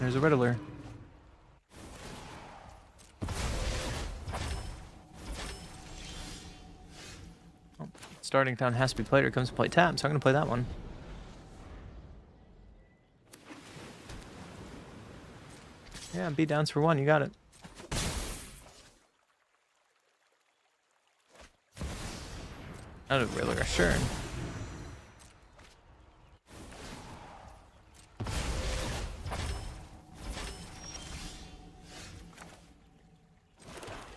There's a Riddler. Oh, starting town has to be played or comes to play tap, so I'm going to play that one. Yeah, beat downs for 1, you got it. Another Riddler, sure.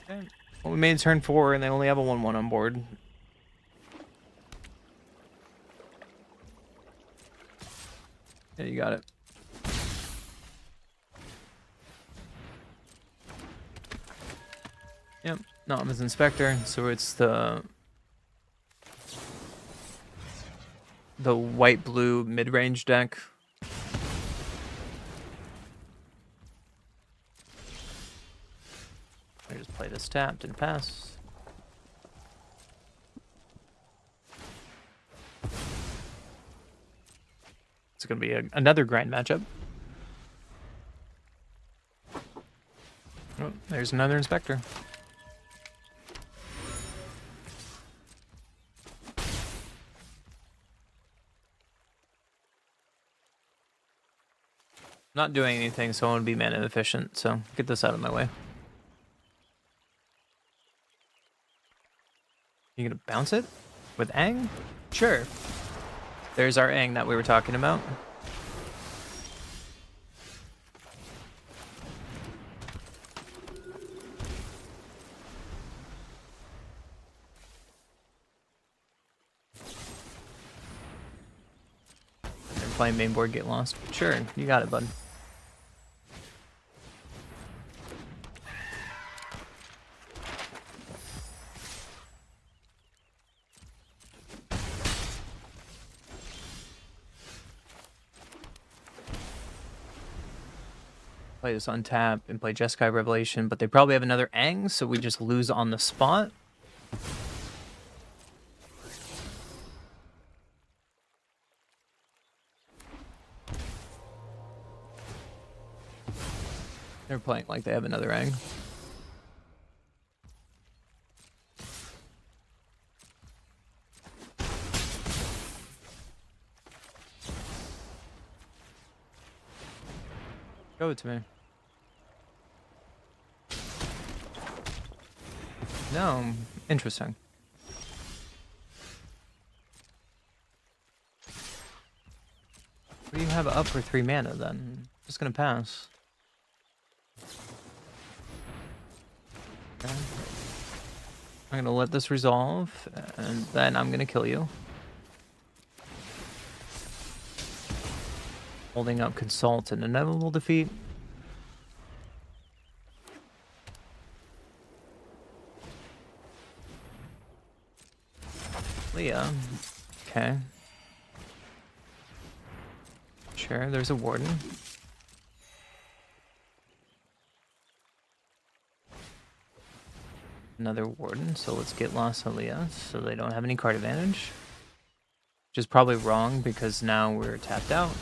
Okay. Well, we made turn 4 and they only have a 1-1 on board. Yeah, you got it. Yep, no, I'm his inspector, so it's the white-blue mid-range deck. I just play this tapped and pass. It's gonna be another grind matchup. Oh, there's another inspector. Not doing anything, so I want to be mana efficient, so get this out of my way. You gonna bounce it? With Aang? Sure. There's our Aang that we were talking about. They're playing main board, get lost. Sure, you got it, bud. Play this on tap and play Jeskai Revelation, but they probably have another Aang, so we just lose on the spot. They're playing like they have another Aang. Show it to me. No, interesting. What do you have up for 3 mana then? Just gonna pass. Okay. I'm gonna let this resolve, and then I'm gonna kill you. Holding up Consult and Inevitable Defeat. Leah. Okay. Sure, there's a Warden. Another Warden, so let's get lost on Leah so they don't have any card advantage. Which is probably wrong because now we're tapped out.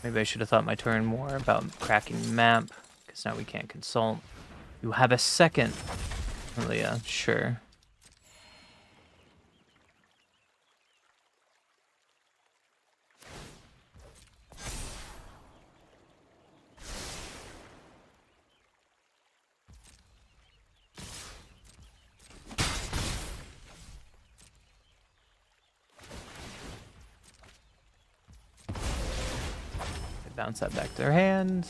Maybe I should have thought my turn more about cracking the map, because now we can't consult. You have a second, Leah, sure. Bounce that back to their hand.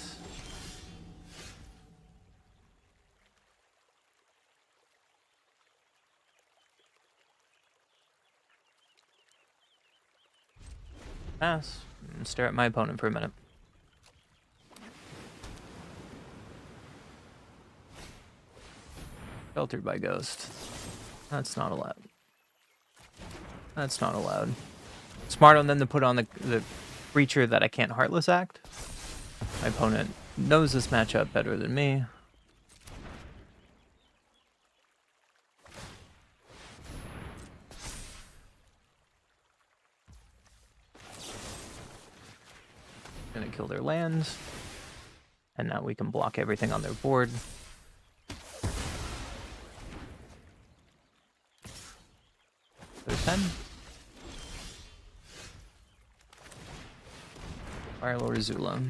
Pass. And stare at my opponent for a minute. Sheltered by Ghost. That's not allowed. That's not allowed. Smart on them to put on the creature that I can't Heartless Act. My opponent knows this matchup better than me. Gonna gonna kill their lands. And now we can block everything on their board. There's 10. Firelord Azula.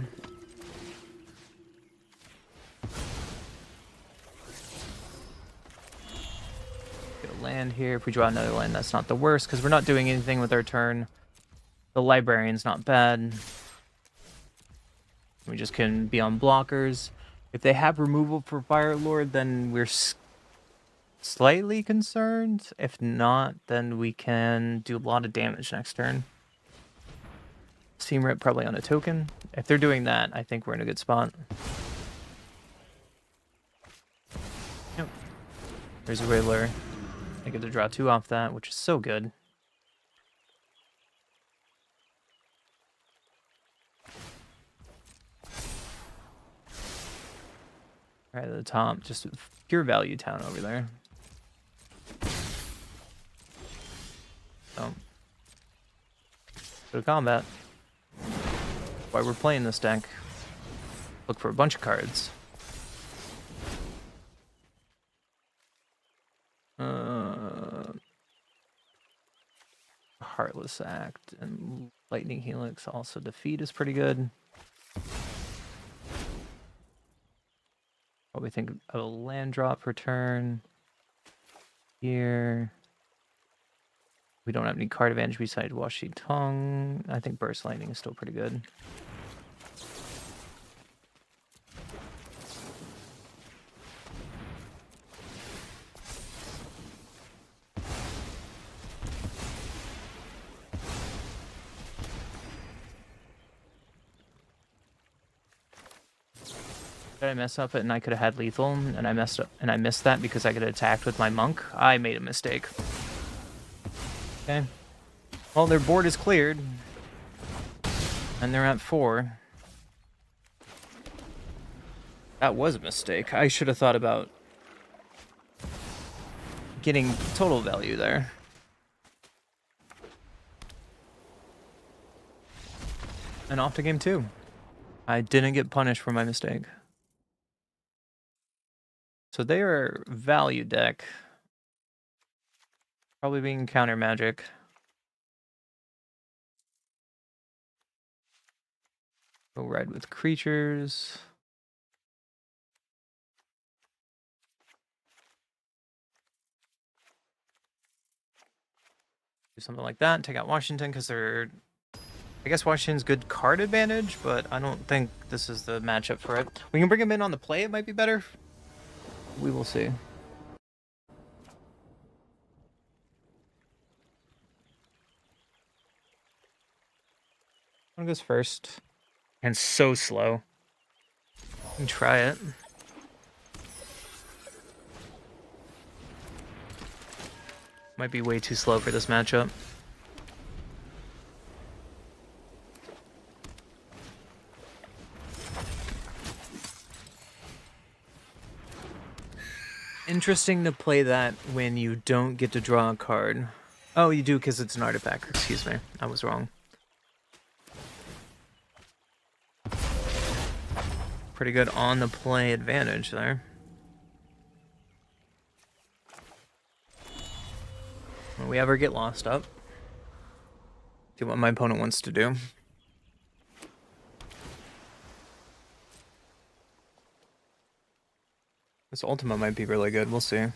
Get a land here. If we draw another land, that's not the worst, because we're not doing anything with our turn. The Librarian's not bad. We just can be on blockers. If they have removal for Firelord, then we're slightly concerned. If not, then we can do a lot of damage next turn. Steam Rip probably on a token. If they're doing that, I think we're in a good spot. Yep. There's a Riddler. I get to draw 2 off that, which is so good. Right at the top, just pure value town over there. So, go to combat. Why we're playing this deck. Look for a bunch of cards. Heartless Act and Lightning Helix. Also defeat is pretty good. What we think of a land drop per turn. Here. We don't have any card advantage besides Washi Tongue. I think Burst Lightning is still pretty good. Did I mess up it and I could have had lethal and I messed up and I missed that because I got attacked with my monk? I made a mistake. Okay. Well, their board is cleared. And they're at 4. That was a mistake. I should have thought about getting total value there. And off to game 2. I didn't get punished for my mistake. So they are value deck. Probably being counter magic. Go red with creatures. Do something like that. Take out Washington because they're... I guess Washington's good card advantage, but I don't think this is the matchup for it. We can bring him in on the play, it might be better. We will see. One goes first. And so slow. You can try it. Might be way too slow for this matchup. Interesting to play that when you don't get to draw a card. Oh, you do because it's an artifact. Excuse me. I was wrong. Pretty good on the play advantage there. When we ever get lost up. See what my opponent wants to do. This Ultima might be really good, we'll see.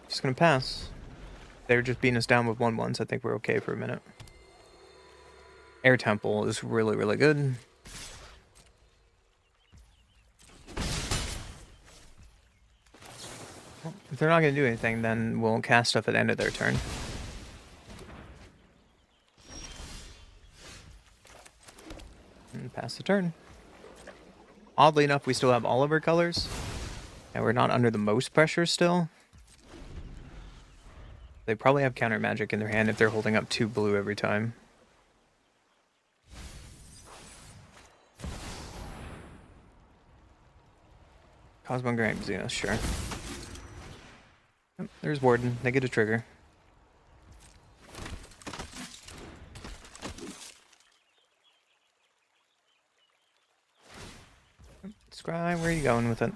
Just gonna pass. They're just beating us down with 1/1s. I think we're okay for a minute. Air Temple is really, really good. Well, if they're not gonna do anything, then we'll cast stuff at the end of their turn. And pass the turn. Oddly enough, we still have all of our colors. And we're not under the most pressure still. They probably have counter magic in their hand if they're holding up 2 blue every time. Cosmo Grand Xenos, sure. there's Warden. They get a trigger. Scry, where are you going with it?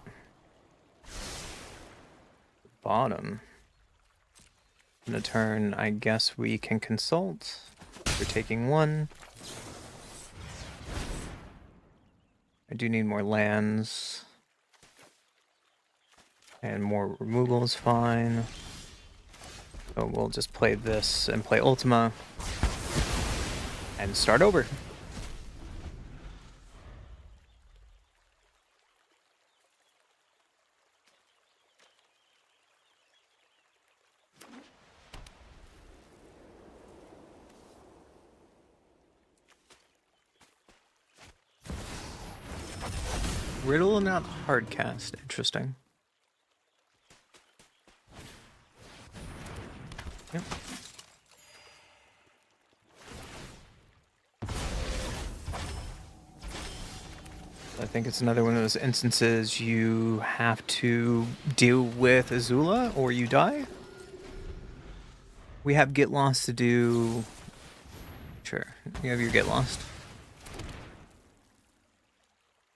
Bottom. In a turn, I guess we can consult. We're taking 1. I do need more lands. And more removal is fine. So we'll just play this and play Ultima. And start over. Riddle, not hardcast. Interesting. Yep. I think it's another one of those instances you have to deal with Azula or you die. We have Get Lost to do. Sure, you have your Get Lost.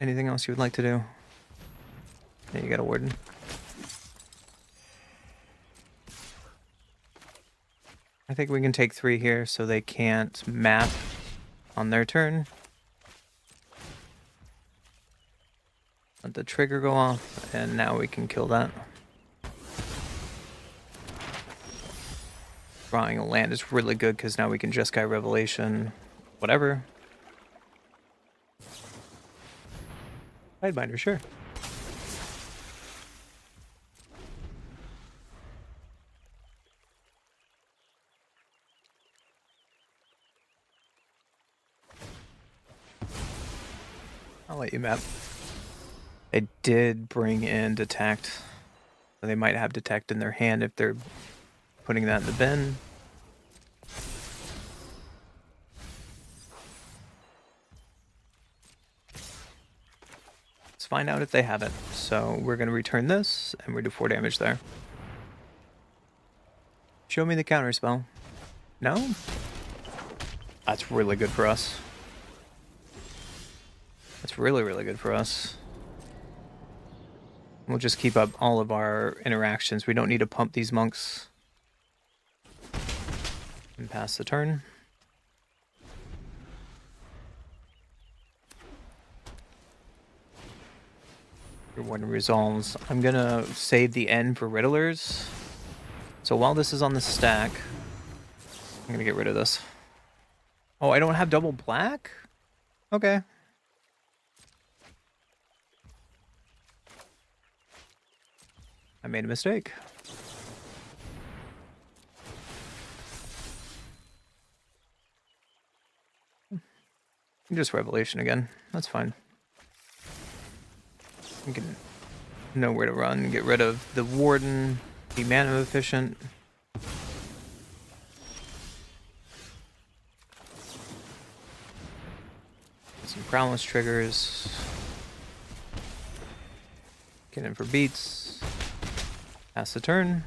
Anything else you would like to do? Yeah, you got a Warden. I think we can take 3 here so they can't map on their turn. Let the trigger go off, and now we can kill that. Drawing a land is really good because now we can Jeskai Revelation, whatever. Sidebinder, sure. I'll let you map. They did bring in Detect. So they might have Detect in their hand if they're putting that in the bin. Let's find out if they have it. So we're going to return this, and we do 4 damage there. Show me the counter spell. No? That's really good for us. That's really, really good for us. We'll just keep up all of our interactions. We don't need to pump these monks. And pass the turn. Your one resolves. I'm gonna save the end for Riddlers. So while this is on the stack, I'm gonna get rid of this. Oh, I don't have double black? Okay. I made a mistake. Just Revelation again. That's fine. We can know where to run. Get rid of the Warden. Be mana efficient. Some Prowess triggers. Get in for beats. Pass the turn.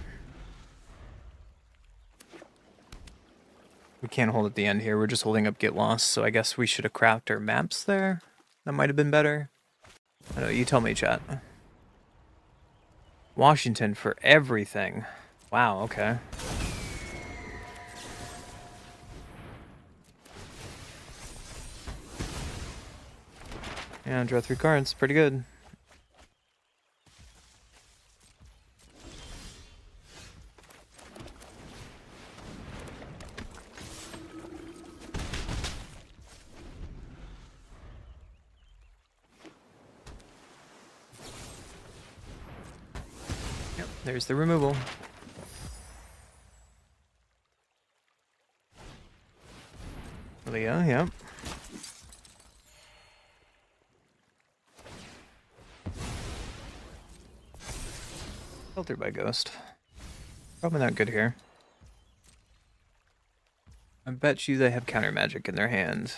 We can't hold at the end here. We're just holding up Get Lost, so I guess we should have crafted our maps there. That might have been better. I know, you tell me, chat. Washington for everything. Wow, okay. Yeah, draw 3 cards. Pretty good. Yep, there's the removal. Leah, yep. Filtered by Ghost. Probably not good here. I bet you they have counter magic in their hand.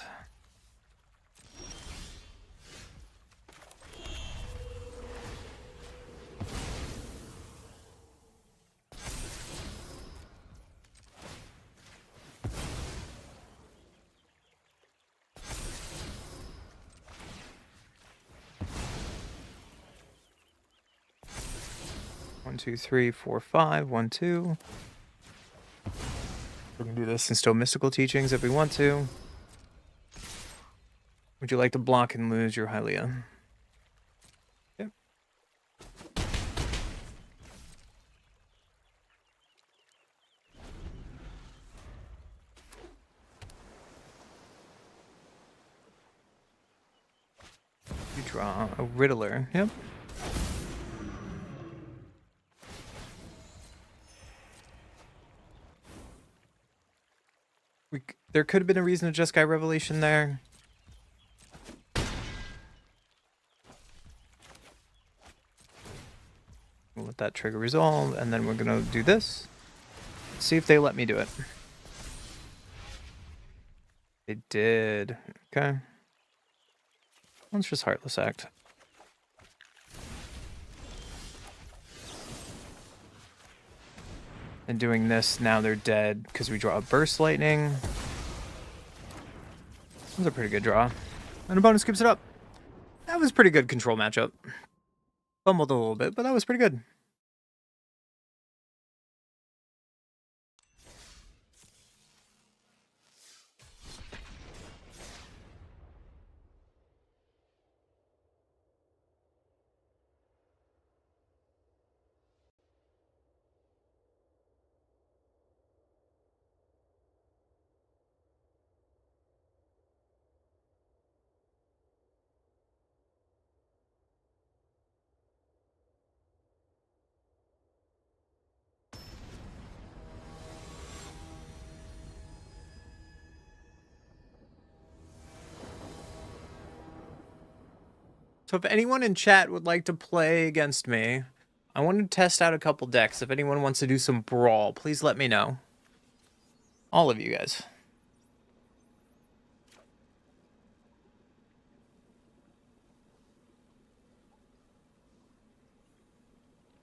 2, 3, 4, 5. 1, 2. We can do this in still mystical teachings if we want to. Would you like to block and lose your Hylia? Yep. You draw a Riddler. Yep. There could have been a reason to Jeskai Revelation there. We'll let that trigger resolve, and then we're gonna do this. See if they let me do it. They did. Okay. Let's just Heartless Act. And doing this, now they're dead because we draw a Burst Lightning. That was a pretty good draw. And a bonus skips it up. That was a pretty good control matchup. Fumbled a little bit, but that was pretty good. So if anyone in chat would like to play against me, I want to test out a couple decks. If anyone wants to do some Brawl, please let me know. All of you guys.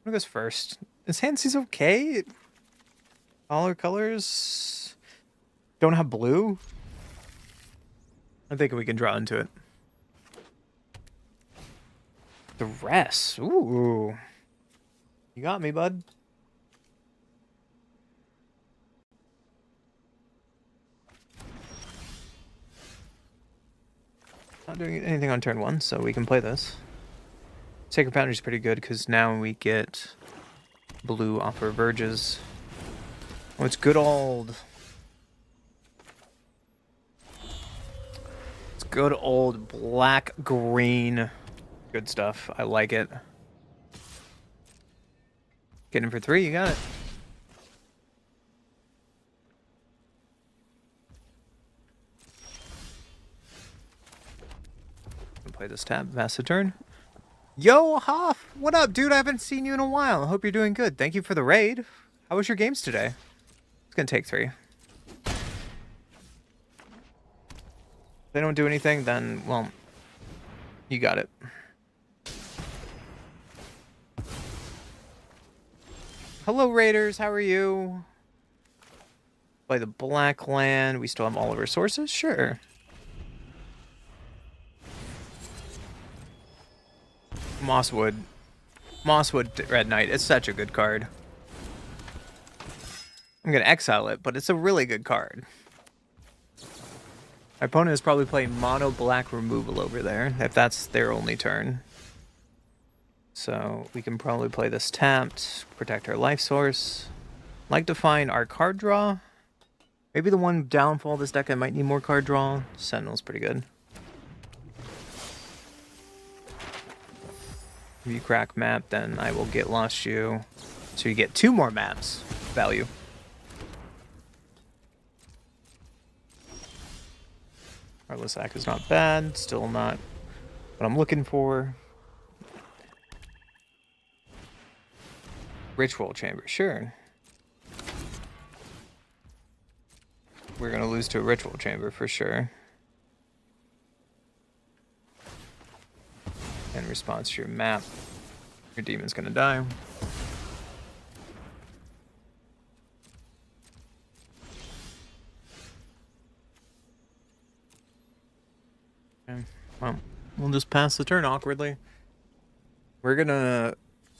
Who goes first? Is Hansy's okay? All our colors don't have blue? I think we can draw into it. The rest. Ooh. You got me, bud. Not doing anything on turn 1, so we can play this. Sacred Foundry is pretty good because now we get blue off our Verges. Oh, it's good old. It's good old black-green. Good stuff. I like it. Get him for 3, you got it. Play this tab, pass the turn. Yo, Hoff! What up, dude? I haven't seen you in a while. I hope you're doing good. Thank you for the raid. How was your games today? It's gonna take 3. If they don't do anything, then, well, you got it. Hello, Raiders. How are you? Play the Black Land. We still have all of our sources? Sure. Mosswood. Mosswood Red Knight. It's such a good card. I'm going to exile it, but it's a really good card. My opponent is probably playing mono black removal over there, if that's their only turn. So we can probably play this tapped, protect our life source. Like to find our card draw. Maybe the one downfall of this deck I might need more card draw. Sentinel's pretty good. If you crack map, then I will get Lost You. So you get 2 more maps value. Heartless Act is not bad. Still not what I'm looking for. Ritual Chamber, sure. We're going to lose to a Ritual Chamber for sure. In response to your map, your demon's going to die. Okay. Well, we'll just pass the turn awkwardly. We're going to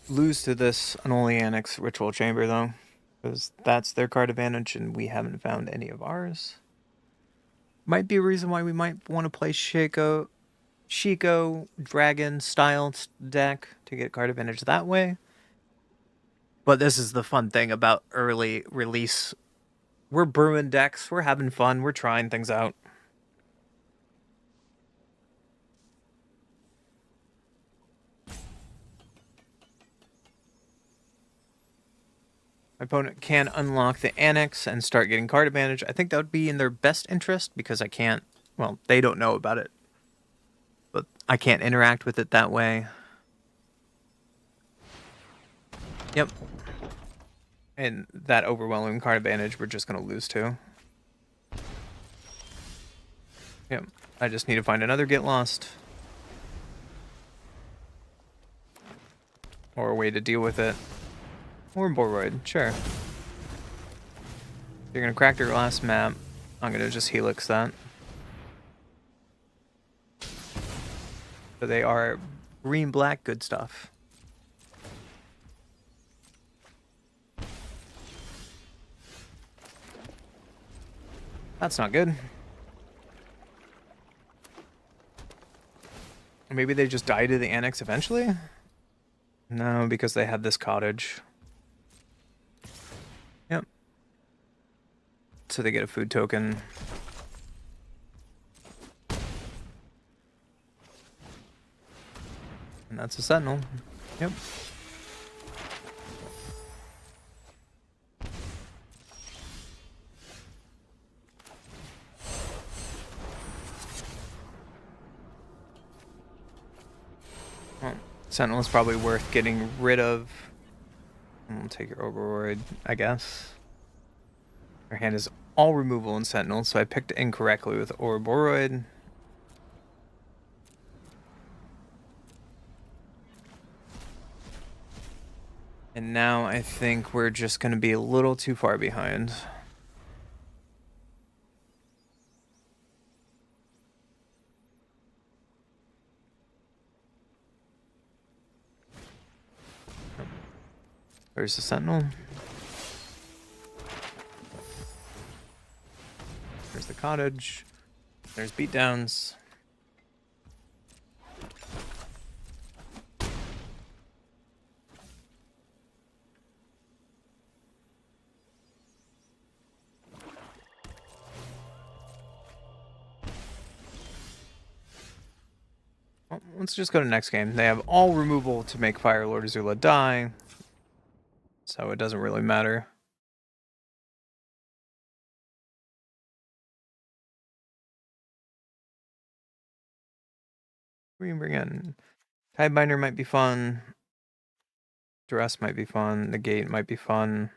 lose to this Unholy Annex Ritual Chamber, though. Because that's their card advantage, and we haven't found any of ours. Might be a reason why we might want to play Shiko Dragon style deck to get card advantage that way. But this is the fun thing about early release. We're brewing decks, we're having fun, we're trying things out. My opponent can unlock the Annex and start getting card advantage. I think that would be in their best interest because I can't, well, they don't know about it. But I can't interact with it that way. Yep. And that overwhelming card advantage we're just going to lose to. Yep. I just need to find another Get Lost. Or a way to deal with it. Or Boroid, sure. You're going to crack their last map. I'm going to just Helix that. So they are green-black good stuff. That's not good. Maybe they just die to the Annex eventually? No, because they had this cottage. Yep. So they get a food token. And that's a Sentinel. Yep. Well, Sentinel is probably worth getting rid of. We'll take your Overlord, I guess. Our hand is all removal in Sentinel, so I picked incorrectly with Ouroboros. And now I think we're just going to be a little too far behind. There's the Sentinel. There's the cottage. There's beatdowns. Well, let's just go to next game. They have all removal to make Fire Lord Azula die. So it doesn't really matter. We can bring in Tidebinder might be fun. Duress might be fun. Negate might be fun.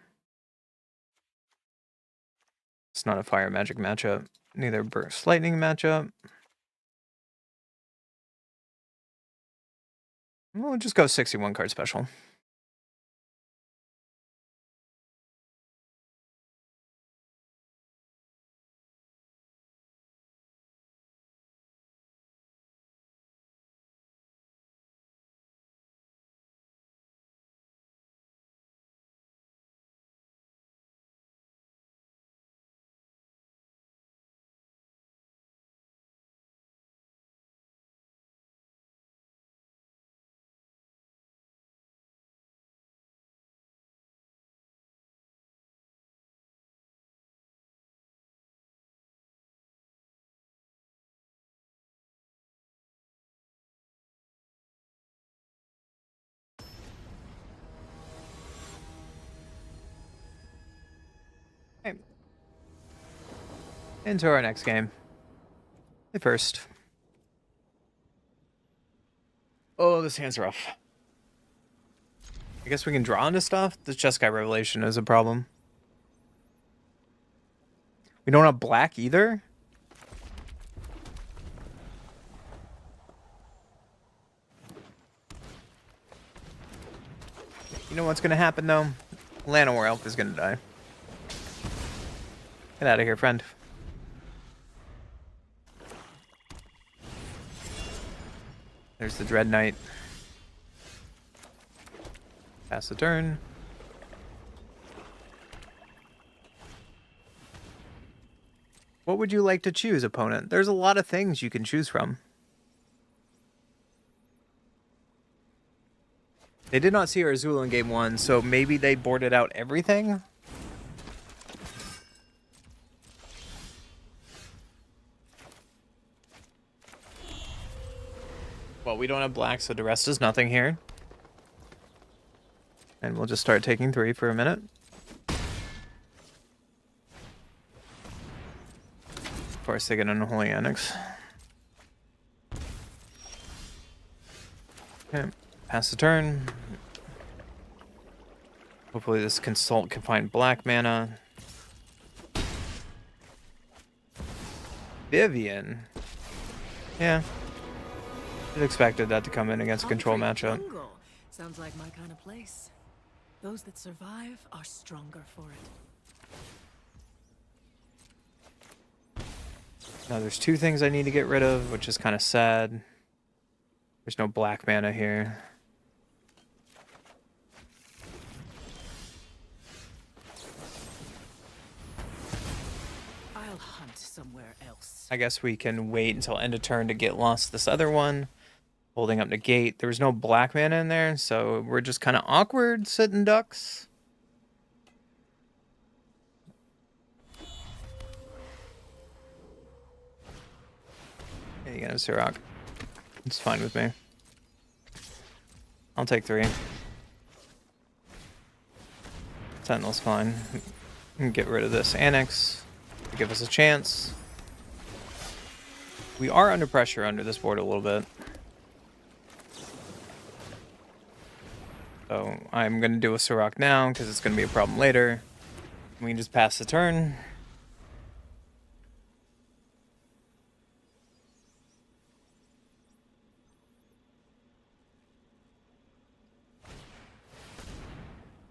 It's not a fire magic matchup. Neither burst lightning matchup. We'll just go 61 card special. Okay. Into our next game. Play first. Oh, this hand's rough. I guess we can draw into stuff. The Jeskai Revelation is a problem. We don't have black either. You know what's gonna happen though? Llanowar Elf is gonna die. Get out of here, friend. There's the Dread Knight. Pass the turn. What would you like to choose, opponent? There's a lot of things you can choose from. They did not see our Azula in game 1, so maybe they boarded out everything? Well, we don't have black, so the rest is nothing here. And we'll just start taking 3 for a minute. Of course, they get an Unholy Annex. Okay, pass the turn. Hopefully this Consult can find black mana. Vivian. Yeah. I'd expected that to come in against a control matchup.
Jungle. Sounds like my kind of place. Those that survive are stronger for it.
Now there's 2 things I need to get rid of, which is kind of sad. There's no black mana here.
I'll hunt somewhere else.
I guess we can wait until end of turn to get lost this other one. Holding up the gate. There was no black mana in there, so we're just kind of awkward sitting ducks. Yeah, you got a Sirach. It's fine with me. I'll take 3. Sentinel's fine. We can get rid of this Annex to give us a chance. We are under pressure under this board a little bit. So I'm going to do a Sirach now because it's going to be a problem later. We can just pass the turn.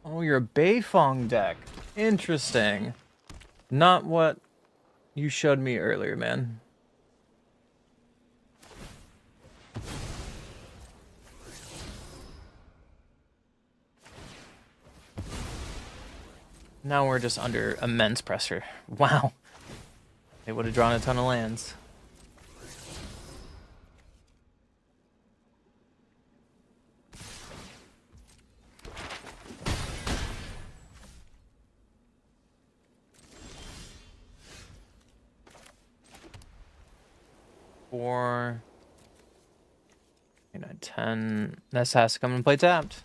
Oh, you're a Beifong deck. Interesting. Not what you showed me earlier, man. Now we're just under immense pressure. Wow. They would have drawn a ton of lands. Four, 8, 9, 10. This has to come and play tapped.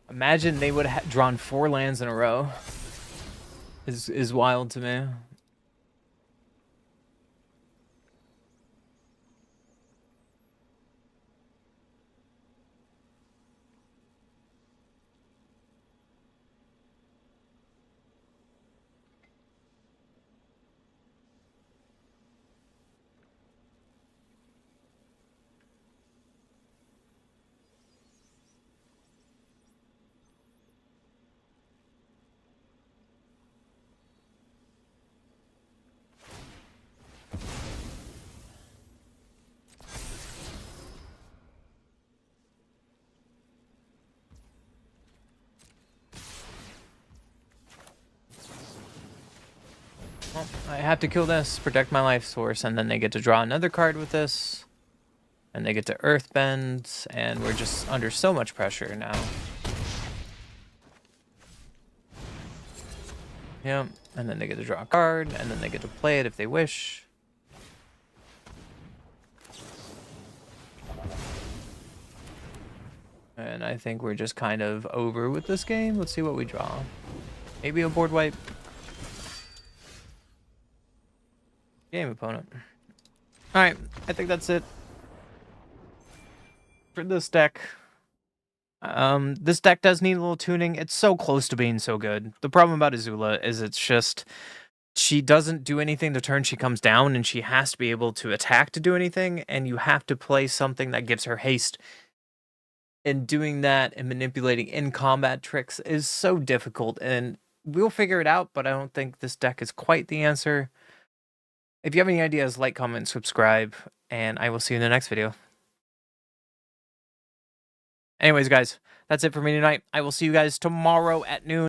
Imagine they would have drawn 4 lands in a row. Is wild to me. Well, I have to kill this, protect my life source, and then they get to draw another card with this. And they get to Earthbend, and we're just under so much pressure now. Yep, and then they get to draw a card, and then they get to play it if they wish. And I think we're just kind of over with this game. Let's see what we draw. Maybe a board wipe. Game, opponent. Alright, I think that's it for this deck. This deck does need a little tuning. It's so close to being so good. The problem about Azula is it's just she doesn't do anything the turn she comes down, and she has to be able to attack to do anything, and you have to play something that gives her haste And doing that and manipulating in combat tricks is so difficult, and we'll figure it out, but I don't think this deck is quite the answer. If you have any ideas, like, comment, subscribe, and I will see you in the next video. Anyways, guys, that's it for me tonight. I will see you guys tomorrow at noon.